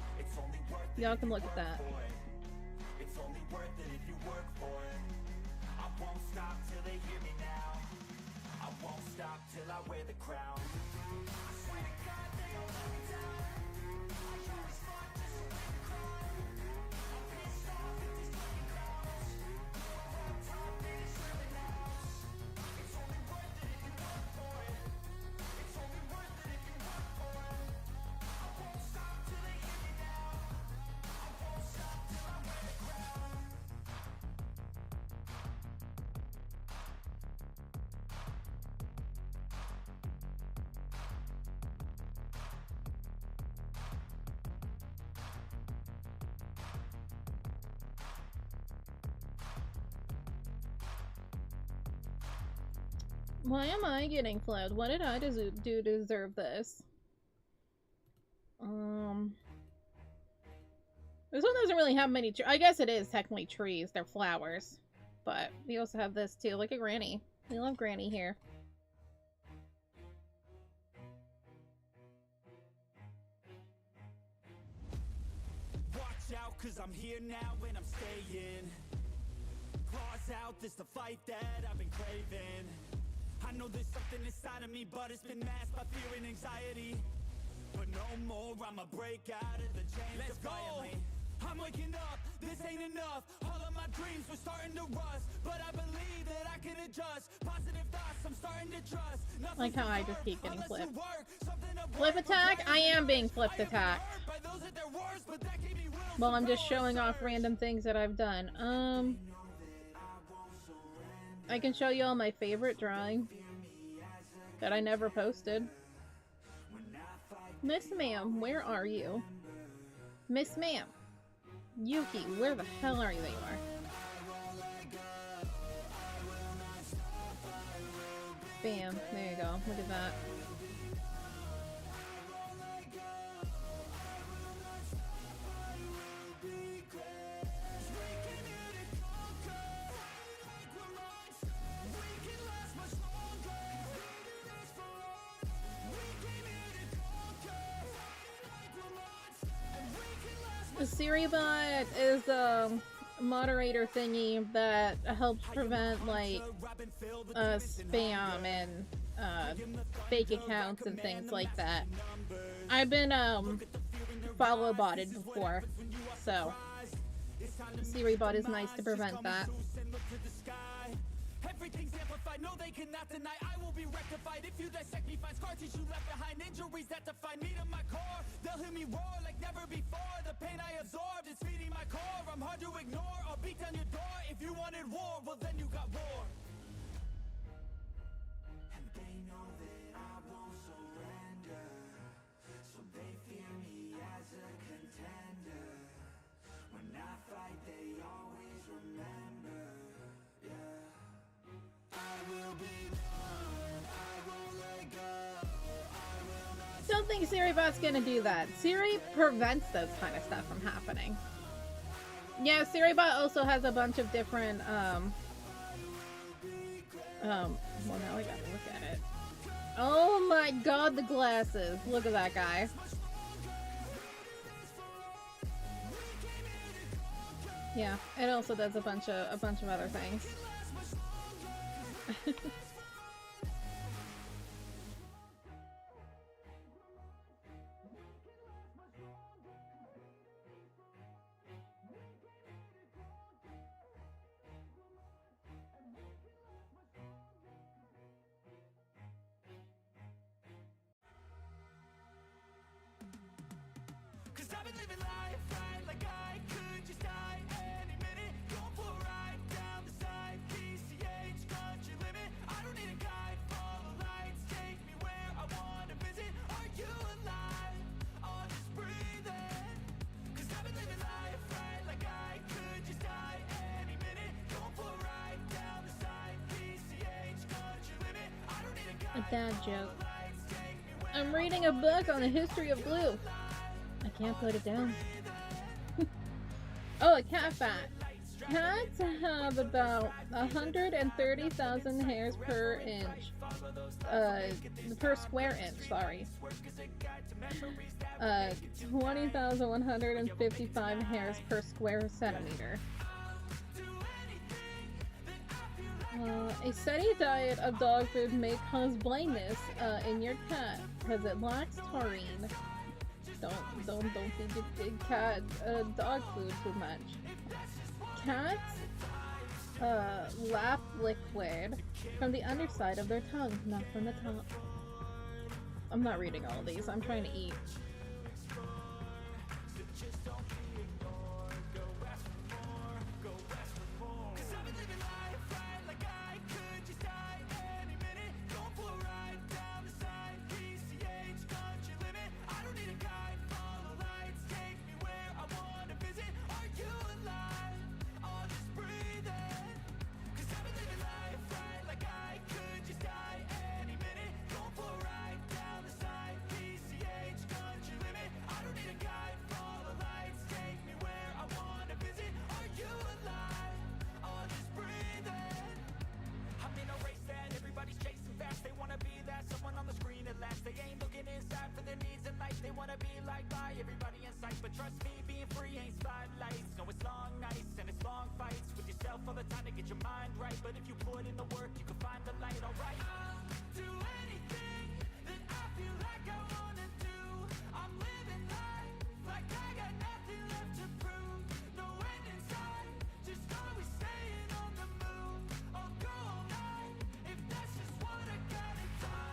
Y'all can look at that. Why am I getting flagged? What did I do to deserve this? This one doesn't really have many I guess it is technically trees. They're flowers. But we also have this too. Look at Granny. We love Granny here. Watch out, cause I'm here now and I'm staying. Claws out, this the fight that I've been craving. I know there's something inside of me, but it's been masked by fear and anxiety. But no more, I'ma break out of the chains. Let's go! I'm waking up, this ain't enough. All of my dreams were starting to rust, but I believe that I can adjust. Positive thoughts, I'm starting to trust. Like how I just keep getting flipped. Flip attack? I am being flipped attacked. Well, I'm just showing off random things that I've done. I can show you all my favorite drawing that I never posted. Miss Ma'am, where are you? Miss Ma'am. Yuki, where the hell are you? There you are. Bam, there you go. Look at that. The SiriBot is a moderator thingy that helps prevent like spam and fake accounts and things like that. I've been follow botted before, so SiriBot is nice to prevent that. Everything's amplified, no they cannot deny. I will be rectified if you dissect me. Find scar tissue left behind, injuries that define me to my core. They'll hear me roar like never before. The pain I absorbed is feeding my core. I'm hard to ignore, I'll beat down your door. If you wanted war, well then you got war. And they know that I won't surrender, so they fear me as a contender. When I fight they always remember. Yeah. Don't think SiriBot's gonna do that. Siri prevents those kind of stuff from happening. Yeah, SiriBot also has a bunch of different, well now I gotta look at it. Oh my god, the glasses. Look at that guy. Yeah, it also does a bunch of other things. Cause I've been living life right like I could just die any minute. Going for a ride down the side, PCH country limit. I A dad joke. I'm reading a book on the history of glue. I can't put it down. Oh, a cat fact. Cats have about 130,000 hairs per inch. Per square inch, sorry. 20,155 hairs per square centimeter. A steady diet of dog food may cause blindness in your cat because it lacks taurine. Don't feed your big cat dog food too much. Cats lap liquid from the underside of their tongue, not from the top. I'm not reading all of these. I'm trying to eat.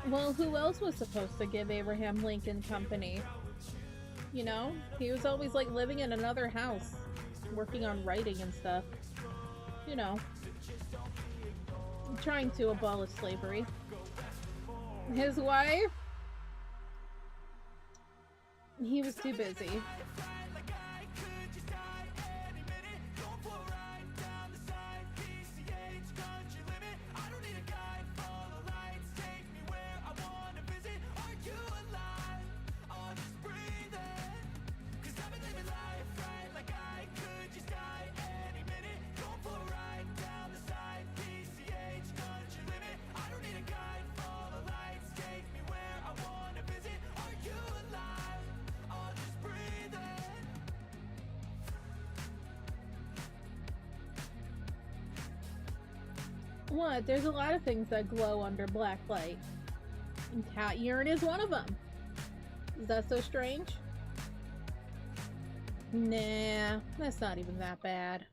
Well, who else was supposed to give Abraham Lincoln company? You know? He was always like living in another house, working on writing and stuff. You know. Trying to abolish slavery. His wife? He was too busy. What? There's a lot of things that glow under black light. And cat urine is one of them. Is that so strange? Nah, that's not even that bad.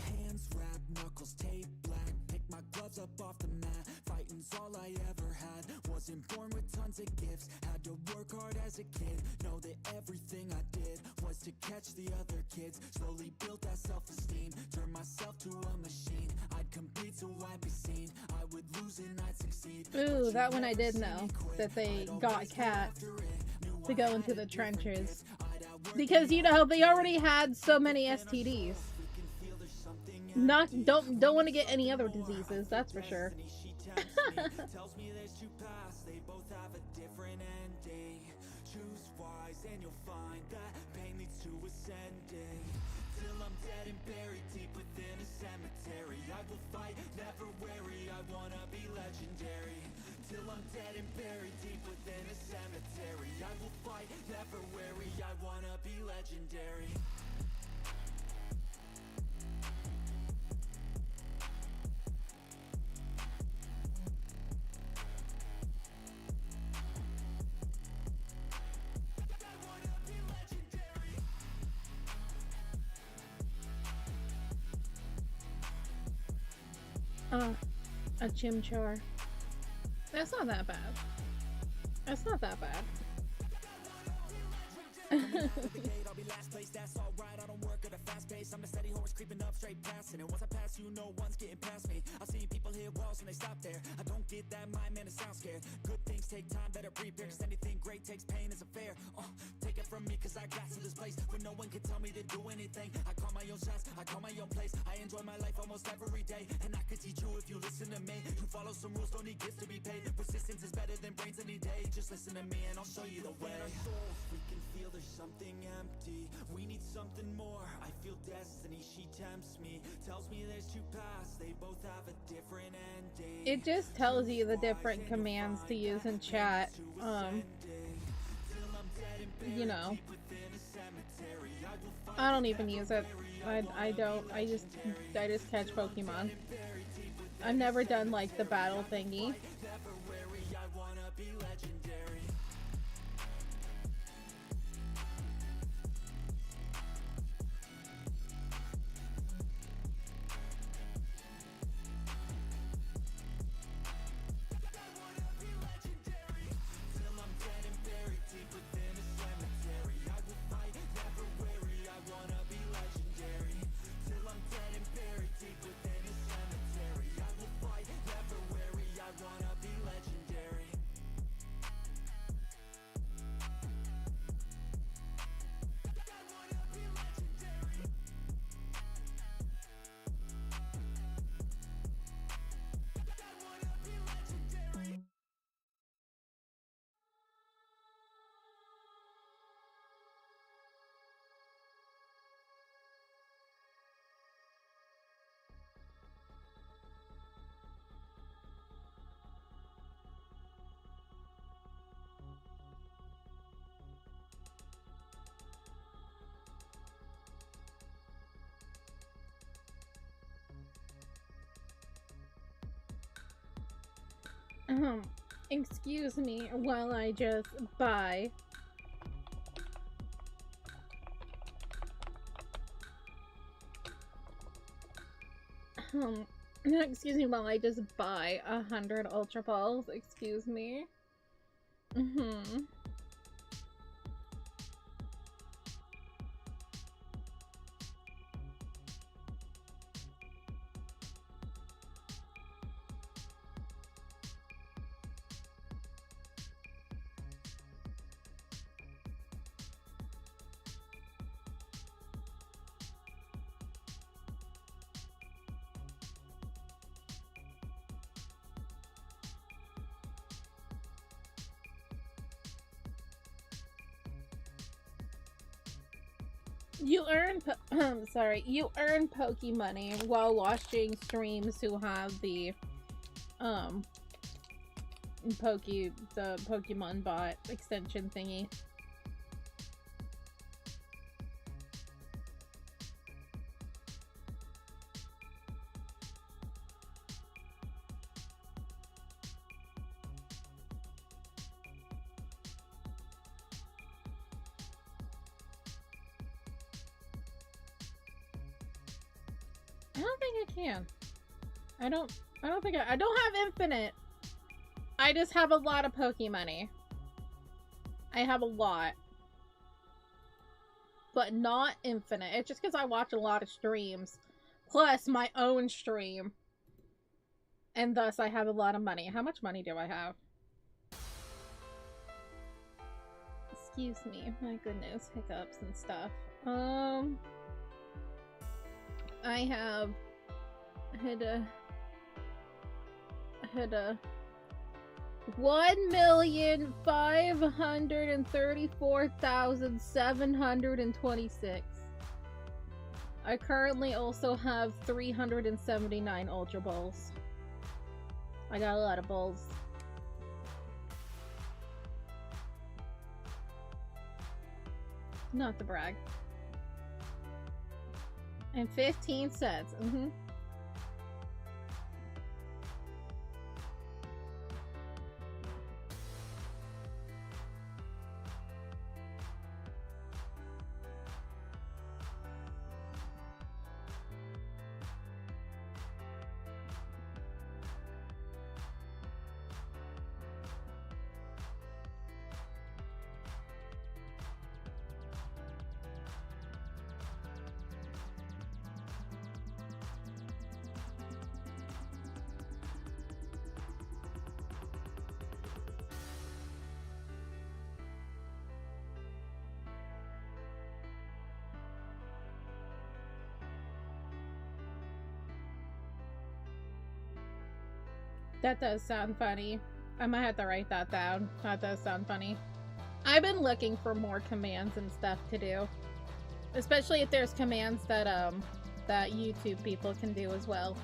Hands wrapped, knuckles taped black. Pick my gloves up off the mat. Fighting's all I ever had. Wasn't born with tons of gifts. Had to work hard as a kid. Know that everything I did was to catch the other kids. Slowly built that self-esteem. Turned myself to a machine. I'd compete so I'd be seen. I would lose and I'd succeed. Ooh, that one I did know. That they got Cat to go into the trenches. Because, you know, they already had so many STDs. Don't want to get any other diseases, that's for sure. Tells me there's two paths, they both have a different ending. Choose wise and you'll find that pain leads to ascending. Till I'm dead and buried deep within a cemetery, I will fight, never weary, I wanna be legendary. Till I'm dead and buried deep within a cemetery, I will fight, never weary, I wanna be legendary. A chimchar. That's not that bad. That's not that bad. I'll be last place, that's alright. I don't work at a fast pace. I'm a steady horse creeping up straight past it. And once I pass you, no one's getting past me. I've seen people hit walls and they stop there. I don't get that mind, man, it sounds scared. Good things take time, better prepare, cause anything great takes pain as a fair. Take it from me, cause I got to this place where no one can tell me to do anything. I call my own shots, I call my own place. I enjoy my life almost every day, and I could teach you if you listen to me. You follow some rules, don't need gifts to be paid. Persistence is better than brains any day. Just listen to me and I'll show you the way. Our souls, we can feel there's something empty. We need something more. I feel destiny, she tempts me, tells me there's two paths, they both have a different ending. It just tells you the different commands to use in chat. You know, I don't even use it. I don't. I just catch Pokemon. I've never done like the battle thingy. Excuse me while I just buy. Excuse me while I just buy 100 Ultra Balls. Excuse me. You earn, you earn Pokemoney while watching streams who have the Pokemon bot extension thingy. I don't have infinite. I just have a lot of Pokemoney. I have a lot. But not infinite. It's just because I watch a lot of streams. Plus my own stream. And thus I have a lot of money. How much money do I have? Excuse me. My goodness. Hiccups and stuff. I have... had a 1,534,726. I currently also have 379 Ultra Balls. I got a lot of balls. Not to brag. And 15 cents. That does sound funny. I might have to write that down. That does sound funny. I've been looking for more commands and stuff to do. Especially if there's commands that that YouTube people can do as well.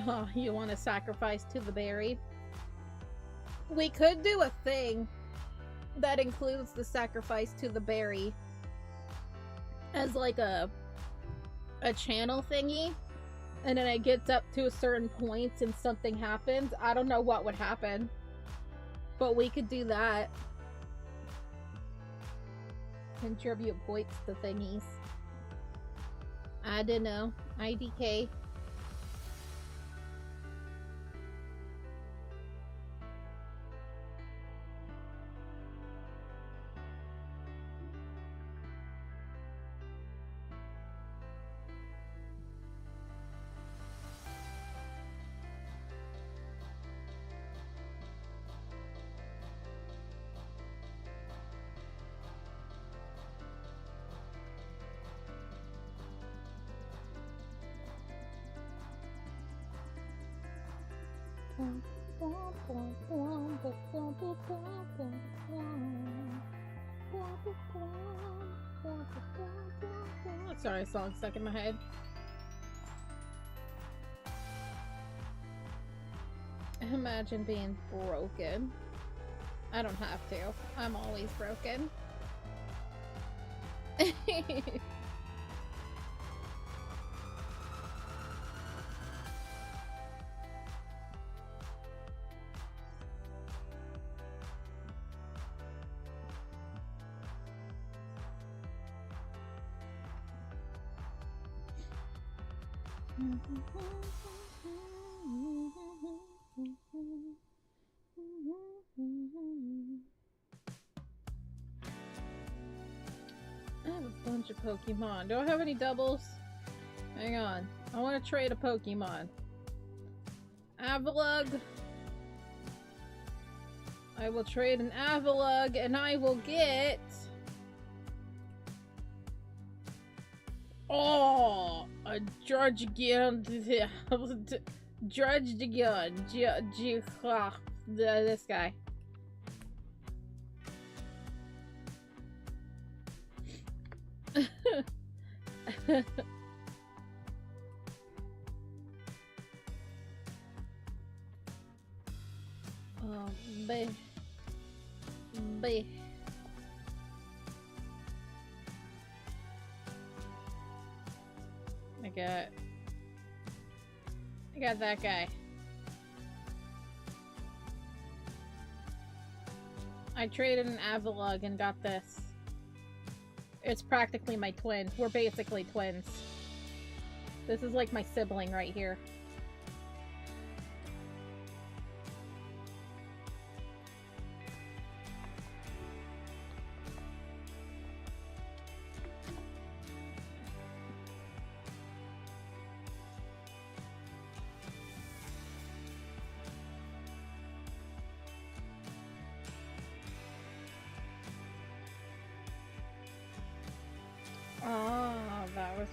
Oh, you want to sacrifice to the berry? We could do a thing that includes the sacrifice to the berry as like a channel thingy, and then it gets up to a certain point and something happens. I don't know what would happen, but we could do that. Contribute points to thingies. I don't know. IDK. Sorry, a song stuck in my head. Imagine being broken. I don't have to. I'm always broken. I have a bunch of Pokemon. Do I have any doubles? Hang on. I want to trade a Pokemon. Avalugg. I will trade an Avalugg and I will get... Oh! A Drudgegon. Drudgegon. This guy. Oh, B. I got that guy. I traded an Avalugg and got this. It's practically my twin. We're basically twins. This is like my sibling right here.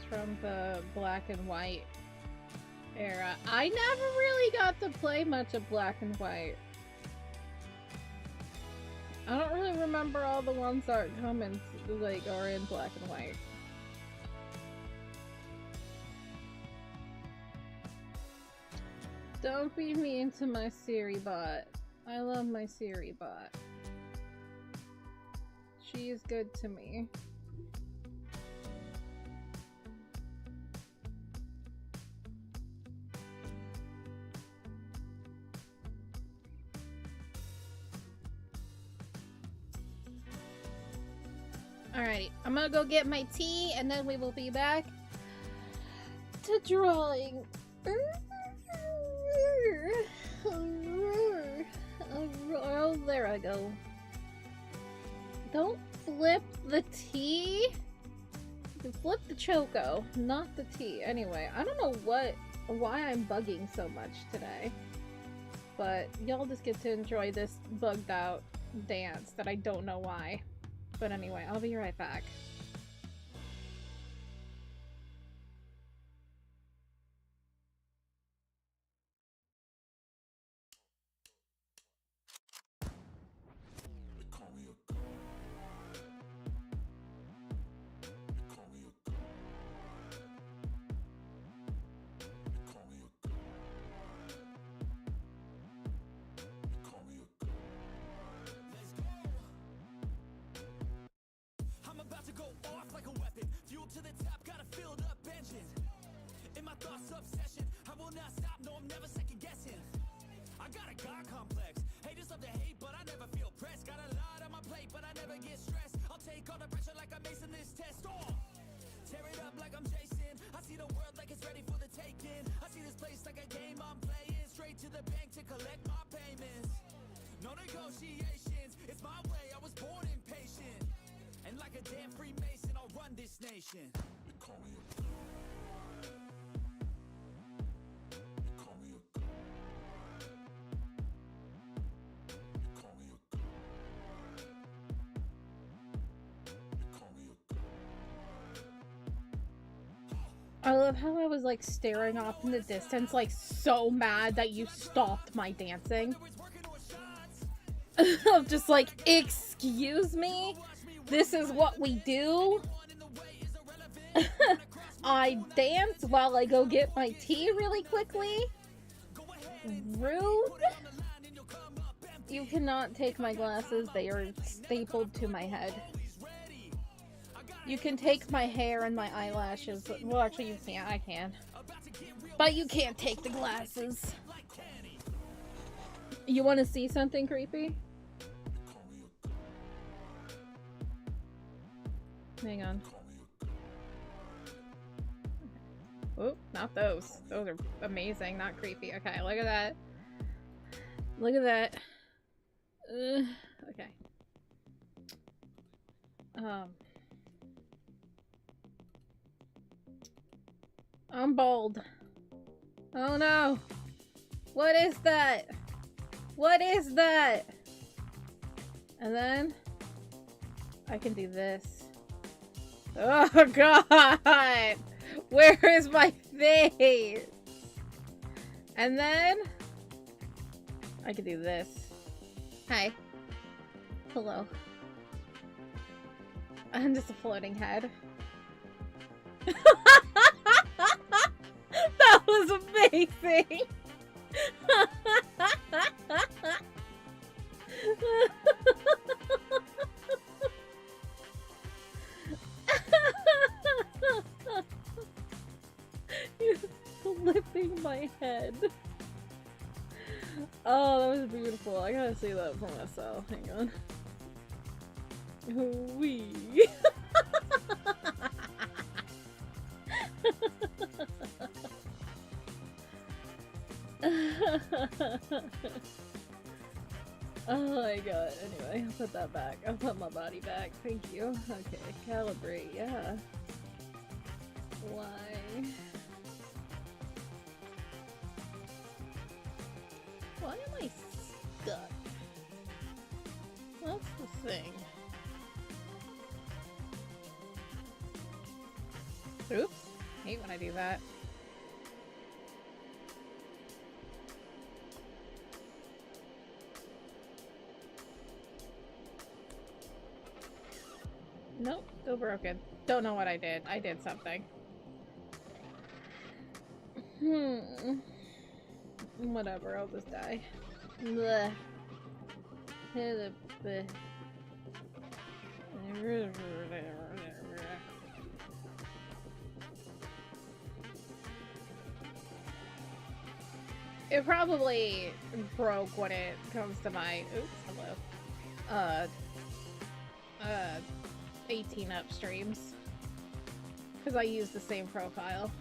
From the black and white era. I never really got to play much of black and white. I don't really remember all the ones that come in, like, are in black and white. Don't be mean to my Siri bot. I love my Siri bot. She is good to me. Alrighty, I'm gonna go get my tea and then we will be back. to drawing. Oh, there I go. Don't flip the tea. Flip the Choco, not the tea. Anyway, I don't know why I'm bugging so much today. But y'all just get to enjoy this bugged out dance that I don't know why. But anyway, I'll be right back. I love how I was like staring off in the distance, like so mad that you stopped my dancing. I'm just like, excuse me? This is what we do? I dance while I go get my tea really quickly? Rude? You cannot take my glasses, they are stapled to my head. You can take my hair and my eyelashes. Well, actually, you can't. I can. But you can't take the glasses. You want to see something creepy? Hang on. Oh, not those. Those are amazing, not creepy. Okay, look at that. Look at that. Okay. I'm bald. Oh no! What is that? What is that? And then I can do this. Oh god! Where is my face? And then I can do this. Hi. Hello. I'm just a floating head. That was amazing! You're flipping my head. Oh, that was beautiful. I gotta see that for myself. Hang on. Wee. Oh my god. Anyway, I'll put that back. I'll put my body back. Thank you. Okay, calibrate. Yeah. Why? Why am I stuck? What's the thing? Oops. Hate when I do that. Nope, still broken. Don't know what I did. I did something. Whatever, I'll just die. Blech. It probably broke when it comes to my, oops, hello, 18 up streams, because I use the same profile.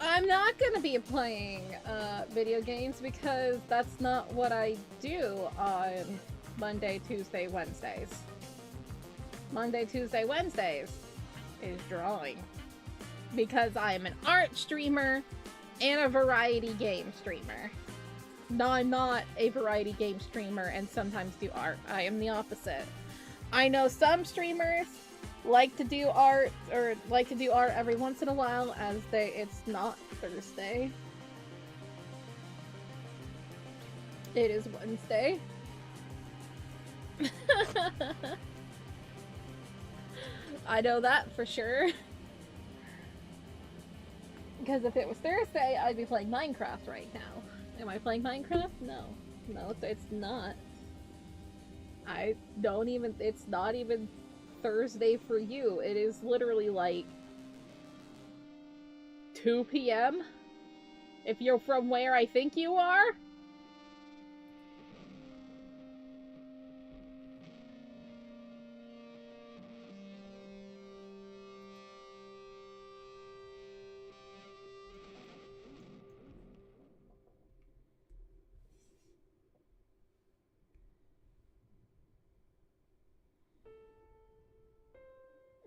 I'm not gonna be playing video games because that's not what I do on Monday, Tuesday, Wednesdays. Monday, Tuesday, Wednesdays is drawing. Because I am an art streamer and a variety game streamer. No, I'm not a variety game streamer and sometimes do art. I am the opposite. I know some streamers like to do art, or like to do art every once in a while, as it's not Thursday. It is Wednesday. I know that for sure. Because if it was Thursday, I'd be playing Minecraft right now. Am I playing Minecraft? No. No, it's not. It's not even Thursday for you. It is literally like 2 p.m. if you're from where I think you are.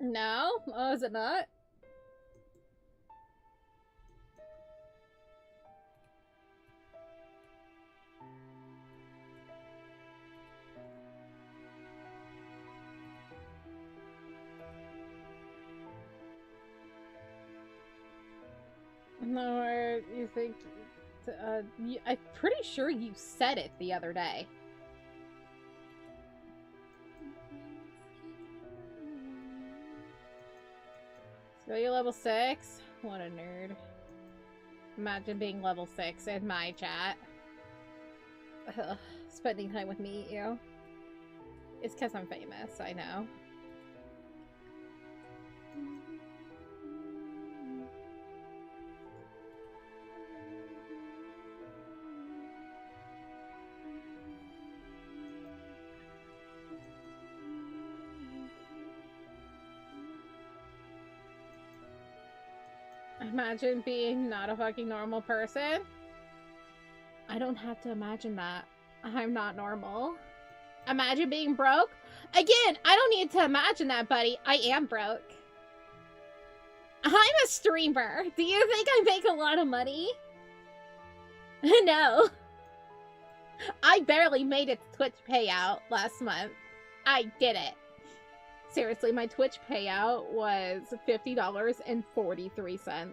No? Oh, is it not? No, or you think... I'm pretty sure you said it the other day. So you're level 6? What a nerd. Imagine being level 6 in my chat. Ugh, spending time with me, you. It's because I'm famous, I know. Imagine being not a fucking normal person. I don't have to imagine that. I'm not normal. Imagine being broke. Again, I don't need to imagine that, buddy. I am broke. I'm a streamer. Do you think I make a lot of money? No. I barely made it to Twitch payout last month. I did it. Seriously, my Twitch payout was $50.43.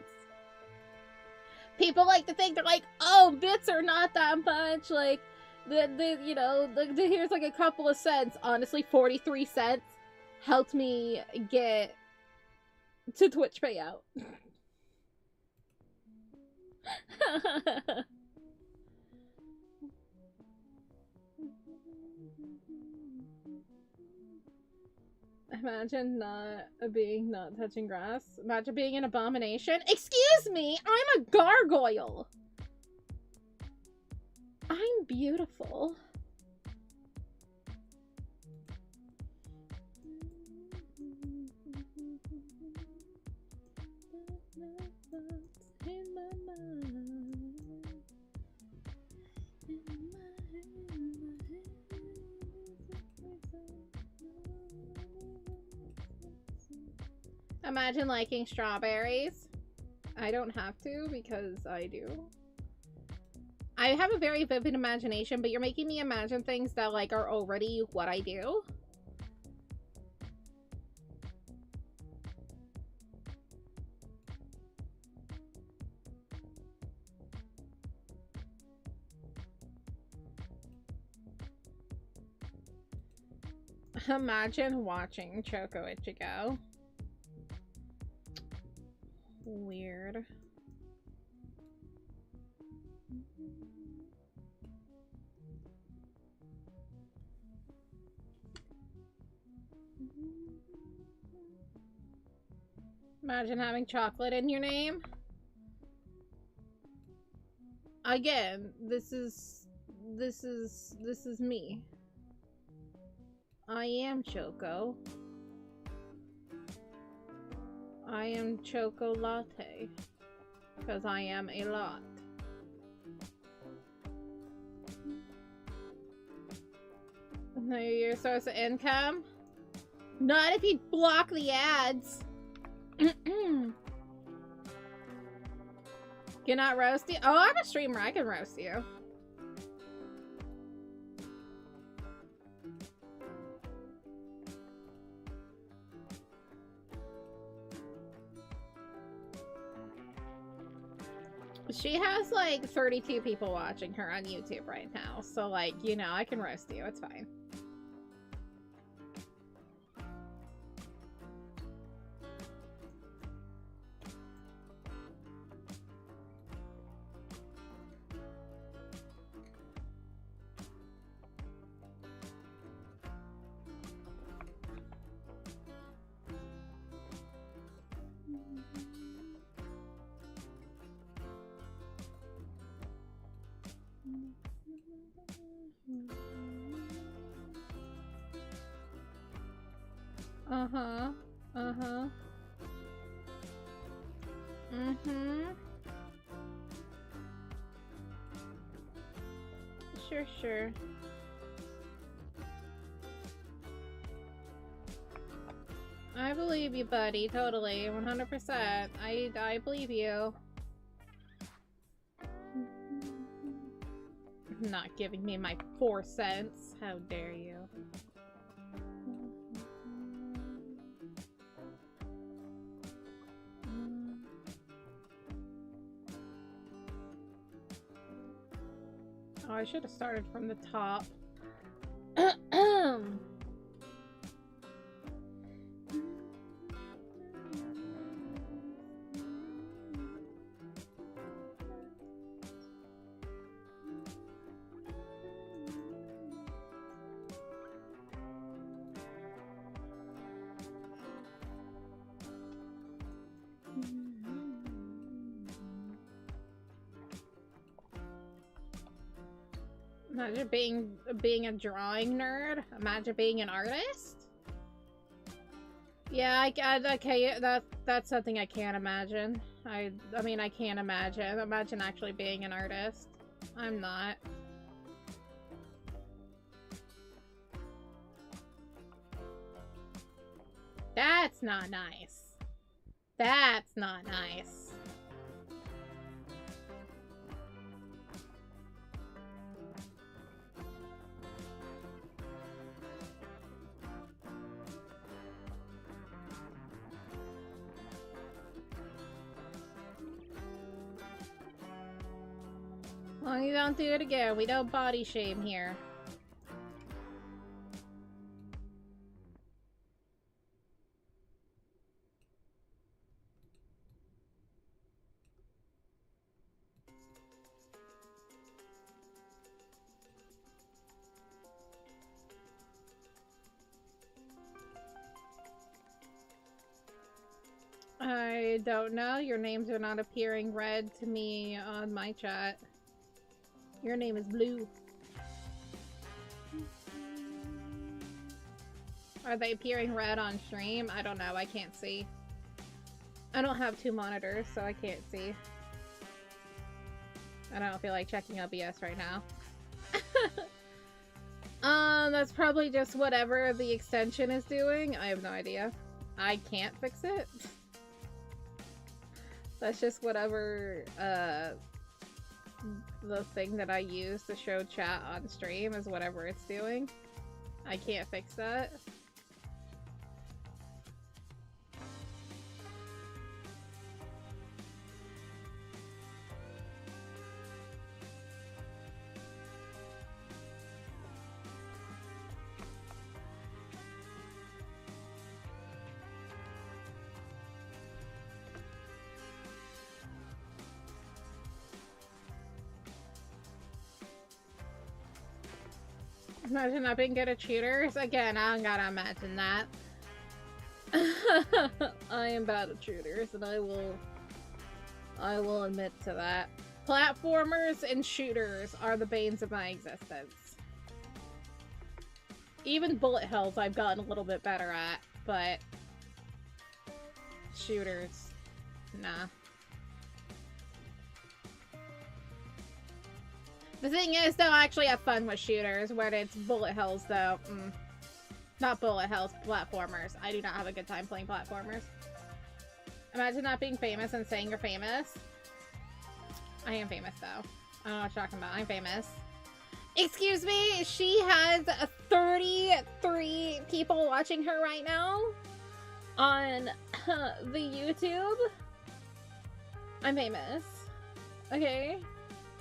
People like to think, they're like, oh, bits are not that much, like, here's like a couple of cents. Honestly, 43 cents helped me get to Twitch payout. Imagine not touching grass. Imagine being an abomination. Excuse me, I'm a gargoyle. I'm beautiful. In my mind. Imagine liking strawberries. I don't have to because I do. I have a very vivid imagination, but you're making me imagine things that like are already what I do. Imagine watching Choco Ichigo. Weird. Imagine having chocolate in your name. Again, this is me. I am Choco. I am Choco Latte. Because I am a lot. Your source of income? Not if you block the ads. Cannot roast you? Oh, I'm a streamer. I can roast you. She has like 32 people watching her on YouTube right now. So like, you know, I can roast you. It's fine. Uh-huh. Uh-huh. Mm-hmm. Sure, sure. I believe you, buddy. Totally. 100%. I believe you. Not giving me my 4 cents. How dare you? Oh, I should have started from the top. Imagine being a drawing nerd. Imagine being an artist. Yeah, okay, that's something I can't imagine. I mean, I can't imagine. Imagine actually being an artist. I'm not. That's not nice. That's not nice. Well, you don't do it again. We don't body shame here. I don't know. Your names are not appearing red to me on my chat. Your name is blue. Are they appearing red on stream? I don't know. I can't see. I don't have 2 monitors, so I can't see. I don't feel like checking OBS right now. That's probably just whatever the extension is doing. I have no idea. I can't fix it. That's just whatever, the thing that I use to show chat on stream is whatever it's doing. I can't fix that. Imagine not being good at cheaters. Again, I don't gotta imagine that. I am bad at shooters, and I will admit to that. Platformers and shooters are the banes of my existence. Even bullet hells I've gotten a little bit better at, but shooters, nah. The thing is, though, I actually have fun with shooters. When it's bullet hells, though, not bullet hells, platformers. I do not have a good time playing platformers. Imagine not being famous and saying you're famous. I am famous, though. I don't know what you're talking about. I'm famous. Excuse me, she has 33 people watching her right now on the YouTube. I'm famous. Okay?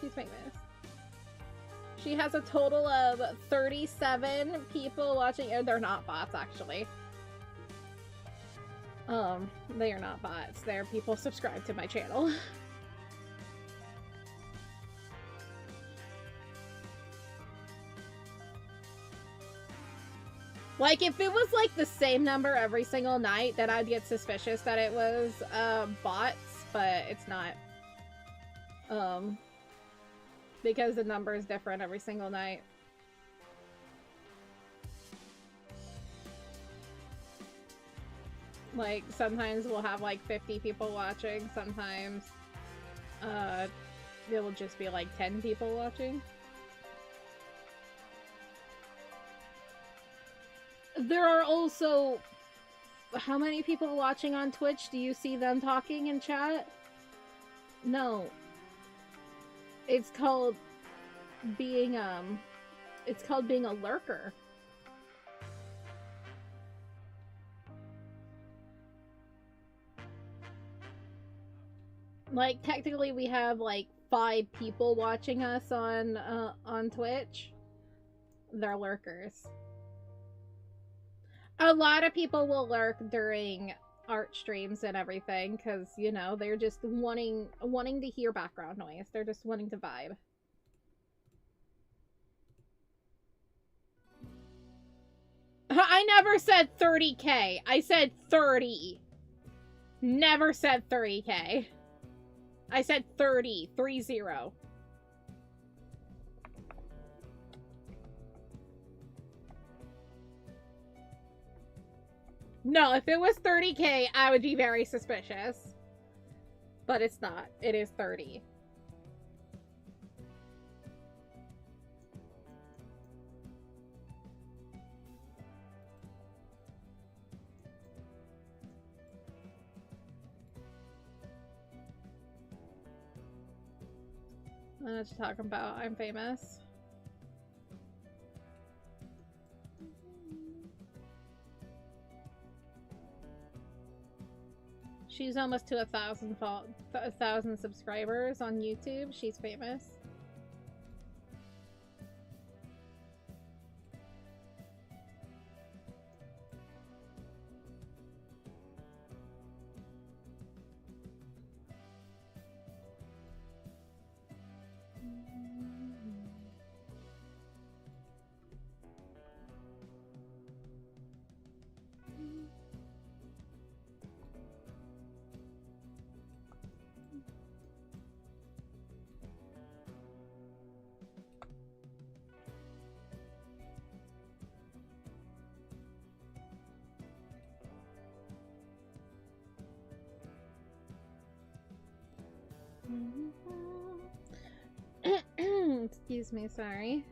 She's famous. She has a total of 37 people watching. They're not bots, actually. They are not bots. They're people subscribed to my channel. Like, if it was, like, the same number every single night, then I'd get suspicious that it was, bots, but it's not. Because the number is different every single night. Like, sometimes we'll have, like, 50 people watching, sometimes, it will just be, like, 10 people watching. There are also... How many people watching on Twitch? Do you see them talking in chat? No. It's called being, it's called being a lurker. Like, technically we have, like, 5 people watching us on Twitch. They're lurkers. A lot of people will lurk during art streams and everything, because, you know, they're just wanting to hear background noise. They're just wanting to vibe. I never said 30K. I said 30. Never said 30K. I said 30. 30. No, if it was 30K, I would be very suspicious. But it's not. It is 30. I don't know what you're talking about. I'm famous. She's almost to 1,000 subscribers on YouTube. She's famous. Excuse me, sorry.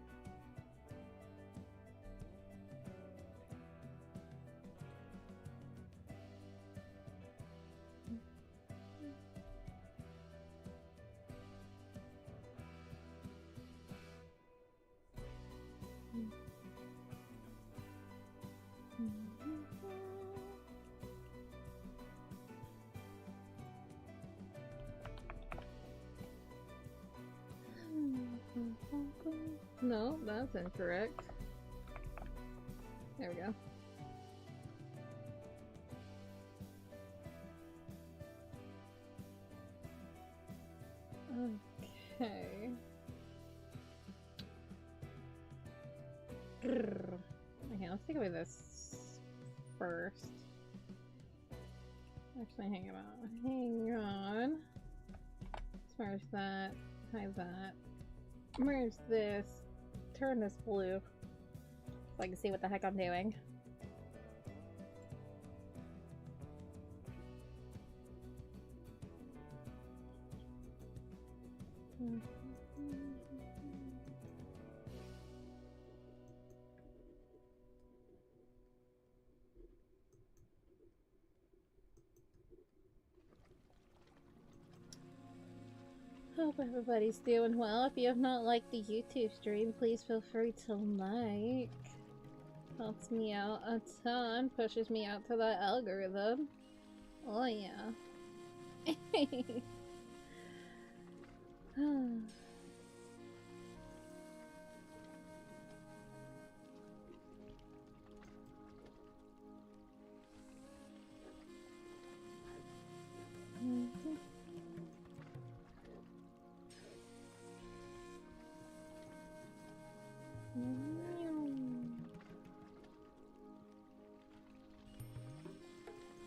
No, that's incorrect. There we go. Okay. Okay, let's take away this first. Actually, hang on. Where's that? Hide that. Where's this? Turn this blue so I can see what the heck I'm doing. hope everybody's doing well. If you have not liked the YouTube stream, please feel free to like. Helps me out a ton, pushes me out to the algorithm. Oh yeah.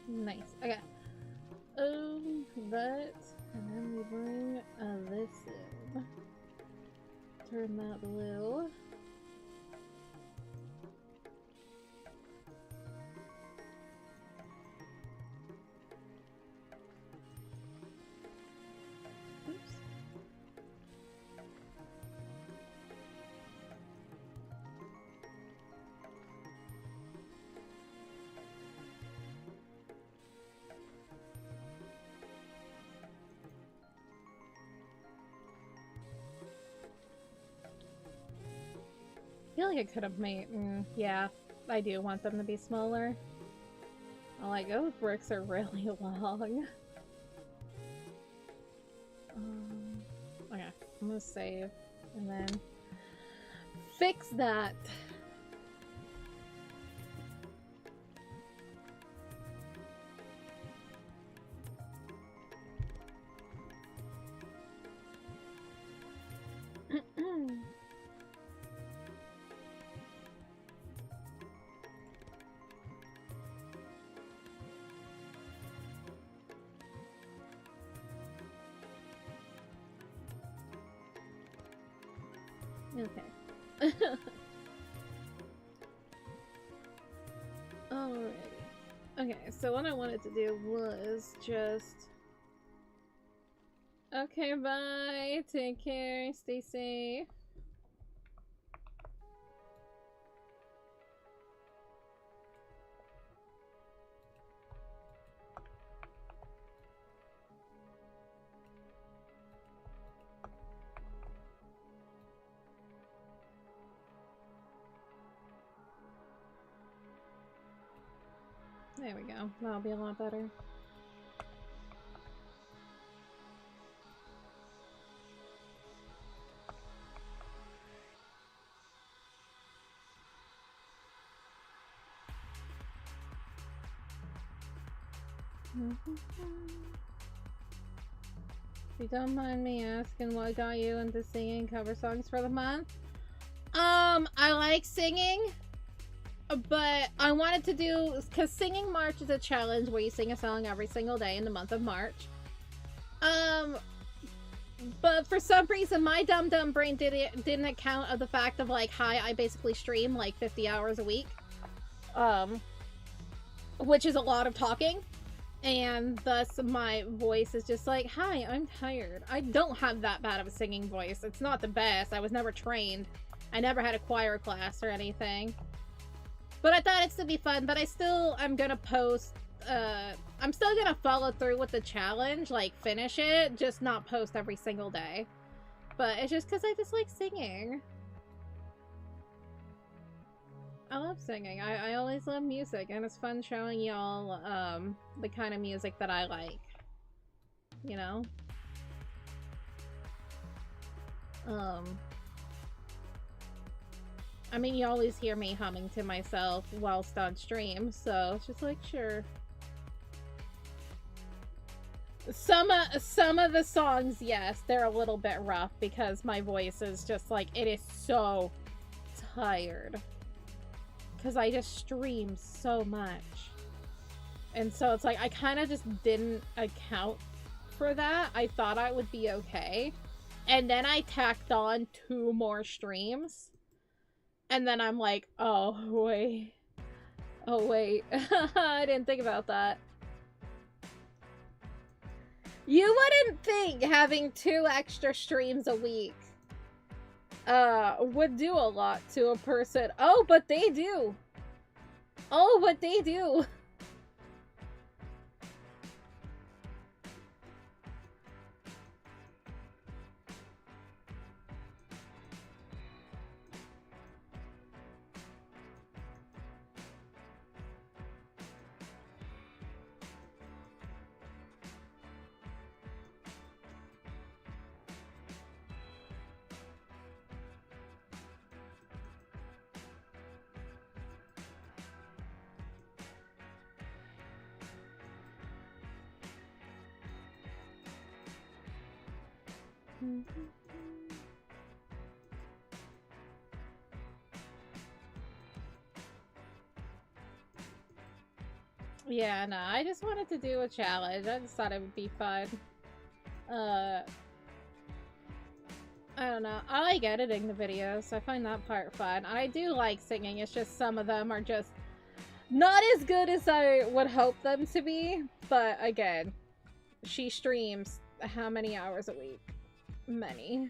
Nice. Okay. That, and then we bring this in. Turn that blue. Oops. I feel like I could have made. Yeah, I do want them to be smaller. I'm like, those bricks are really long. Okay, I'm gonna save and then fix that. Okay. Alrighty. Okay, so what I wanted to do was just... Okay, bye! Take care, stay safe. There we go. That'll be a lot better. If you don't mind me asking, what got you into singing cover songs for the month? I like singing. But I wanted to do, because Singing March is a challenge where you sing a song every single day in the month of March. But for some reason, my dumb brain didn't account of the fact of, like, hi, I basically stream, like, 50 hours a week. Which is a lot of talking. And thus, my voice is just like, hi, I'm tired. I don't have that bad of a singing voice. It's not the best. I was never trained. I never had a choir class or anything. But I thought it'd still be fun, but I'm gonna post, I'm still gonna follow through with the challenge, like, finish it, just not post every single day. But it's just because I just like singing. I love singing. I always love music, and it's fun showing y'all, the kind of music that I like. You know? I mean, you always hear me humming to myself whilst on stream, so it's just like, sure. Some of the songs, yes, they're a little bit rough because my voice is just like, it is so tired. Because I just stream so much. And so it's like, I kind of just didn't account for that. I thought I would be okay. And then I tacked on 2 more streams. And then I'm like, oh, wait. Oh, wait. I didn't think about that. You wouldn't think having 2 extra streams a week would do a lot to a person. Oh, but they do. Oh, but they do. Yeah, no, I just wanted to do a challenge. I just thought it would be fun. I don't know. I like editing the videos. I find that part fun. I do like singing. It's just some of them are just not as good as I would hope them to be. But again, she streams how many hours a week? Many.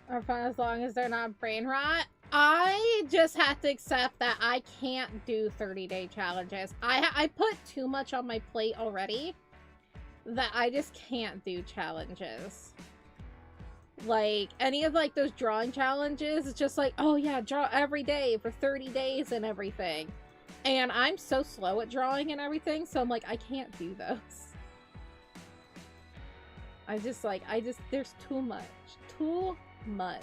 Are fun as long as they're not brain rot. I just have to accept that I can't do 30-day challenges. I put too much on my plate already that I just can't do challenges. Like, any of, like, those drawing challenges, it's just like, oh yeah, draw every day for 30 days and everything. And I'm so slow at drawing and everything, so I'm like, I can't do those. There's too much. Too much.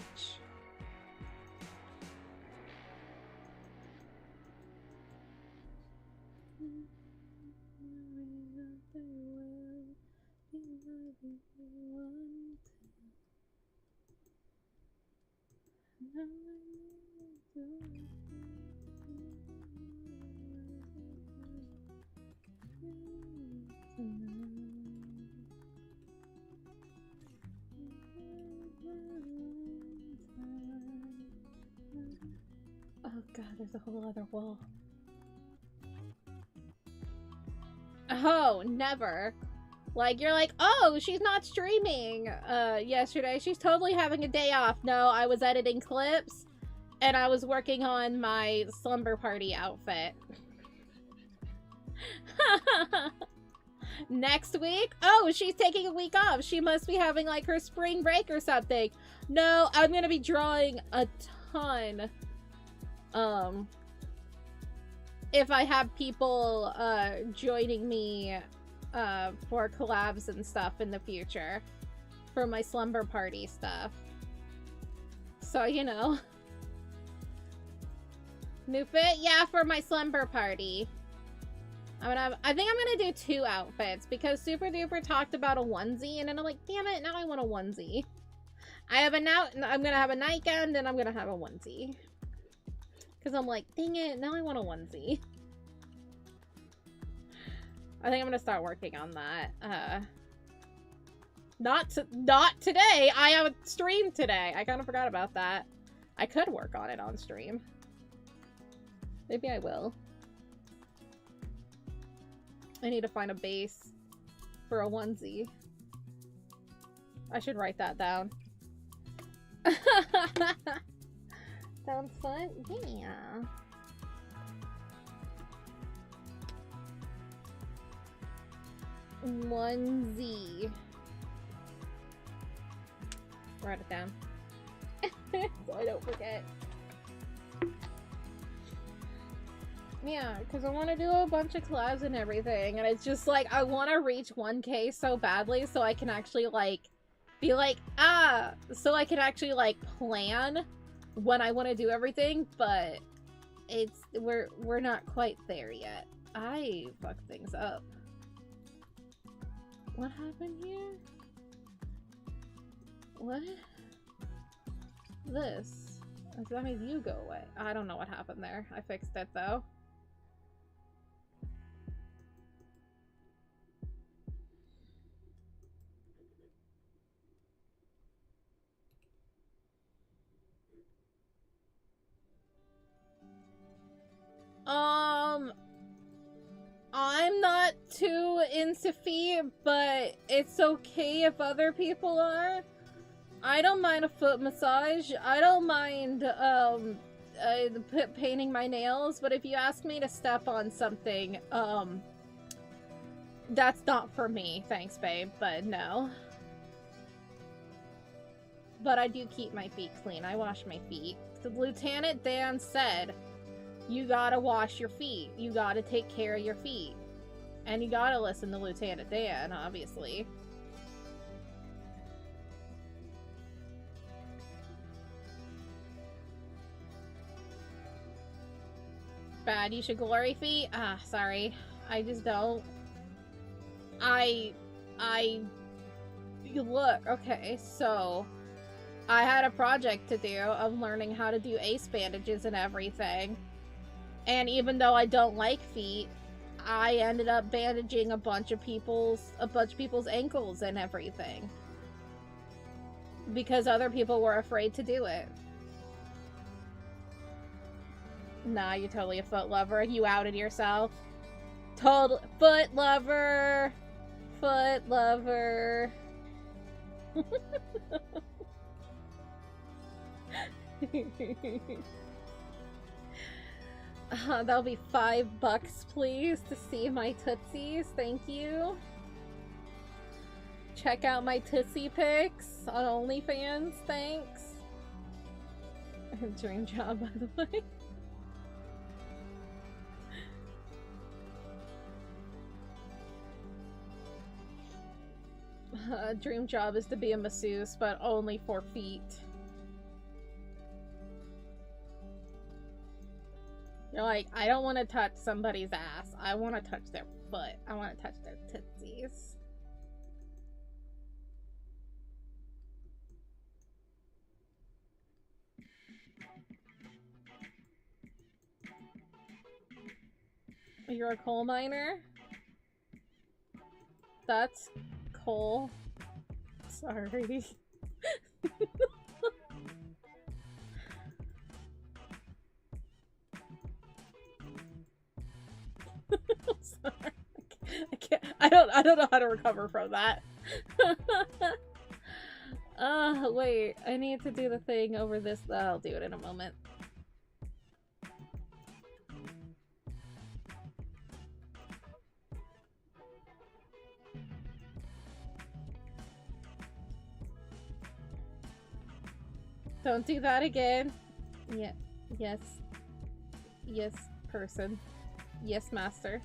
Oh god, there's a whole other wall. Oh, never. Like, you're like, oh, she's not streaming yesterday. She's totally having a day off. No, I was editing clips, and I was working on my slumber party outfit. Next week? Oh, she's taking a week off. She must be having, like, her spring break or something. No, I'm gonna be drawing a ton. If I have people, joining me, for collabs and stuff in the future. For my slumber party stuff. So, you know. New fit? Yeah, for my slumber party. I think I'm gonna do 2 outfits, because Super Duper talked about a onesie, and then I'm like, damn it, now I want a onesie. I'm gonna have a nightgown, then I'm gonna have a onesie. Because I'm like, dang it, now I want a onesie. I think I'm gonna start working on that. Not today! I have a stream today! I kind of forgot about that. I could work on it on stream. Maybe I will. I need to find a base for a onesie. I should write that down. Sounds fun? Yeah. Onesie. Write it down. So I don't forget. Yeah, because I want to do a bunch of collabs and everything, and it's just like, I want to reach 1K so badly so I can actually, like, be like, so I can actually, like, plan when I want to do everything, but we're not quite there yet. I fucked things up. What happened here? What? This. That made you go away. I don't know what happened there. I fixed it, though. I'm not too into feet, but it's okay if other people are. I don't mind a foot massage. I don't mind, painting my nails, but if you ask me to step on something, that's not for me. Thanks, babe, but no. But I do keep my feet clean. I wash my feet The Lieutenant Dan said, you gotta wash your feet. You gotta take care of your feet. And you gotta listen to Lieutenant Dan, obviously. Bad, you should glory feet? Ah, sorry. I just don't. Look, okay, so I had a project to do of learning how to do ace bandages and everything. And even though I don't like feet, I ended up bandaging a bunch of people's ankles and everything. Because other people were afraid to do it. Nah, you're totally a foot lover. You outed yourself. Total foot lover. Foot lover. That'll be $5, please, to see my tootsies. Thank you. Check out my tootsie pics on OnlyFans. Thanks. Dream job, by the way. Dream job is to be a masseuse, but only for feet. You're like, I don't want to touch somebody's ass. I want to touch their foot. I want to touch their tootsies. You're a coal miner? That's coal. Sorry. Sorry. I don't know how to recover from that. Wait, I need to do the thing over this. I'll do it in a moment. Don't do that again. Yeah. Yes. Yes, person. Yes, master.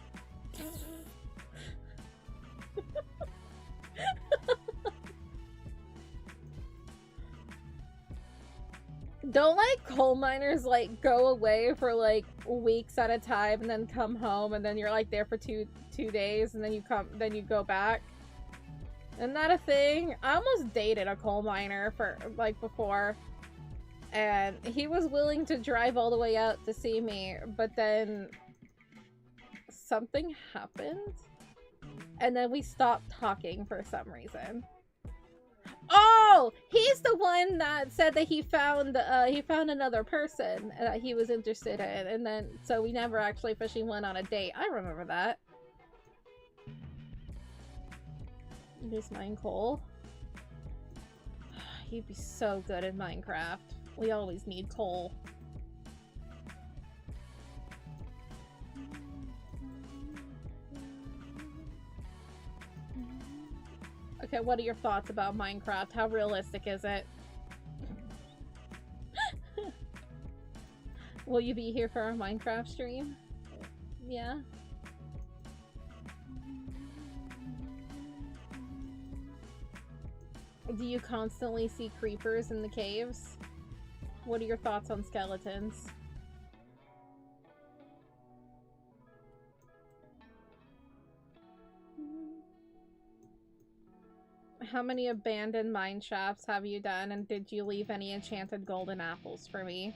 Don't like coal miners like go away for like weeks at a time and then come home and then you're like there for two days and then you go back? Isn't that a thing? I almost dated a coal miner for like before. And he was willing to drive all the way out to see me, but then something happened, and then we stopped talking for some reason. Oh, he's the one that said that he found another person that he was interested in, and then so we never actually officially went on a date. I remember that. Just mine coal. He'd be so good in Minecraft. We always need coal. Okay, what are your thoughts about Minecraft? How realistic is it? Will you be here for our Minecraft stream? Yeah? Do you constantly see creepers in the caves? What are your thoughts on skeletons? How many abandoned mine shafts have you done, and did you leave any enchanted golden apples for me?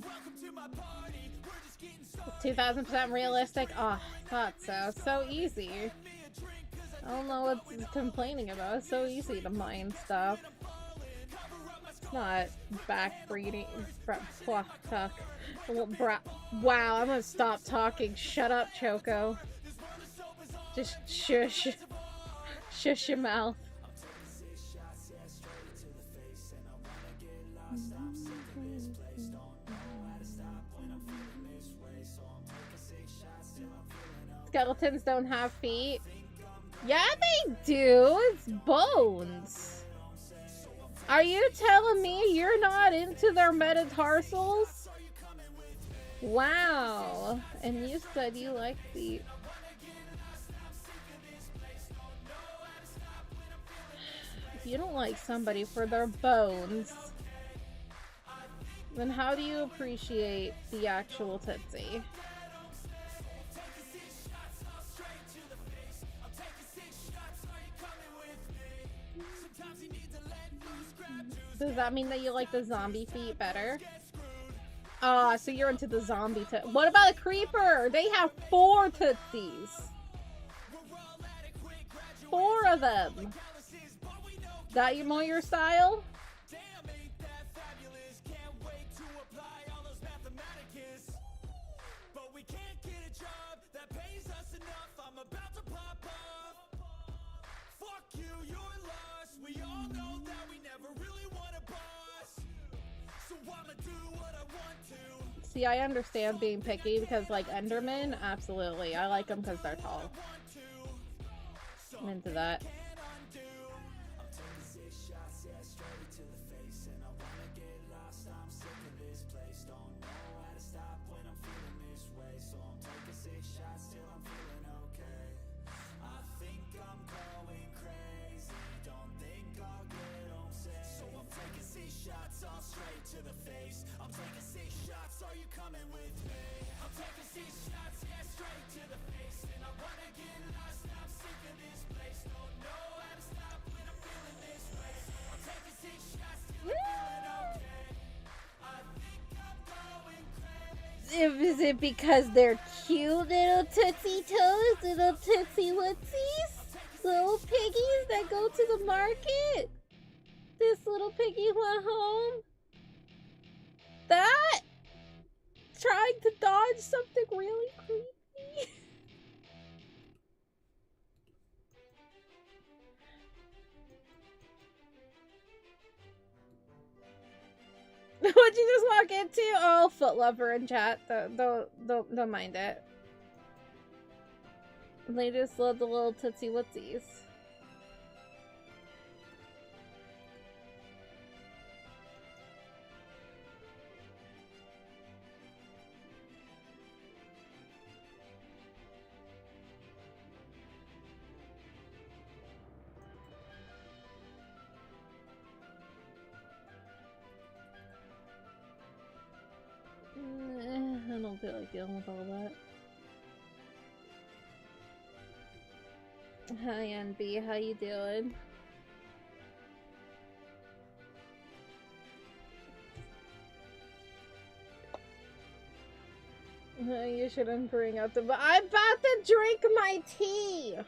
Welcome to my party. We're just getting started. 2000% realistic? Oh, I thought so. So easy. I don't know what's complaining about. It's so easy to mine stuff. It's not backbreeding. Wow, I'm gonna stop talking. Shut up, Choco. Just shush. Shush your mouth. Skeletons don't have feet. Yeah, they do. It's bones. Are you telling me you're not into their metatarsals? Wow. And you said you like feet. If you don't like somebody for their bones, then how do you appreciate the actual Tootsie? Does that mean that you like the zombie feet better? Ah, so you're into the zombie What about a creeper? They have 4 Tootsies. 4 of them. That you more your style? See, I understand being picky because, like, Enderman, absolutely. I like them because they're tall. I'm into that. Is it because they're cute little Tootsie Toes, little Tootsie Wootsies? Little piggies that go to the market? This little piggy went home? That? Trying to dodge something really creepy? What'd you just walk into? Oh, foot lover in chat. Don't mind it. They just love the little Tootsie Wootsies. I don't feel like dealing with all that. Hi, NB. How you doing? You shouldn't bring up the... I'm about to drink my tea!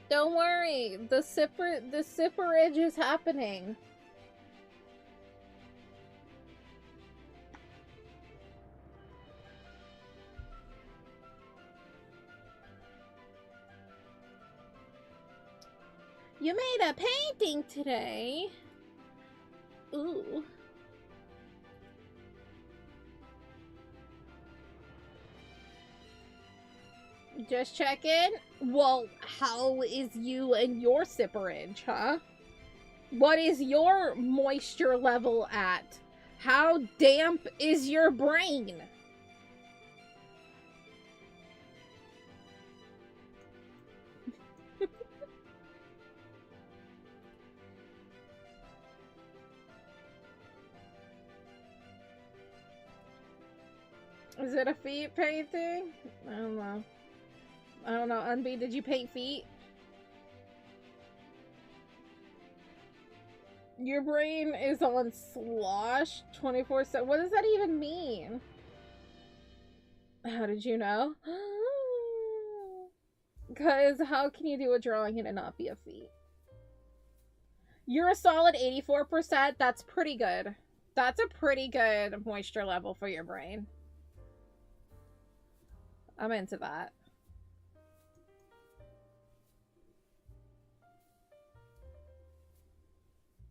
Don't worry. The sipperage is happening. You made a painting today. Ooh. Just checking. Well, how is you and your sipperage, huh? What is your moisture level at? How damp is your brain? Is it a feet painting? I don't know. I don't know. Unbe, did you paint feet? Your brain is on slosh 24/7. What does that even mean? How did you know? Because how can you do a drawing and it not be a feet? You're a solid 84%. That's pretty good. That's a pretty good moisture level for your brain. I'm into that.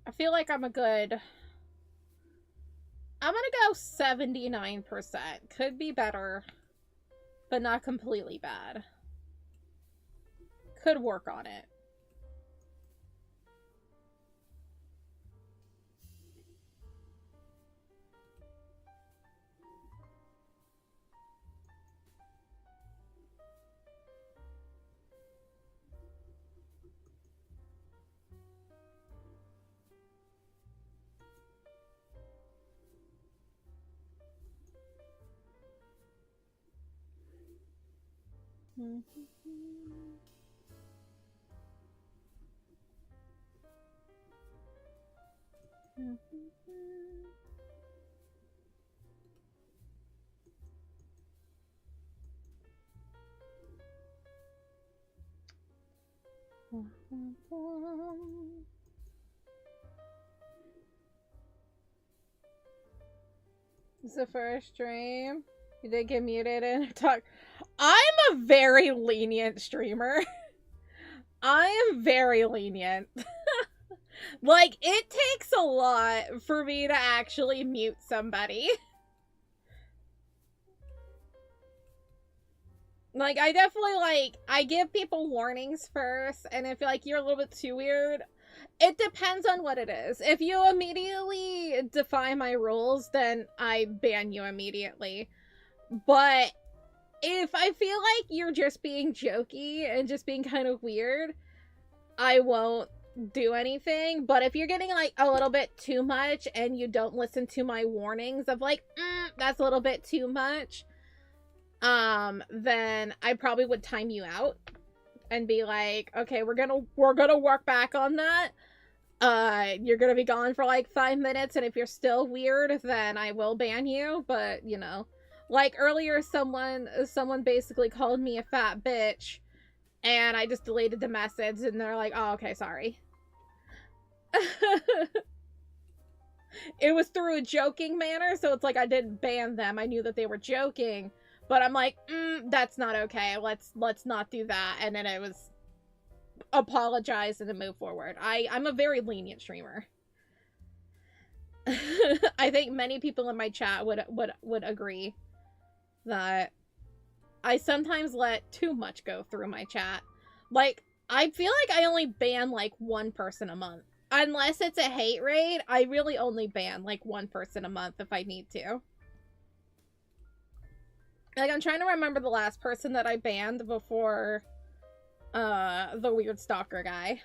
I feel like I'm a good... I'm gonna go 79%. Could be better. but not completely bad. Could work on it. This is the first stream. You did get muted and talk. I'm a very lenient streamer. I am very lenient. Like, it takes a lot for me to actually mute somebody. Like, I definitely, like, I give people warnings first, and if, like, you're a little bit too weird, it depends on what it is. If you immediately defy my rules, then I ban you immediately. But if I feel like you're just being jokey and just being kind of weird, I won't do anything. But if you're getting, like, a little bit too much and you don't listen to my warnings of, like, that's a little bit too much, then I probably would time you out and be like, okay, we're gonna work back on that. You're gonna be gone for like 5 minutes, and if you're still weird, then I will ban you. But, you know, like earlier, someone basically called me a fat bitch, and I just deleted the message, and they're like, oh, okay, sorry. It was through a joking manner, so it's like I didn't ban them. I knew that they were joking. But I'm like, that's not okay. Let's not do that. And then it was apologize and then move forward. I'm a very lenient streamer. I think many people in my chat would agree that I sometimes let too much go through my chat. Like, I feel like I only ban like one person a month. Unless it's a hate raid, I really only ban like one person a month if I need to. Like, I'm trying to remember the last person that I banned before, the weird stalker guy.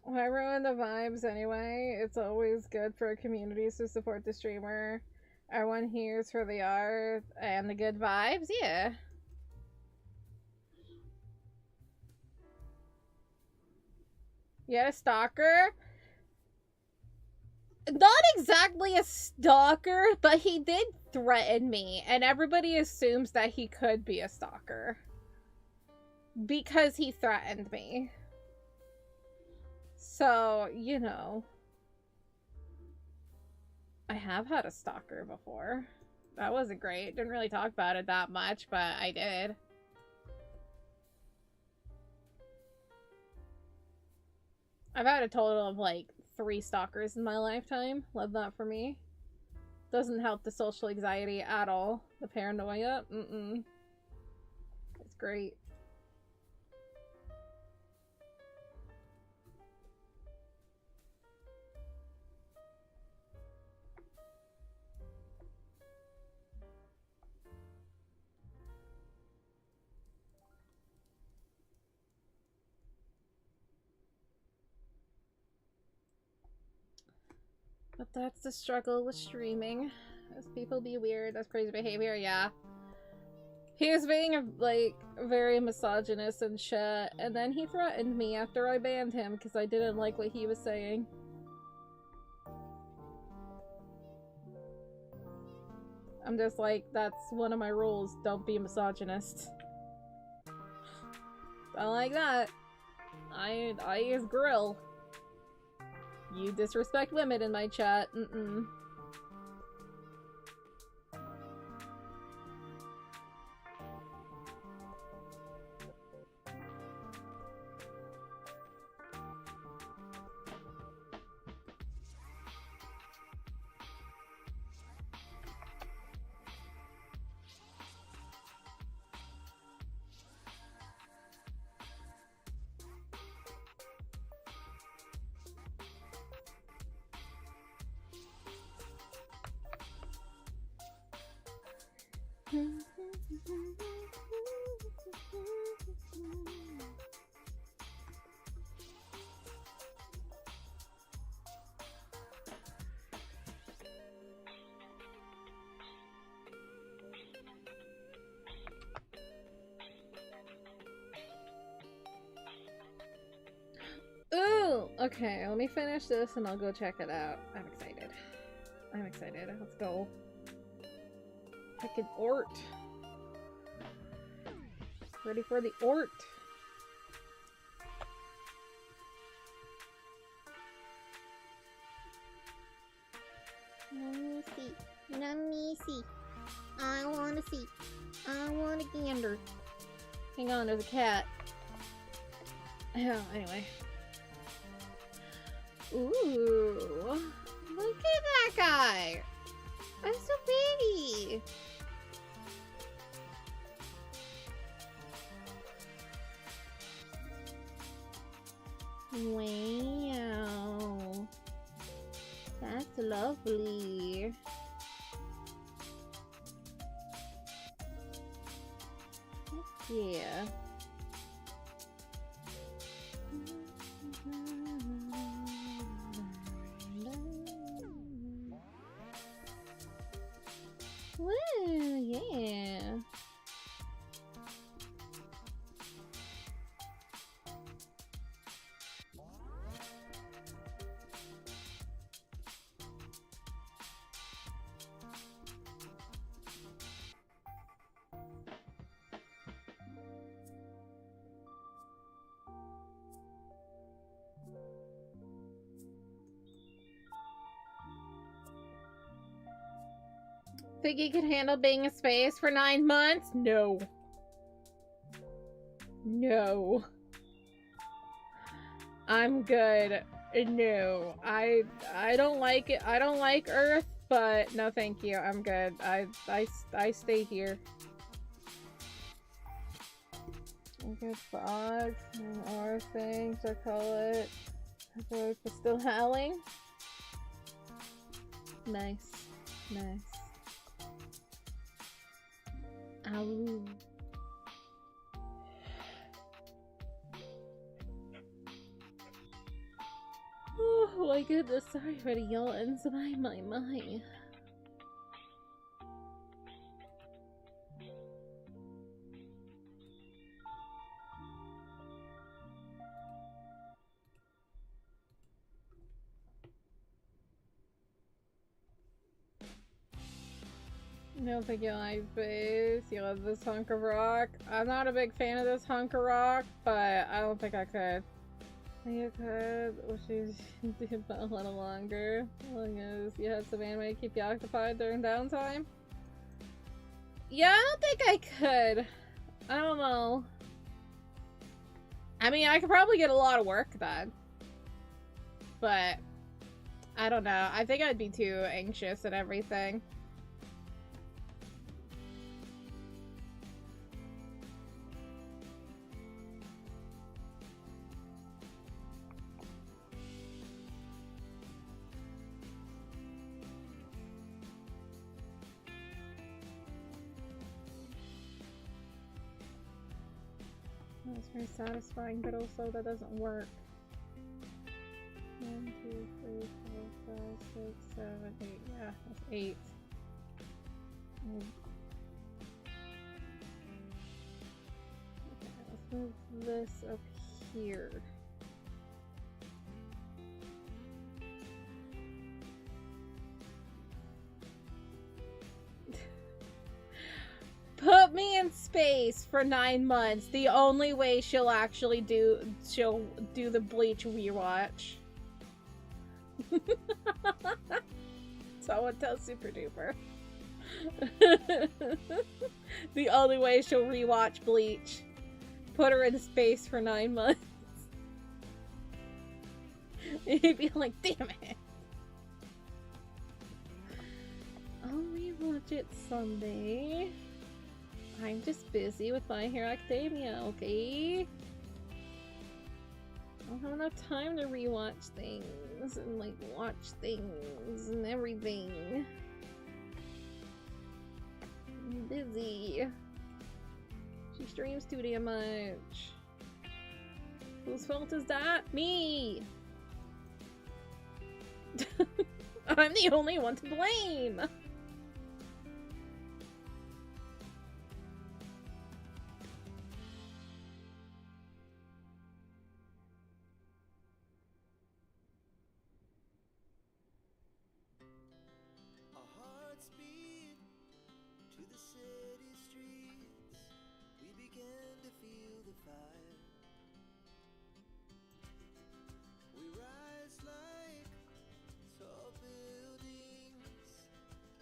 Why ruin the vibes anyway? It's always good for communities to support the streamer. Everyone here's for the art and the good vibes. Yeah. You had a stalker? Not exactly a stalker, but he did threaten me, and everybody assumes that he could be a stalker. Because he threatened me. So, you know. I have had a stalker before. That wasn't great. Didn't really talk about it that much, but I did. I've had a total of like 3 stalkers in my lifetime. Love that for me. Doesn't help the social anxiety at all. The paranoia. It's great. But that's the struggle with streaming. As people be weird, that's crazy behavior, yeah. He was being, like, very misogynist and shit, and then he threatened me after I banned him because I didn't like what he was saying. I'm just like, that's one of my rules, don't be a misogynist. I like that. I use grill. You disrespect women in my chat. Mm-mm. Ooh, okay, let me finish this and I'll go check it out. I'm excited. I'm excited. Let's go. Fucking Ort. Ready for the Ort. Let me see. Let me see. I wanna see. I wanna gander. Hang on, there's a cat. Yeah, anyway. Ooh. Look at that guy. I'm so pretty. Wow. That's lovely. Yeah. Woo, yeah. Think he could handle being in space for 9 months? No. No. I'm good. No. I don't like it. I don't like Earth, but no thank you. I'm good. I stay here. Okay, frogs or things I call it. It's still howling. Nice. Nice. Ow. Oh my goodness, sorry for the yawns. My. I don't think you like space. You love this hunk of rock. I'm not a big fan of this hunk of rock, but I don't think I could. You could. Wish you did a little longer. As long as you had some anime to keep you occupied during downtime. Yeah, I don't think I could. I don't know. I mean, I could probably get a lot of work done. But I don't know. I think I'd be too anxious and everything. That's very satisfying, but also that doesn't work. 1, 2, 3, 4, 5, 6, 7, 8. Yeah, that's 8. Okay, let's move this up here. Put me in space for 9 months. The only way she'll actually do the Bleach rewatch. Someone tell Super Duper. The only way she'll rewatch Bleach. Put her in space for 9 months. He'd be like, damn it. I'll rewatch it someday. I'm just busy with My Hero Academia, okay? I don't have enough time to rewatch things and like watch things and everything. I'm busy. She streams too damn much. Whose fault is that? Me! I'm the only one to blame! Our hearts beat to the city streets. We began to feel the fire. We rise like tall buildings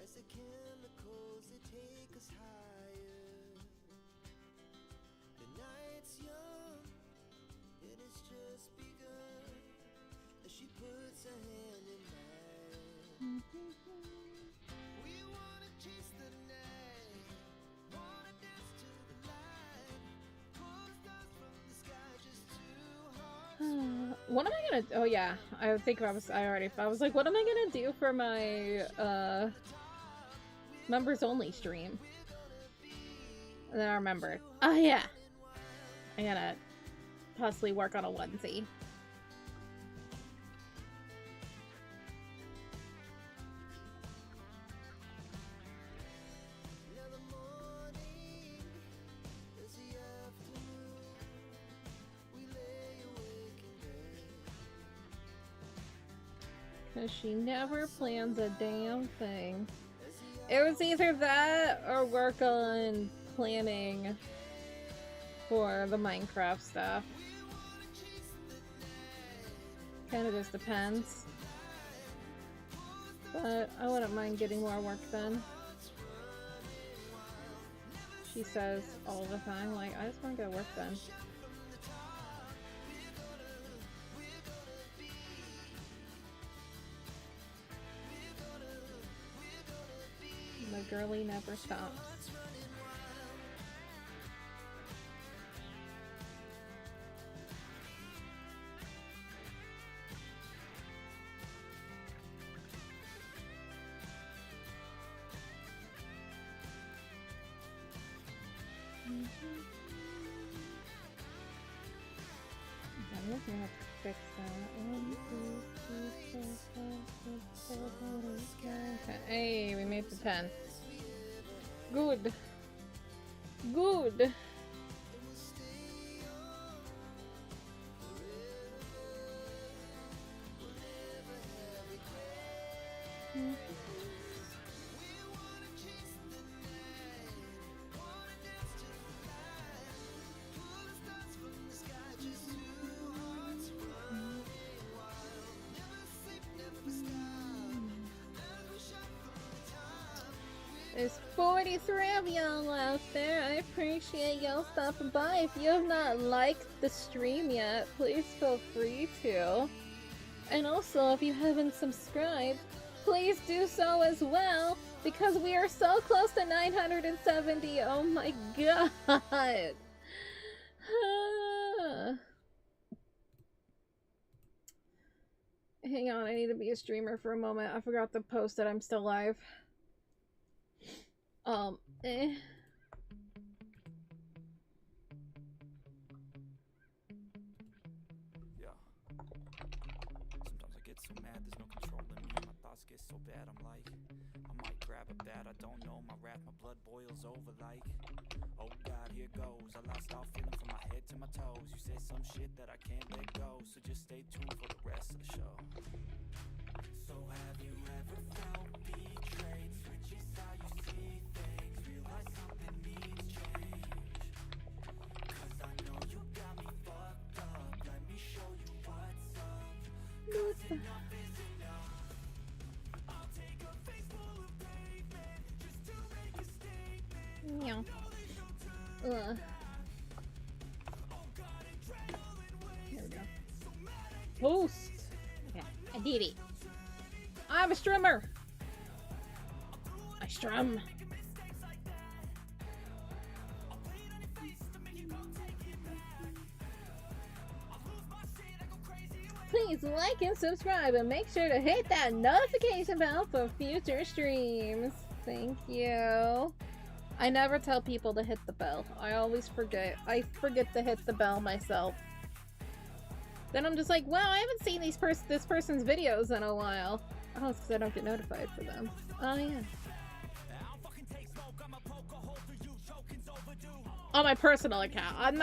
as the chemicals they take us higher. The night's young, it has just begun as she puts her hand in mine. We wanna chase the night, wanna dance to the light, pull the stars from the sky, just two hearts. What am I gonna? Oh yeah, I think I was like, what am I gonna do for my members only stream? And then I remembered. Oh yeah, I gotta possibly work on a onesie. Now the morning is the afternoon. We lay awake in bed. Cause she never plans a damn thing. It was either that or work on planning for the Minecraft stuff. Kinda just depends. But I wouldn't mind getting more work done. She says all the time, like, I just want to get work done. The girly never stops. I'm gonna have to fix that. 1, 2, 3, 4, 5, 6, 7, 8, 9, 10. Hey, we made the 10. Good. Good. There's 43 of y'all out there. I appreciate y'all stopping by. If you have not liked the stream yet, please feel free to. And also, if you haven't subscribed, please do so as well, because we are so close to 970. Oh my god. Hang on, I need to be a streamer for a moment. I forgot to post that I'm still live. Yeah. Sometimes I get so mad, there's no controlling me. My thoughts get so bad, I'm like, I might grab a bat, I don't know, my wrath, my blood boils over like, oh god, here goes. I lost all feeling from my head to my toes. You say some shit that I can't let go, so just stay tuned for the rest of the show. So have you ever felt betrayed? Switches how you see things, realize something needs change. Cause I know you got me fucked up, let me show you what's up. Cause enough is enough. Ugh. There we go. Post! Okay, I did it. I'm a strummer! I strum. Please like and subscribe and make sure to hit that notification bell for future streams. Thank you. I never tell people to hit the bell. I always forget. I forget to hit the bell myself. Then I'm just like, wow, I haven't seen this person's videos in a while. Oh, it's because I don't get notified for them. Oh, yeah. On my personal account. On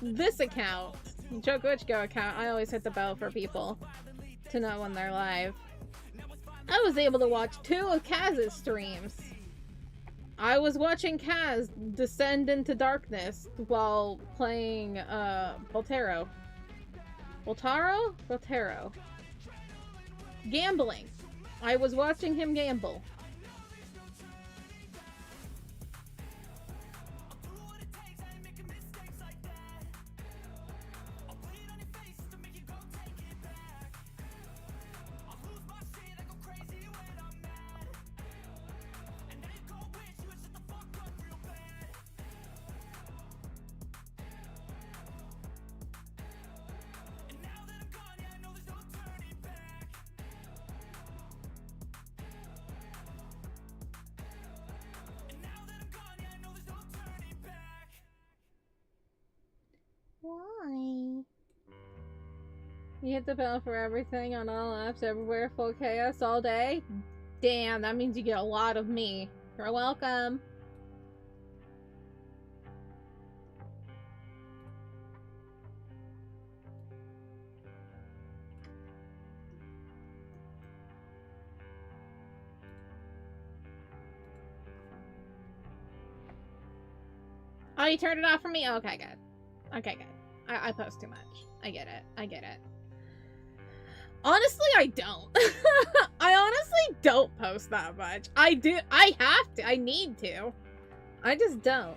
this account, Choco account, I always hit the bell for people to know when they're live. I was able to watch 2 of Kaz's streams. I was watching Kaz descend into darkness while playing Voltero. Gambling. I was watching him gamble. Why? You hit the bell for everything on all apps, everywhere, full chaos all day? Damn, that means you get a lot of me. You're welcome. Oh, you turned it off for me? Okay, good. Okay, good. I post too much. I get it. I get it. Honestly, I don't. I honestly don't post that much. I do. I have to. I need to. I just don't.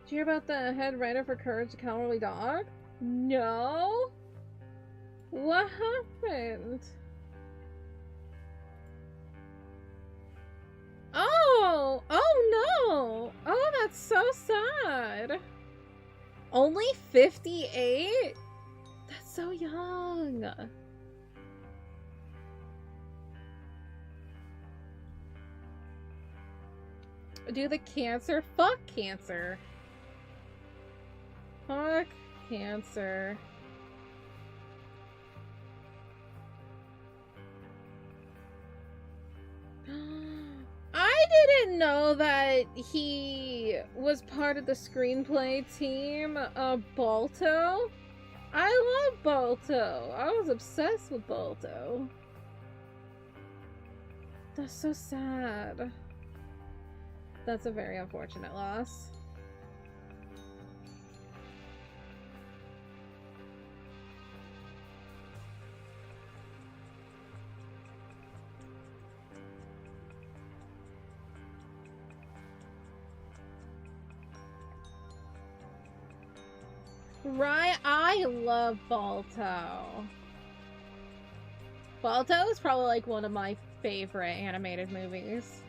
Did you hear about the head writer for Courage the Cowardly Dog? No. What happened? Oh! Oh no! Oh, that's so sad. Only 58? That's so young. Do the cancer? Fuck cancer. Fuck cancer. I didn't know that he was part of the screenplay team of Balto. I love Balto. I was obsessed with Balto. That's so sad. That's a very unfortunate loss. Right, I love Balto. Balto is probably like one of my favorite animated movies.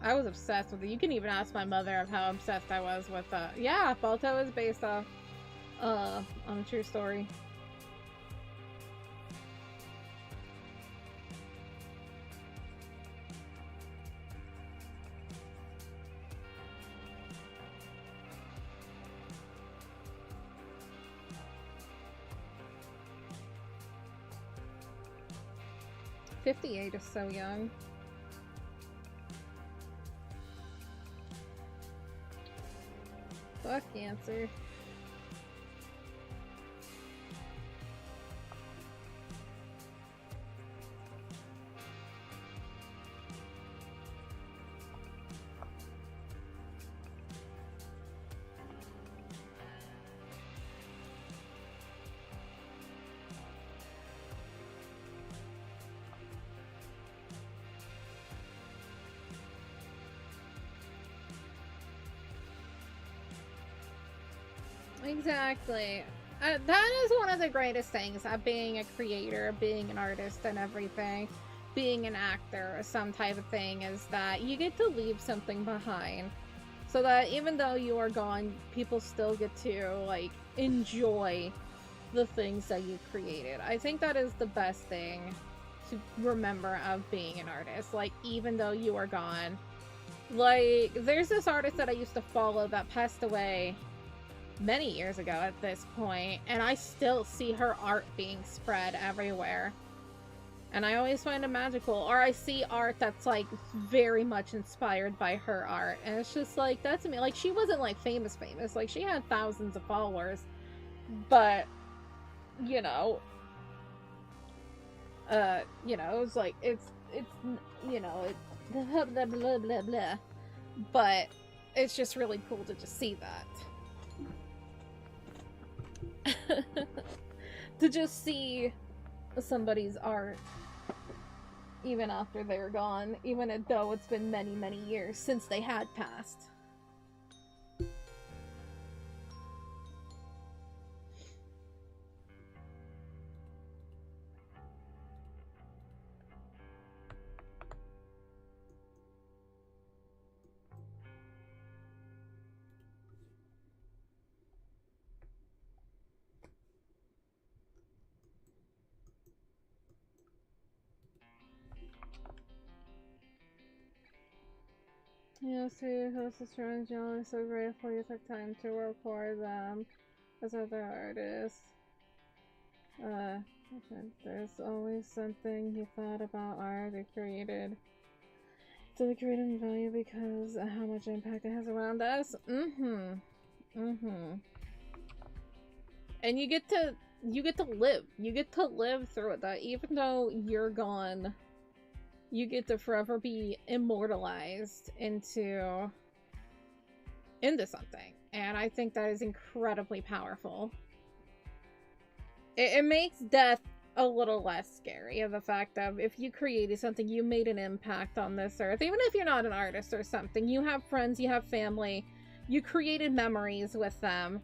I was obsessed with it. You can even ask my mother of how obsessed I was with yeah, Balto is based off on a true story. "58 is so young." Fuck cancer. Exactly. That is one of the greatest things of being a creator, being an artist and everything, being an actor or some type of thing, is that you get to leave something behind. So that even though you are gone, people still get to, like, enjoy the things that you created. I think that is the best thing to remember of being an artist. Like, even though you are gone. Like, there's this artist that I used to follow that passed away many years ago at this point, and I still see her art being spread everywhere. And I always find it magical. Or I see art that's, like, very much inspired by her art. And it's just like, that's me. Like, she wasn't, like, famous. Like, she had thousands of followers. But, you know, it was like, it's, you know, it's blah, blah, blah, blah, blah. But it's just really cool to just see that. To just see somebody's art even after they're gone, even though it's been many, many years since they had passed. Yes, you host a strange I'm so grateful you took time to record them as other artists. There's always something you thought about art you created. To the creative value because of how much impact it has around us. And you get to live. You get to live through it. That even though you're gone, you get to forever be immortalized into something. And I think that is incredibly powerful. It makes death a little less scary, of the fact of if you created something, you made an impact on this earth. Even if you're not an artist or something, you have friends, you have family, you created memories with them.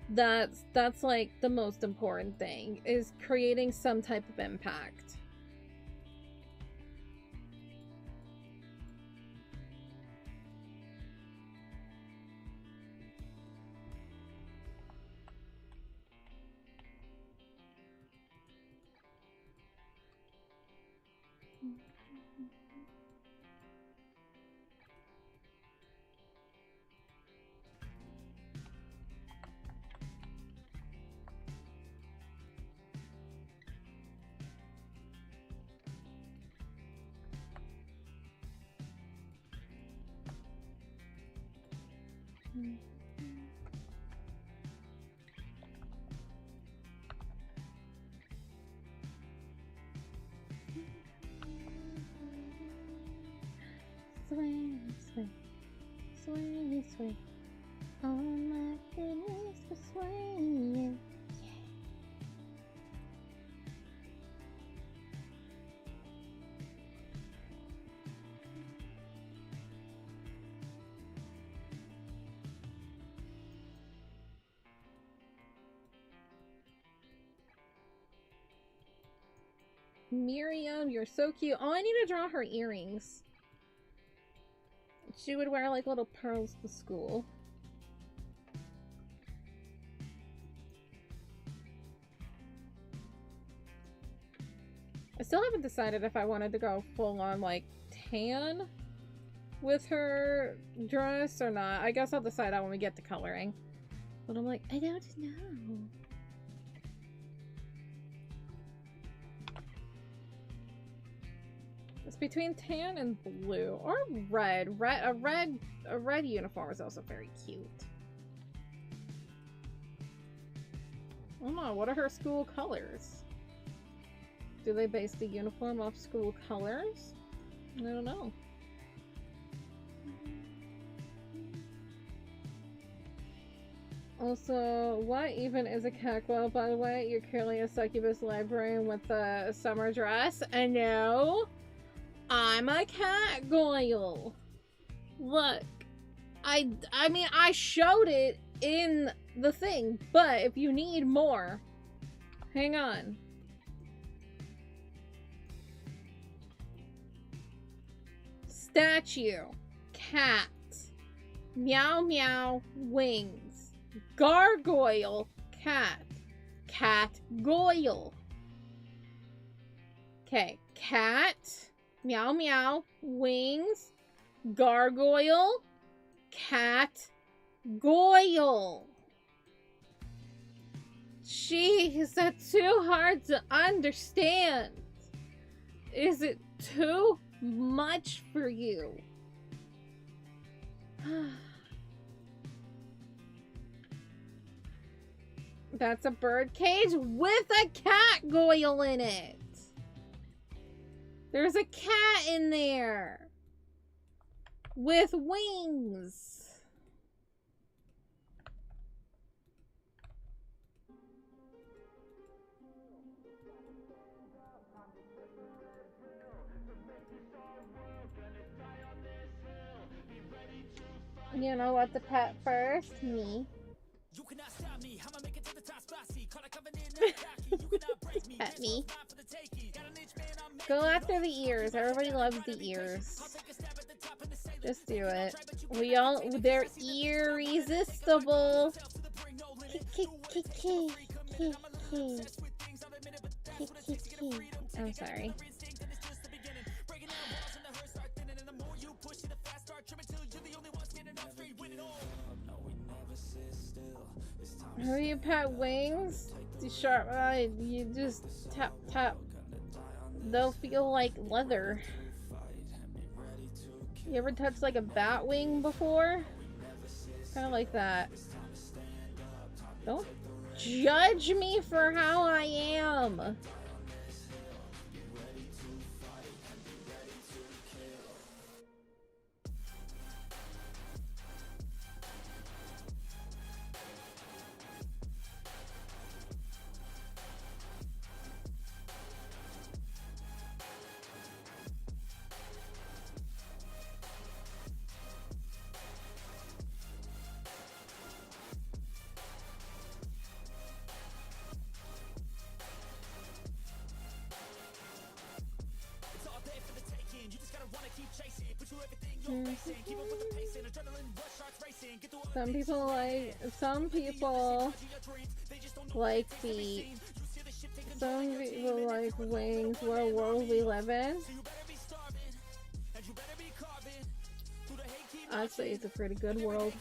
That's like the most important thing, is creating some type of impact. Sway, sway, sway, sway. Oh my goodness, for swaying. Miriam, you're so cute. Oh, I need to draw her earrings. She would wear like little pearls to school. I still haven't decided if I wanted to go full on like tan with her dress or not. I guess I'll decide that when we get to coloring. But I'm like, I don't know. It's between tan and blue or red. A red uniform is also very cute. I don't know, what are her school colors? Do they base the uniform off school colors? I don't know. Also, what even is a catwell, by the way? You're clearly a succubus librarian with a summer dress. And no, I'm a cat girl. Look, I mean, I showed it in the thing. But if you need more, hang on. Statue, cat, meow meow, wings, gargoyle, cat, cat, goyle. Okay, cat, meow meow, wings, gargoyle, cat, goyle. Gee, is that too hard to understand? Is it too much for you? That's a bird cage with a cat goyle in it. There's a cat in there with wings. You know what to pet first? Me. Pet me. Go after the ears. Everybody loves the ears. Just do it. They're irresistible. I'm sorry. Who you pet wings? Sharp. You just tap tap. They'll feel like leather. You ever touched like a bat wing before? Kind of like that. Don't judge me for how I am. Some people like feet. Some people like wings. What world we live in? I'd say it's a pretty good world.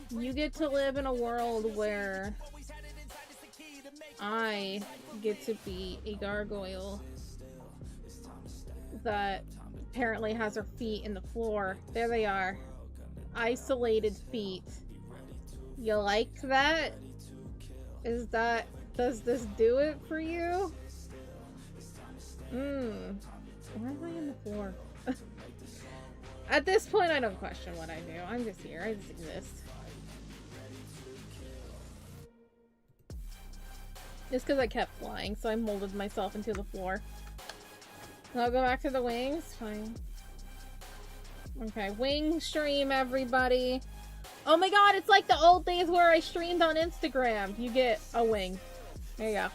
You get to live in a world where I get to be a gargoyle that apparently has her feet in the floor. There they are. Isolated feet. You like that? Does this do it for you? Why am I on the floor? At this point, I don't question what I do. I'm just here. I just exist. Just because I kept flying, so I molded myself into the floor. I'll go back to the wings. Fine. Okay, wing stream, everybody. Oh my god, it's like the old days where I streamed on Instagram. You get a wing. There you go.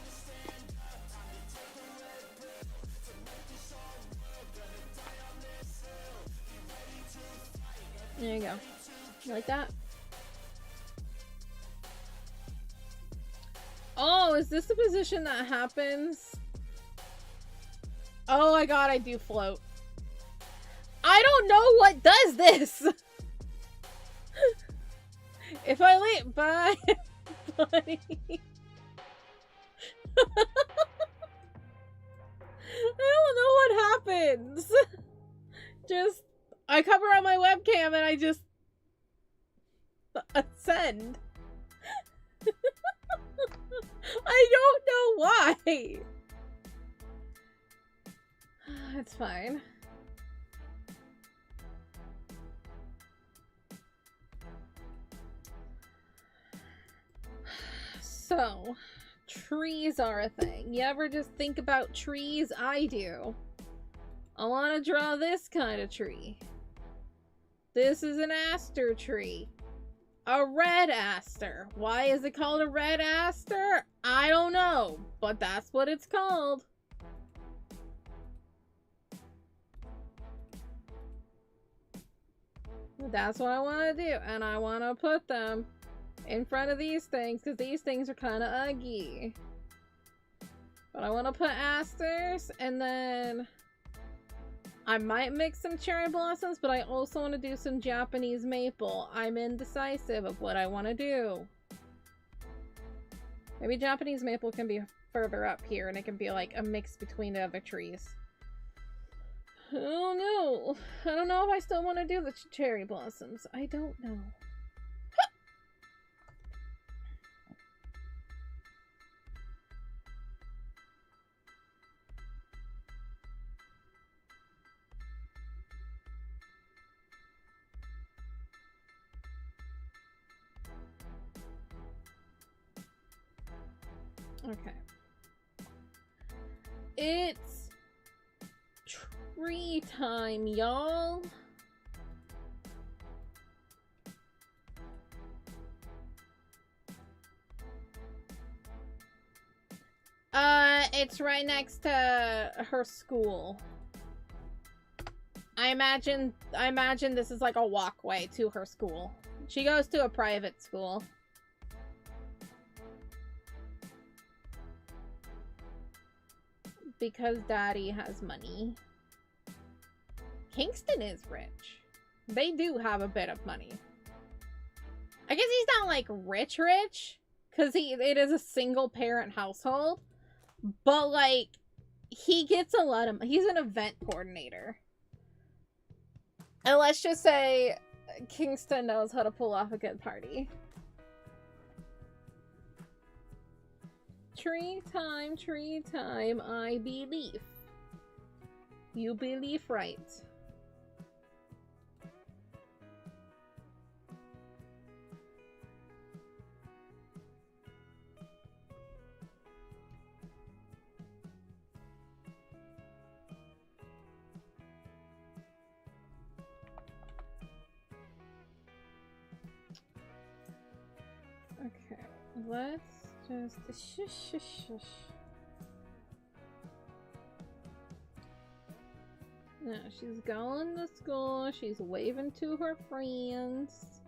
There you go. You like that? Oh, is this the position that happens? Oh my god, I do float. I don't know what does this! If I leave, bye, buddy. I don't know what happens. Just, I cover on my webcam and I just ascend. I don't know why. It's fine. So, trees are a thing. You ever just think about trees? I do. I want to draw this kind of tree. This is an aster tree. A red aster. Why is it called a red aster? I don't know, but that's what it's called. That's what I want to do, and I want to put them in front of these things, because these things are kind of ugly. But I want to put asters, and then I might mix some cherry blossoms, but I also want to do some Japanese maple. I'm indecisive of what I want to do. Maybe Japanese maple can be further up here, and it can be like a mix between the other trees. I don't know. I don't know if I still want to do the cherry blossoms. I don't know. Okay. It's tree time, y'all. It's right next to her school. I imagine this is like a walkway to her school. She goes to a private school. Because daddy has money. Kingston is rich. They do have a bit of money. I guess he's not like rich, because it is a single parent household. But like, he gets a lot of, he's an event coordinator. And let's just say Kingston knows how to pull off a good party. Tree time, I believe. You believe right. Okay, let's just shush. Now she's going to school. She's waving to her friends.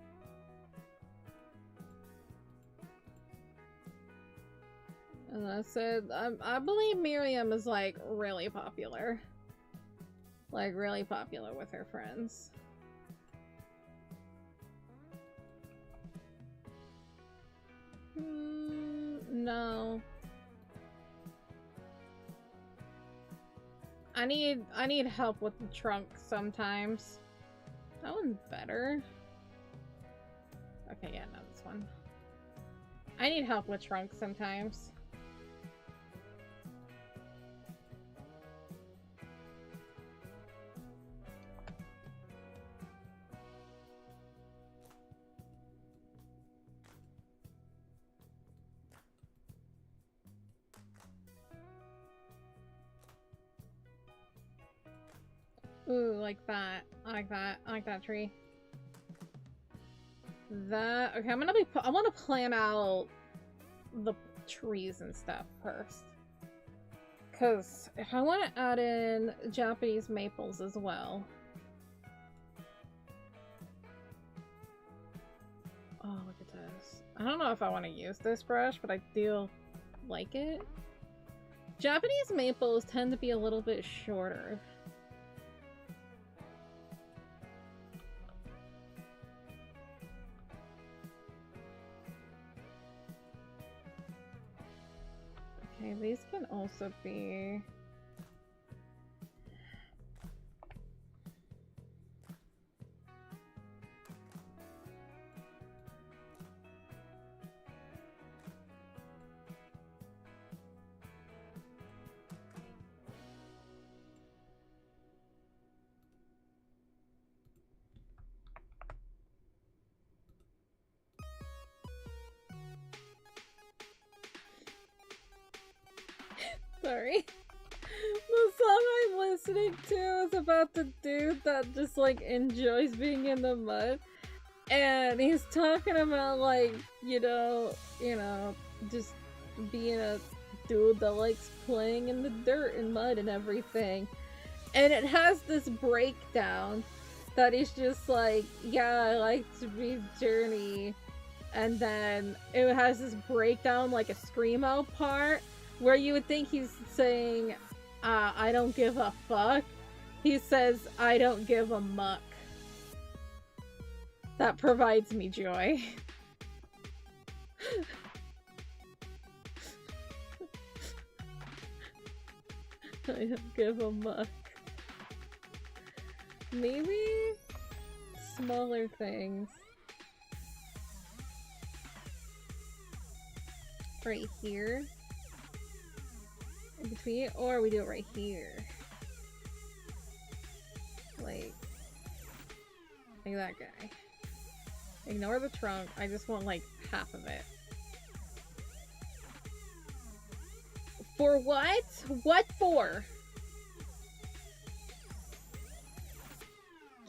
And I said, I believe Miriam is like really popular. Like really popular with her friends. No. I need help with the trunk sometimes. That one's better. Okay, yeah, no, this one. I need help with trunk sometimes. Ooh, like that. I like that. I like that tree. That, okay, I want to plan out the trees and stuff first. Because if I want to add in Japanese maples as well. Oh, look at this. I don't know if I want to use this brush, but I do like it. Japanese maples tend to be a little bit shorter. Okay, these can also be... Sorry. The song I'm listening to is about the dude that just like enjoys being in the mud. And he's talking about, like, just being a dude that likes playing in the dirt and mud and everything. And it has this breakdown that is just like, yeah, I like to be journey. And then it has this breakdown, like a screamo part, where you would think he's saying, I don't give a fuck. He says, I don't give a muck. That provides me joy. I don't give a muck. Maybe smaller things. Right here. In between, or we do it right here. Like that guy. Ignore the trunk. I just want like half of it. For what? What for?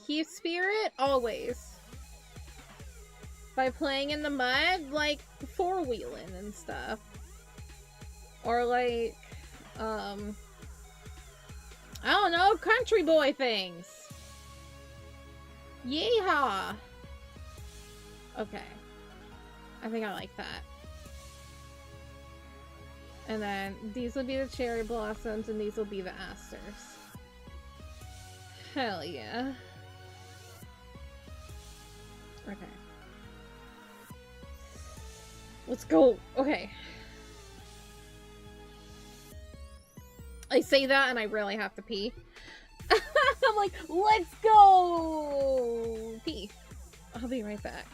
Keep spirit? Always. By playing in the mud? Like, four-wheeling and stuff. Or like, I don't know, country boy things. Yeehaw! Okay. I think I like that. And then these will be the cherry blossoms and these will be the asters. Hell yeah. Okay. Let's go. Okay. I say that and I really have to pee. I'm like, let's go! Pee. I'll be right back.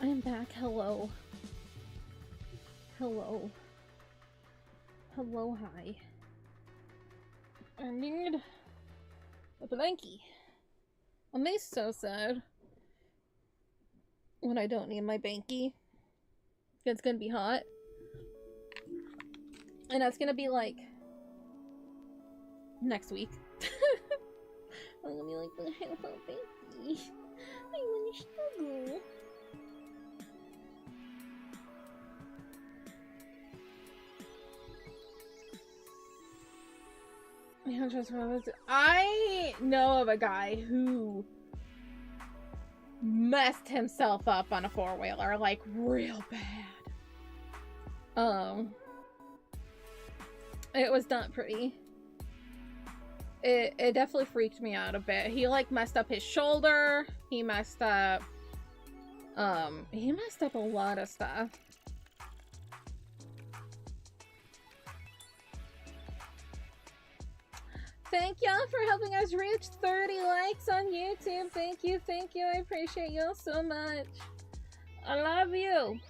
I'm back. Hello. Hello. Hello, hi. I need a blankie. I'm so sad when I don't need my banky. It's gonna be hot. And that's gonna be like next week. I'm gonna be like, I want a banky. I want to struggle. I know of a guy who messed himself up on a four-wheeler, like real bad. It was not pretty. It definitely freaked me out a bit. He like messed up his shoulder. He messed up a lot of stuff. Thank y'all for helping us reach 30 likes on YouTube. Thank you, thank you. I appreciate y'all so much. I love you.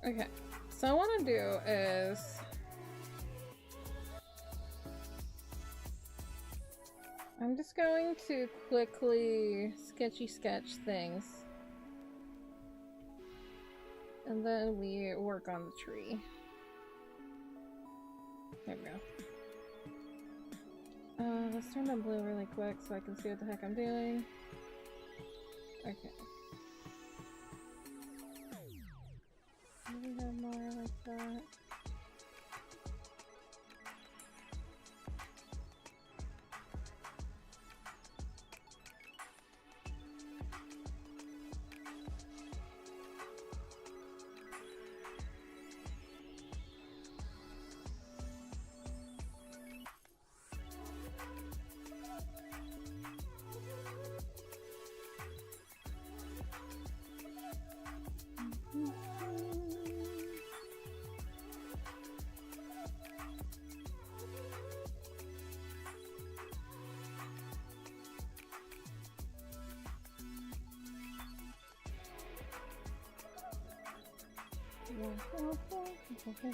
Okay, so what I want to do is I'm just going to quickly sketch things, and then we work on the tree. There we go. Let's turn on blue really quick so I can see what the heck I'm doing. Okay. Maybe have more like that.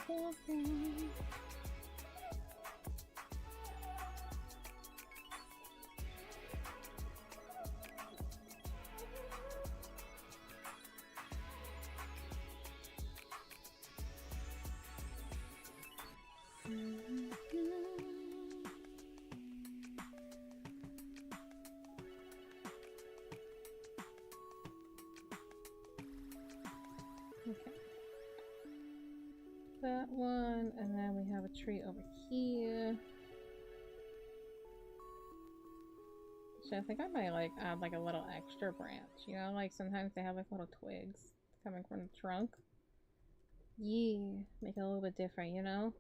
Okay. That one, and then we have a tree over here. So I think I might like add like a little extra branch, you know, like sometimes they have like little twigs coming from the trunk. Yeah, make it a little bit different, you know?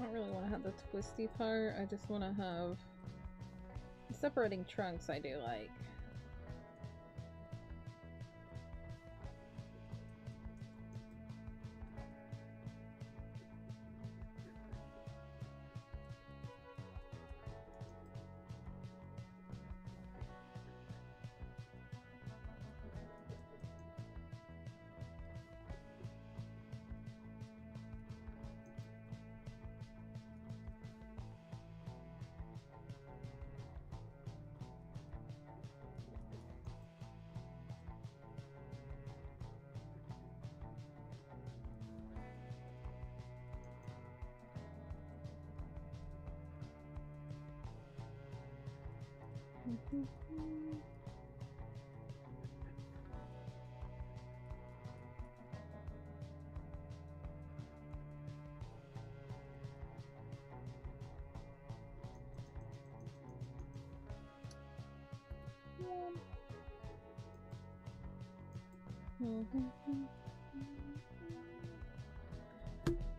I don't really want to have the twisty part. I just want to have separating trunks. I do like.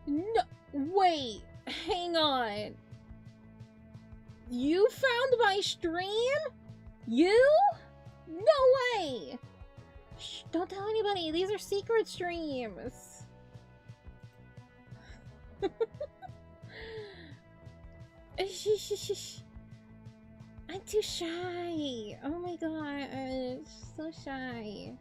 No, wait, hang on. You found my stream? You? No way! Shh, don't tell anybody. These are secret streams. I'm too shy. Oh my god, so shy.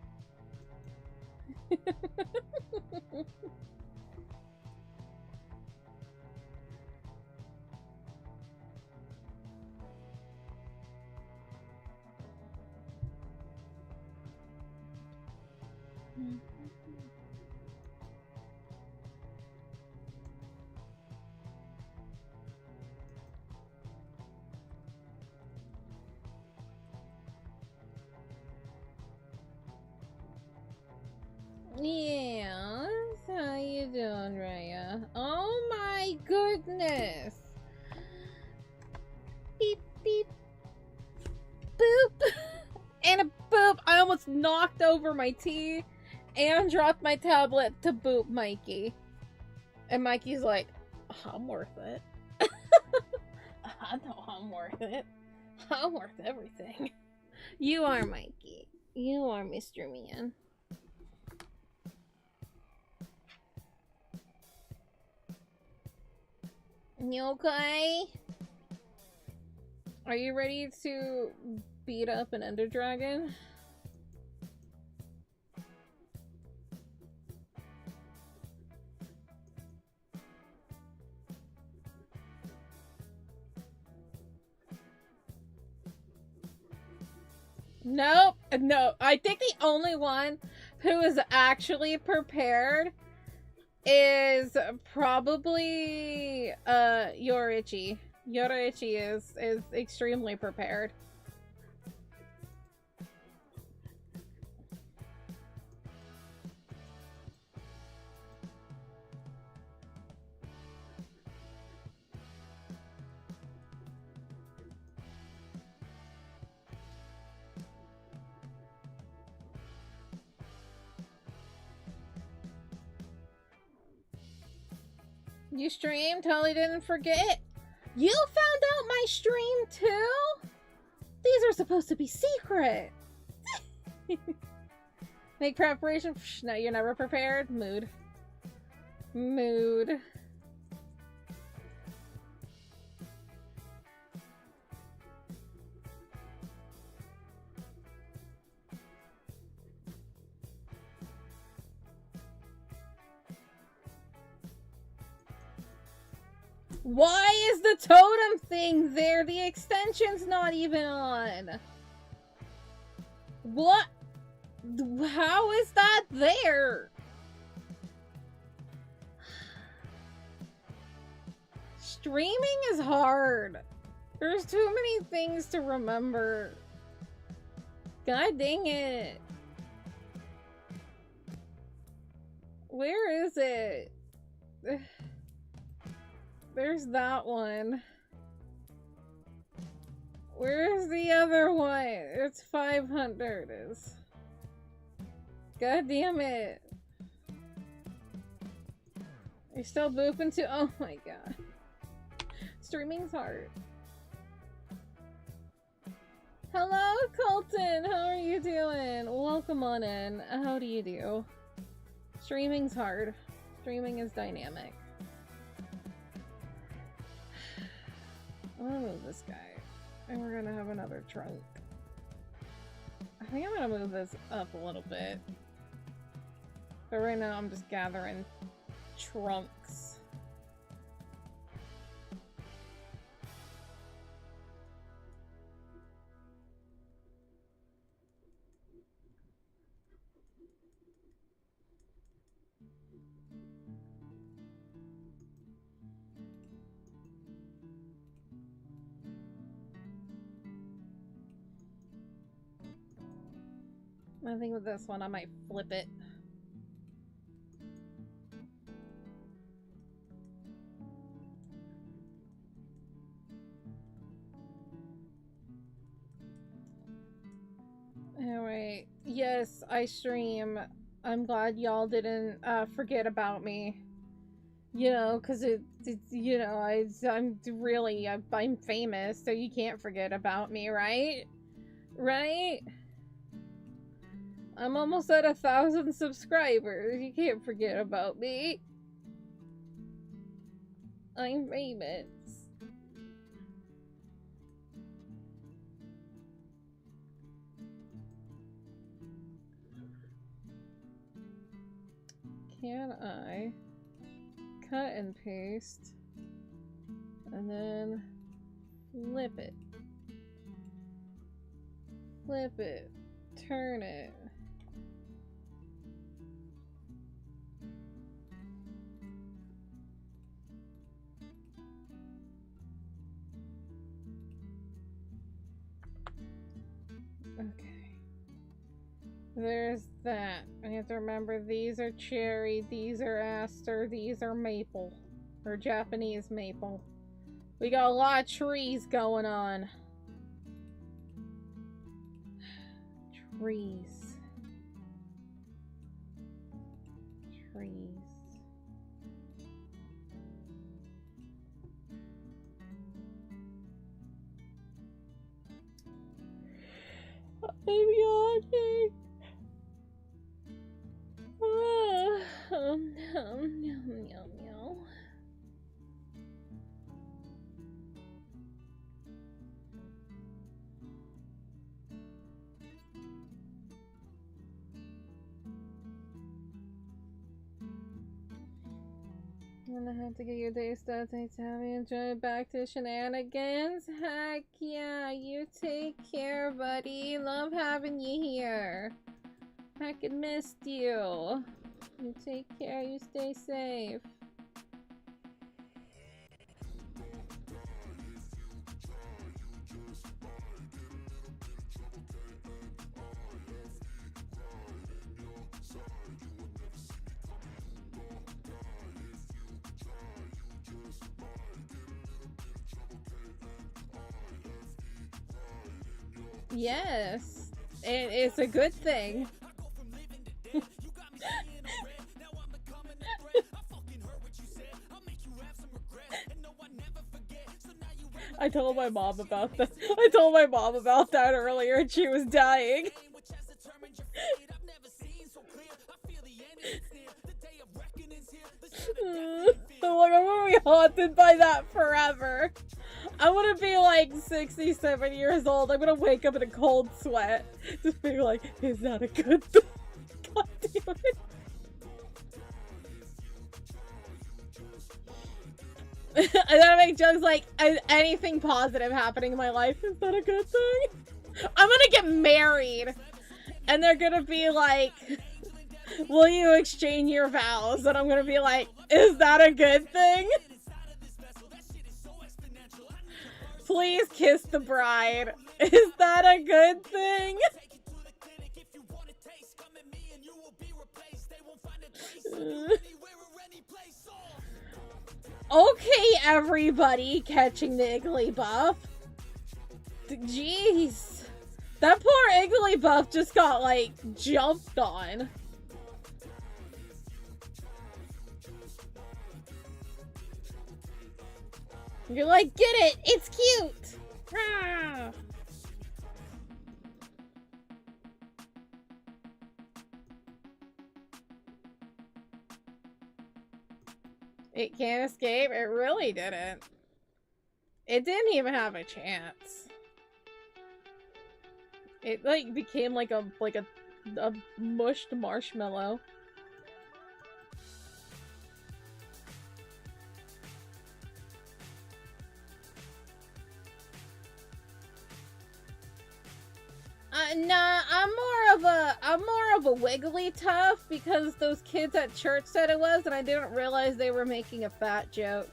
Yeah, how you doing, Raya? Oh my goodness! Beep beep boop and a boop. I almost knocked over my tea and dropped my tablet to boop Mikey. And Mikey's like, I'm worth it. I know I'm worth it. I'm worth everything. You are, Mikey. You are Mr. Man. You okay? Are you ready to beat up an Ender Dragon? Nope. No. I think the only one who is actually prepared is probably Yorichi. Yorichi is extremely prepared. You streamed? Totally didn't forget. You found out my stream too? These are supposed to be secret. Make preparation. No, you're never prepared. Mood. Mood. Why is the totem thing there? The extension's not even on. What? How is that there? Streaming is hard. There's too many things to remember. God dang it. Where is it? There's that one. Where's the other one? It's 500. God damn it. You're still booping too? Oh my god. Streaming's hard. Hello, Colton. How are you doing? Welcome on in. How do you do? Streaming's hard. Streaming is dynamic. I'm gonna move this guy. And we're gonna have another trunk. I think I'm gonna move this up a little bit. But right now I'm just gathering trunks. I think with this one I might flip it. Alright. Yes, I stream. I'm glad y'all didn't forget about me. You know, because it's, you know, I'm really, I'm famous, so you can't forget about me, right? Right? I'm almost at 1,000 subscribers. You can't forget about me. I'm famous. Can I cut and paste and then flip it? Flip it. Turn it. Okay. There's that. I have to remember these are cherry, these are aster, these are maple. Or Japanese maple. We got a lot of trees going on. Trees. Trees. I'm yawning. Yum, yum, yum. I'm gonna have to get your day started. Thanks for having me. Enjoy back to shenanigans. Heck yeah, you take care, buddy. Love having you here. Heckin' missed you. You take care, you stay safe. Yes, it's a good thing. I told my mom about that. I told my mom about that earlier and she was dying. I'm like, I'm gonna be haunted by that forever. I'm gonna be like 67 years old. I'm gonna wake up in a cold sweat. Just being like, is that a good thing? God damn it. And then I make jokes like, anything positive happening in my life, is that a good thing? I'm gonna get married. And they're gonna be like, will you exchange your vows? And I'm gonna be like, is that a good thing? Please kiss the bride. Is that a good thing? Okay, everybody catching the Igglybuff. Jeez. That poor Igglybuff just got, like, jumped on. You're like, get it! It's cute! Ah. It can't escape? It really didn't. It didn't even have a chance. It, like, became like a mushed marshmallow. Nah, I'm more of a Wigglytuff because those kids at church said it was, and I didn't realize they were making a fat joke.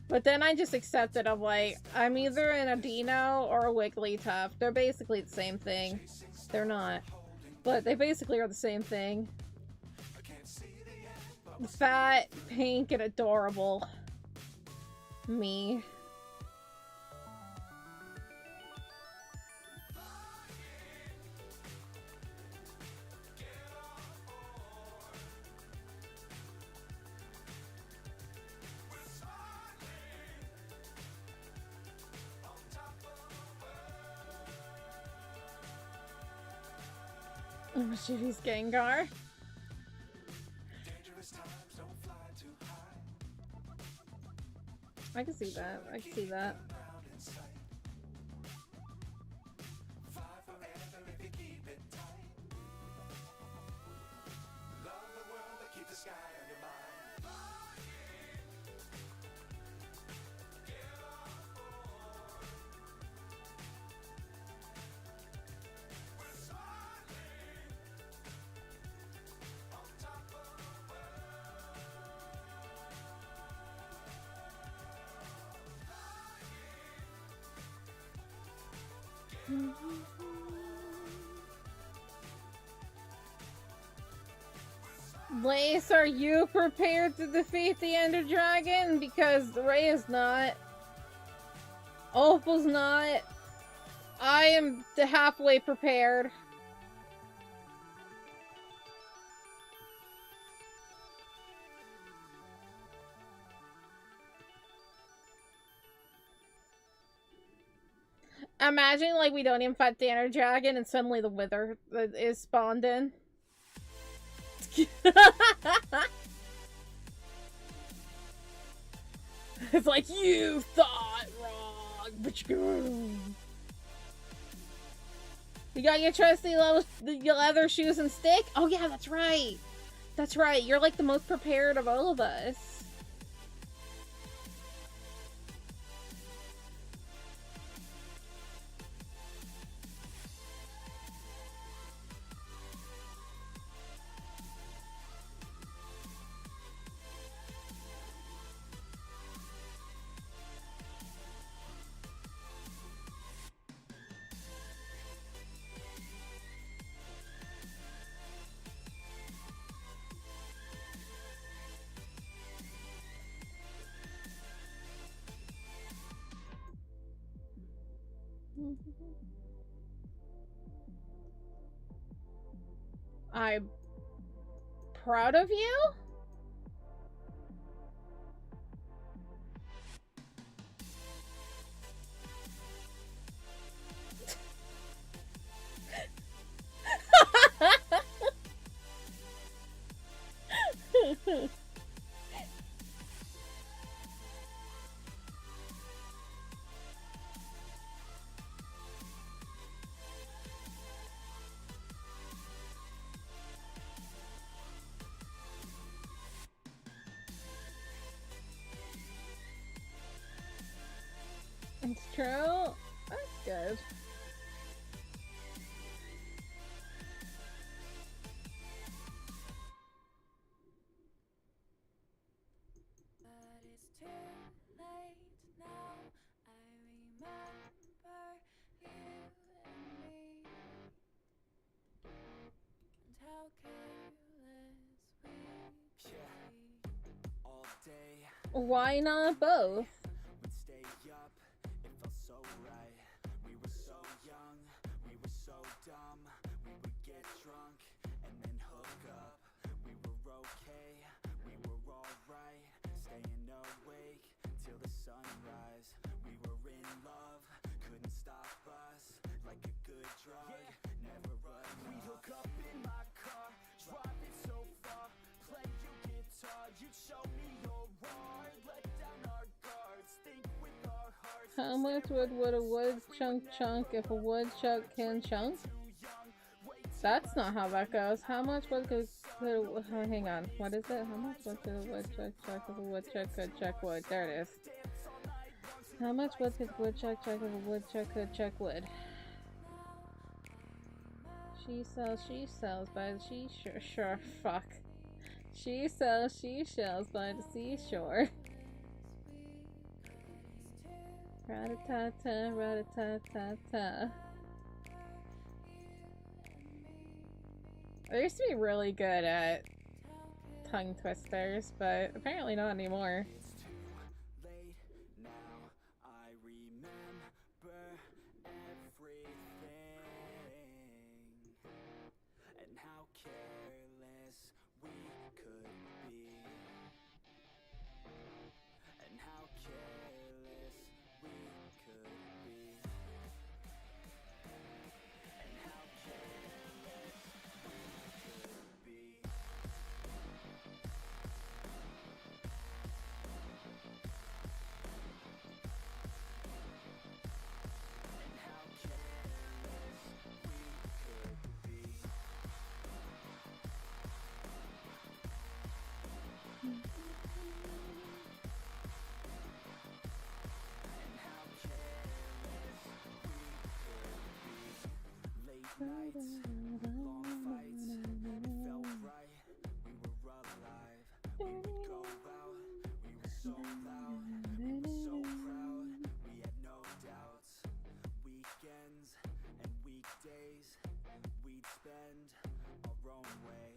But then I just accepted. I'm like, I'm either an Adino or a Wigglytuff. They're basically the same thing. They're not. But they basically are the same thing. Fat, pink, and adorable. Me. Mischievous Gengar. I can see that. I can see that. Lace, are you prepared to defeat the Ender Dragon? Because Ray is not. Opal's not. I am halfway prepared. Imagine, like, we don't even fight the Ender Dragon and suddenly the Wither is spawned in. It's like, you thought wrong, but you got your trusty leather shoes and stick? Oh yeah, that's right. That's right. You're like the most prepared of all of us. I'm proud of you? It's true. That's good. But it's too late now. I remember you and me, and how careless we could be. All day Why not both? we'd stay up, it felt so right. We were so young, we were so dumb. We would get drunk and then hook up. We were okay, we were alright. Staying awake till the sunrise. We were in love, couldn't stop us. Like a good drug, never enough. We hook up in my car, driving so far. Play you guitar, you show me your art. Let down our guards, think with our hearts. How much would a woodchuck chunk if a woodchuck can chunk? That's not how that goes. How much wood could hang on, what is it? How much wood could a woodchuck chuck if a woodchuck could chuck wood? There it is. How much wood could a woodchuck chuck if a woodchuck could chuck wood? She sells by the seashore. Sure, fuck. She sells shells by the seashore. Ratatata, ratatata. I used to be really good at tongue twisters, but apparently not anymore. It's too late now. I remember everything and how careless we could be, and how careless we could be, and how careless we could be. And how careless we could be. And how careless we could be. Late nights, long fights, it felt right. We were alive. We would go out. We were so loud. We were so proud. We had no doubts. Weekends and weekdays we'd spend our own way.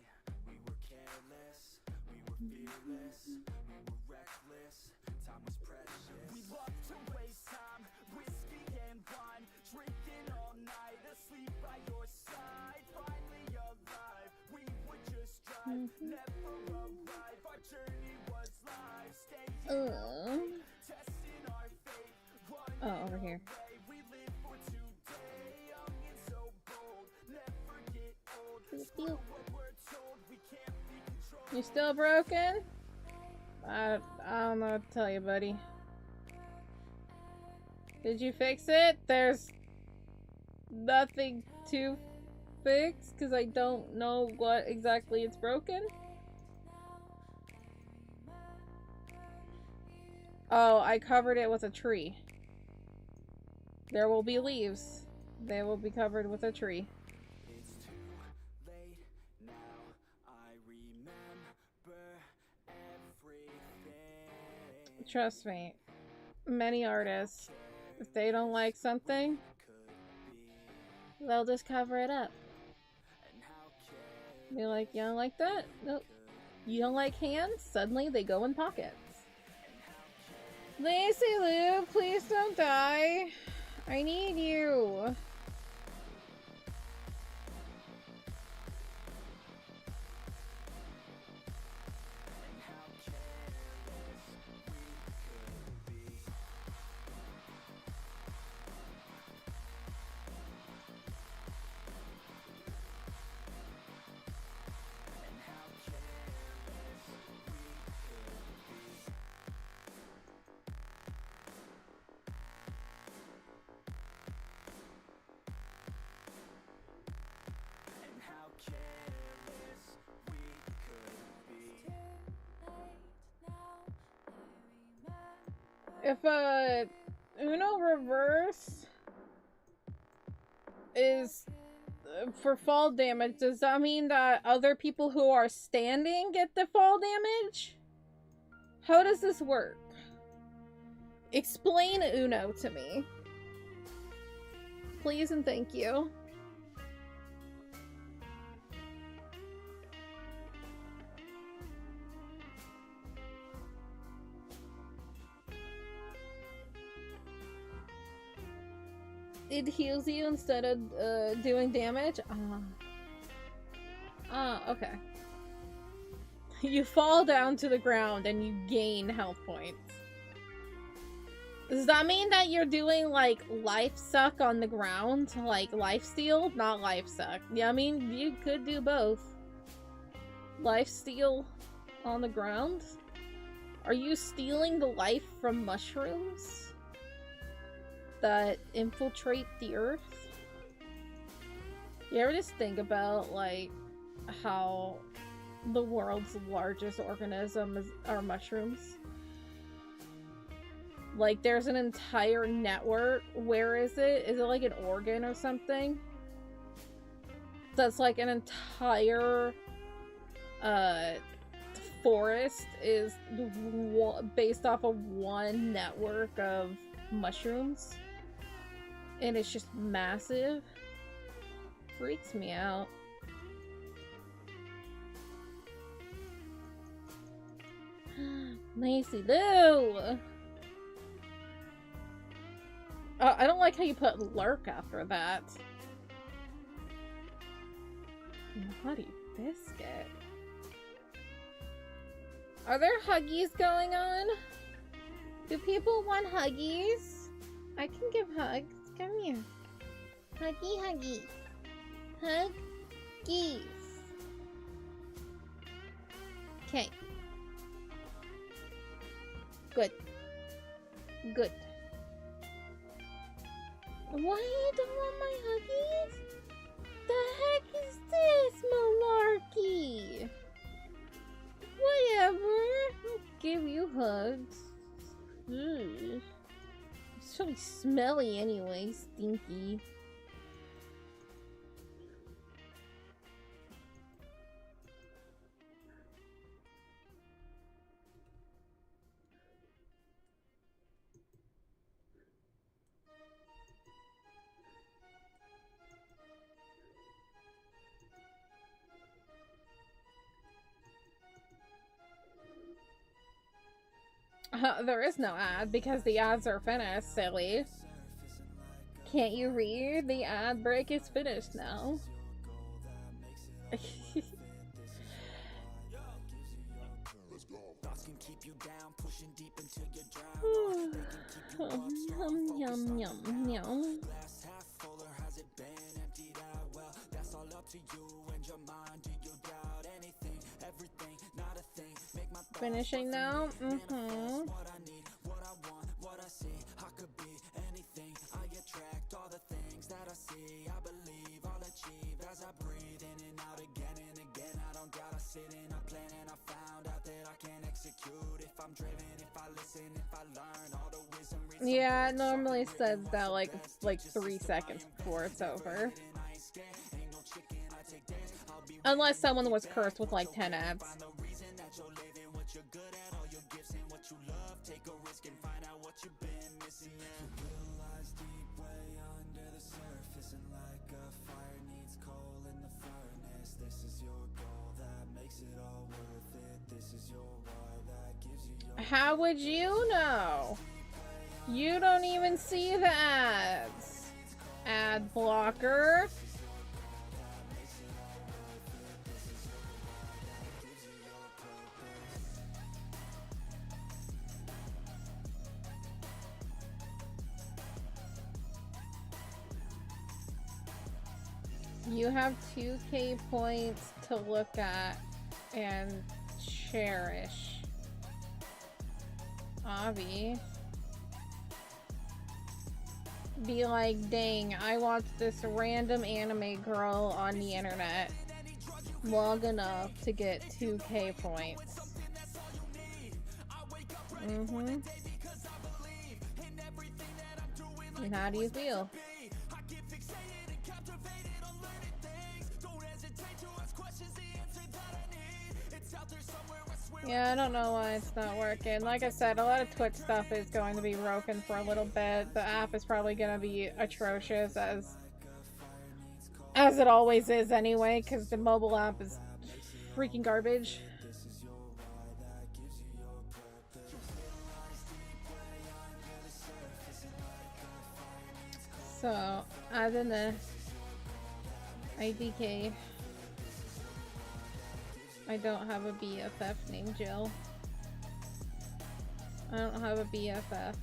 We were careless. We were fearless. We were reckless. Time was precious. We loved to waste time, whiskey and wine, drinking all night, asleep by your side. Finally alive, we would just drive, never arrive. Our journey was life, staying testing our faith, running over here. away. We live for today, young and so bold, never get old. Screw what we're told, we can't be controlled. You still broken? I don't know what to tell you, buddy. Did you fix it? There's nothing to fix because I don't know what exactly it's broken. Oh, I covered it with a tree. There will be leaves. They will be covered with a tree. It's too late now. I remember everything. Trust me, many artists, if they don't like something, they'll just cover it up. Be like, you don't like that? Nope. You don't like hands? Suddenly they go in pockets. Lacy Lou, please don't die. I need you. If Uno reverse is for fall damage, does that mean that other people who are standing get the fall damage? How does this work? Explain Uno to me. Please and thank you. It heals you instead of doing damage? Okay. You fall down to the ground and you gain health points. Does that mean that you're doing, like, life suck on the ground? Like, life steal? Not life suck. Yeah, I mean, you could do both. Life steal on the ground? Are you stealing the life from mushrooms that infiltrate the earth? You ever just think about, like, how the world's largest organism are mushrooms? Like, there's an entire network. Where is it? Is it like an organ or something? That's like an entire forest is based off of one network of mushrooms. And it's just massive. Freaks me out. Lacy Lou! I don't like how you put lurk after that. Naughty biscuit. Are there huggies going on? Do people want huggies? I can give hugs. Come here. Huggy, huggy. Huggies. Okay. Good. Good. Why you don't want my huggies? The heck is this malarkey? Whatever. I'll give you hugs. Ugh. It's so smelly anyway, stinky. There is no ad because the ads are finished, silly. Can't you read? The ad break is finished now. Yum, yum, yum. Finishing now? Mm-hmm. Yeah, it normally says that like 3 seconds before it's over. Unless someone was cursed with like 10 ads. How would you know? You don't even see the ads. Ad blocker. You have 2K points to look at and cherish. Avi. Be like, dang, I watched this random anime girl on the internet long enough to get 2K points. Mm-hmm. And how do you feel? Yeah, I don't know why it's not working. Like I said, a lot of Twitch stuff is going to be broken for a little bit. The app is probably going to be atrocious as it always is anyway, because the mobile app is freaking garbage. So, other than the IDK, I don't have a BFF named Jill. I don't have a BFF.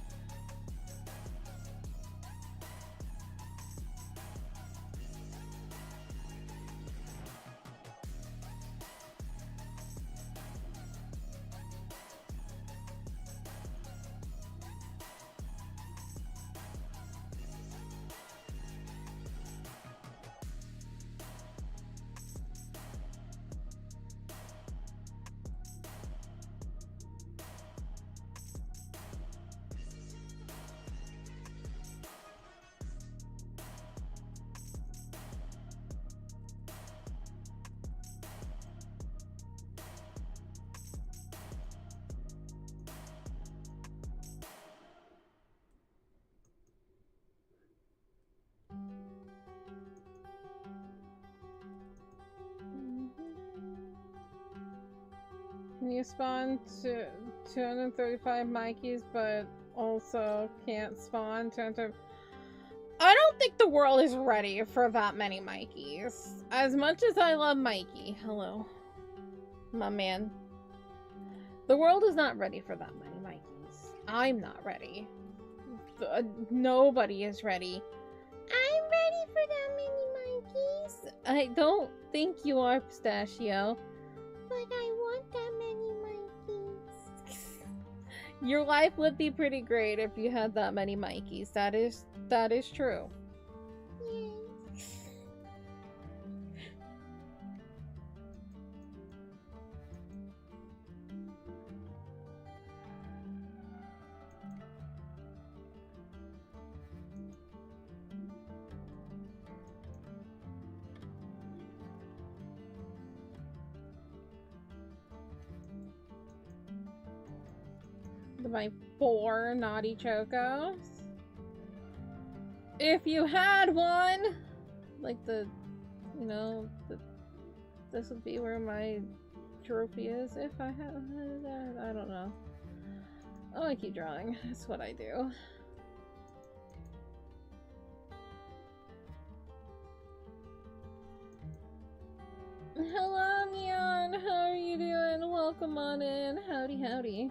you spawn to 235 Mikeys, but also can't spawn 200. I don't think the world is ready for that many Mikeys. As much as I love Mikey, hello, my man. The world is not ready for that many Mikeys. I'm not ready. Nobody is ready. I'm ready for that many Mikeys. I don't think you are, Pistachio. But I want that many Mikeys. Your life would be pretty great if you had that many Mikeys. That is true. Yes. My 4 naughty Chocos. If you had one, like this would be where my trophy is. If I had that, I don't know. Oh, I keep drawing. That's what I do. Hello, Neon. How are you doing? Welcome on in. Howdy, howdy.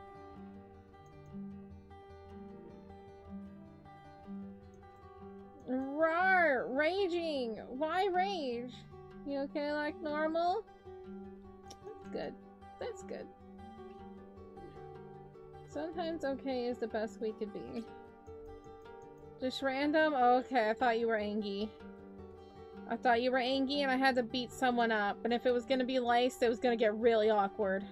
Rawr! Raging! Why rage? You okay like normal? That's good. That's good. Sometimes okay is the best we could be. Just random? Oh, okay, I thought you were angry. I thought you were angry and I had to beat someone up. And if it was gonna be laced, it was gonna get really awkward.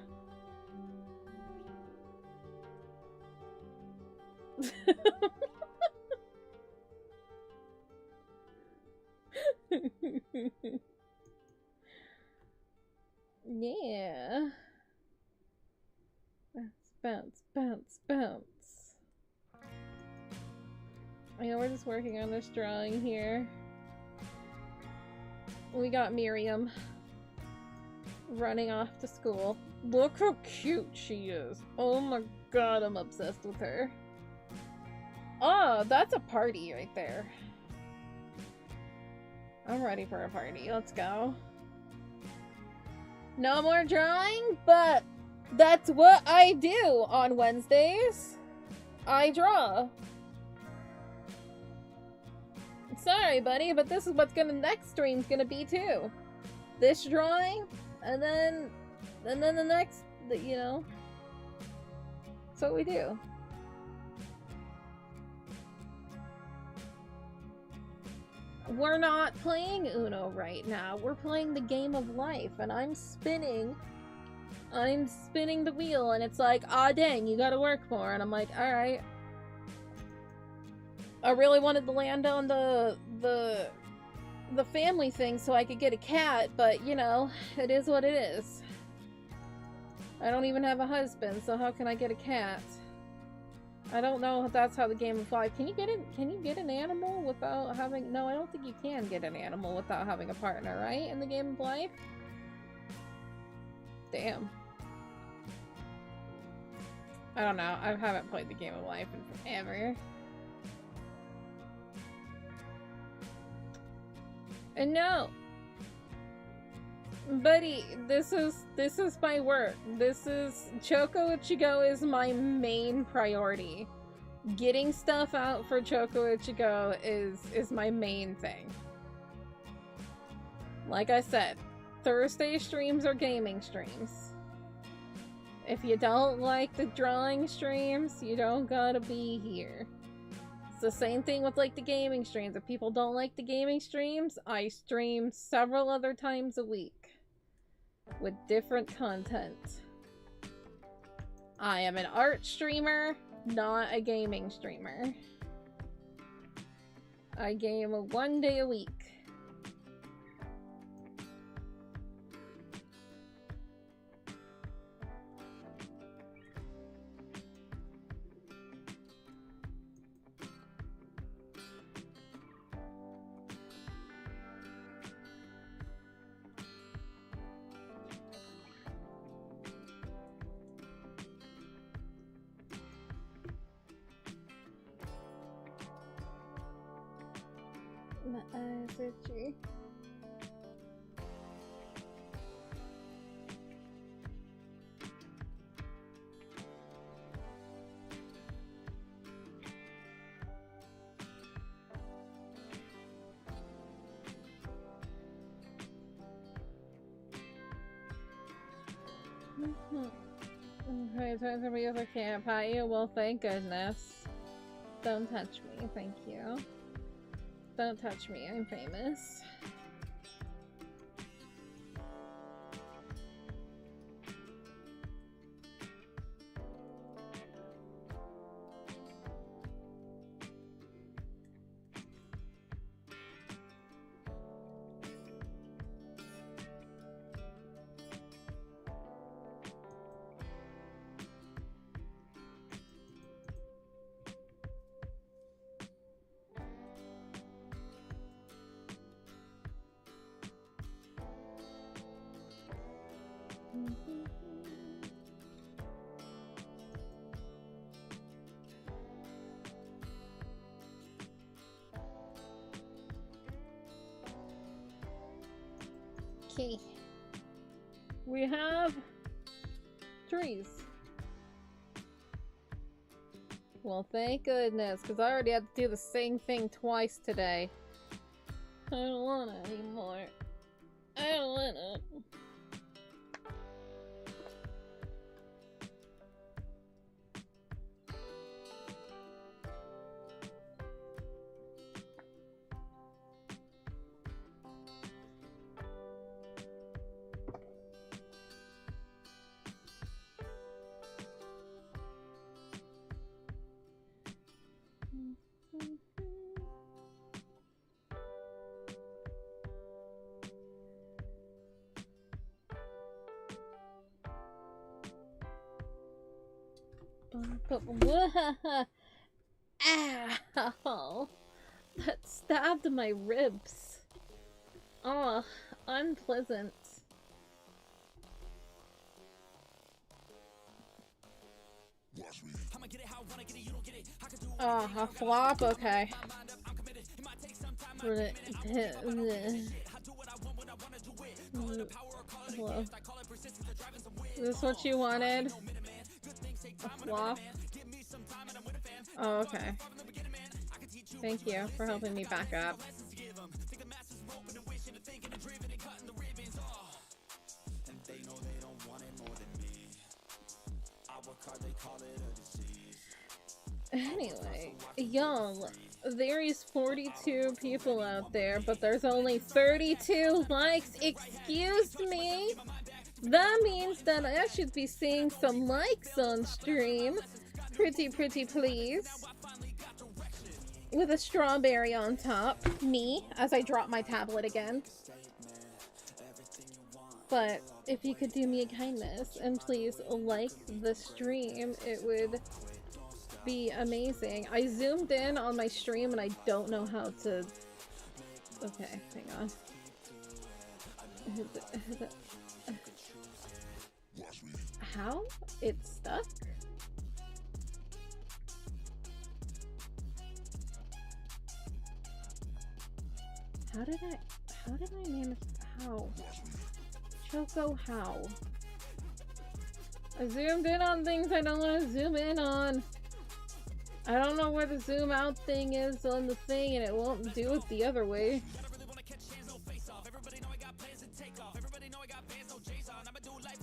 Yeah. Bounce, bounce, bounce. Yeah, we're just working on this drawing here. We got Miriam running off to school. Look how cute she is. Oh my god, I'm obsessed with her. Oh, that's a party right there. I'm ready for a party. Let's go. No more drawing, but that's what I do on Wednesdays. I draw. Sorry, buddy, but this is what's next stream's gonna be too. This drawing, and then the next, you know. That's what we do. We're not playing Uno right now. We're playing the game of life, and I'm spinning the wheel, and it's like, ah, dang, you gotta work more. And I'm like, alright. I really wanted to land on the family thing so I could get a cat, but, you know, it is what it is. I don't even have a husband, so how can I get a cat? I don't know if that's how the game of life. Can you get an animal without having... No, I don't think you can get an animal without having a partner, right? In the game of life? Damn. I don't know. I haven't played the game of life in forever. And no! Buddy, this is my work. Choco Ichigo is my main priority. Getting stuff out for Choco Ichigo is my main thing. Like I said, Thursday streams are gaming streams. If you don't like the drawing streams, you don't gotta be here. It's the same thing with like the gaming streams. If people don't like the gaming streams, I stream several other times a week with different content. I am an art streamer, not a gaming streamer. I game 1 day a week. My eyes itchy. Okay, so somebody else can't pat you? Well, thank goodness. Don't touch me, thank you. Don't touch me, I'm famous. Okay. We have trees. Well, thank goodness, because I already had to do the same thing twice today. I don't want it anymore. I don't want it. Ow! That stabbed my ribs. Oh, unpleasant. Oh, a flop? Okay. Hello. Is this what you wanted? A flop? Oh, okay. Thank you for helping me back up. Anyway, y'all, there is 42 people out there, but there's only 32 likes. Excuse me? That means that I should be seeing some likes on stream. Pretty please. With a strawberry on top. Me, as I drop my tablet again. But if you could do me a kindness and please like the stream, it would be amazing. I zoomed in on my stream and I don't know how to... Okay, hang on. How? It's stuck? How did I manage? How? Choco, how? I zoomed in on things I don't want to zoom in on. I don't know where the zoom out thing is on the thing and it won't do it the other way.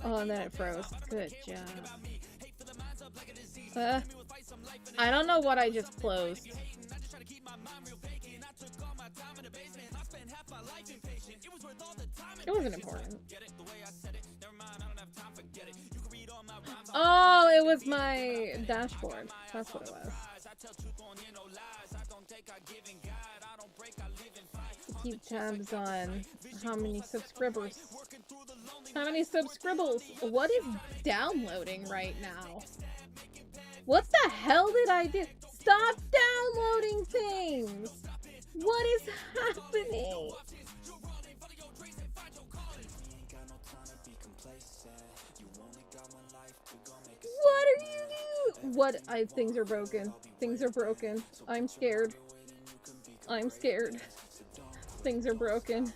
Oh, and then it froze. Good job. I don't know what I just closed. It wasn't important. Oh, it was my dashboard. That's what it was. Keep tabs on how many subscribers. How many subscribers? What is downloading right now? What the hell did I do? Stop downloading things! What is happening? What are you doing? What? Things are broken. Things are broken. I'm scared. I'm scared. Things are broken.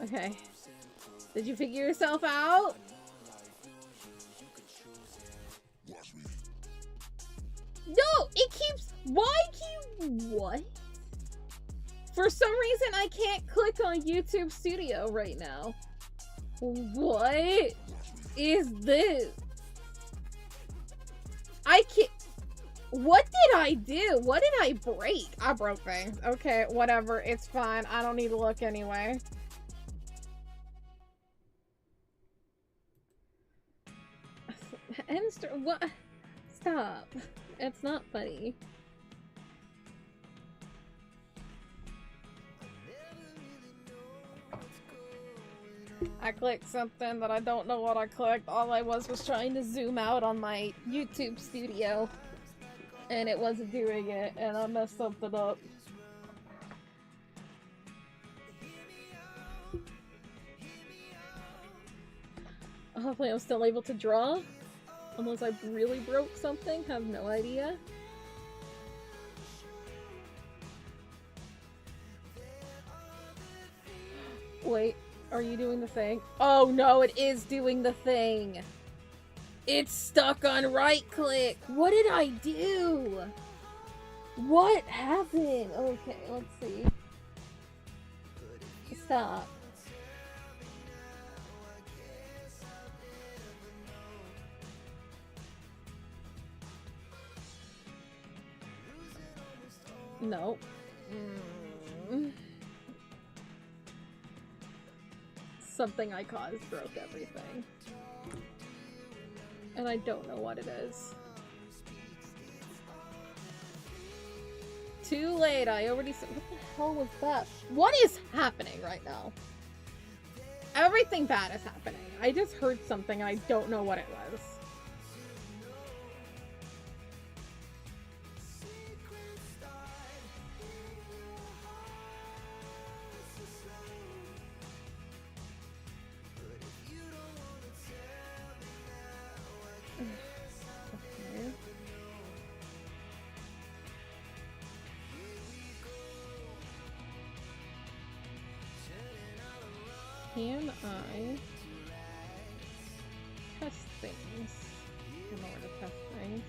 Okay. Did you figure yourself out? No! It keeps... Why keep... What? For some reason, I can't click on YouTube Studio right now. What is this? I can't... What did I do? What did I break? I broke things. Okay, whatever. It's fine. I don't need to look anyway. What? Stop. It's not funny. I clicked something that I don't know what I clicked. All I was trying to zoom out on my YouTube Studio. And it wasn't doing it, and I messed something up. Hopefully I'm still able to draw. Unless I really broke something. Have no idea. Wait, are you doing the thing? Oh no, it is doing the thing! It's stuck on right click! What did I do? What happened? Okay, let's see. Stop. Nope. Something I caused broke everything. And I don't know what it is. Too late, I already said- What the hell was that? What is happening right now? Everything bad is happening. I just heard something and I don't know what it was. Can I test things? I don't know where to test things.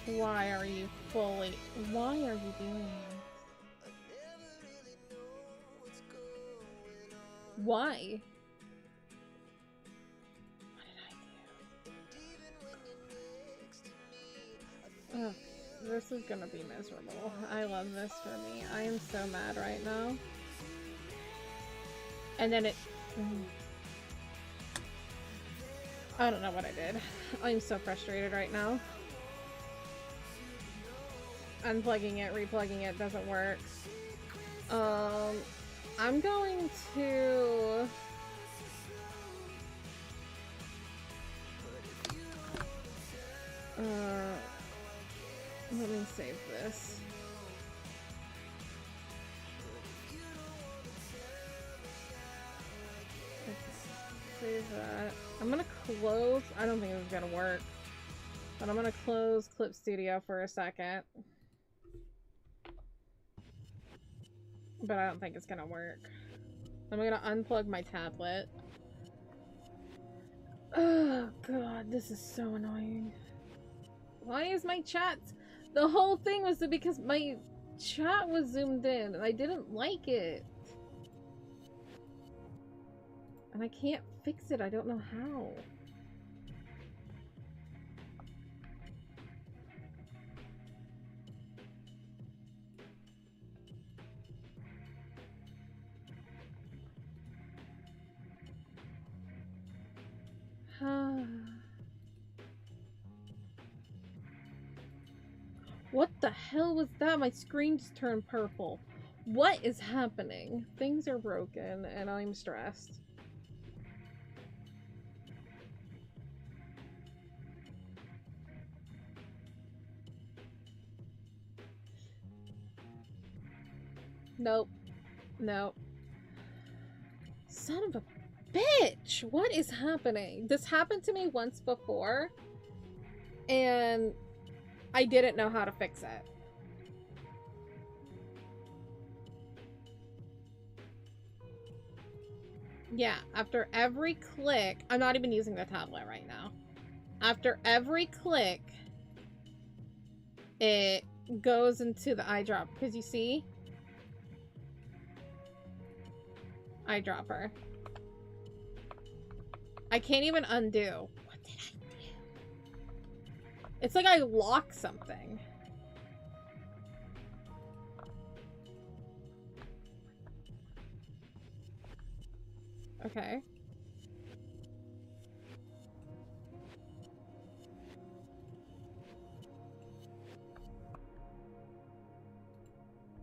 Why are you doing this? Why? What did I do? Ugh, this is gonna be miserable. I love this for me. I am so mad right now. And then it... I don't know what I did. I'm so frustrated right now. Unplugging it, replugging it doesn't work. I'm going to... let me save this. Okay, save that. I'm gonna close... I don't think this is gonna work. But I'm gonna close Clip Studio for a second. But I don't think it's gonna work. I'm gonna unplug my tablet. Oh god, this is so annoying. Why is my chat... The whole thing was because my chat was zoomed in and I didn't like it. And I can't fix it, I don't know how. What the hell was that? My screen just turned purple. What is happening? Things are broken and I'm stressed. Nope. Nope. Son of a bitch! What is happening? This happened to me once before, and I didn't know how to fix it. Yeah, after every click, I'm not even using the tablet right now. After every click, it goes into the eyedrop, because you see? Eyedropper. I can't even undo. What did I do? It's like I locked something. Okay.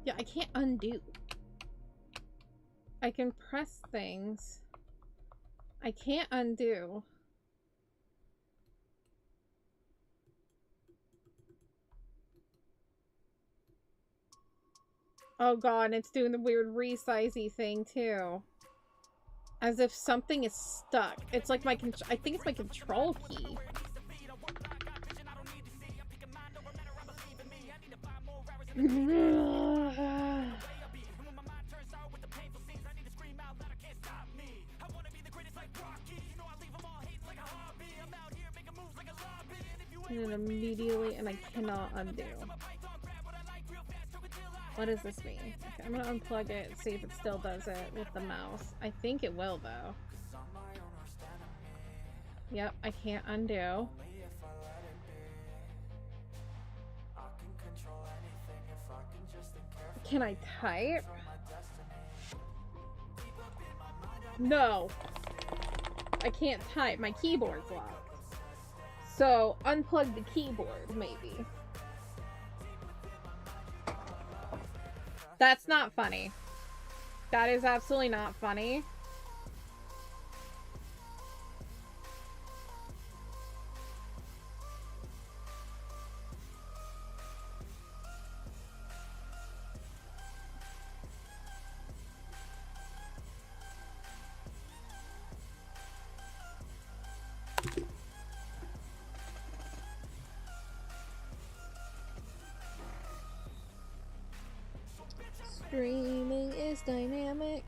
Yeah, I can't undo. I can press things. I can't undo. Oh god, and it's doing the weird resizy thing too. As if something is stuck. It's like my I think it's my control key. And immediately, and I cannot undo. What does this mean? Okay, I'm gonna unplug it, see if it still does it with the mouse. I think it will, though. Yep, I can't undo. Can I type? No. I can't type. My keyboard's locked. So, unplug the keyboard, maybe. That's not funny. That is absolutely not funny. Streaming is dynamic.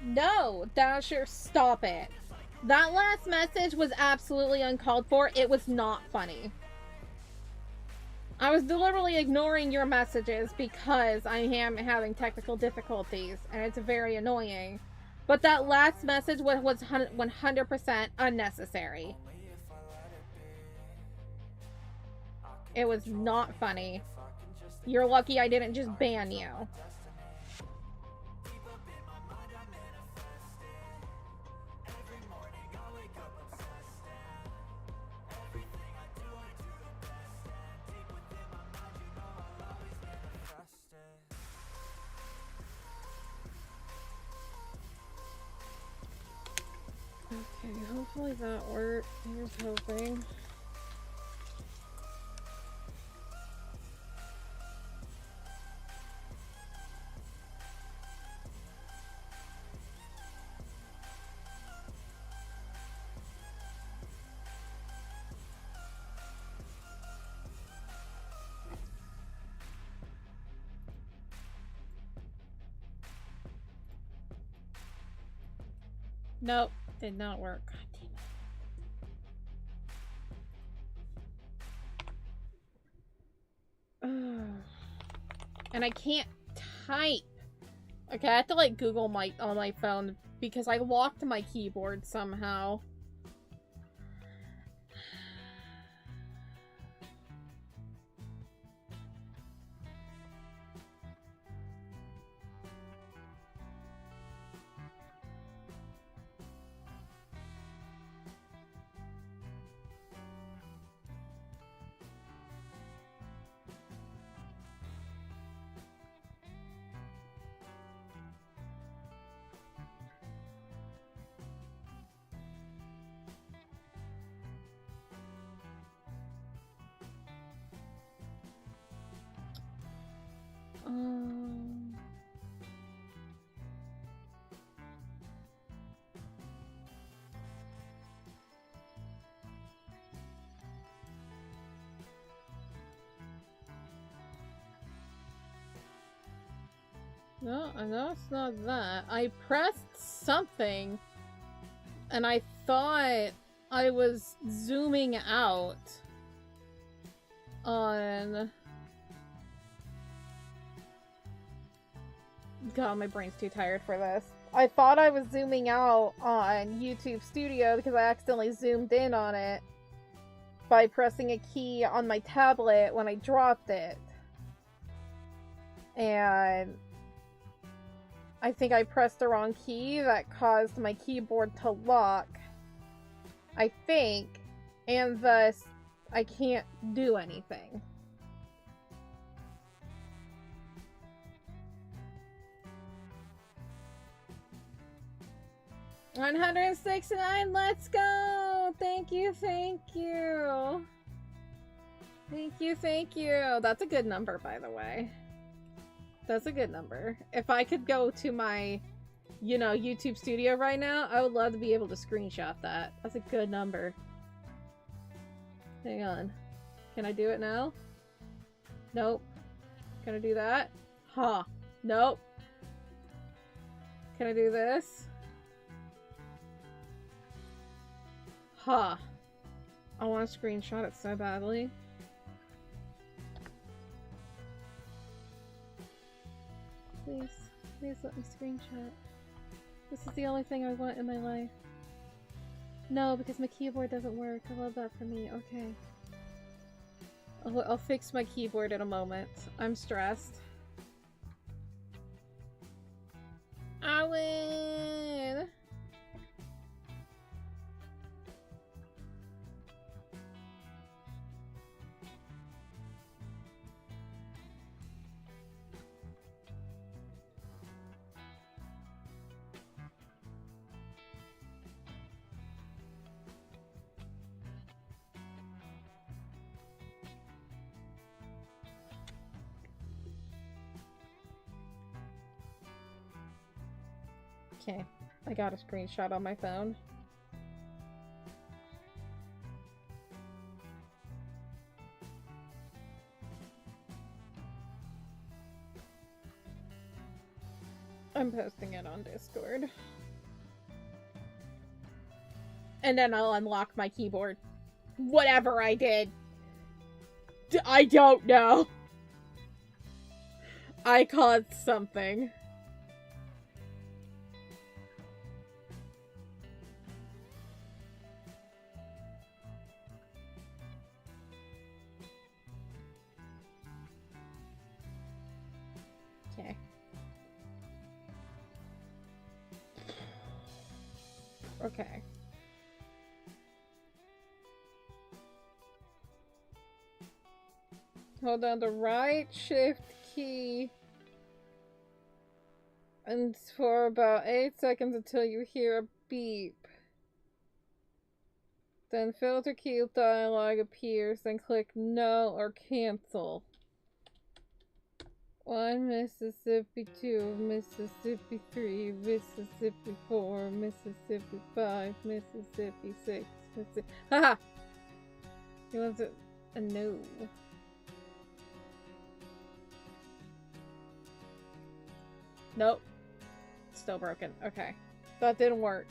No, Dasher, stop it. That last message was absolutely uncalled for. It was not funny. I was deliberately ignoring your messages because I am having technical difficulties, and it's very annoying. But that last message was 100% unnecessary. It was not funny. You're lucky I didn't just ban you. Okay, hopefully that worked. Here's hoping. Nope, did not work. God damn it. And I can't type. Okay, I have to like Google on my phone because I locked my keyboard somehow. No, I know it's not that. I pressed something, and I thought I was zooming out on... God, my brain's too tired for this. I thought I was zooming out on YouTube Studio because I accidentally zoomed in on it by pressing a key on my tablet when I dropped it. And I think I pressed the wrong key that caused my keyboard to lock, I think, and thus I can't do anything. $169, let's go! Thank you, thank you. Thank you, thank you. That's a good number, by the way. That's a good number. If I could go to my, you know, YouTube Studio right now, I would love to be able to screenshot that. That's a good number. Hang on. Can I do it now? Nope. Can I do that? Huh. Nope. Can I do this? Huh. I want to screenshot it so badly. Please. Please let me screenshot. This is the only thing I want in my life. No, because my keyboard doesn't work. I love that for me. Okay. I'll fix my keyboard in a moment. I'm stressed. I win! Okay, I got a screenshot on my phone. I'm posting it on Discord. And then I'll unlock my keyboard. Whatever I did. I don't know. I caused something. Okay. Okay. Hold down the right shift key and for about 8 seconds until you hear a beep. Then filter key dialog appears, then click no or cancel. 1 Mississippi, 2 Mississippi, 3 Mississippi, 4 Mississippi, 5 Mississippi, 6 Mississippi. Haha! He wants a no. Nope. Still broken. Okay. That didn't work.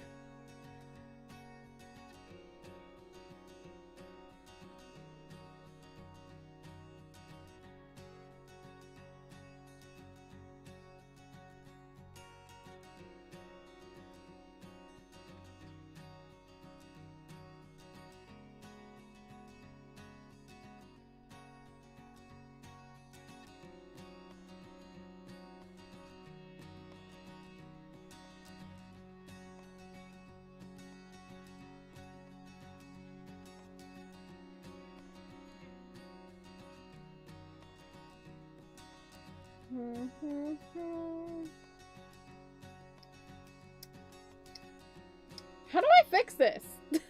How do I fix this? Legit,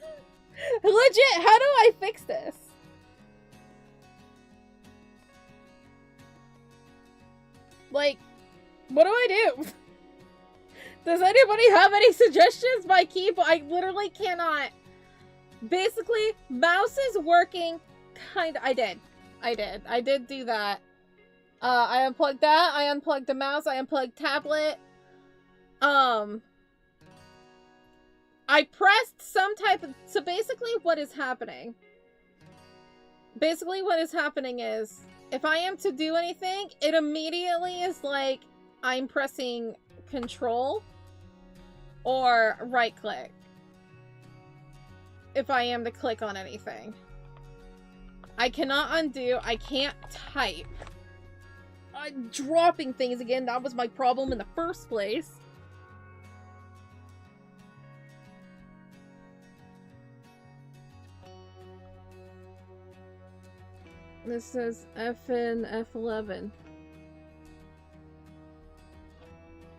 how do I fix this? Like, what do I do? Does anybody have any suggestions? My keyboard, I literally cannot. Basically, mouse is working kind of. I did do that. I unplugged that, I unplugged the mouse, I unplugged tablet. I pressed some type of... So basically what is happening... Basically what is happening is... If I am to do anything, it immediately is like... I'm pressing control... Or right click. If I am to click on anything. I cannot undo, I can't type. I'm dropping things again, that was my problem in the first place. This says FN F11.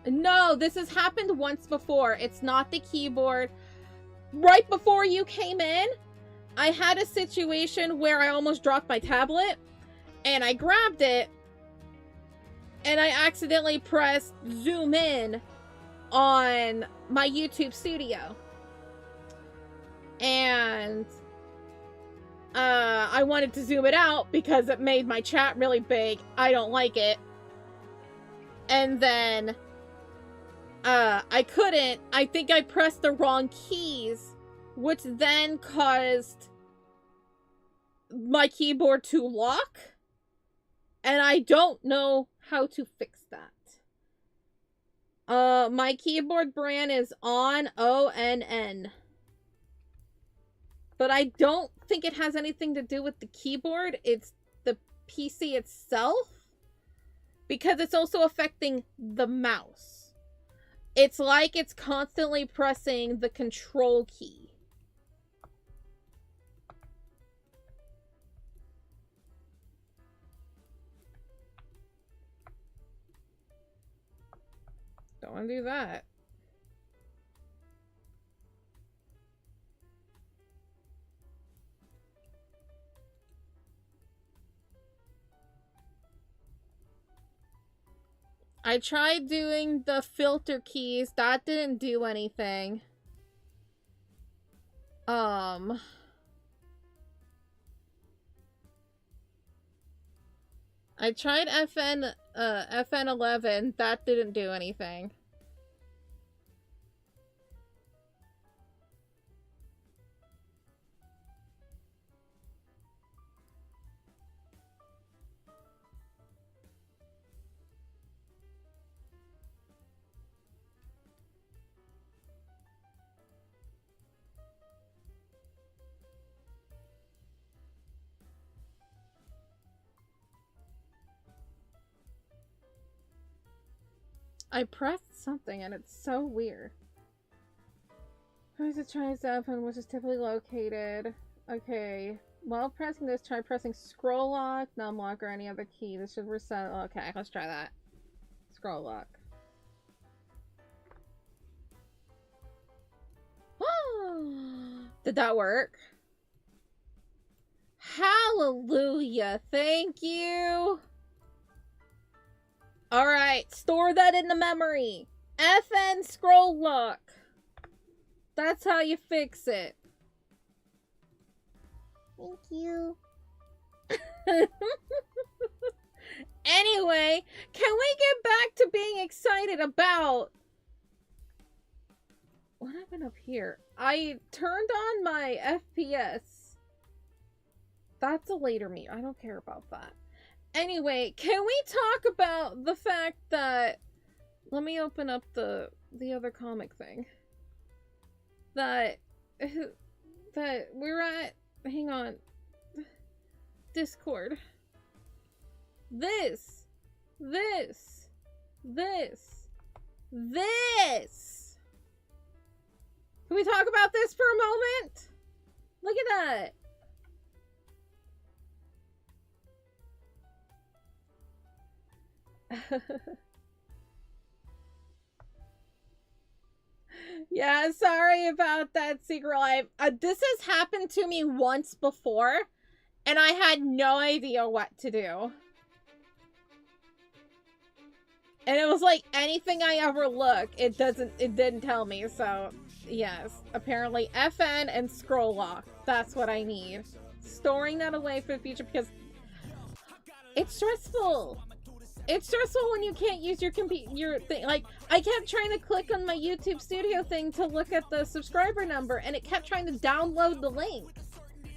No, this has happened once before. It's not the keyboard. Right before you came in, I had a situation where I almost dropped my tablet, and I grabbed it, and I accidentally pressed zoom in on my YouTube studio. And I wanted to zoom it out because it made my chat really big. I don't like it. And then I couldn't. I think I pressed the wrong keys, which then caused my keyboard to lock. And I don't know how to fix that. My keyboard brand is ONN. But I don't think it has anything to do with the keyboard. It's the PC itself. Because it's also affecting the mouse. It's like it's constantly pressing the control key. Don't want to do that. I tried doing the filter keys. That didn't do anything. I tried FN11. That didn't do anything. I pressed something and it's so weird. Who's the Chinese open, which is typically located? Okay. While pressing this, try pressing scroll lock, num lock, or any other key. This should reset. Okay, let's try that. Scroll lock. Did that work? Hallelujah. Thank you. Alright, store that in the memory. FN scroll lock. That's how you fix it. Thank you. Anyway, can we get back to being excited about... What happened up here? I turned on my FPS. That's a later meet. I don't care about that. Anyway, can we talk about the fact that... Let me open up the other comic thing. That we're at... Hang on. Discord. This. Can we talk about this for a moment? Look at that. Yeah, sorry about that, Secret Life. This has happened to me once before, and I had no idea what to do. And it was like anything I ever look, it didn't tell me, so yes. Apparently FN and scroll lock. That's what I need. Storing that away for the future because it's stressful. It's stressful when you can't use your thing. Like, I kept trying to click on my YouTube Studio thing to look at the subscriber number, and it kept trying to download the link.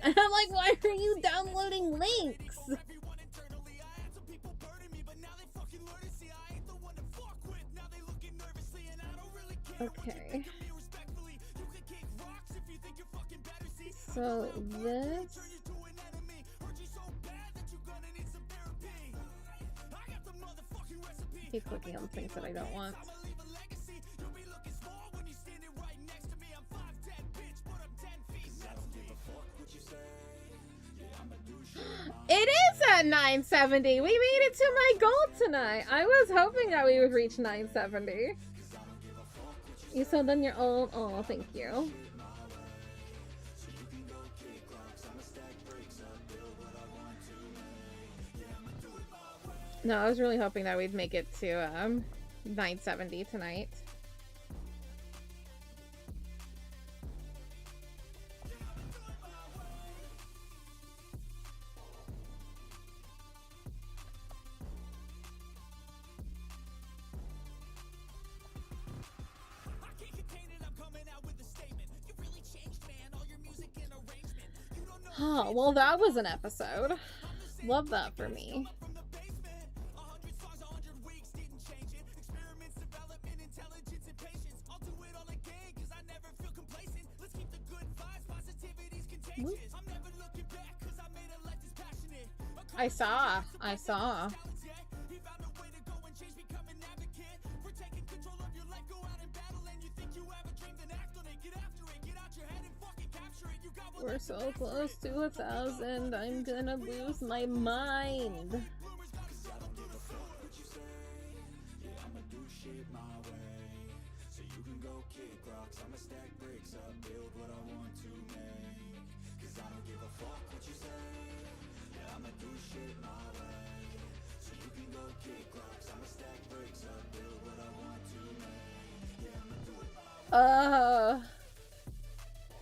And I'm like, why are you downloading links? Okay. So this... keep clicking on things that I don't want. It is at 970. We made it to my goal tonight. I was hoping that we would reach 970. You sold on your own. Oh, thank you. No, I was really hoping that we'd make it to 970 tonight. Oh, well, that was an episode. Love that for me. I saw. We're so close to 1,000. I'm gonna lose my mind.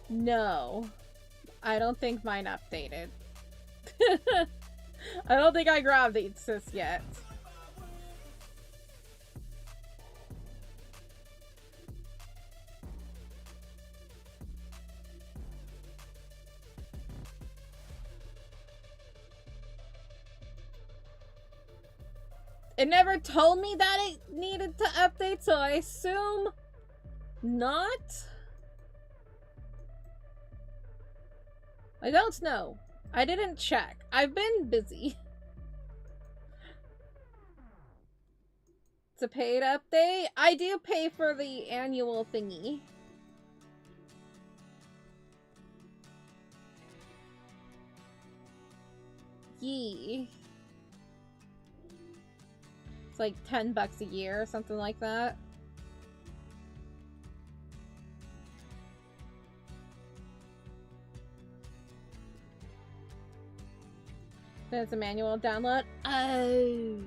No. I don't think mine updated. I don't think I grabbed this yet. It never told me that it needed to update, so I assume not. I don't know. I didn't check. I've been busy. It's a paid update. I do pay for the annual thingy. Yee. It's like $10 a year or something like that. It's a manual download. Oh.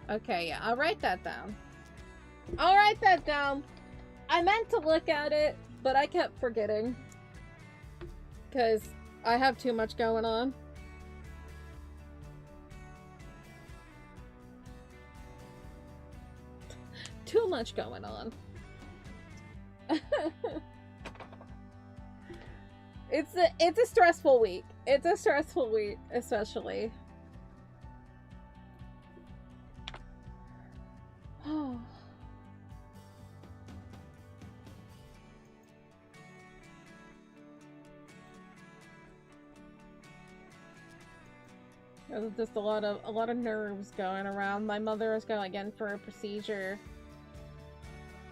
Okay, yeah, I'll write that down. I'll write that down. I meant to look at it, but I kept forgetting. Because I have too much going on. Too much going on. It's a stressful week. It's a stressful week, especially. Oh. There's just a lot of nerves going around. My mother is going in for a procedure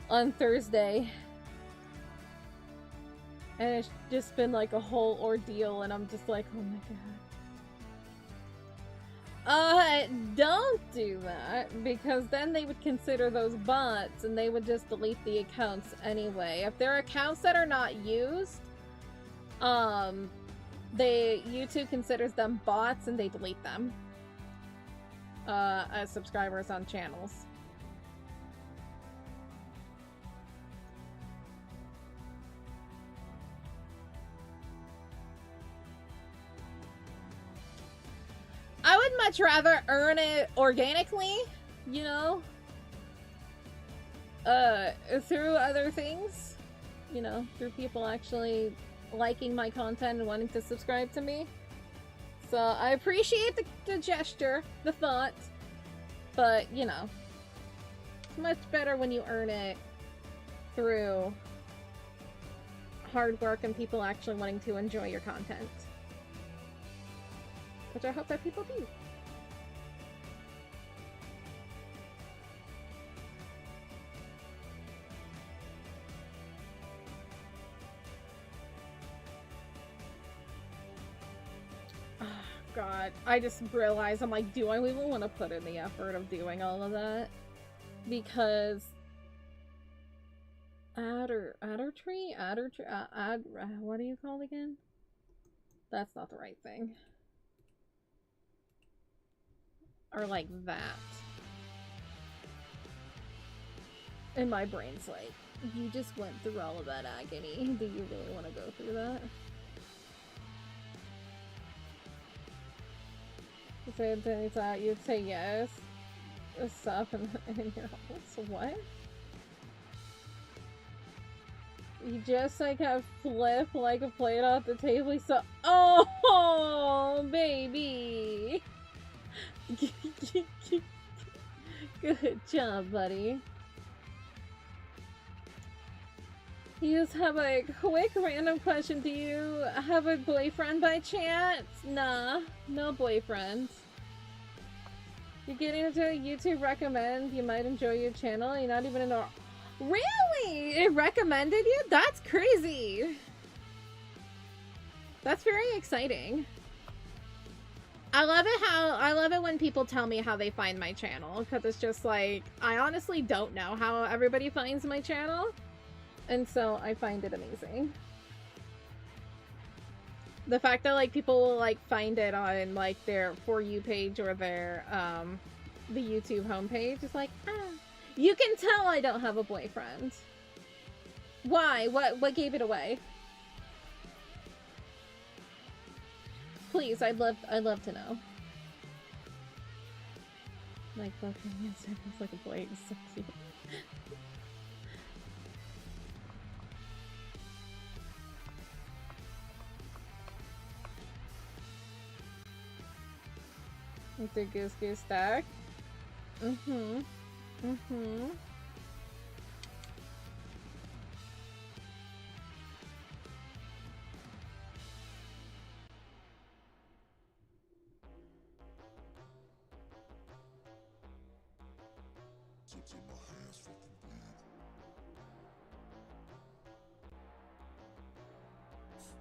on Thursday. And it's just been like a whole ordeal, and I'm just like, oh my god. Don't do that, because then they would consider those bots, and they would just delete the accounts anyway. If they're accounts that are not used, YouTube considers them bots, and they delete them as subscribers on channels. I would much rather earn it organically, you know, through other things, you know, through people actually liking my content and wanting to subscribe to me. So I appreciate the gesture, the thought, but, you know, it's much better when you earn it through hard work and people actually wanting to enjoy your content. Which I hope that people do. Oh, God, I just realized, I'm like, do I even want to put in the effort of doing all of that? Because adder tree, what do you call it again? That's not the right thing. Or like that. And my brain's like, you just went through all of that agony. Do you really want to go through that? You said things that you'd say yes. Stuff in your house. What? You just like have flip like a plate off the table. So, oh, baby. Good job, buddy. You just have a quick random question. Do you have a boyfriend by chance? Nah, no boyfriend. You're getting into a YouTube recommend. You might enjoy your channel. You're not even in a... Really? It recommended you? That's crazy. That's very exciting. I love it when people tell me how they find my channel, because it's just like, I honestly don't know how everybody finds my channel, and so I find it amazing. The fact that like people will like find it on like their For You page or their the YouTube homepage is like, ah, you can tell I don't have a boyfriend. Why? What gave it away? Please, I'd love to know. Like fucking answer it's like a boy. It's so cute. With the goose stack. Mm-hmm. Mm-hmm.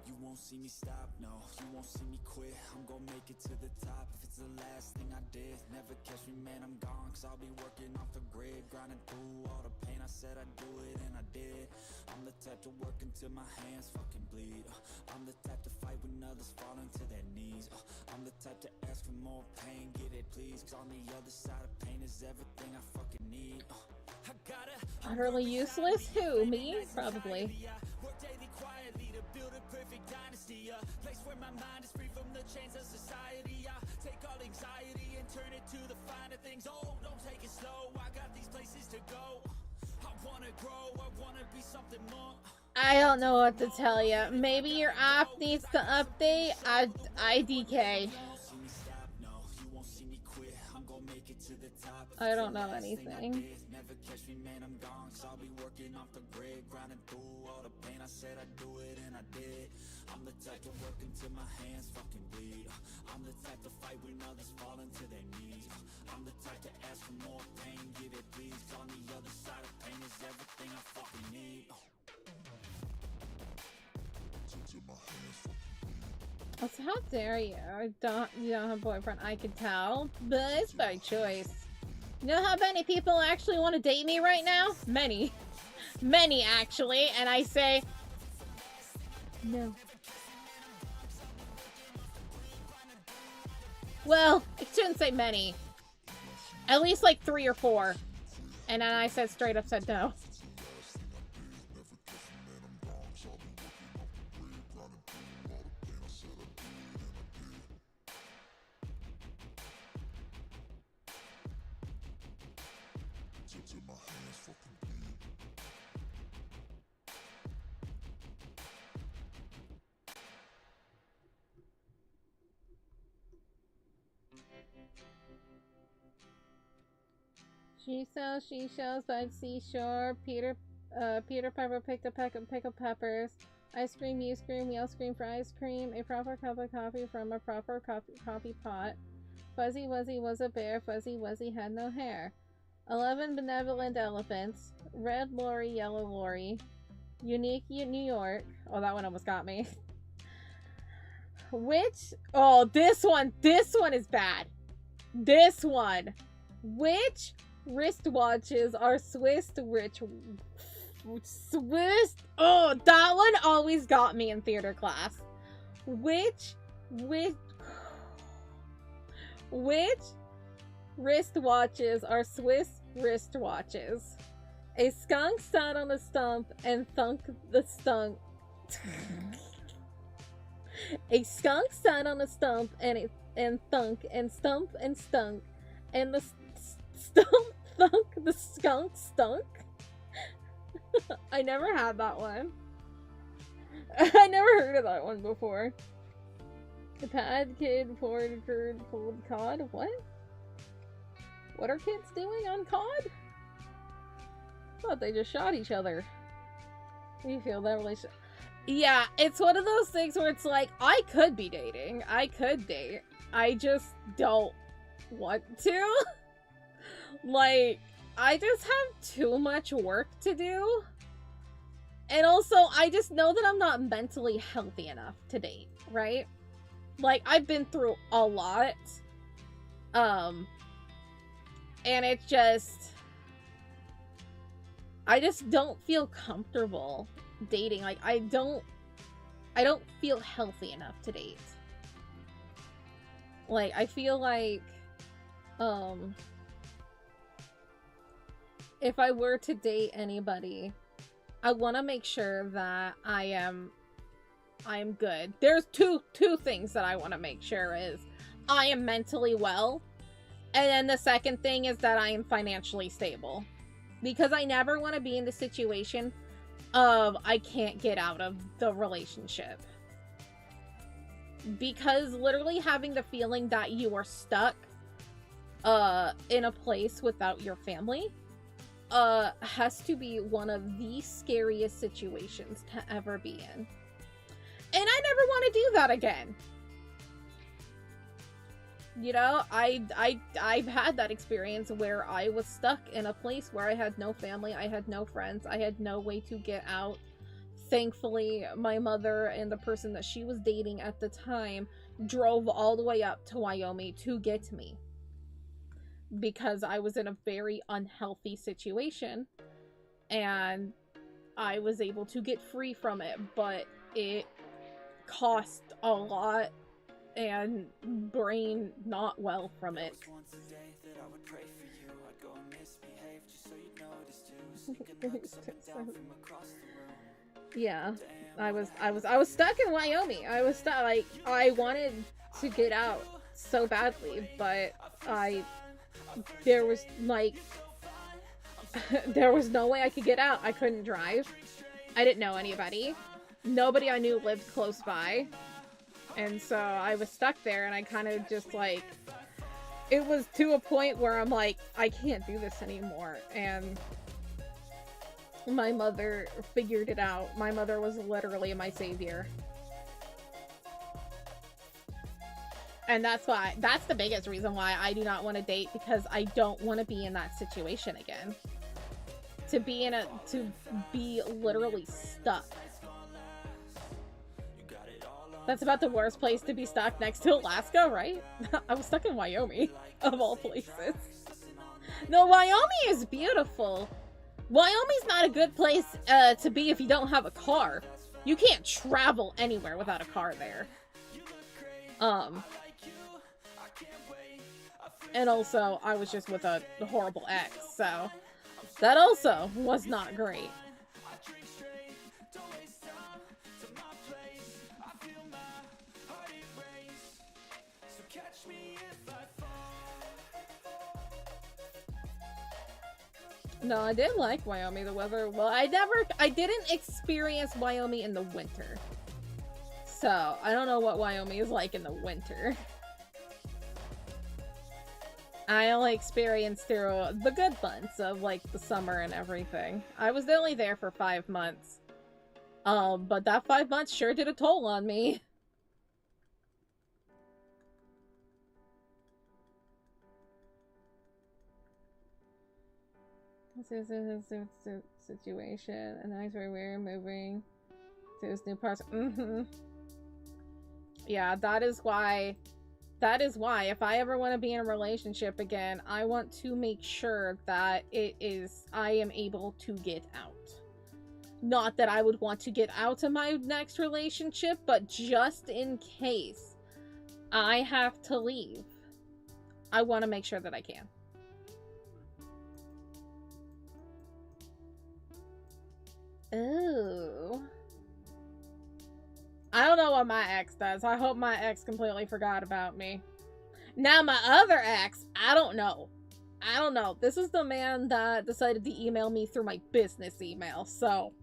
You won't see me stop, no, you won't see me quit. I'm gonna make it to the top if it's the last thing I did. Never catch me, man, I'm gone, cause I'll be working off the grid. Grinding through all the pain, I said I'd do it, and I did. I'm the type to work until my hands fucking bleed. I'm the type to fight when others fall into their knees. I'm the type to ask for more pain, get it please. Cause on the other side of pain is everything I fucking need. I gotta Utterly useless? Who? Me? Probably. work daily quietly to build a perfect dynasty. A place where my mind is free from the chains of society. I take all anxiety and turn it to the finer things. Oh, don't take it slow, I got these places to go. I wanna grow, I wanna be something more. I don't know what to tell you. Maybe your app needs to update. IDK. I don't know anything. Never catch me, man, I'm gone, cause I'll be working off the grid. Grinding through all the pain, I said I'd do it, and I did. I'm the type to work until my hands fucking bleed. I'm the type to fight when others fall into their knees. I'm the type to ask for more pain, get it please. Cause on the other side of pain is everything I fucking need. So how dare you? You don't have a boyfriend. I can tell, but it's by choice. You know how many people actually want to date me right now? Many. Many, actually. And I say, no. Well, I shouldn't say many. At least like 3 or 4. And then I said straight up said no. She sells seashells by the seashore. Peter Piper picked a peck of pickled peppers. I scream, you scream, we all scream for ice cream. A proper cup of coffee from a proper coffee pot. Fuzzy Wuzzy was a bear. Fuzzy Wuzzy had no hair. 11 benevolent elephants. Red lorry, yellow lorry. Unique New York. Oh, that one almost got me. Which? Oh, this one is bad. This one. Which wristwatches are Swiss rich? Swiss? Oh, that one always got me in theater class. Which wristwatches are Swiss wristwatches? A skunk sat on a stump and thunk the stump. A skunk sat on a stump and thunk and stump and stunk, and the stump thunk the skunk stunk. I never had that one. I never heard of that one before. The pad kid poured curd pulled cod. What? What are kids doing on COD? Thought they just shot each other. You feel that relationship? Yeah, it's one of those things where it's like, I could be dating. I could date. I just don't want to. Like, I just have too much work to do. And also, I just know that I'm not mentally healthy enough to date, right? Like, I've been through a lot. And it's just... I just don't feel comfortable dating. Like, I don't feel healthy enough to date. Like, I feel like, if I were to date anybody, I want to make sure that I'm good. There's two things that I want to make sure is I am mentally well, and then the second thing is that I am financially stable. Because I never want to be in the situation of I can't get out of the relationship. Because literally having the feeling that you are stuck in a place without your family has to be one of the scariest situations to ever be in. And I never want to do that again. You know, I've had that experience where I was stuck in a place where I had no family, I had no friends, I had no way to get out. Thankfully, my mother and the person that she was dating at the time drove all the way up to Wyoming to get me. Because I was in a very unhealthy situation. And I was able to get free from it, but it cost a lot. And brain not well from it. Yeah, I was stuck in Wyoming. I was stuck. Like, I wanted to get out so badly, but there was like there was no way I could get out. I couldn't drive. I didn't know anybody. Nobody I knew lived close by. And so I was stuck there, and I kind of just, like, it was to a point where I'm like, I can't do this anymore. And my mother figured it out. My mother was literally my savior. And that's the biggest reason why I do not want to date, because I don't want to be in that situation again. To be literally stuck. That's about the worst place to be stuck, next to Alaska, right? I was stuck in Wyoming, of all places. No, Wyoming is beautiful. Wyoming's not a good place to be if you don't have a car. You can't travel anywhere without a car there. And also, I was just with a horrible ex, so that also was not great. No, I did like Wyoming. The weather, well, I didn't experience Wyoming in the winter. So, I don't know what Wyoming is like in the winter. I only experienced through the good months of, like, the summer and everything. I was only there for 5 months. But that 5 months sure did a toll on me. This is a situation, and that's where we're moving to this new parts. Yeah, that is why if I ever want to be in a relationship again, I want to make sure that I am able to get out. Not that I would want to get out of my next relationship, but just in case I have to leave, I want to make sure that I can. Ooh. I don't know what my ex does. I hope my ex completely forgot about me. Now my other ex, I don't know. This is the man that decided to email me through my business email, so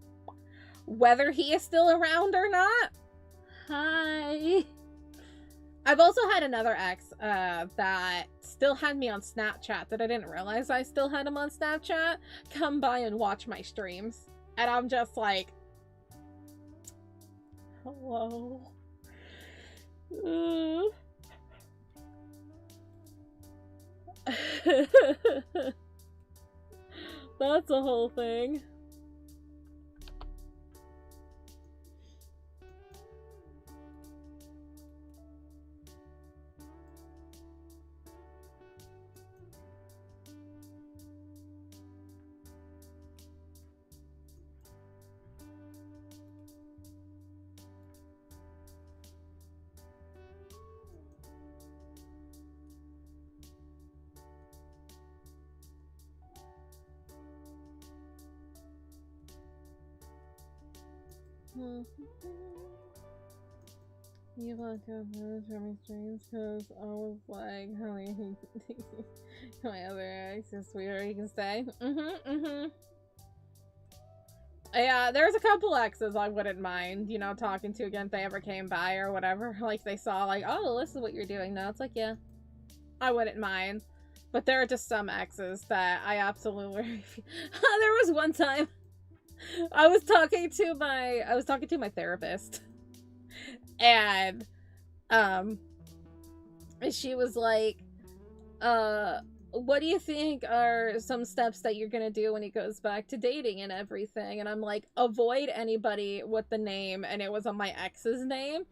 whether he is still around or not, hi. I've also had another ex that still had me on Snapchat that I didn't realize I still had him on Snapchat come by and watch my streams. And I'm just like, hello. That's a whole thing. You want to have from my streams because I was like, honey, my other ex is weird. You can stay. Yeah, there's a couple exes I wouldn't mind, you know, talking to again if they ever came by or whatever. Like, they saw, like, oh, this is what you're doing now. It's like, yeah, I wouldn't mind. But there are just some exes that I absolutely... There was one time I was talking to my therapist, and she was like, what do you think are some steps that you're gonna do when he goes back to dating and everything? And I'm like, avoid anybody with the name, and it was on my ex's name,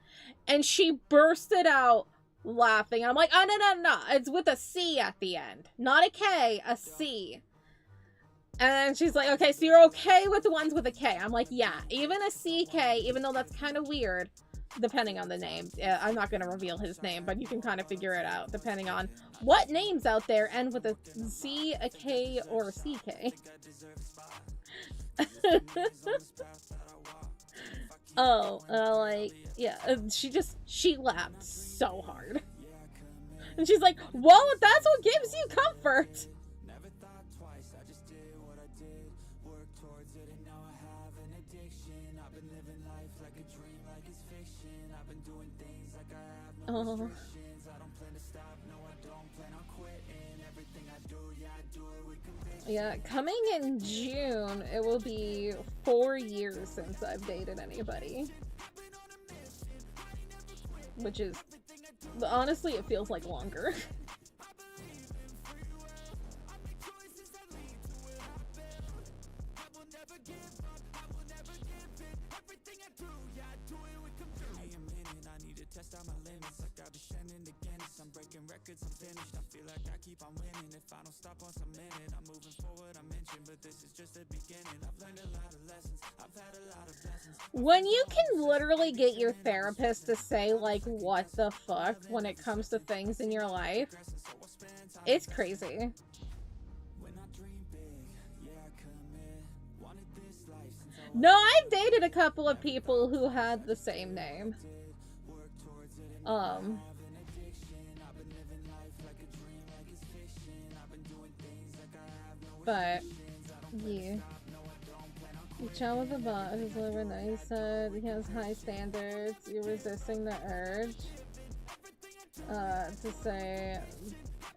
and she bursted out laughing. I'm like, oh, no, it's with a C at the end, not a K, a C. And then she's like, okay, so you're okay with the ones with a K? I'm like, yeah, even a CK, even though that's kind of weird, depending on the name. I'm not going to reveal his name, but you can kind of figure it out, depending on what names out there end with a C, a K, or a CK. Like, yeah, she laughed so hard. And she's like, well, that's what gives you comfort. Oh. Yeah, coming in June, it will be 4 years since I've dated anybody. Which is, honestly, it feels like longer. When you can literally get your therapist to say, like, what the fuck when it comes to things in your life, it's crazy. No, I've dated a couple of people who had the same name. But Yeah. You chat with a bot who's living nice. He said he has high standards. You're resisting the urge to say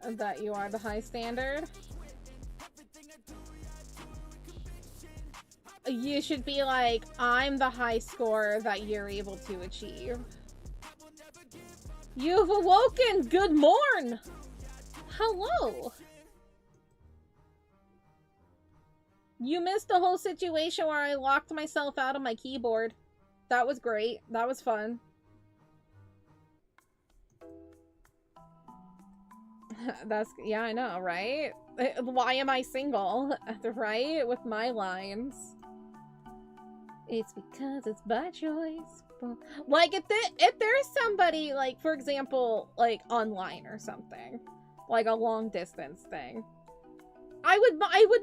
that you are the high standard. You should be like, I'm the high score that you're able to achieve. You've awoken! Good morn! Hello! You missed the whole situation where I locked myself out of my keyboard. That was great. That was fun. That's, yeah, I know, right? Why am I single? Right? With my lines. It's because it's by choice. Like, if there's somebody, like, for example, like, online or something. Like a long distance thing. I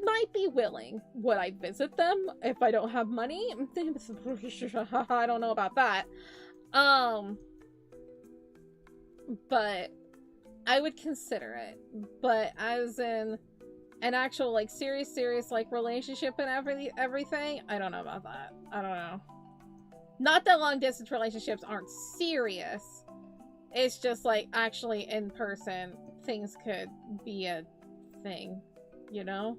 might be willing. Would I visit them if I don't have money? I don't know about that. But I would consider it. But as in an actual, like, serious, like, relationship and everything, I don't know about that. I don't know. Not that long distance relationships aren't serious. It's just, like, actually in person, things could be a thing. You know?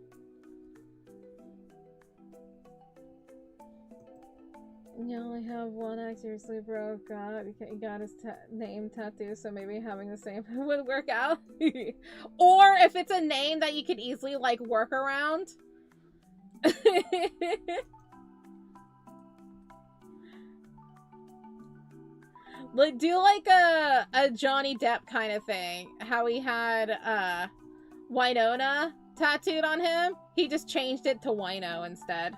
You only have one ex, seriously, bro. God, he got his name tattoo, so maybe having the same would work out. Or if it's a name that you could easily, like, work around. Like, do like a Johnny Depp kind of thing. How he had Winona tattooed on him. He just changed it to Wino instead.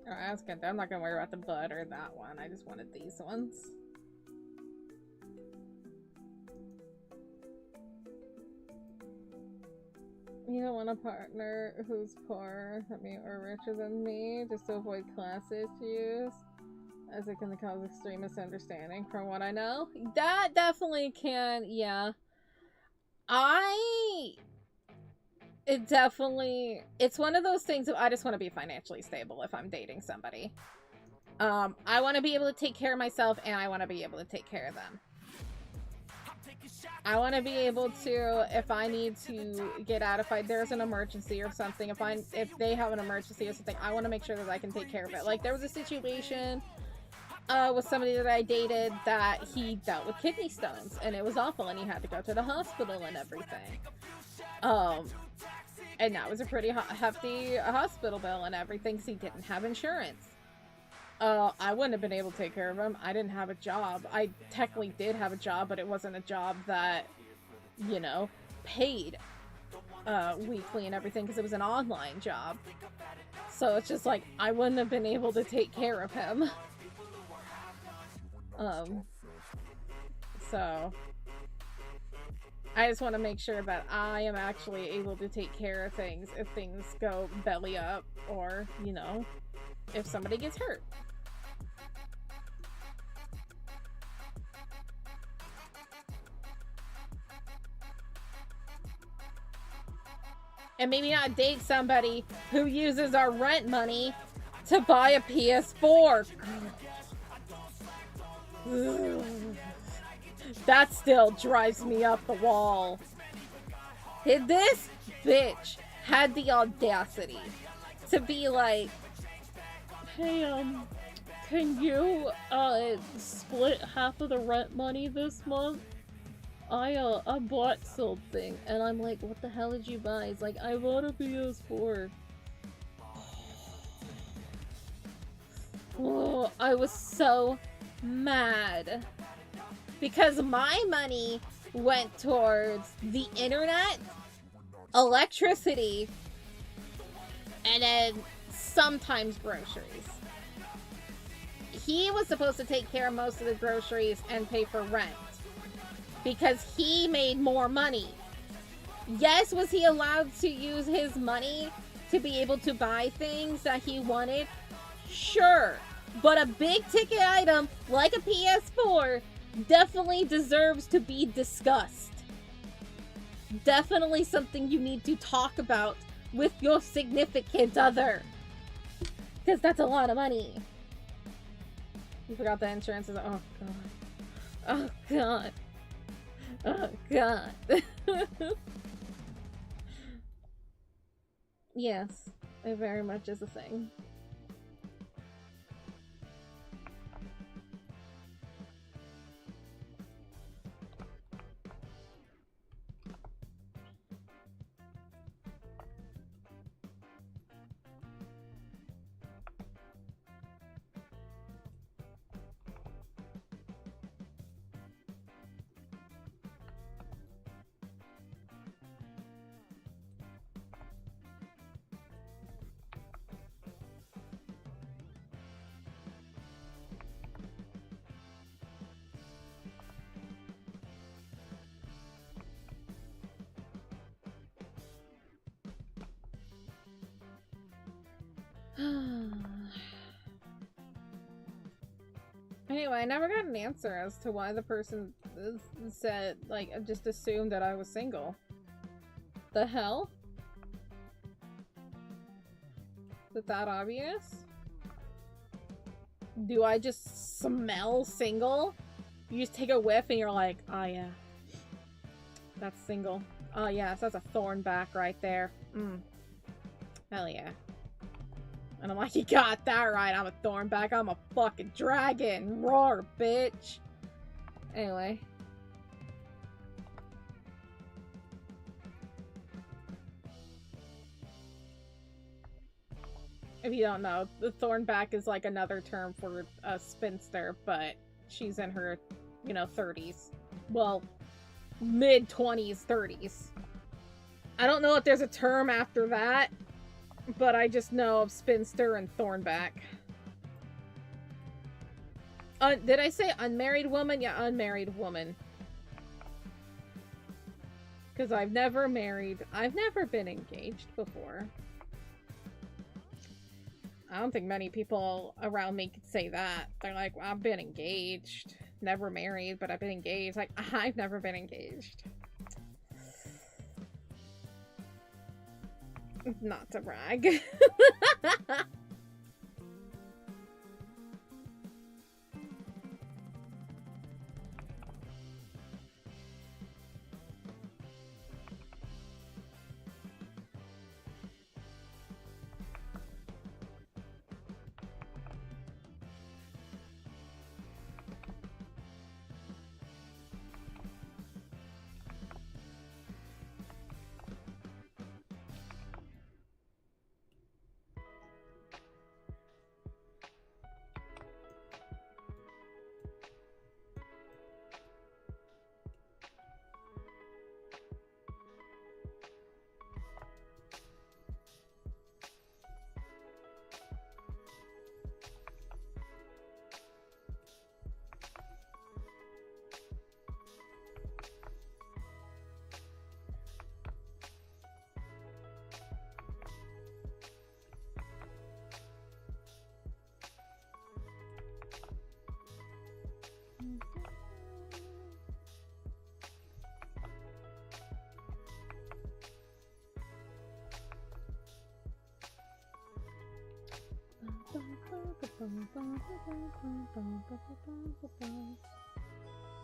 Alright, that's good. I'm not gonna worry about the bud or that one. I just wanted these ones. You don't want a partner who's poor, or richer than me, just to avoid class issues, as it can cause extreme misunderstanding from what I know. That definitely can, yeah. It's one of those things that I just want to be financially stable if I'm dating somebody. I want to be able to take care of myself, and I want to be able to take care of them. I want to be able to, if I need to get out, if there's an emergency or something, if they have an emergency or something, I want to make sure that I can take care of it. Like, there was a situation with somebody that I dated that he dealt with kidney stones, and it was awful, and he had to go to the hospital and everything. And that was a pretty hefty hospital bill and everything, because he didn't have insurance. I wouldn't have been able to take care of him. I didn't have a job. I technically did have a job, but it wasn't a job that, you know, paid weekly and everything, because it was an online job. So it's just like, I wouldn't have been able to take care of him. So I just want to make sure that I am actually able to take care of things if things go belly up, or, you know, if somebody gets hurt. And maybe not date somebody who uses our rent money to buy a PS4. That still drives me up the wall. This bitch had the audacity to be like, hey, can you, split half of the rent money this month? I bought something. And I'm like, what the hell did you buy? It's like, I bought a PS4. Oh, I was so mad. Because my money went towards the internet, electricity, and then sometimes groceries. He was supposed to take care of most of the groceries and pay for rent. Because he made more money. Yes, was he allowed to use his money to be able to buy things that he wanted? Sure. But a big ticket item like a PS4 definitely deserves to be discussed. Definitely something you need to talk about with your significant other. Because that's a lot of money. You forgot the insurance is... Oh, God. Oh, God. Oh, God. Yes, it very much is a thing. Anyway, I never got an answer as to why the person said, like, just assumed that I was single. The hell? Is it that obvious? Do I just smell single? You just take a whiff and you're like, oh yeah, that's single. Oh yes, that's a thornback right there. Hell yeah. And I'm like, you got that right, I'm a thornback, I'm a fucking dragon. Roar, bitch. Anyway. If you don't know, the thornback is like another term for a spinster, but she's in her, you know, 30s. Well, mid-20s, 30s. I don't know if there's a term after that, but I just know of spinster and thornback. Did I say unmarried woman? Yeah, unmarried woman. Because I've never married. I've never been engaged before. I don't think many people around me could say that. They're like, well, I've been engaged. Never married, but I've been engaged. Like, I've never been engaged. Not to brag.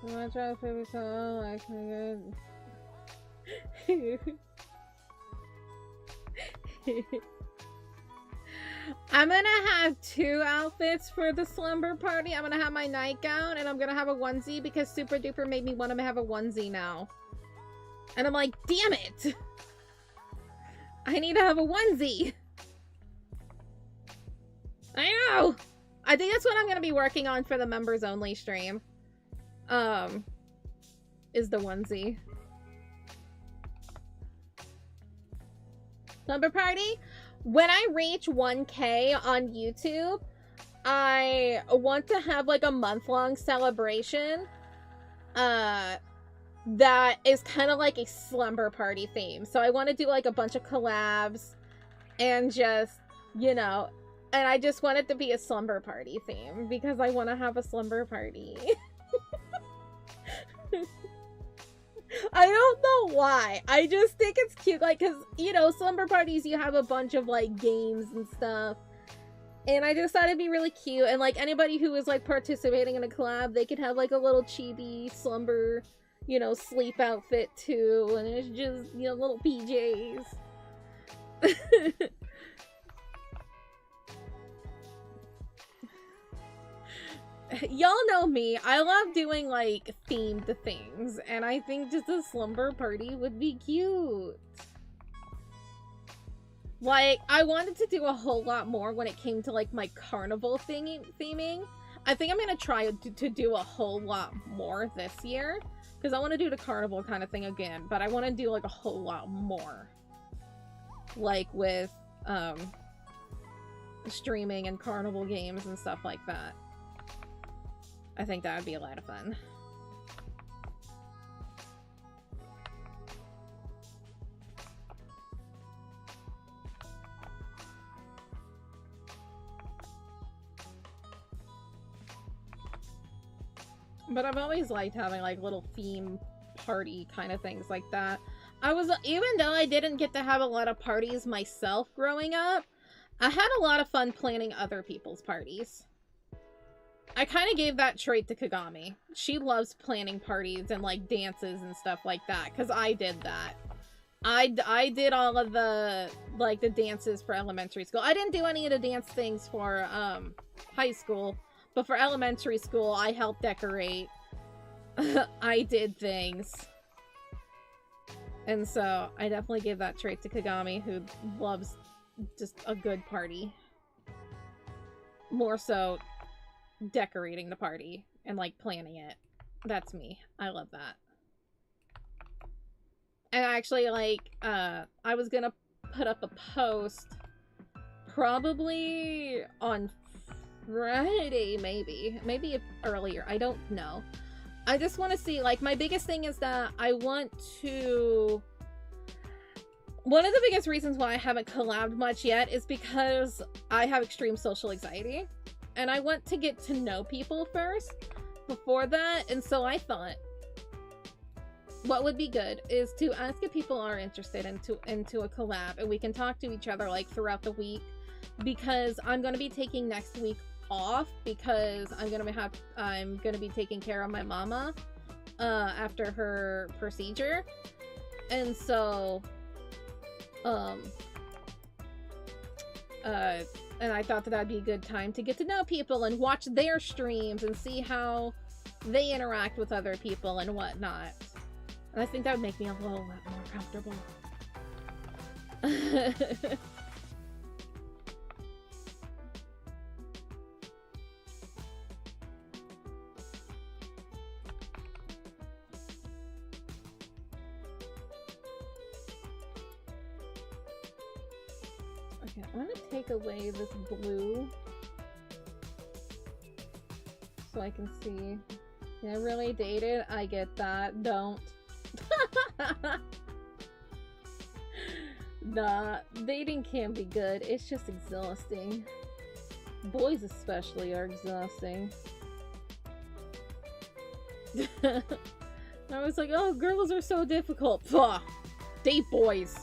I'm gonna try to figure something out like I'm gonna have two outfits for the slumber party. I'm gonna have my nightgown and I'm gonna have a onesie because Super Duper made me want to have a onesie now. And I'm like, damn it! I need to have a onesie! I know! I think that's what I'm gonna be working on for the members only stream. Is the onesie. Slumber party? When I reach 1K on YouTube, I want to have like a month-long celebration that is kind of like a slumber party theme. So I want to do like a bunch of collabs and just, you know, and I just want it to be a slumber party theme because I want to have a slumber party. I don't know why. I just think it's cute, like, because, you know, slumber parties, you have a bunch of, like, games and stuff. And I just thought it'd be really cute. And, like, anybody who is, like, participating in a collab, they could have, like, a little chibi slumber, you know, sleep outfit, too. And it's just, you know, little PJs. Y'all know me. I love doing, like, themed things. And I think just a slumber party would be cute. Like, I wanted to do a whole lot more when it came to, like, my carnival theming. I think I'm gonna try to do a whole lot more this year. Because I want to do the carnival kind of thing again. But I want to do, like, a whole lot more. Like, with, streaming and carnival games and stuff like that. I think that would be a lot of fun. But I've always liked having like little theme party kind of things like that. Even though I didn't get to have a lot of parties myself growing up, I had a lot of fun planning other people's parties. I kind of gave that trait to Kagami. She loves planning parties and, like, dances and stuff like that, because I did that. I did all of the, like, the dances for elementary school. I didn't do any of the dance things for, high school, but for elementary school, I helped decorate. I did things. And so, I definitely gave that trait to Kagami, who loves just a good party. More so decorating the party and like planning it. That's me. I love that. And actually, like, I was gonna put up a post probably on Friday, maybe earlier. I don't know. I just want to see, like, my biggest thing is that I want to... One of the biggest reasons why I haven't collabed much yet is because I have extreme social anxiety. And I want to get to know people first before that. And so I thought what would be good is to ask if people are interested into a collab, and we can talk to each other like throughout the week, because I'm going to be taking next week off because I'm going to be taking care of my mama after her procedure. And so and I thought that that'd be a good time to get to know people and watch their streams and see how they interact with other people and whatnot. And I think that would make me a little lot more comfortable. Okay, I'm gonna take away this blue so I can see. Yeah, really dated? I get that. Don't. Nah, dating can be good. It's just exhausting. Boys especially are exhausting. I was like, oh, girls are so difficult. Pah, date boys.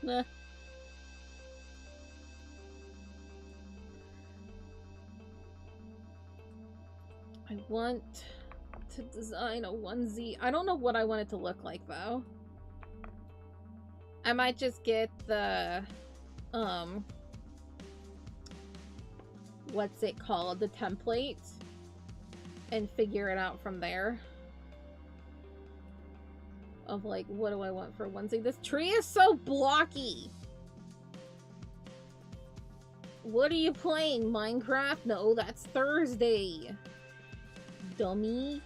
Nah. I want to design a onesie. I don't know what I want it to look like, though. I might just get the, what's it called, the template, and figure it out from there. Of like, what do I want for Wednesday? This tree is so blocky. What are you playing, Minecraft? No, that's Thursday. Dummy.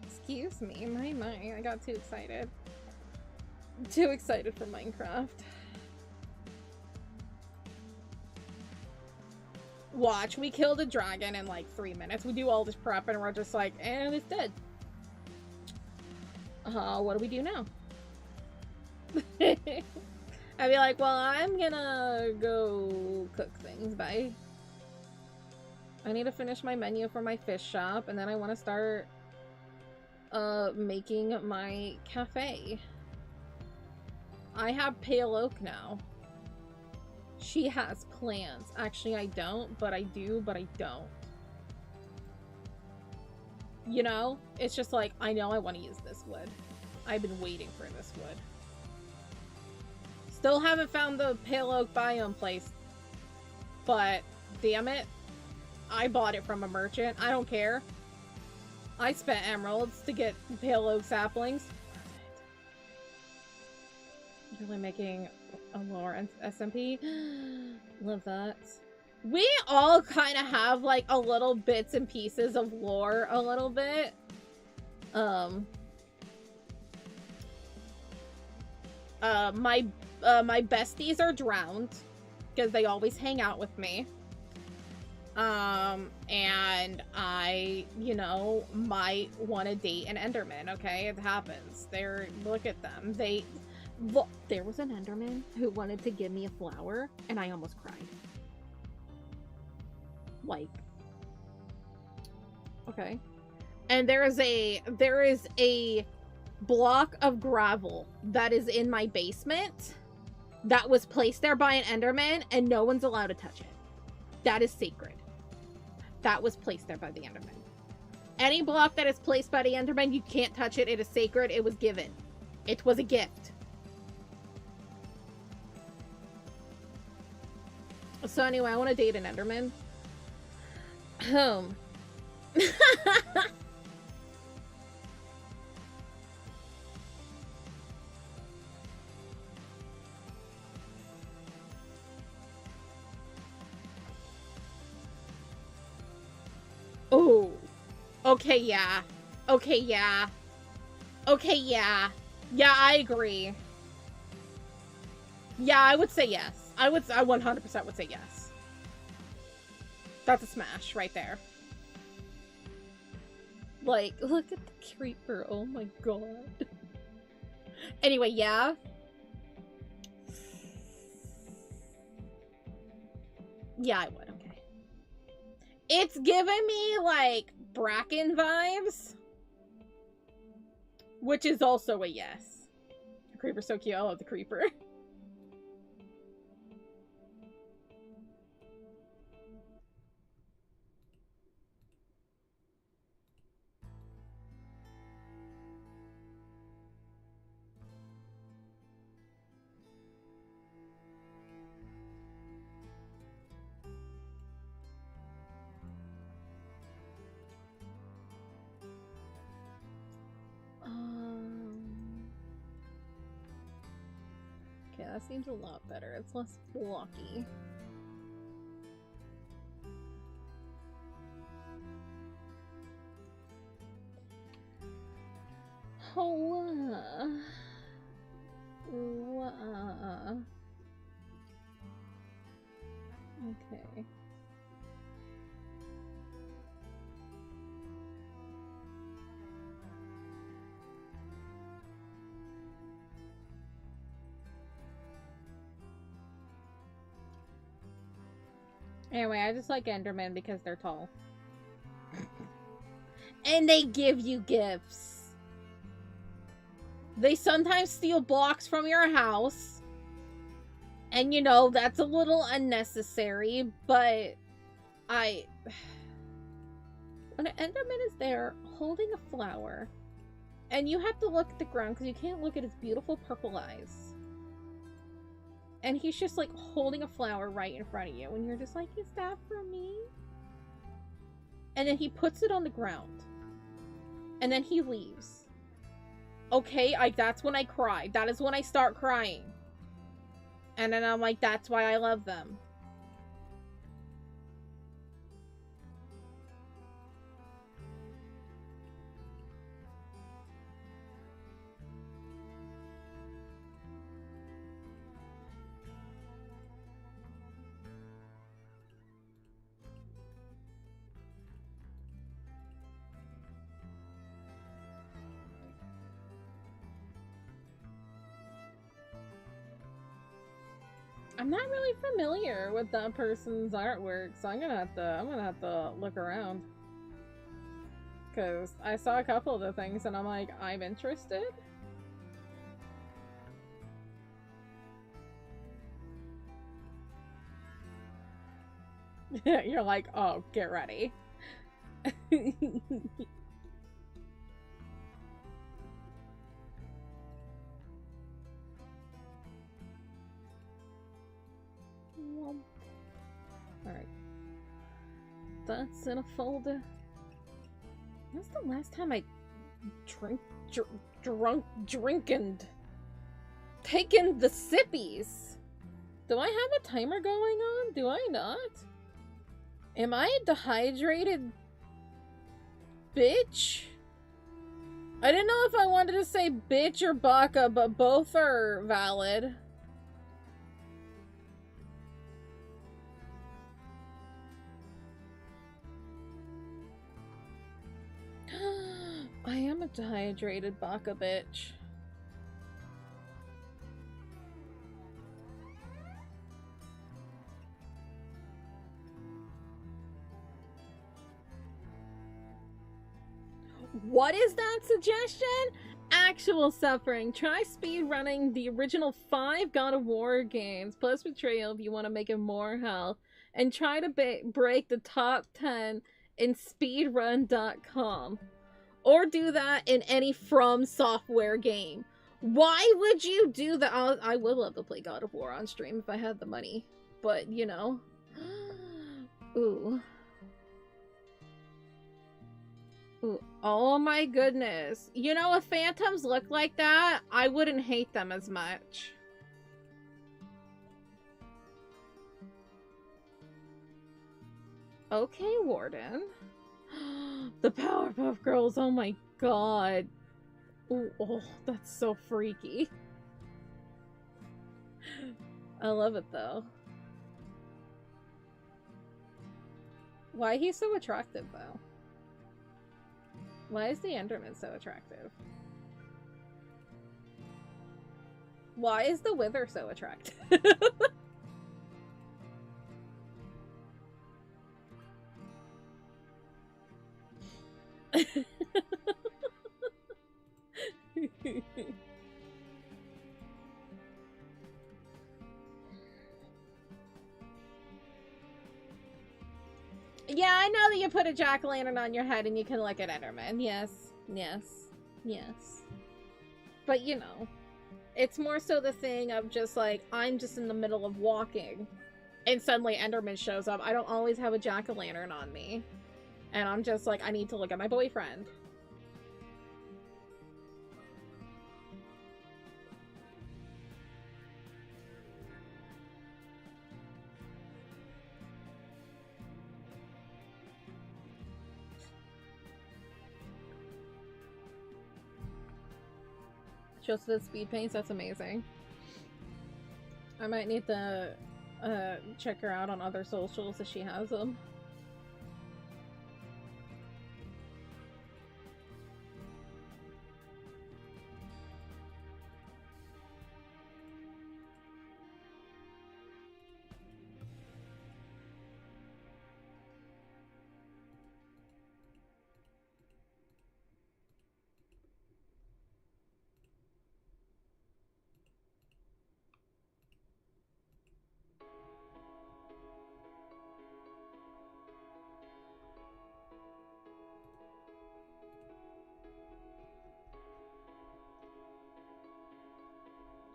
Excuse me, my, I got too excited. Too excited for Minecraft. Watch, we killed a dragon in like 3 minutes. We do all this prep and we're just like, and it's dead. What do we do now? I'd be like, well, I'm gonna go cook things, bye. I need to finish my menu for my fish shop, and then I want to start making my cafe. I have pale oak now. She has plants. Actually, I don't, but I do, but I don't. You know? It's just like, I know I want to use this wood. I've been waiting for this wood. Still haven't found the pale oak biome place. But, damn it. I bought it from a merchant. I don't care. I spent emeralds to get pale oak saplings. Really making a lower SMP. Love that. We all kind of have like a little bits and pieces of lore a little bit. My besties are drowned because they always hang out with me. And I, you know, might want to date an Enderman, okay? It happens. Look at them. There was an Enderman who wanted to give me a flower, and I almost cried. Like, okay. And there is a block of gravel that is in my basement that was placed there by an Enderman, and no one's allowed to touch it. That is sacred. That was placed there by the Enderman. Any block that is placed by the Enderman, you can't touch it. It is sacred. It was given. It was a gift. So anyway, I want to date an Enderman. Oh. Okay, yeah. Okay, yeah. Okay, yeah. Yeah, I agree. Yeah, I would say yes. I 100% would say yes. That's a smash right there. Like, look at the creeper. Oh my god. Anyway, yeah. Yeah, I would. Okay. It's giving me, like, Bracken vibes. Which is also a yes. The creeper's so cute. I love the creeper. Okay, that seems a lot better. It's less blocky. Oh, okay. Anyway, I just like Endermen because they're tall. And they give you gifts. They sometimes steal blocks from your house. And you know, that's a little unnecessary, but when an Enderman is there holding a flower, and you have to look at the ground because you can't look at his beautiful purple eyes. And he's just like holding a flower right in front of you. And you're just like, is that for me? And then he puts it on the ground. And then he leaves. Okay, that's when I cry. That is when I start crying. And then I'm like, that's why I love them. I'm not really familiar with that person's artwork, so I'm gonna have to look around. Cause I saw a couple of the things and I'm like, I'm interested. You're like, oh, get ready. Alright. That's in a folder. When's the last time I drinking? Taking the sippies? Do I have a timer going on? Do I not? Am I a dehydrated bitch? I didn't know if I wanted to say bitch or baka, but both are valid. I am a dehydrated baka bitch. What is that suggestion? Actual suffering. Try speedrunning the original 5 God of War games, plus Betrayal if you want to make it more hell. And try to break the top 10 in speedrun.com. Or do that in any From Software game. Why would you do that? I would love to play God of War on stream if I had the money. But, you know. Ooh. Ooh. Oh my goodness. You know, if phantoms look like that, I wouldn't hate them as much. Okay, Warden. The Powerpuff Girls, oh my god. Ooh, oh, that's so freaky. I love it though. Why he's so attractive though? Why is the Enderman so attractive? Why is the Wither so attractive? Yeah, I know that you put a jack-o'-lantern on your head and you can look at Enderman. Yes, yes, yes. But you know, it's more so the thing of just like, I'm just in the middle of walking and suddenly Enderman shows up. I don't always have a jack-o'-lantern on me. And I'm just like, I need to look at my boyfriend. Just the speed paints, that's amazing. I might need to check her out on other socials if she has them.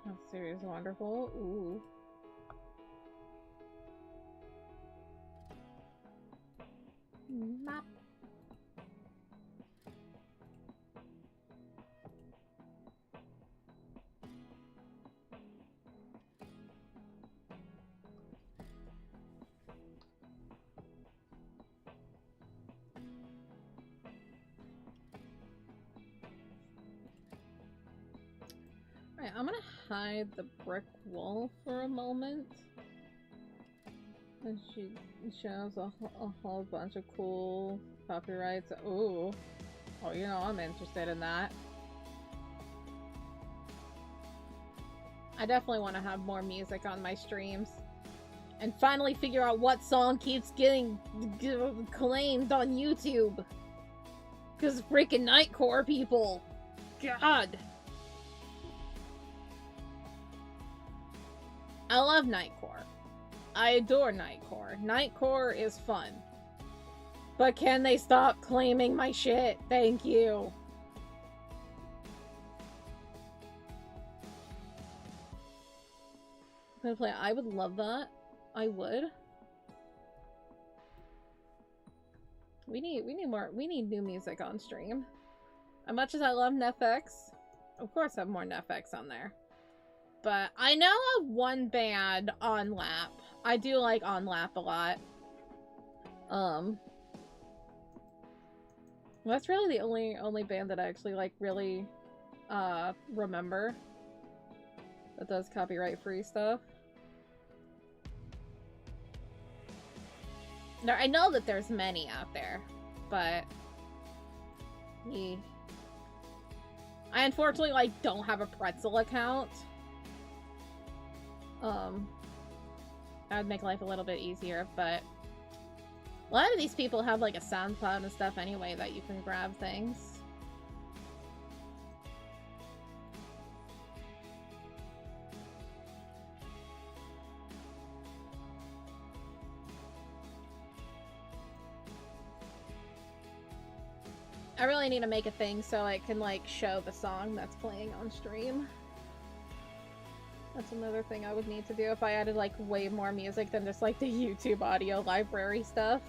Oh, serious wonderful. Ooh. Map. Alright, I'm gonna hide the brick wall for a moment. And she shows a whole bunch of cool copyrights. Ooh. Oh, you know, I'm interested in that. I definitely want to have more music on my streams. And finally figure out what song keeps getting claimed on YouTube. Because freaking Nightcore people. God. I love Nightcore. I adore Nightcore. Nightcore is fun. But can they stop claiming my shit? Thank you. I'm gonna play. I would love that. I would. We need new music on stream. As much as I love NFX, of course I have more NFX on there. But I know of one band, On Lap. I do like On Lap a lot. That's really the only band that I actually like really remember that does copyright free stuff. Now I know that there's many out there, but I unfortunately like don't have a Pretzel account. That would make life a little bit easier, but a lot of these people have like a SoundCloud and stuff anyway that you can grab things. I really need to make a thing so I can like show the song that's playing on stream. That's another thing I would need to do if I added like way more music than just like the YouTube audio library stuff.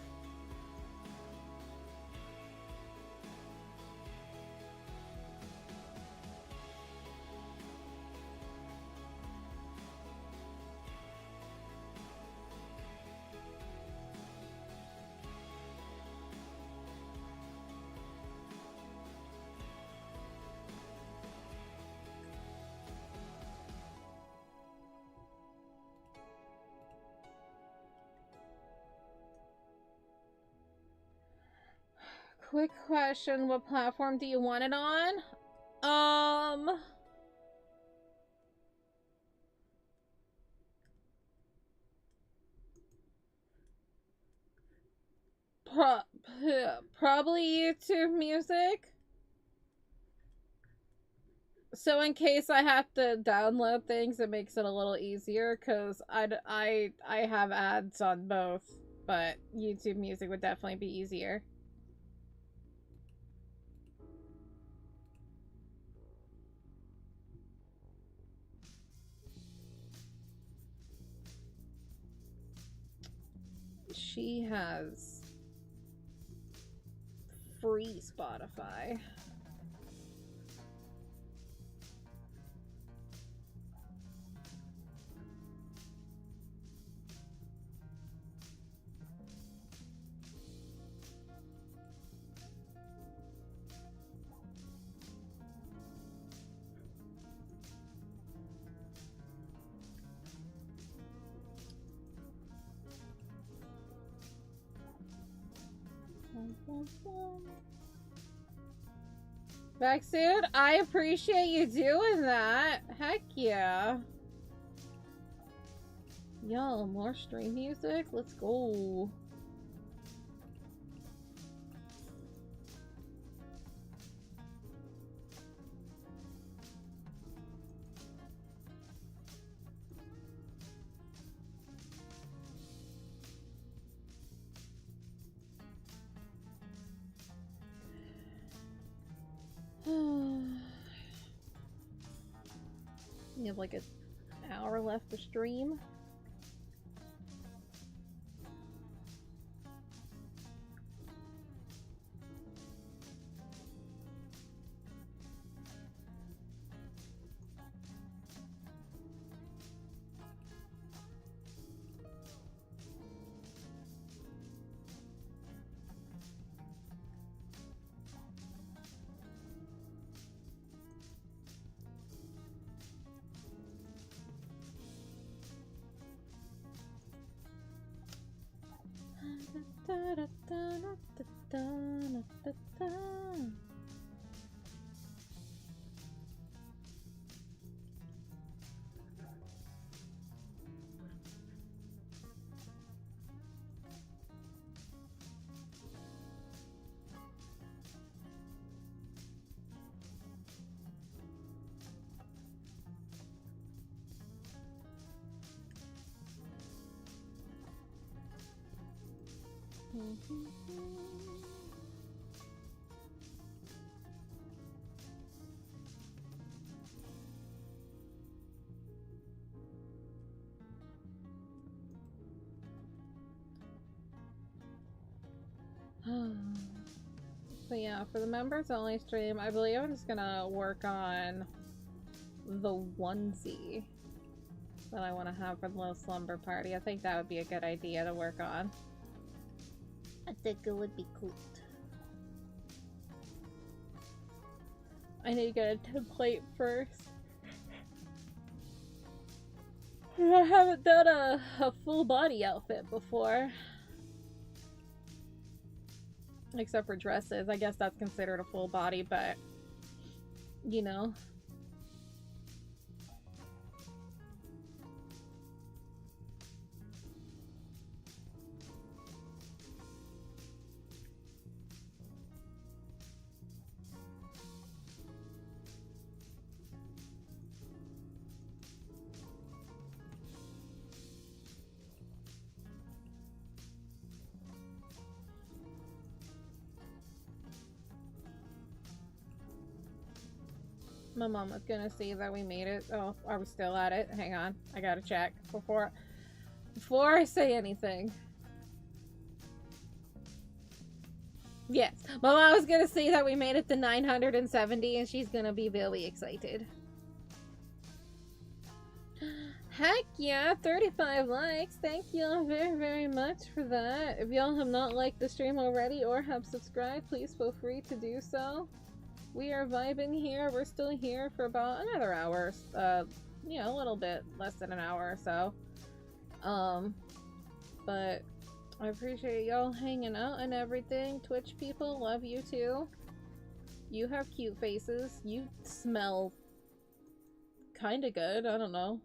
Quick question, what platform do you want it on? Probably YouTube Music. So in case I have to download things, it makes it a little easier, because I have ads on both, but YouTube Music would definitely be easier. She has free Spotify. Backsuit, I appreciate you doing that. Heck yeah. Yo, more stream music? Let's go. We have like an hour left to stream. So yeah, for the members only stream, I believe I'm just gonna work on the onesie that I want to have for the little slumber party. I think that would be a good idea to work on. I think it would be cool. I need to get a template first. I haven't done a full body outfit before. Except for dresses. I guess that's considered a full body, but you know. My mom was gonna see that we made it. Oh, are we still at it? Hang on. I gotta check before I say anything. Yes. My mom was gonna see that we made it to 970 and she's gonna be really excited. Heck yeah, 35 likes. Thank y'all very, very much for that. If y'all have not liked the stream already or have subscribed, please feel free to do so. We are vibing here. We're still here for about another hour. You know, a little bit less than an hour or so. But I appreciate y'all hanging out and everything. Twitch people, love you too. You have cute faces. You smell kinda good. I don't know.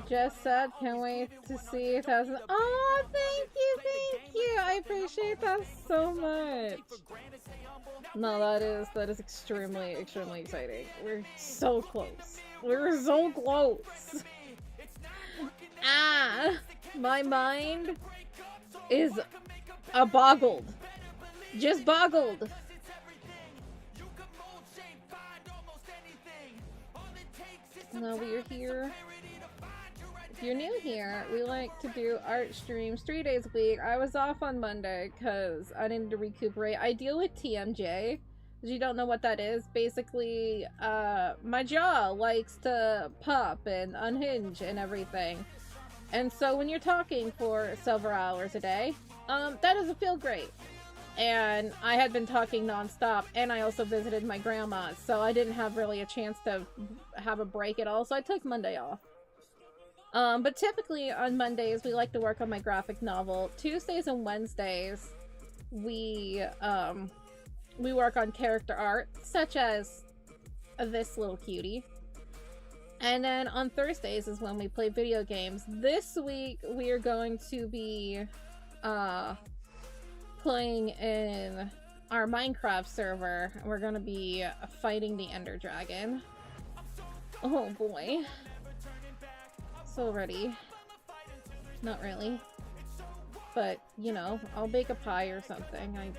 Just said, can't wait to see 1,000. Oh, thank you. I appreciate that so much. No, that is extremely, extremely exciting. We're so close. We're so close. Ah, my mind is boggled. Just boggled. Now we are here. If you're new here, we like to do art streams 3 days a week. I was off on Monday because I needed to recuperate. I deal with TMJ. If you don't know what that is, basically, my jaw likes to pop and unhinge and everything. And so when you're talking for several hours a day, that doesn't feel great. And I had been talking nonstop, and I also visited my grandma, so I didn't have really a chance to have a break at all, so I took Monday off. But typically on Mondays, we like to work on my graphic novel. Tuesdays and Wednesdays, we work on character art, such as this little cutie. And then on Thursdays is when we play video games. This week, we are going to be, playing in our Minecraft server. We're gonna be fighting the Ender Dragon. Oh boy. So ready. Not really. But, you know, I'll bake a pie or something.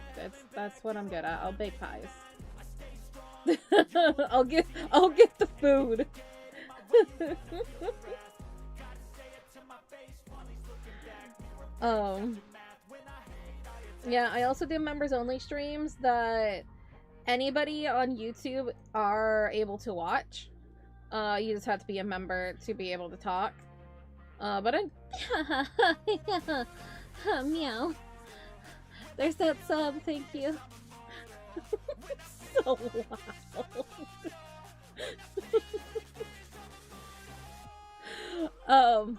That's what I'm good at. I'll bake pies. I'll get the food. Yeah, I also do members only streams that anybody on YouTube are able to watch. You just have to be a member to be able to talk. But I meow. There's that sub, thank you. So loud.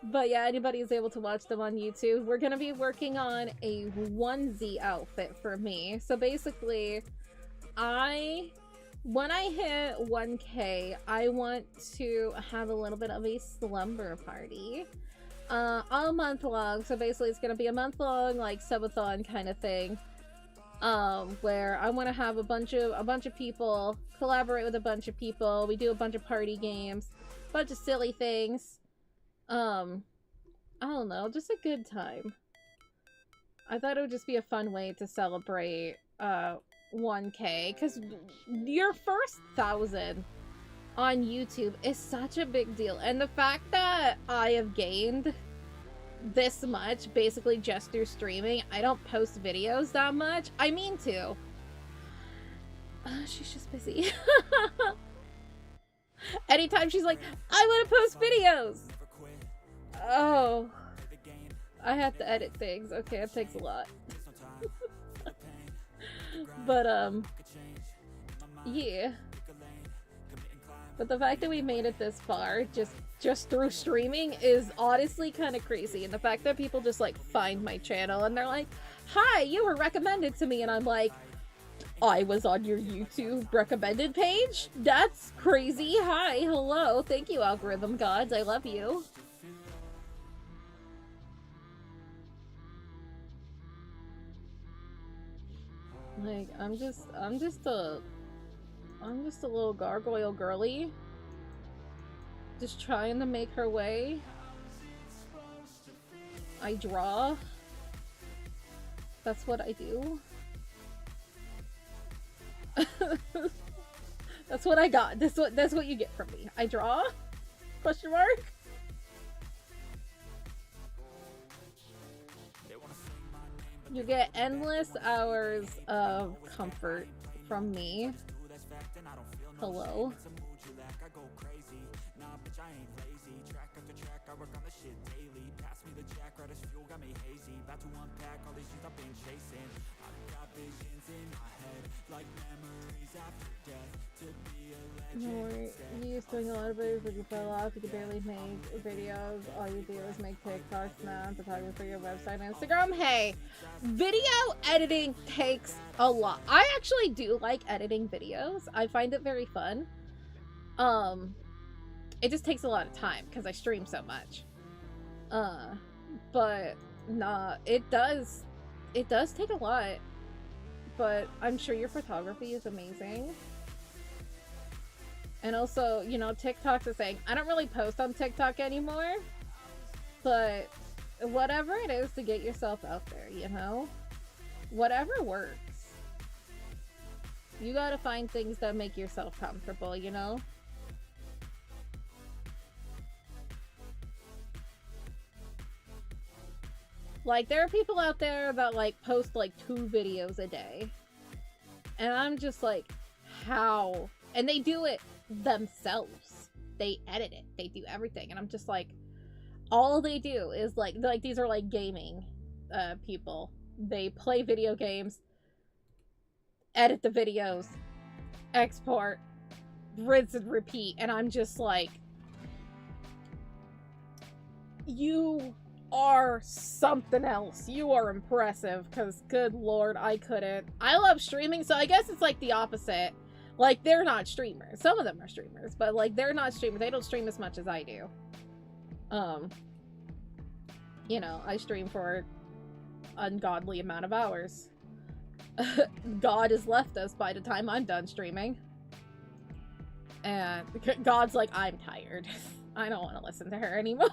But yeah, anybody is able to watch them on YouTube. We're gonna be working on a onesie outfit for me. So basically, when I hit 1K, I want to have a little bit of a slumber party. All month long. So basically it's gonna be a month long, like, subathon kind of thing. Where I want to have a bunch of people, collaborate with a bunch of people. We do a bunch of party games, a bunch of silly things. I don't know, just a good time. I thought it would just be a fun way to celebrate 1K, because your first 1,000 on YouTube is such a big deal, and the fact that I have gained this much basically just through streaming. I don't post videos that much. I mean to. She's just busy. Anytime she's like, I want to post videos. Oh, I have to edit things. Okay, it takes a lot. But yeah. But the fact that we made it this far just through streaming is honestly kind of crazy. And the fact that people just like find my channel and they're like, hi, you were recommended to me, and I'm like, I was on your YouTube recommended page? That's crazy. Hi, hello, thank you, algorithm gods, I love you. Like, I'm just a little gargoyle girly, just trying to make her way. I draw. That's what I do. That's what I got. That's what you get from me. I draw? Question mark? You get endless hours of comfort from me. Hello. No worry, you used doing a lot of videos, but you fell off. You could barely make videos. All you do is make TikToks now, photography for your website and Instagram. Hey, video editing takes a lot. I actually do like editing videos. I find it very fun. It just takes a lot of time because I stream so much. But nah, it does take a lot. But I'm sure your photography is amazing. And also, you know, TikTok's a thing. I don't really post on TikTok anymore, but whatever it is to get yourself out there, you know? Whatever works. You gotta find things that make yourself comfortable, you know? Like, there are people out there that, like, post, like, 2 videos a day. And I'm just like, how? And they do it themselves. They edit it. They do everything. And I'm just like, all they do is, like these are, like, gaming people. They play video games, edit the videos, export, rinse and repeat. And I'm just like, you are something else. You are impressive, because good lord, I couldn't. I love streaming, so I guess it's like the opposite. Like, they're not streamers. Some of them are streamers, but like, they're not streamers. They don't stream as much as I do. You know, I stream for ungodly amount of hours. God has left us by the time I'm done streaming. And God's like, I'm tired. I don't want to listen to her anymore.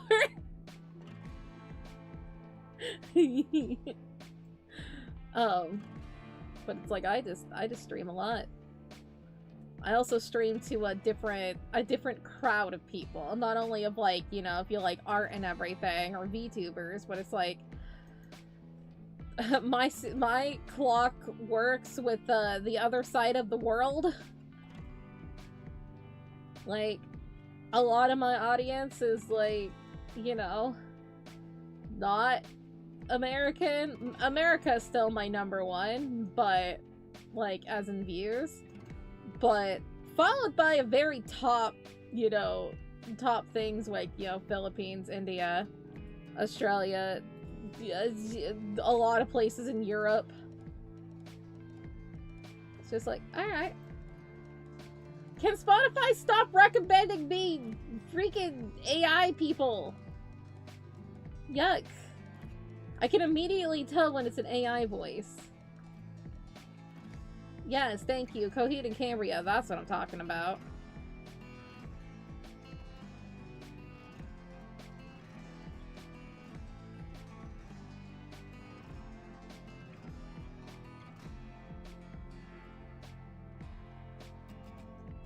But it's like, I just stream a lot. I also stream to a different crowd of people. Not only of like, you know, if you like art and everything, or VTubers, but it's like my clock works with the other side of the world. Like, a lot of my audience is like, you know, not American. America's still my #1, but like as in views, but followed by a very top, you know, top things like, you know, Philippines, India, Australia, a lot of places in Europe. It's just like, alright. Can Spotify stop recommending me freaking AI people? Yuck. I can immediately tell when it's an AI voice. Yes, thank you. Coheed and Cambria, that's what I'm talking about.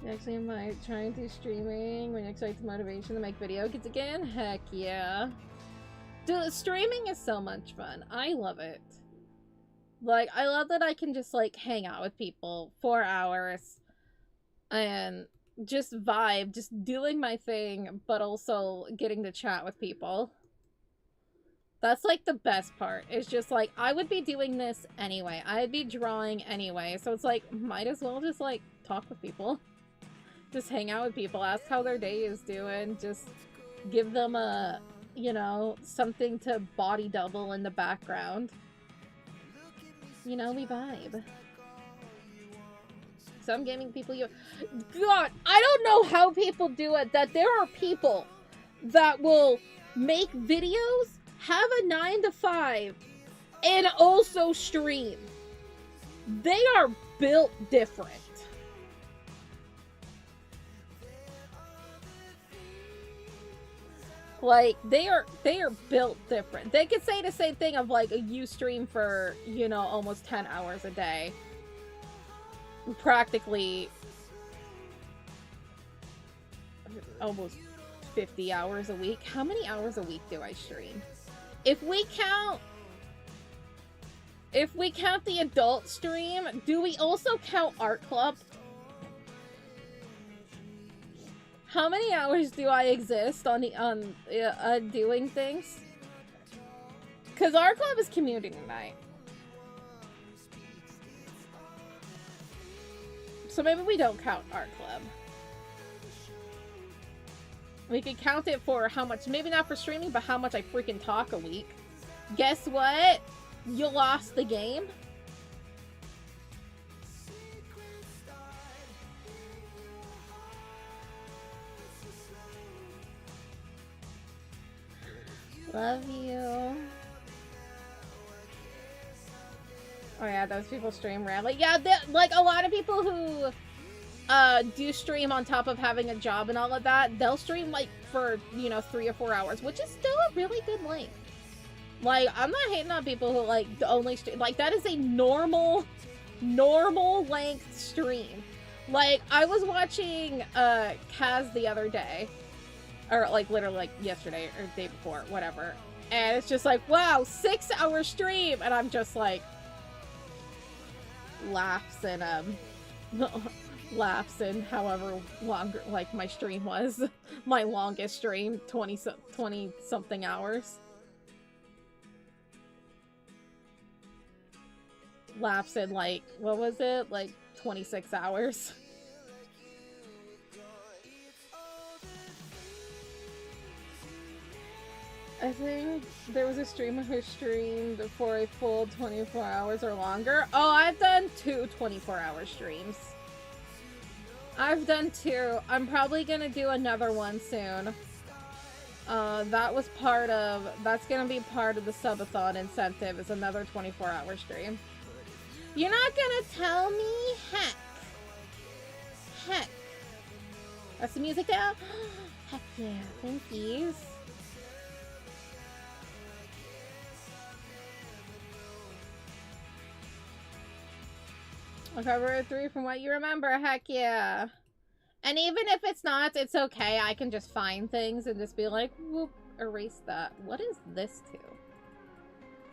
Actually, am I trying to streaming when you expect the motivation to make video kids again? Heck yeah. Dude, streaming is so much fun. I love it. Like, I love that I can just, like, hang out with people 4 hours and just vibe, just doing my thing, but also getting to chat with people. That's, like, the best part. It's just, like, I would be doing this anyway. I'd be drawing anyway, so it's, like, might as well just, like, talk with people. Just hang out with people, ask how their day is doing, just give them a, you know, something to body double in the background. You know, we vibe. Some gaming people, God, I don't know how people do it, that there are people that will make videos, have a 9 to 5, and also stream. They are built different. Like, they are built different. They could say the same thing of, like, you stream for, you know, almost 10 hours a day. Practically almost 50 hours a week. How many hours a week do I stream? If we count the adult stream, do we also count art club? How many hours do I exist on doing things? Cause art club is commuting night. So maybe we don't count art club. We could count it for how much, maybe not for streaming, but how much I freaking talk a week. Guess what? You lost the game. Love you. Oh yeah, those people stream randomly. Yeah, like a lot of people who do stream on top of having a job and all of that, they'll stream like for, you know, 3 or 4 hours, which is still a really good length. Like, I'm not hating on people who like only stream, like that is a normal length stream. Like, I was watching Kaz the other day, or like literally like yesterday or the day before, whatever, and it's just like, wow, 6-hour stream, and I'm just like laughs and however longer, like my stream was, my longest stream, 20 something hours. Laughs in like, what was it, like 26 hours. I think there was a streamer who streamed for a full 24 hours or longer. Oh, I've done 2 24-hour streams. I've done 2. I'm probably gonna do another one soon. That's gonna be part of the subathon incentive, is another 24-hour stream. You're not gonna tell me? Heck. Heck. That's the music now? Heck yeah, thank you. February 3 from what you remember, heck yeah. And even if it's not, it's okay. I can just find things and just be like, whoop, erase that. What is this to?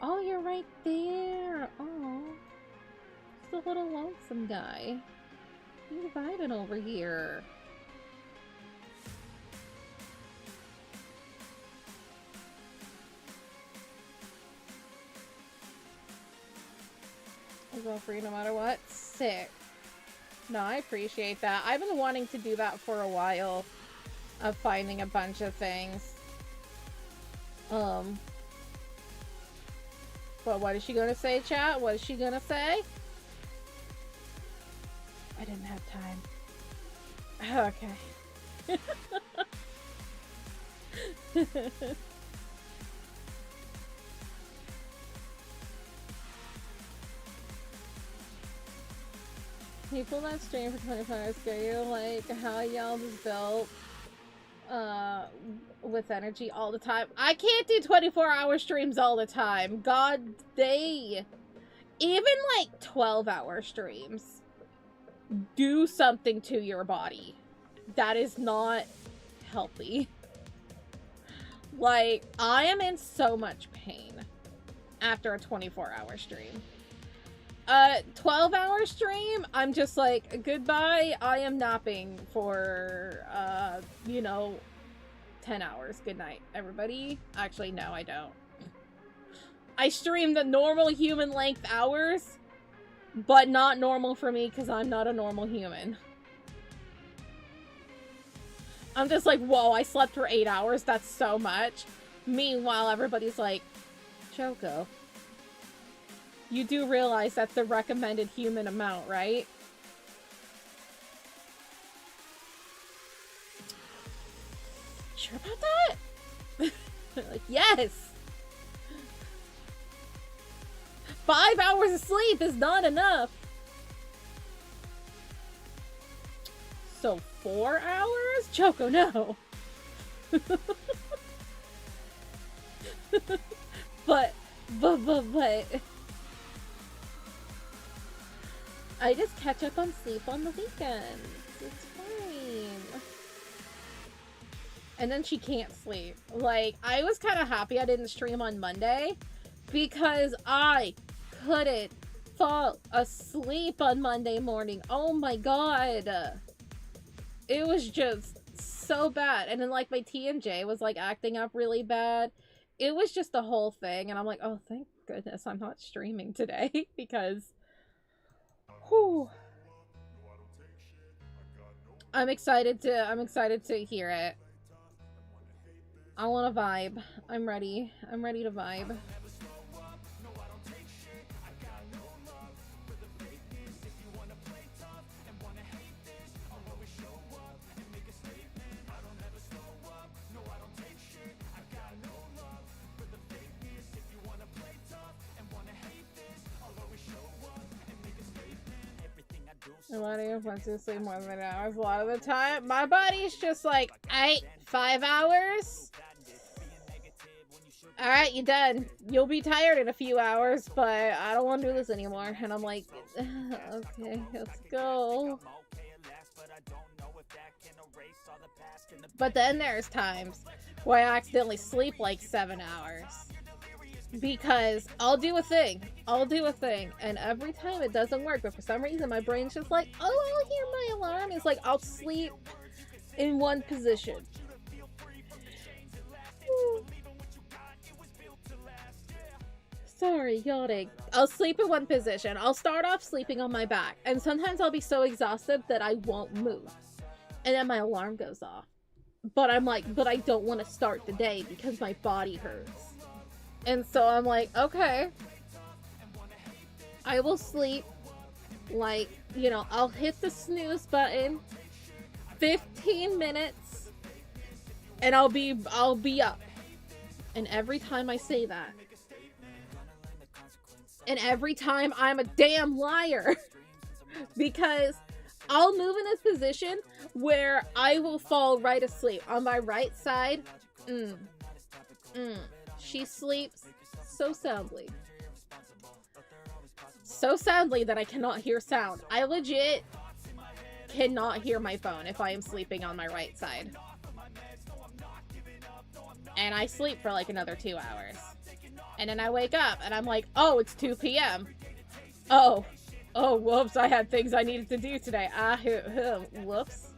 Oh, you're right there. Oh, just a little lonesome guy. You vibing over here. I'll go free no matter what. Sick. No, I appreciate that. I've been wanting to do that for a while. Of finding a bunch of things. But what is she gonna say, chat? What is she gonna say? I didn't have time. Okay. People that stream for 24 hours scare you, like how y'all just built with energy all the time. I can't do 24-hour streams all the time. God, even like 12-hour streams do something to your body. That is not healthy. Like, I am in so much pain after a 24-hour stream. 12-hour stream, I'm just like, goodbye, I am napping for, 10 hours. Good night, everybody. Actually, no, I don't. I stream the normal human length hours, but not normal for me because I'm not a normal human. I'm just like, whoa, I slept for 8 hours, that's so much. Meanwhile, everybody's like, Choco, you do realize that's the recommended human amount, right? Sure about that? Like, yes! 5 hours of sleep is not enough! So 4 hours? Choco, no! But... I just catch up on sleep on the weekends. It's fine. And then she can't sleep. Like, I was kind of happy I didn't stream on Monday because I couldn't fall asleep on Monday morning. Oh my god. It was just so bad. And then, like, my TMJ was, like, acting up really bad. It was just the whole thing. And I'm like, oh, thank goodness I'm not streaming today because... Whew. I'm excited to hear it. I want to vibe. I'm ready. I'm ready to vibe. My body wants to sleep more than 8 hours a lot of the time. My body's just like, 5 hours? Alright, you're done. You'll be tired in a few hours, but I don't want to do this anymore. And I'm like, okay, let's go. But then there's times where I accidentally sleep like 7 hours. Because I'll do a thing, and every time it doesn't work, but for some reason my brain's just like, oh, I'll hear my alarm. It's like, I'll sleep in one position. Sorry, yawning. I'll sleep in one position. I'll start off sleeping on my back, and sometimes I'll be so exhausted that I won't move. And then my alarm goes off. But I'm like, but I don't want to start the day because my body hurts. And so I'm like, okay, I will sleep, like, I'll hit the snooze button, 15 minutes, and I'll be up. And every time I say that, and every time I'm a damn liar, because I'll move in this position where I will fall right asleep. On my right side, she sleeps so soundly. so soundly that I cannot hear sound. I legit cannot hear my phone if I am sleeping on my right side. And I sleep for like another 2 hours. And then I wake up and I'm like, oh, it's 2 p.m. Oh, whoops, I had things I needed to do today. Whoops.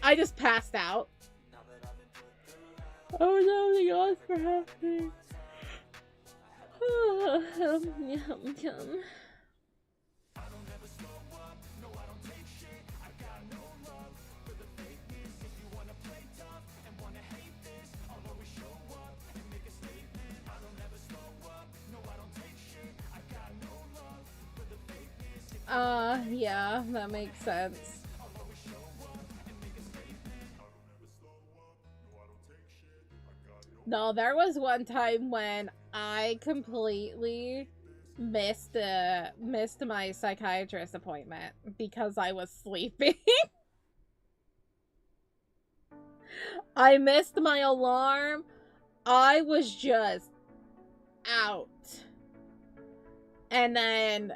I just passed out. I was only on for half yum. Yeah, that makes sense. No, there was one time when I completely missed my psychiatrist appointment because I was sleeping. I missed my alarm. I was just out. And then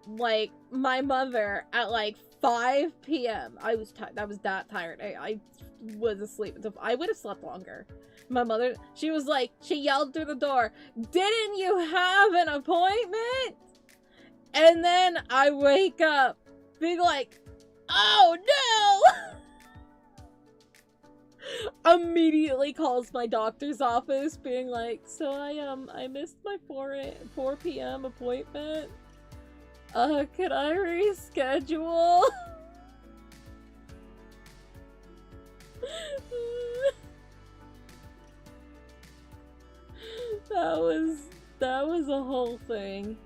like my mother at like 5 p.m. I was that tired. I was asleep. I would have slept longer. My mother, she was like, she yelled through the door, "Didn't you have an appointment?" And then I wake up being like, "Oh no!" Immediately calls my doctor's office being like, "So I missed my 4 p.m. appointment. Could I reschedule?" That was a whole thing.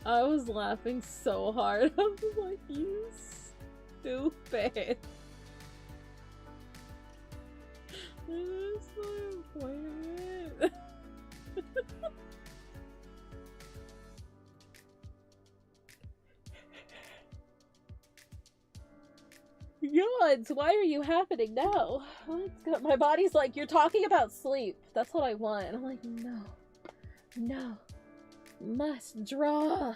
I was laughing so hard. I was like, you stupid. That's my appointment. Yawns, why are you happening now? My body's like, you're talking about sleep. That's what I want. And I'm like, no. Must draw.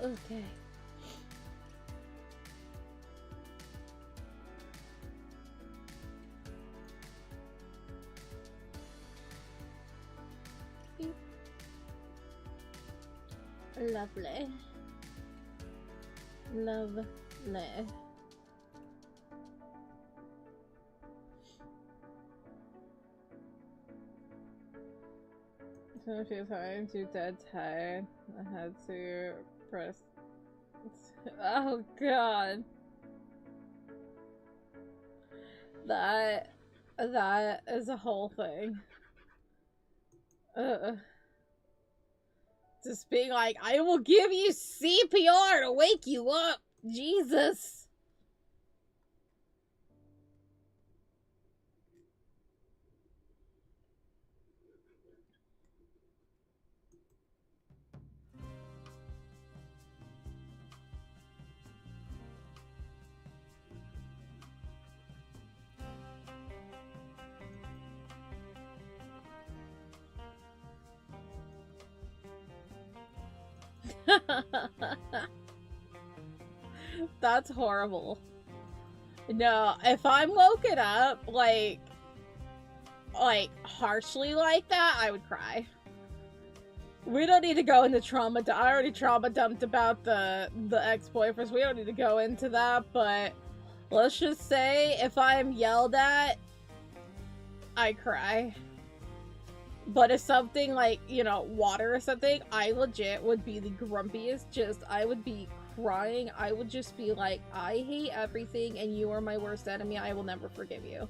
Okay. Lovely. Lovely. So a few times you're dead tired. I had to press. Oh god. That is a whole thing. Just being like, I will give you CPR to wake you up. Jesus. That's horrible. No, if I'm woken up, like harshly like that, I would cry. We don't need to go into trauma. I already trauma dumped about the ex-boyfriends. We don't need to go into that, but let's just say if I am yelled at, I cry. But if something like, you know, water or something, I legit would be the grumpiest. I would be crying. I would just be like, I hate everything and you are my worst enemy. I will never forgive you.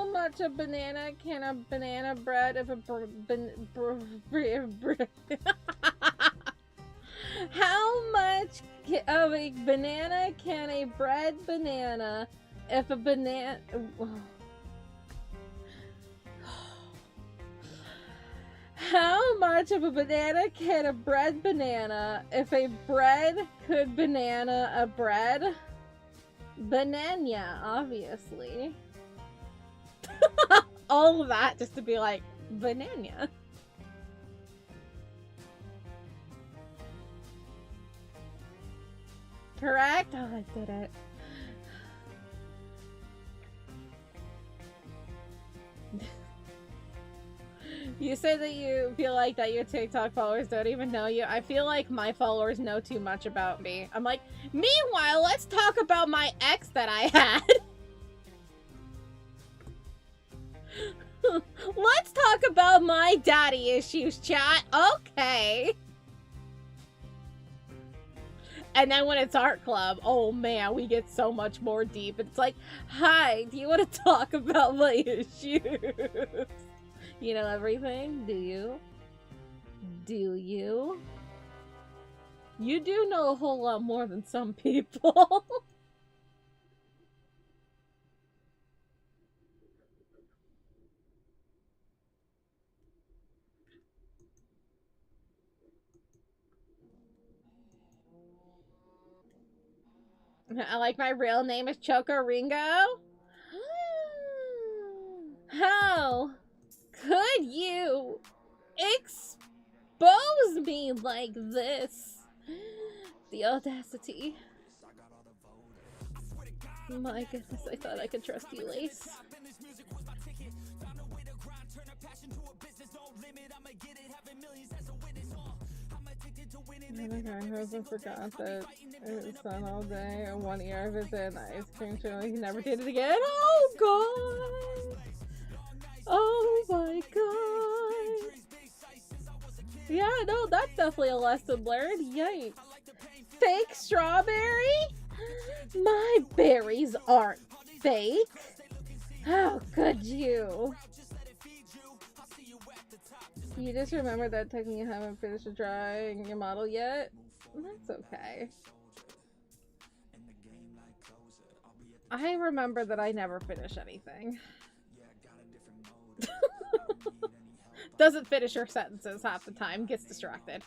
How much a banana can a banana bread if a How much of a banana can a bread banana if a banana... How much of a banana can a bread banana if a bread could banana a bread? Banana, obviously. All of that just to be like, banana. Correct? Oh, I did it. You say that you feel like that your TikTok followers don't even know you. I feel like my followers know too much about me. I'm like, meanwhile, let's talk about my ex that I had. Let's talk about my daddy issues, chat. Okay. And then when it's art club, oh man, we get so much more deep. It's like, hi, do you want to talk about my issues? You know everything? Do you? Do you? You do know a whole lot more than some people. Like my real name is Choco Ringo? How could you expose me like this? The audacity. My goodness, I thought I could trust you, Lace. My husband forgot that it was sun all day and 1 year of it and ice cream show. He never did it again. Oh god! Oh my god! Yeah, no, that's definitely a lesson learned. Yikes. Fake strawberry? My berries aren't fake. How could you? You just remember that technically you haven't finished drawing your model yet? That's okay. I remember that I never finish anything. Doesn't finish her sentences half the time, gets distracted.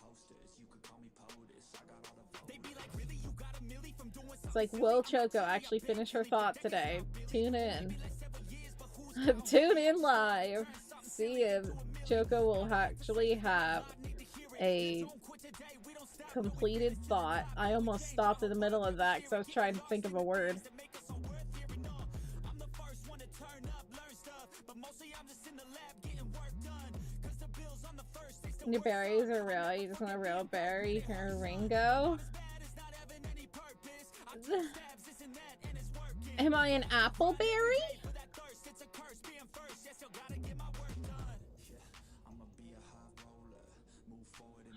It's like, will Choco actually finish her thought today? Tune in. Tune in live. See if Choco will actually have a completed thought. I almost stopped in the middle of that because I was trying to think of a word. Your berries are real. You just want a real berry or Ringo? Am I an appleberry?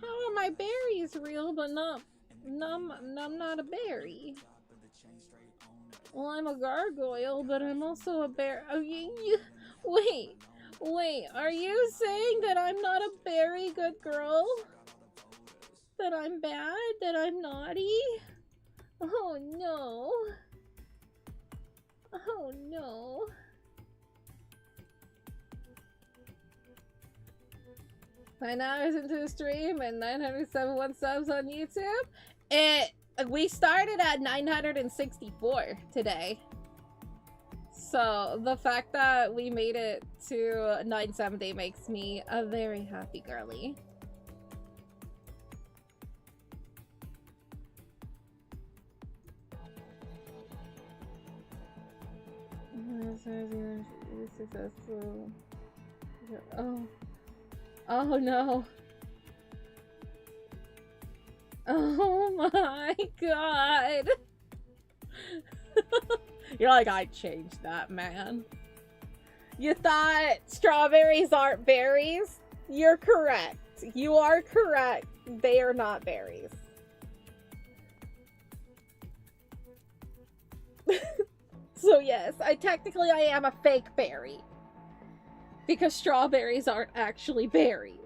How are my berries real but not I'm not a berry? Well, I'm a gargoyle, but I'm also a bear. Oh, wait, are you saying that I'm not a very good girl? That I'm bad? That I'm naughty? Oh no. Oh no. 9 hours into the stream and 971 subs on YouTube. We started at 964 today. So the fact that we made it to 970 makes me a very happy girly. Successful. Oh no. Oh my god. You're like, I changed that, man. You thought strawberries aren't berries? You're correct. You are correct. They are not berries. So yes, I am a fake berry. Because strawberries aren't actually berries.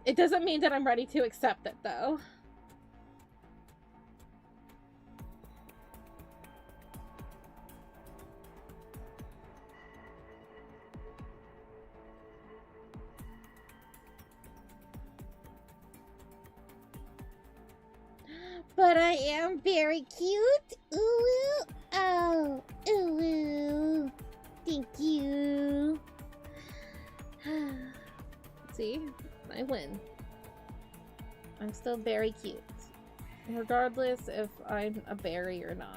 It doesn't mean that I'm ready to accept it, though. But I am very cute. Ooh, oh, ooh, thank you. See? I win. I'm still very cute. Regardless if I'm a berry or not.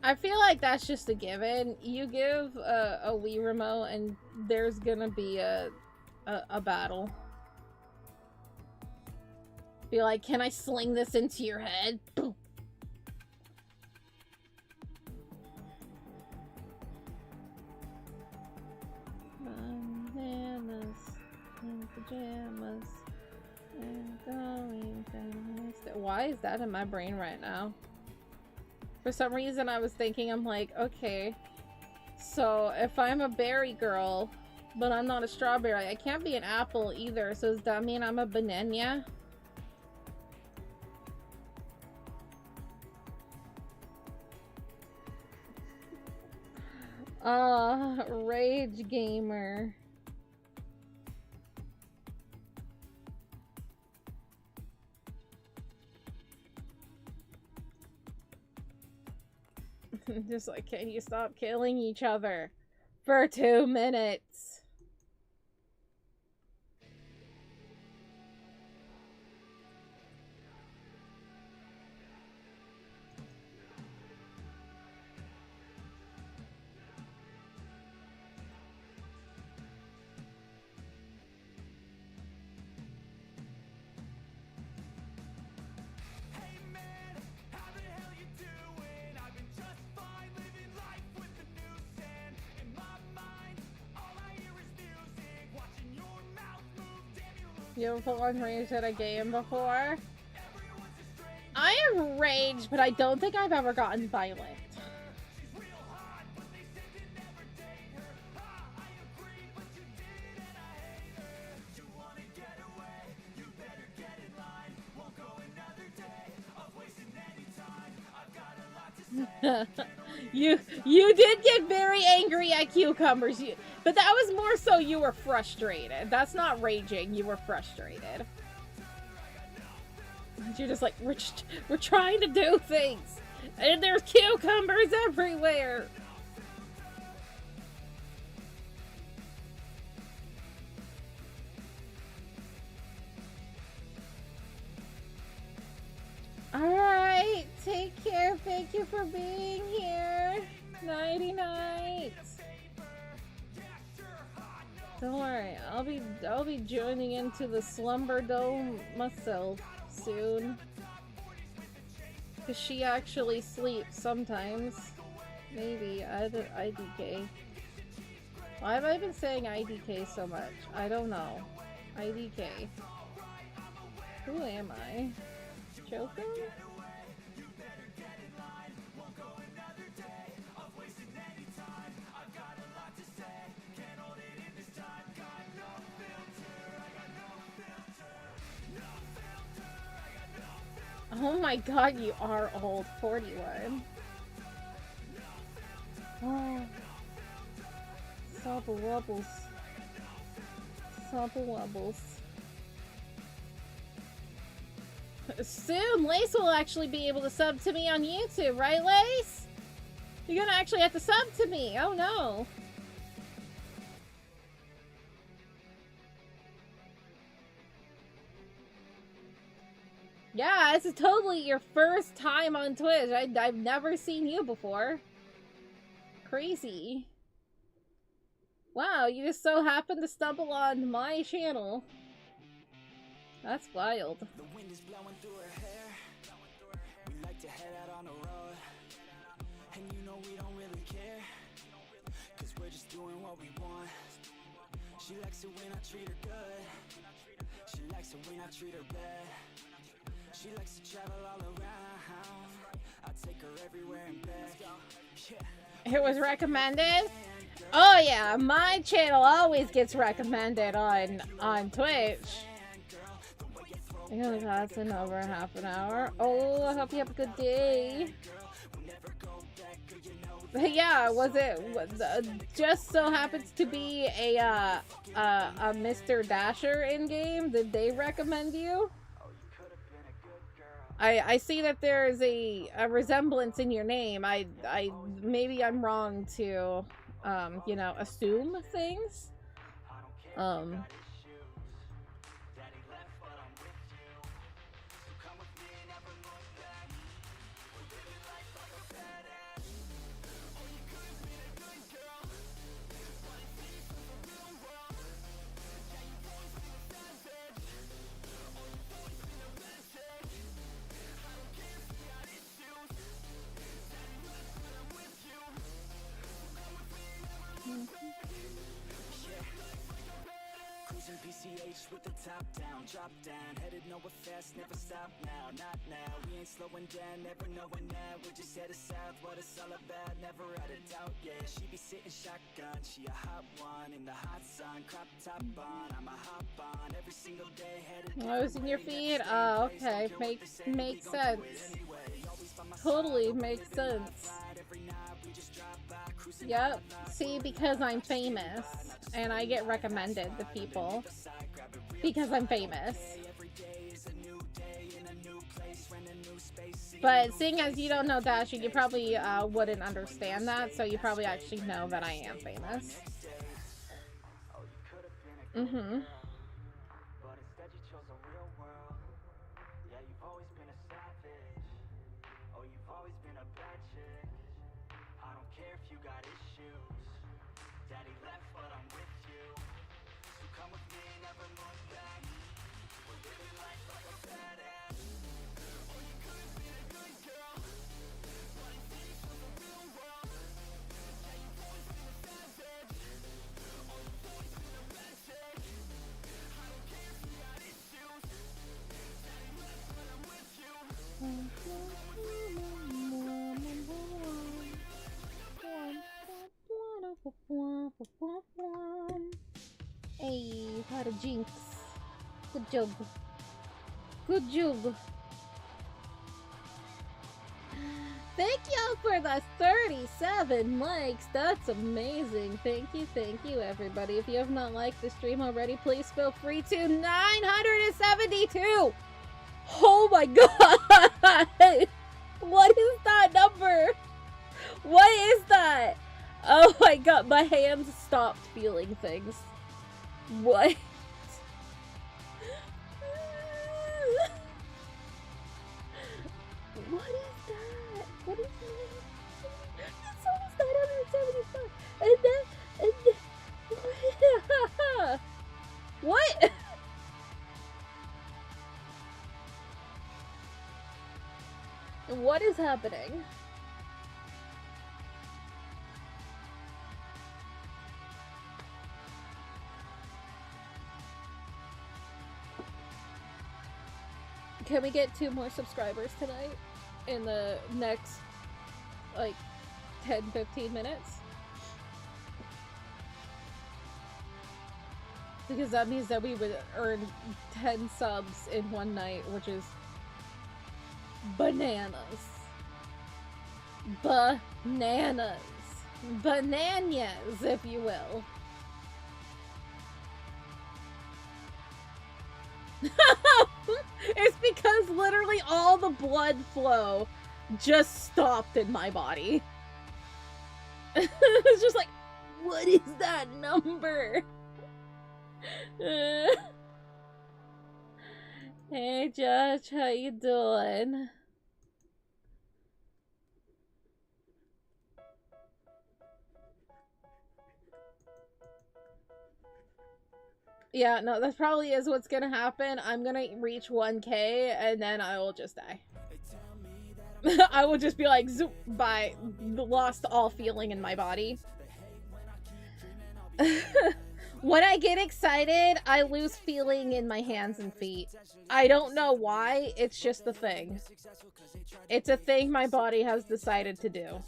I feel like that's just a given. You give a Wii remote and there's gonna be a battle. Be like, can I sling this into your head? Boom. Bananas in pajamas and going down. Why is that in my brain right now? For some reason I was thinking, I'm like, okay, so if I'm a berry girl, but I'm not a strawberry, I can't be an apple either, so does that mean I'm a banana? Rage gamer. Just like, can you stop killing each other for 2 minutes? You ever full on raged at a game before? I have raged, but I don't think I've ever gotten violent. You did get very angry at cucumbers, but that was more so you were frustrated. That's not raging, you were frustrated. You're just like, we're trying to do things, and there's cucumbers everywhere. Alright, take care. Thank you for being here. Nighty night. Don't worry, I'll be joining into the slumber dome myself soon. Cause she actually sleeps sometimes. Maybe. IDK. Why have I been saying IDK so much? I don't know. IDK. Who am I? Choco? Oh my god, you are old. 41. Oh. Sobble wobbles. Sobble wobbles. Soon, Lace will actually be able to sub to me on YouTube, right, Lace? You're gonna actually have to sub to me. Oh no. Yeah, this is totally your first time on Twitch. I've never seen you before. Crazy. Wow, you just so happened to stumble on my channel. That's wild. The wind is blowing through her hair. We like to head out on the road. we don't really care, cause we're just doing what we want. She likes it when I treat her good. She likes it when I treat her bad. She likes to travel all around. I take her everywhere and back. Yeah. It was recommended? Oh yeah, my channel always gets recommended on Twitch. Oh god, it's been over half an hour. Oh, I hope you have a good day. Yeah, was it just so happens to be a Mr. Dasher in game? Did they recommend you? I see that there's a resemblance in your name. I maybe I'm wrong to you know, assume things. Cruising PCH with the top down, drop down, headed nowhere fast, never stop now, not now. We ain't slowing down, never knowing now. We're just headed south, what it's all about, never out of doubt. Yeah, she be sitting shotgun, she a hot one in the hot sun, crop top on. I'm a hop on every single day, headed. I was in your feed. Oh, okay, makes sense. Totally makes sense. Yep. See, because I'm famous and I get recommended to people because I'm famous. But seeing as you don't know Dasher, you probably wouldn't understand that, so you probably actually know that I am famous. Mm-hmm. Hey, got a jinx. Good job. Good job. Thank y'all for the 37 likes. That's amazing. Thank you, everybody. If you have not liked the stream already, please feel free to. 972! Oh my god! What is that number? What is that? Oh my god, my hands stopped feeling things. What? What is that? What is that? It's almost 975. And then what? What is happening? Can we get 2 more subscribers tonight in the next, like, 10-15 minutes? Because that means that we would earn 10 subs in one night, which is bananas. Bananas. Bananas, if you will. It's because literally all the blood flow just stopped in my body. It's just like, what is that number? Hey Josh, how you doing? Yeah, no, that probably is what's gonna happen. I'm gonna reach 1K and then I will just die. They tell me that I will just be like, zoop, by lost all feeling in my body. When I get excited, I lose feeling in my hands and feet. I don't know why, it's just a thing. It's a thing my body has decided to do.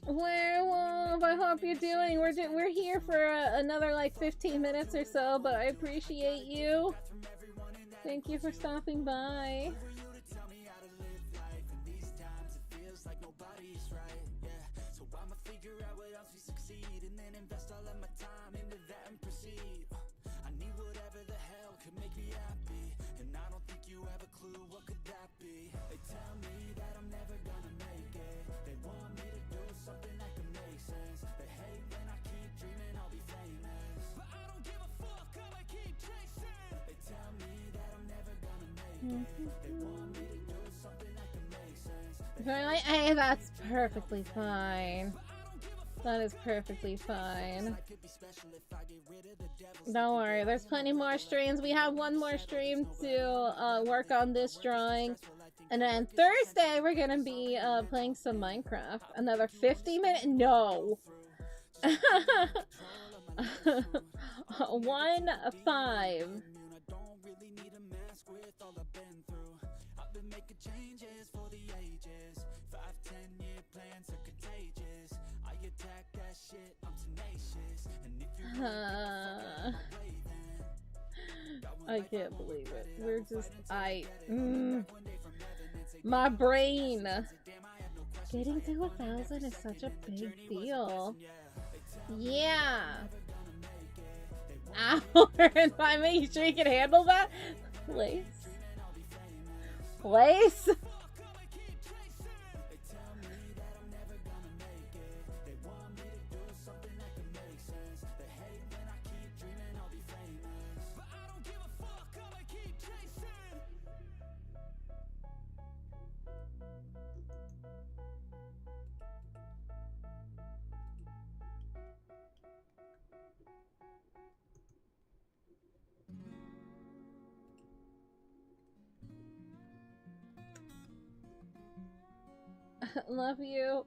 Werewolf, I hope you're doing. We're here for another like 15 minutes or so, but I appreciate you. Thank you for stopping by. Hey, that's perfectly fine. That is perfectly fine. Don't worry, there's plenty more streams. We have one more stream to work on this drawing. And then Thursday, we're gonna be playing some Minecraft. Another 50 minutes? No! 1-5. I can't believe it. We're just, my brain. Getting to 1,000 is such a big deal. Yeah. Hour and 5 minutes. You sure you can handle that? Place. Place? Love you.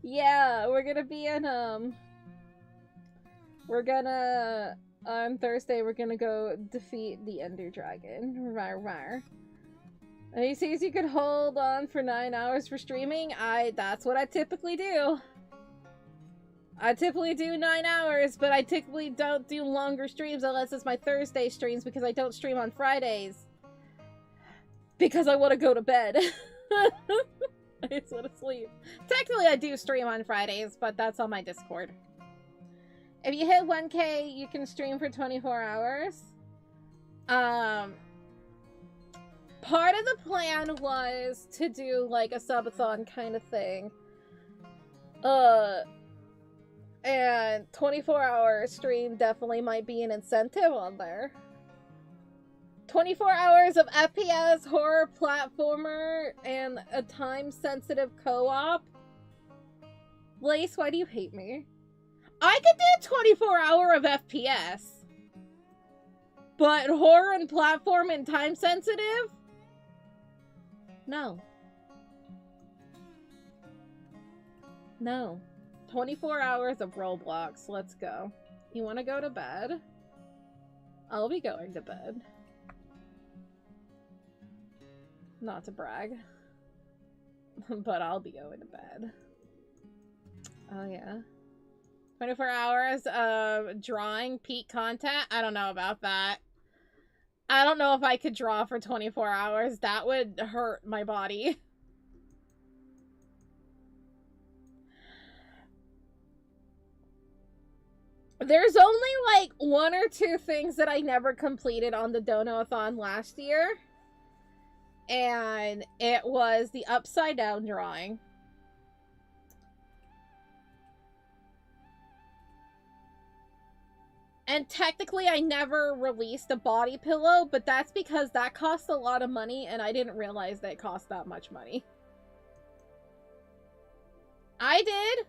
Yeah, we're gonna be in, on Thursday, we're gonna go defeat the Ender Dragon. Rar rar. And he says you could hold on for 9 hours for streaming. That's what I typically do. I typically do 9 hours, but I typically don't do longer streams unless it's my Thursday streams because I don't stream on Fridays. Because I want to go to bed. I just want to sleep. Technically, I do stream on Fridays, but that's on my Discord. If you hit 1K, you can stream for 24 hours. Part of the plan was to do, like, a subathon kind of thing. And 24-hour stream definitely might be an incentive on there. 24 hours of FPS, horror, platformer, and a time-sensitive co-op. Lace, why do you hate me? I could do a 24-hour of FPS. But horror and platform and time-sensitive? No. No. 24 hours of Roblox. Let's go. You want to go to bed? I'll be going to bed. Not to brag. But I'll be going to bed. Oh, yeah. 24 hours of drawing peak content? I don't know about that. I don't know if I could draw for 24 hours. That would hurt my body. There's only, like, 1 or 2 things that I never completed on the Dono-a-thon last year. And it was the upside down drawing. And technically I never released a body pillow, but that's because that cost a lot of money and I didn't realize that it cost that much money. I did.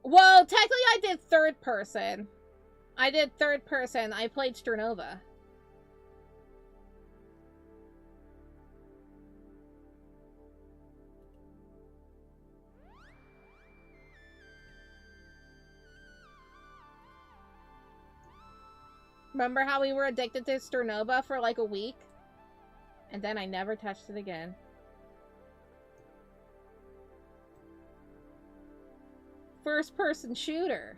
Well, technically I did third person. I did third person. I played Sternova. Remember how we were addicted to Sternova for like a week? And then I never touched it again. First person shooter.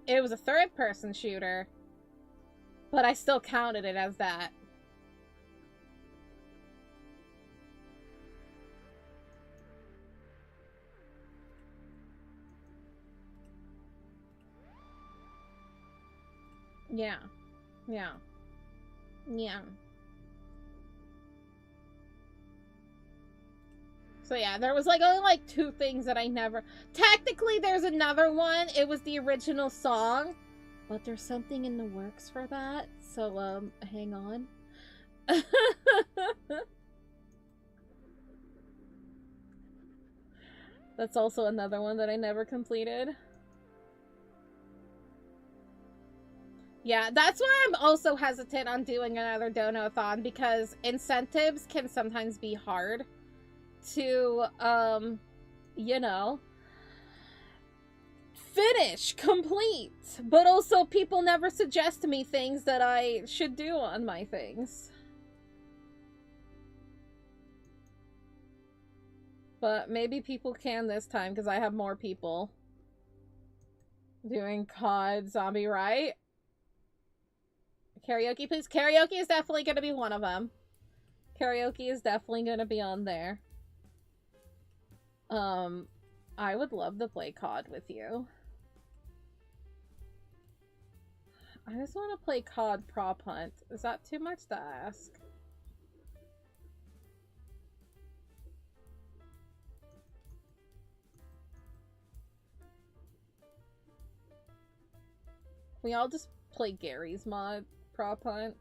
It was a third person shooter, but I still counted it as that. Yeah. Yeah. Yeah. So yeah, there was like only like 2 things that I never... Technically, there's another one. It was the original song. But there's something in the works for that. So, hang on. That's also another one that I never completed. Yeah, that's why I'm also hesitant on doing another Dono-a-thon, because incentives can sometimes be hard to, you know, complete. But also, people never suggest to me things that I should do on my things. But maybe people can this time, because I have more people doing COD Zombie, right? Karaoke, please. Karaoke is definitely going to be one of them. Karaoke is definitely going to be on there. I would love to play COD with you. I just want to play COD Prop Hunt. Is that too much to ask? We all just play Gary's mod Prop Hunt.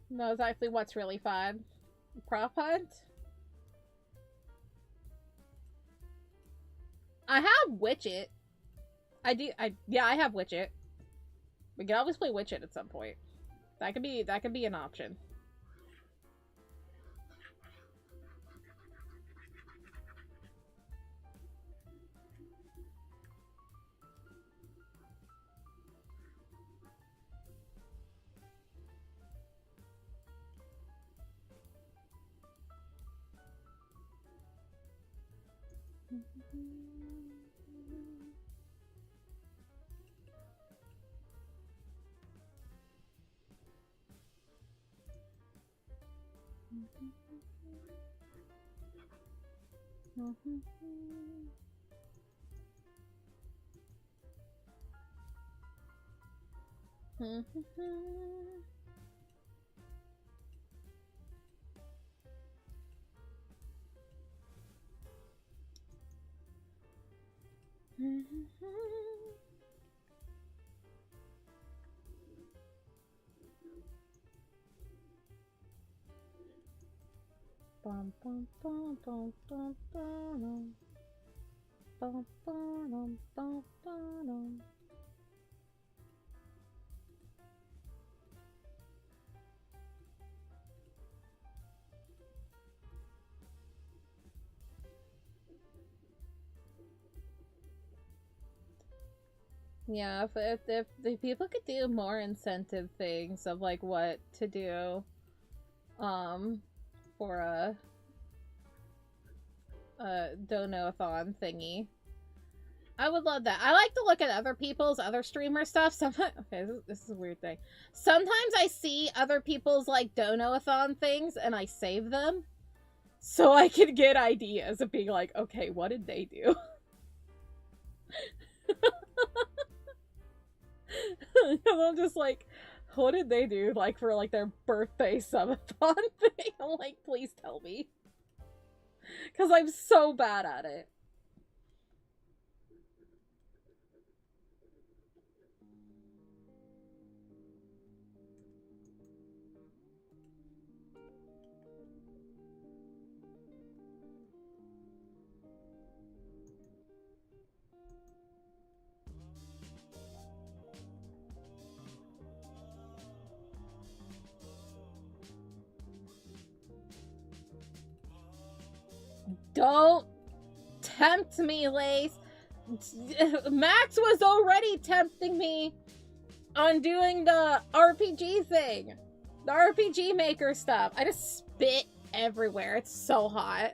No, it's actually what's really fun. Prop Hunt? I have Witchit. Yeah, I have Witchit. We can always play Witchit at some point. That could be an option. Bum, bum, bum, bum, bum, bum, bum, bum, bum, bum. Yeah, if the people could do more incentive things of like what to do, for a Dono-a-thon thingy, I would love that. I like to look at other people's other streamer stuff. Sometimes, okay, this is a weird thing. Sometimes I see other people's like dono-a-thon things and I save them so I can get ideas of being like, okay, what did they do? And I'm just like, what did they do like for like their birthday subathon thing? I'm like, please tell me. Because I'm so bad at it. Don't tempt me, Lace. Max was already tempting me on doing the RPG thing. The RPG maker stuff. I just spit everywhere. It's so hot.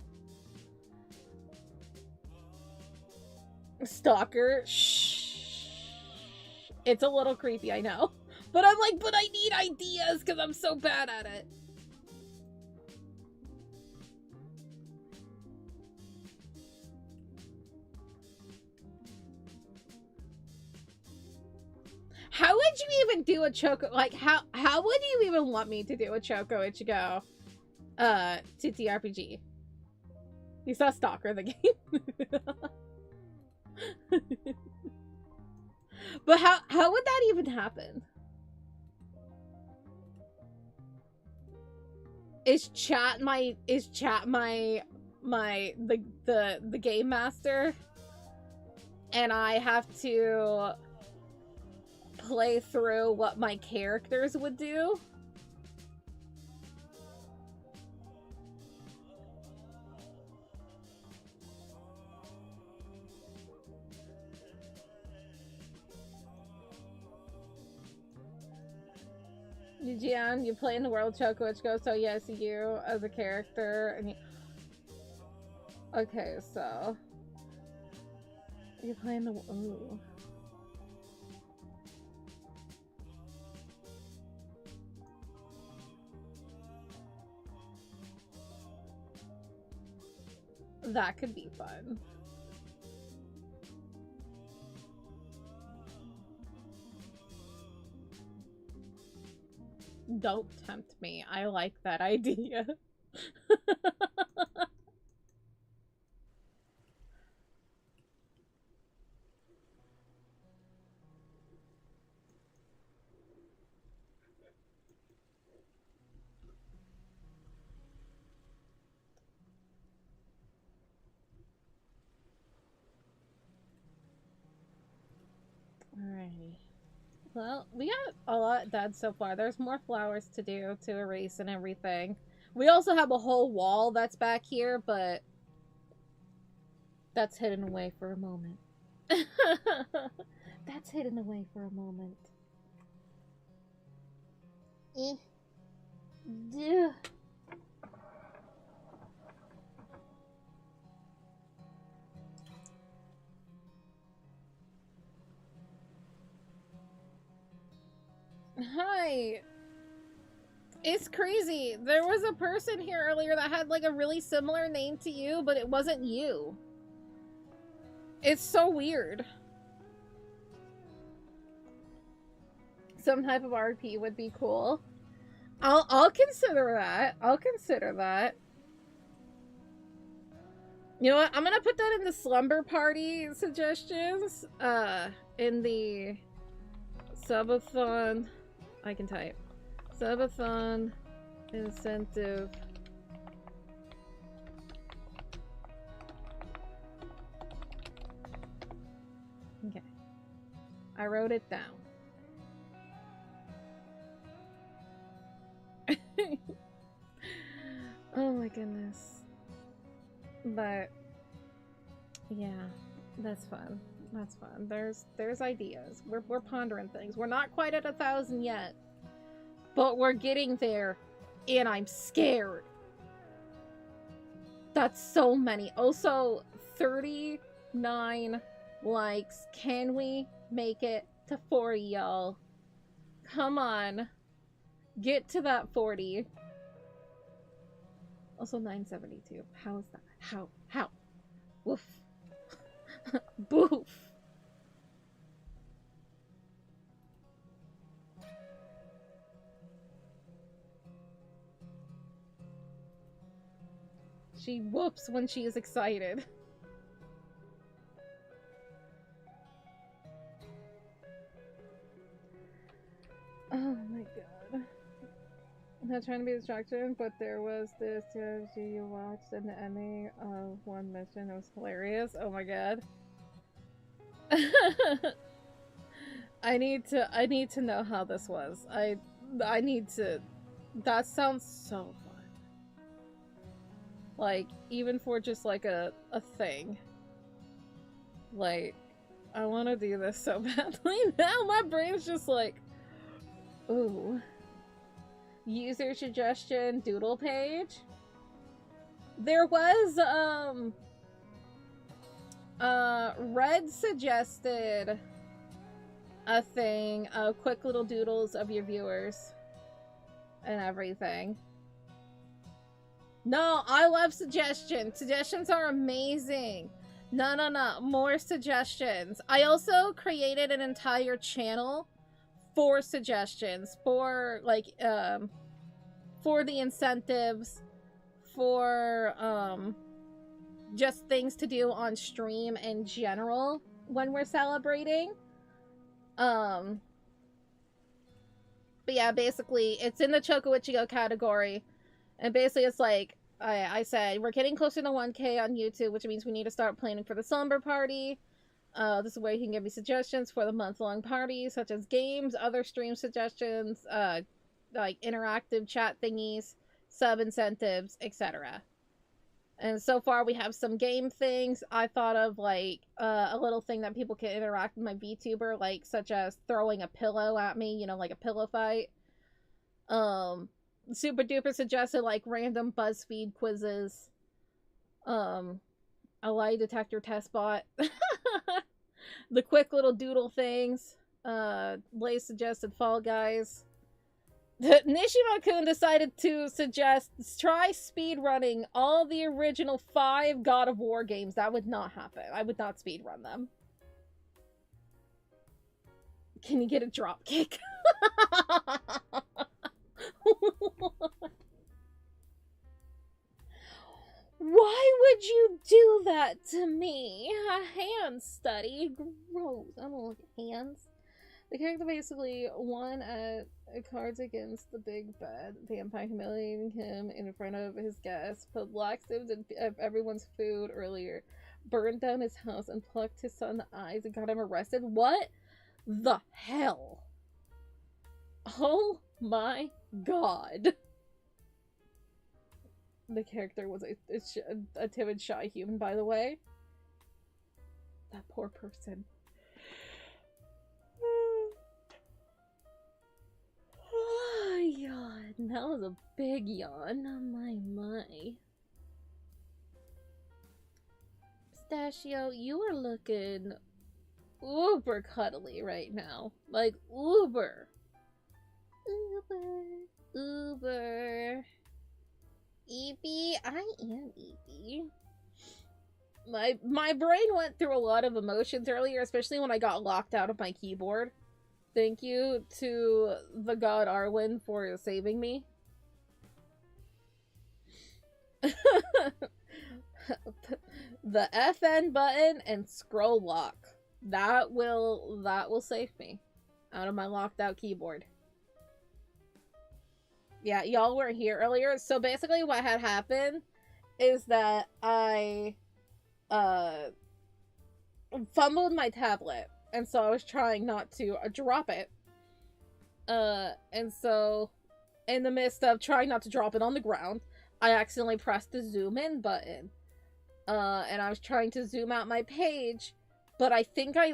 Stalker. Shh. It's a little creepy, I know. But I'm like, but I need ideas because I'm so bad at it. How would you even do a Choco? Like, how would you even want me to do a Choco Ichigo TTRPG? You saw Stalker the game. But how would that even happen? Is chat my the game master? And I have to play through what my characters would do? Jian, you play in the world Choco Ichigo, so yes, you as a character. And you... Okay, so you play in the... Ooh. That could be fun. Don't tempt me. I like that idea. Alrighty. Well, we got a lot done so far. There's more flowers to do, to erase and everything. We also have a whole wall that's back here, but that's hidden away for a moment. That's hidden away for a moment. Duh. Hi. It's crazy. There was a person here earlier that had like a really similar name to you, but it wasn't you. It's so weird. Some type of RP would be cool. I'll consider that. I'll consider that. You know what? I'm gonna put that in the slumber party suggestions. In the subathon. I can type. Subathon incentive. Okay. I wrote it down. Oh my goodness. But yeah, that's fun. That's fun. There's ideas. We're pondering things. We're not quite at 1,000 yet, but we're getting there, and I'm scared. That's so many. Also, 39 likes. Can we make it to 40, y'all? Come on. Get to that 40. Also 972. How is that? How? Woof. Boof. She whoops when she is excited. Oh my god. I'm not trying to be a distraction, but there was this strategy you watched and the ending of one mission. It was hilarious. Oh my god. I need to know how this was. I need to. That sounds so fun. Like, even for just like a thing. Like, I want to do this so badly now. My brain's just like, ooh. User suggestion doodle page. There was, Red suggested a thing of quick little doodles of your viewers and everything. No, I love suggestions. Suggestions are amazing. No. More suggestions. I also created an entire channel for suggestions, for like for the incentives, for just things to do on stream in general when we're celebrating. But yeah, basically it's in the Choco Ichigo category, and basically it's like I said, we're getting closer to 1K on YouTube, which means we need to start planning for the slumber party. This is where you can give me suggestions for the month-long party, such as games, other stream suggestions, like interactive chat thingies, sub incentives, etc. And so far we have some game things. I thought of like a little thing that people can interact with my VTuber, like such as throwing a pillow at me, you know, like a pillow fight. Super duper suggested like random BuzzFeed quizzes. A lie detector test bot. The quick little doodle things. Blaze suggested Fall Guys. Nishima-kun decided to suggest try speedrunning all the original 5 God of War games. That would not happen. I would not speedrun them. Can you get a drop kick? Why would you do that to me? A hand study? Gross. I don't like hands. The character basically won at Cards Against the Big Bad Vampire, humiliating him in front of his guests, put laxatives in everyone's food earlier, burned down his house, and plucked his son's eyes and got him arrested. What the hell? Oh my god. The character was a timid, shy human, by the way. That poor person. Oh, yawn. That was a big yawn. Oh, my. Pistachio, you are looking uber cuddly right now. Like, uber. Uber. Eepy, I am Eepy. My brain went through a lot of emotions earlier, especially when I got locked out of my keyboard. Thank you to the god Arwen for saving me. The FN button and scroll lock. That will save me out of my locked out keyboard. Yeah, y'all weren't here earlier. So basically what had happened is that I fumbled my tablet. And so I was trying not to drop it. And so in the midst of trying not to drop it on the ground, I accidentally pressed the zoom in button. And I was trying to zoom out my page, but I think I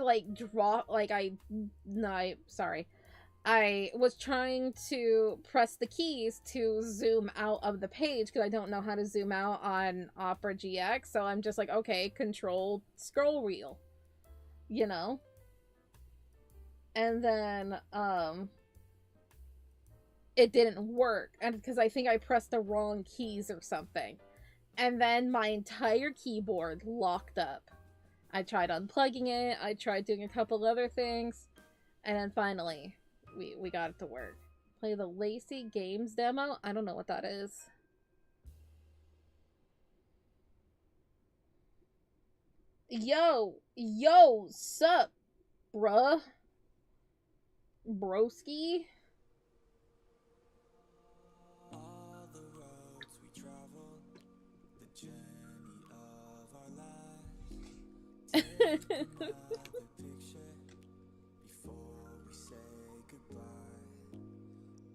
I was trying to press the keys to zoom out of the page because I don't know how to zoom out on Opera GX. So I'm just like, okay, control scroll wheel. you know? And then, it didn't work, and because I think I pressed the wrong keys or something. And then my entire keyboard locked up. I tried unplugging it, I tried doing a couple other things, and then finally, we got it to work. Play the Lacey Games demo? I don't know what that is. Yo, sup, bruh? Broski? All the roads we travel, the journey of our lives. Take another picture before we say goodbye.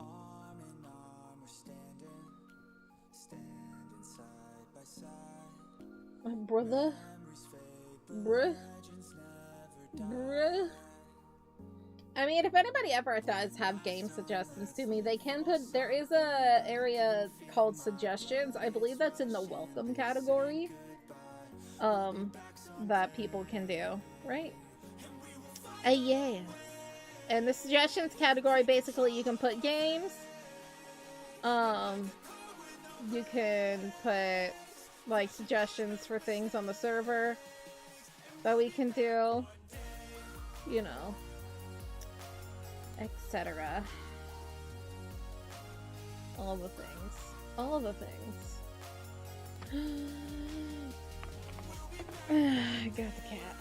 Arm in arm we're standing side by side. My brother? Memories fade, but Bruh? legends never die. Bruh? I mean, if anybody ever does have game suggestions to me, they can put, there is a area called suggestions. I believe that's in the welcome category. That people can do, right? Yeah. And the suggestions category, basically you can put games. You can put, like, suggestions for things on the server that we can do. You know. Etc. All the things. All the things. I got the cat.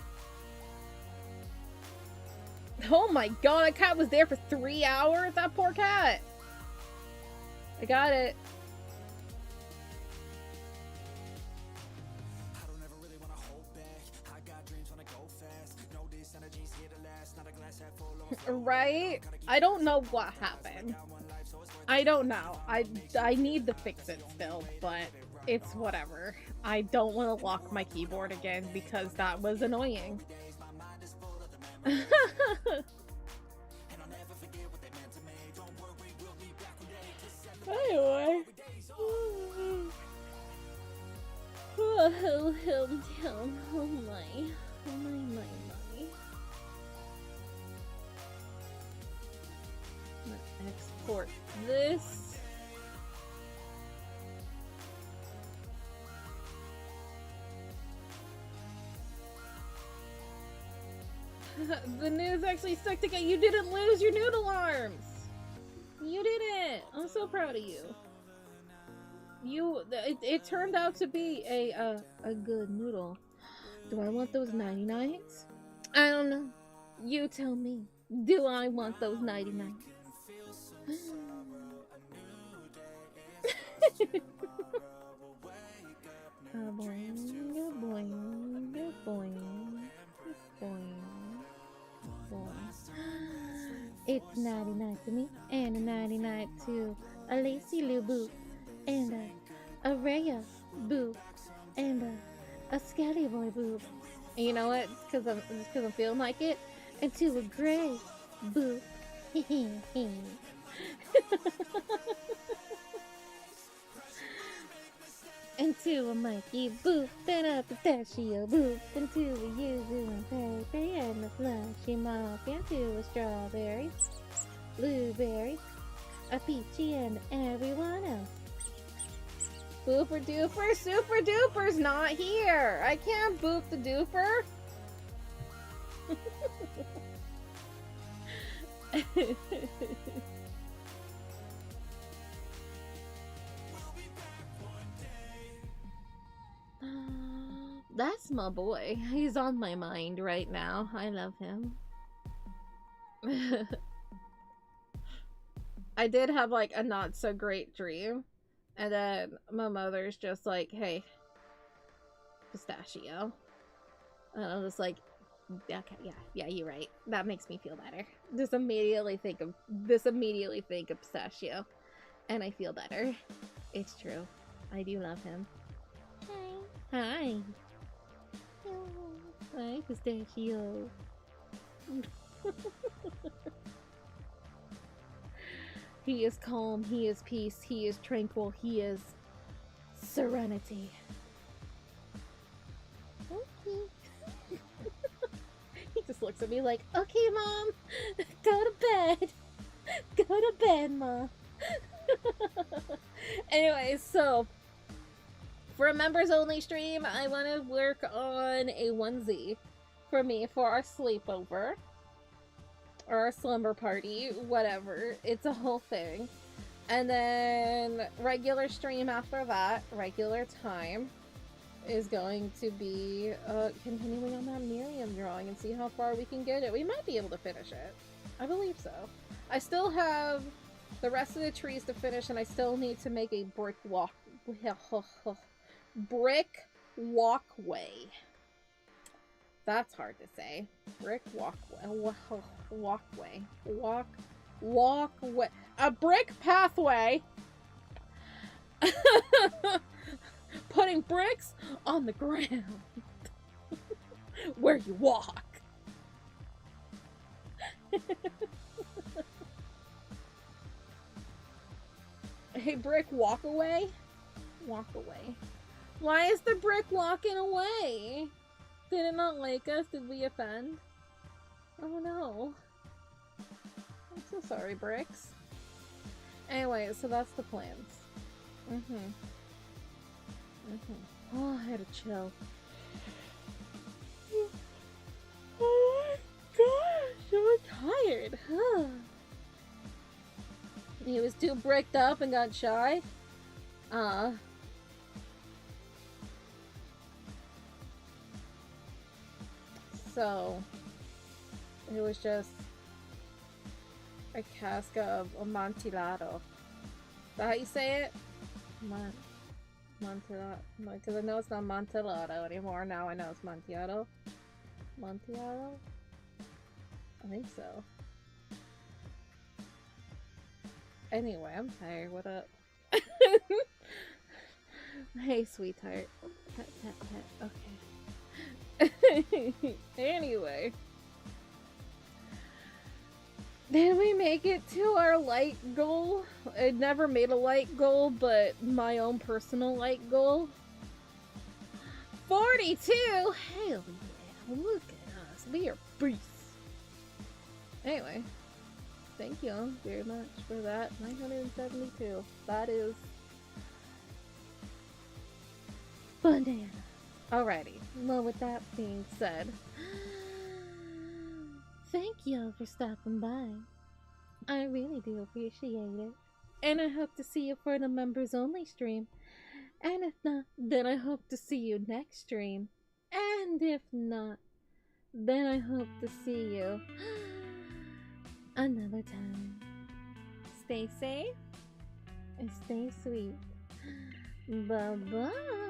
Oh my god, that cat was there for 3 hours? That poor cat! I got it. I don't ever really wanna hold back. I got dreams when I go fast. No, this energy's here to last. Not a glass half full or Right? I don't know what happened. I don't know. I need to fix it still, but it's whatever. I don't want to lock my keyboard again because that was annoying. Anyway. Oh, him down. Oh my. Oh my. Export this. The news actually stuck together. You didn't lose your noodle arms. You didn't. I'm so proud of you. It turned out to be a good noodle. Do I want those 99s? I don't know. You tell me. Do I want those 99s? It's 99 to me, and a 99 to a Lacy Lou Boo, and a Raya Boo, and a Skelly Boy Boo. And you know what? It's because I'm feeling like it. And to a Gray Boo. And to a Mikey Boo, then a Pistachio Boo, and to a Yuzu and Pepe, and a Slushy Mop, and to a Strawberry, Blueberry, a Peachy, and everyone else. Booper Duper, Super Duper's not here! I can't boop the Duper! That's my boy. He's on my mind right now. I love him. I did have like a not so great dream. And then my mother's just like, hey, Pistachio. And I was like, okay, yeah, you're right. That makes me feel better. Just immediately think of Pistachio. And I feel better. It's true. I do love him. Hi. Hi, Pistachio. He is calm, he is peace, he is tranquil, he is serenity. Okay. He just looks at me like, okay, Mom, go to bed. Go to bed, Mom. Anyway, so for a members only stream, I want to work on a onesie for me for our sleepover or our slumber party, whatever. It's a whole thing. And then regular stream after that, regular time, is going to be continuing on that Miriam drawing and see how far we can get it. We might be able to finish it. I believe so. I still have the rest of the trees to finish, and I still need to make a brick walkway. That's hard to say. Brick walkway. Walkway. A brick pathway. Putting bricks on the ground where you walk. Hey, brick, walk away. Walk away. Why is the brick walking away? Did it not like us? Did we offend? Oh no. I'm so sorry, bricks. Anyway, so that's the plans. Oh, I had to chill. Oh my gosh, I'm tired. He was too bricked up and got shy. So it was just a cask of Amontillado. Is that how you say it? Montillado. Because I know it's not Amontillado anymore. Now I know it's Amontillado. Amontillado? I think so. Anyway, I'm tired. What up? Hey, sweetheart. Pet, pet, pet. Okay. Anyway. Did we make it to our light goal? I never made a light goal, but my own personal light goal. 42! Hell yeah. Look at us. We are beasts. Anyway. Thank you very much for that. 972. That is banana. Alrighty. Well, with that being said, thank you for stopping by. I really do appreciate it. And I hope to see you for the members only stream. And if not, then I hope to see you next stream. And if not, then I hope to see you another time. Stay safe and stay sweet. Bye-bye.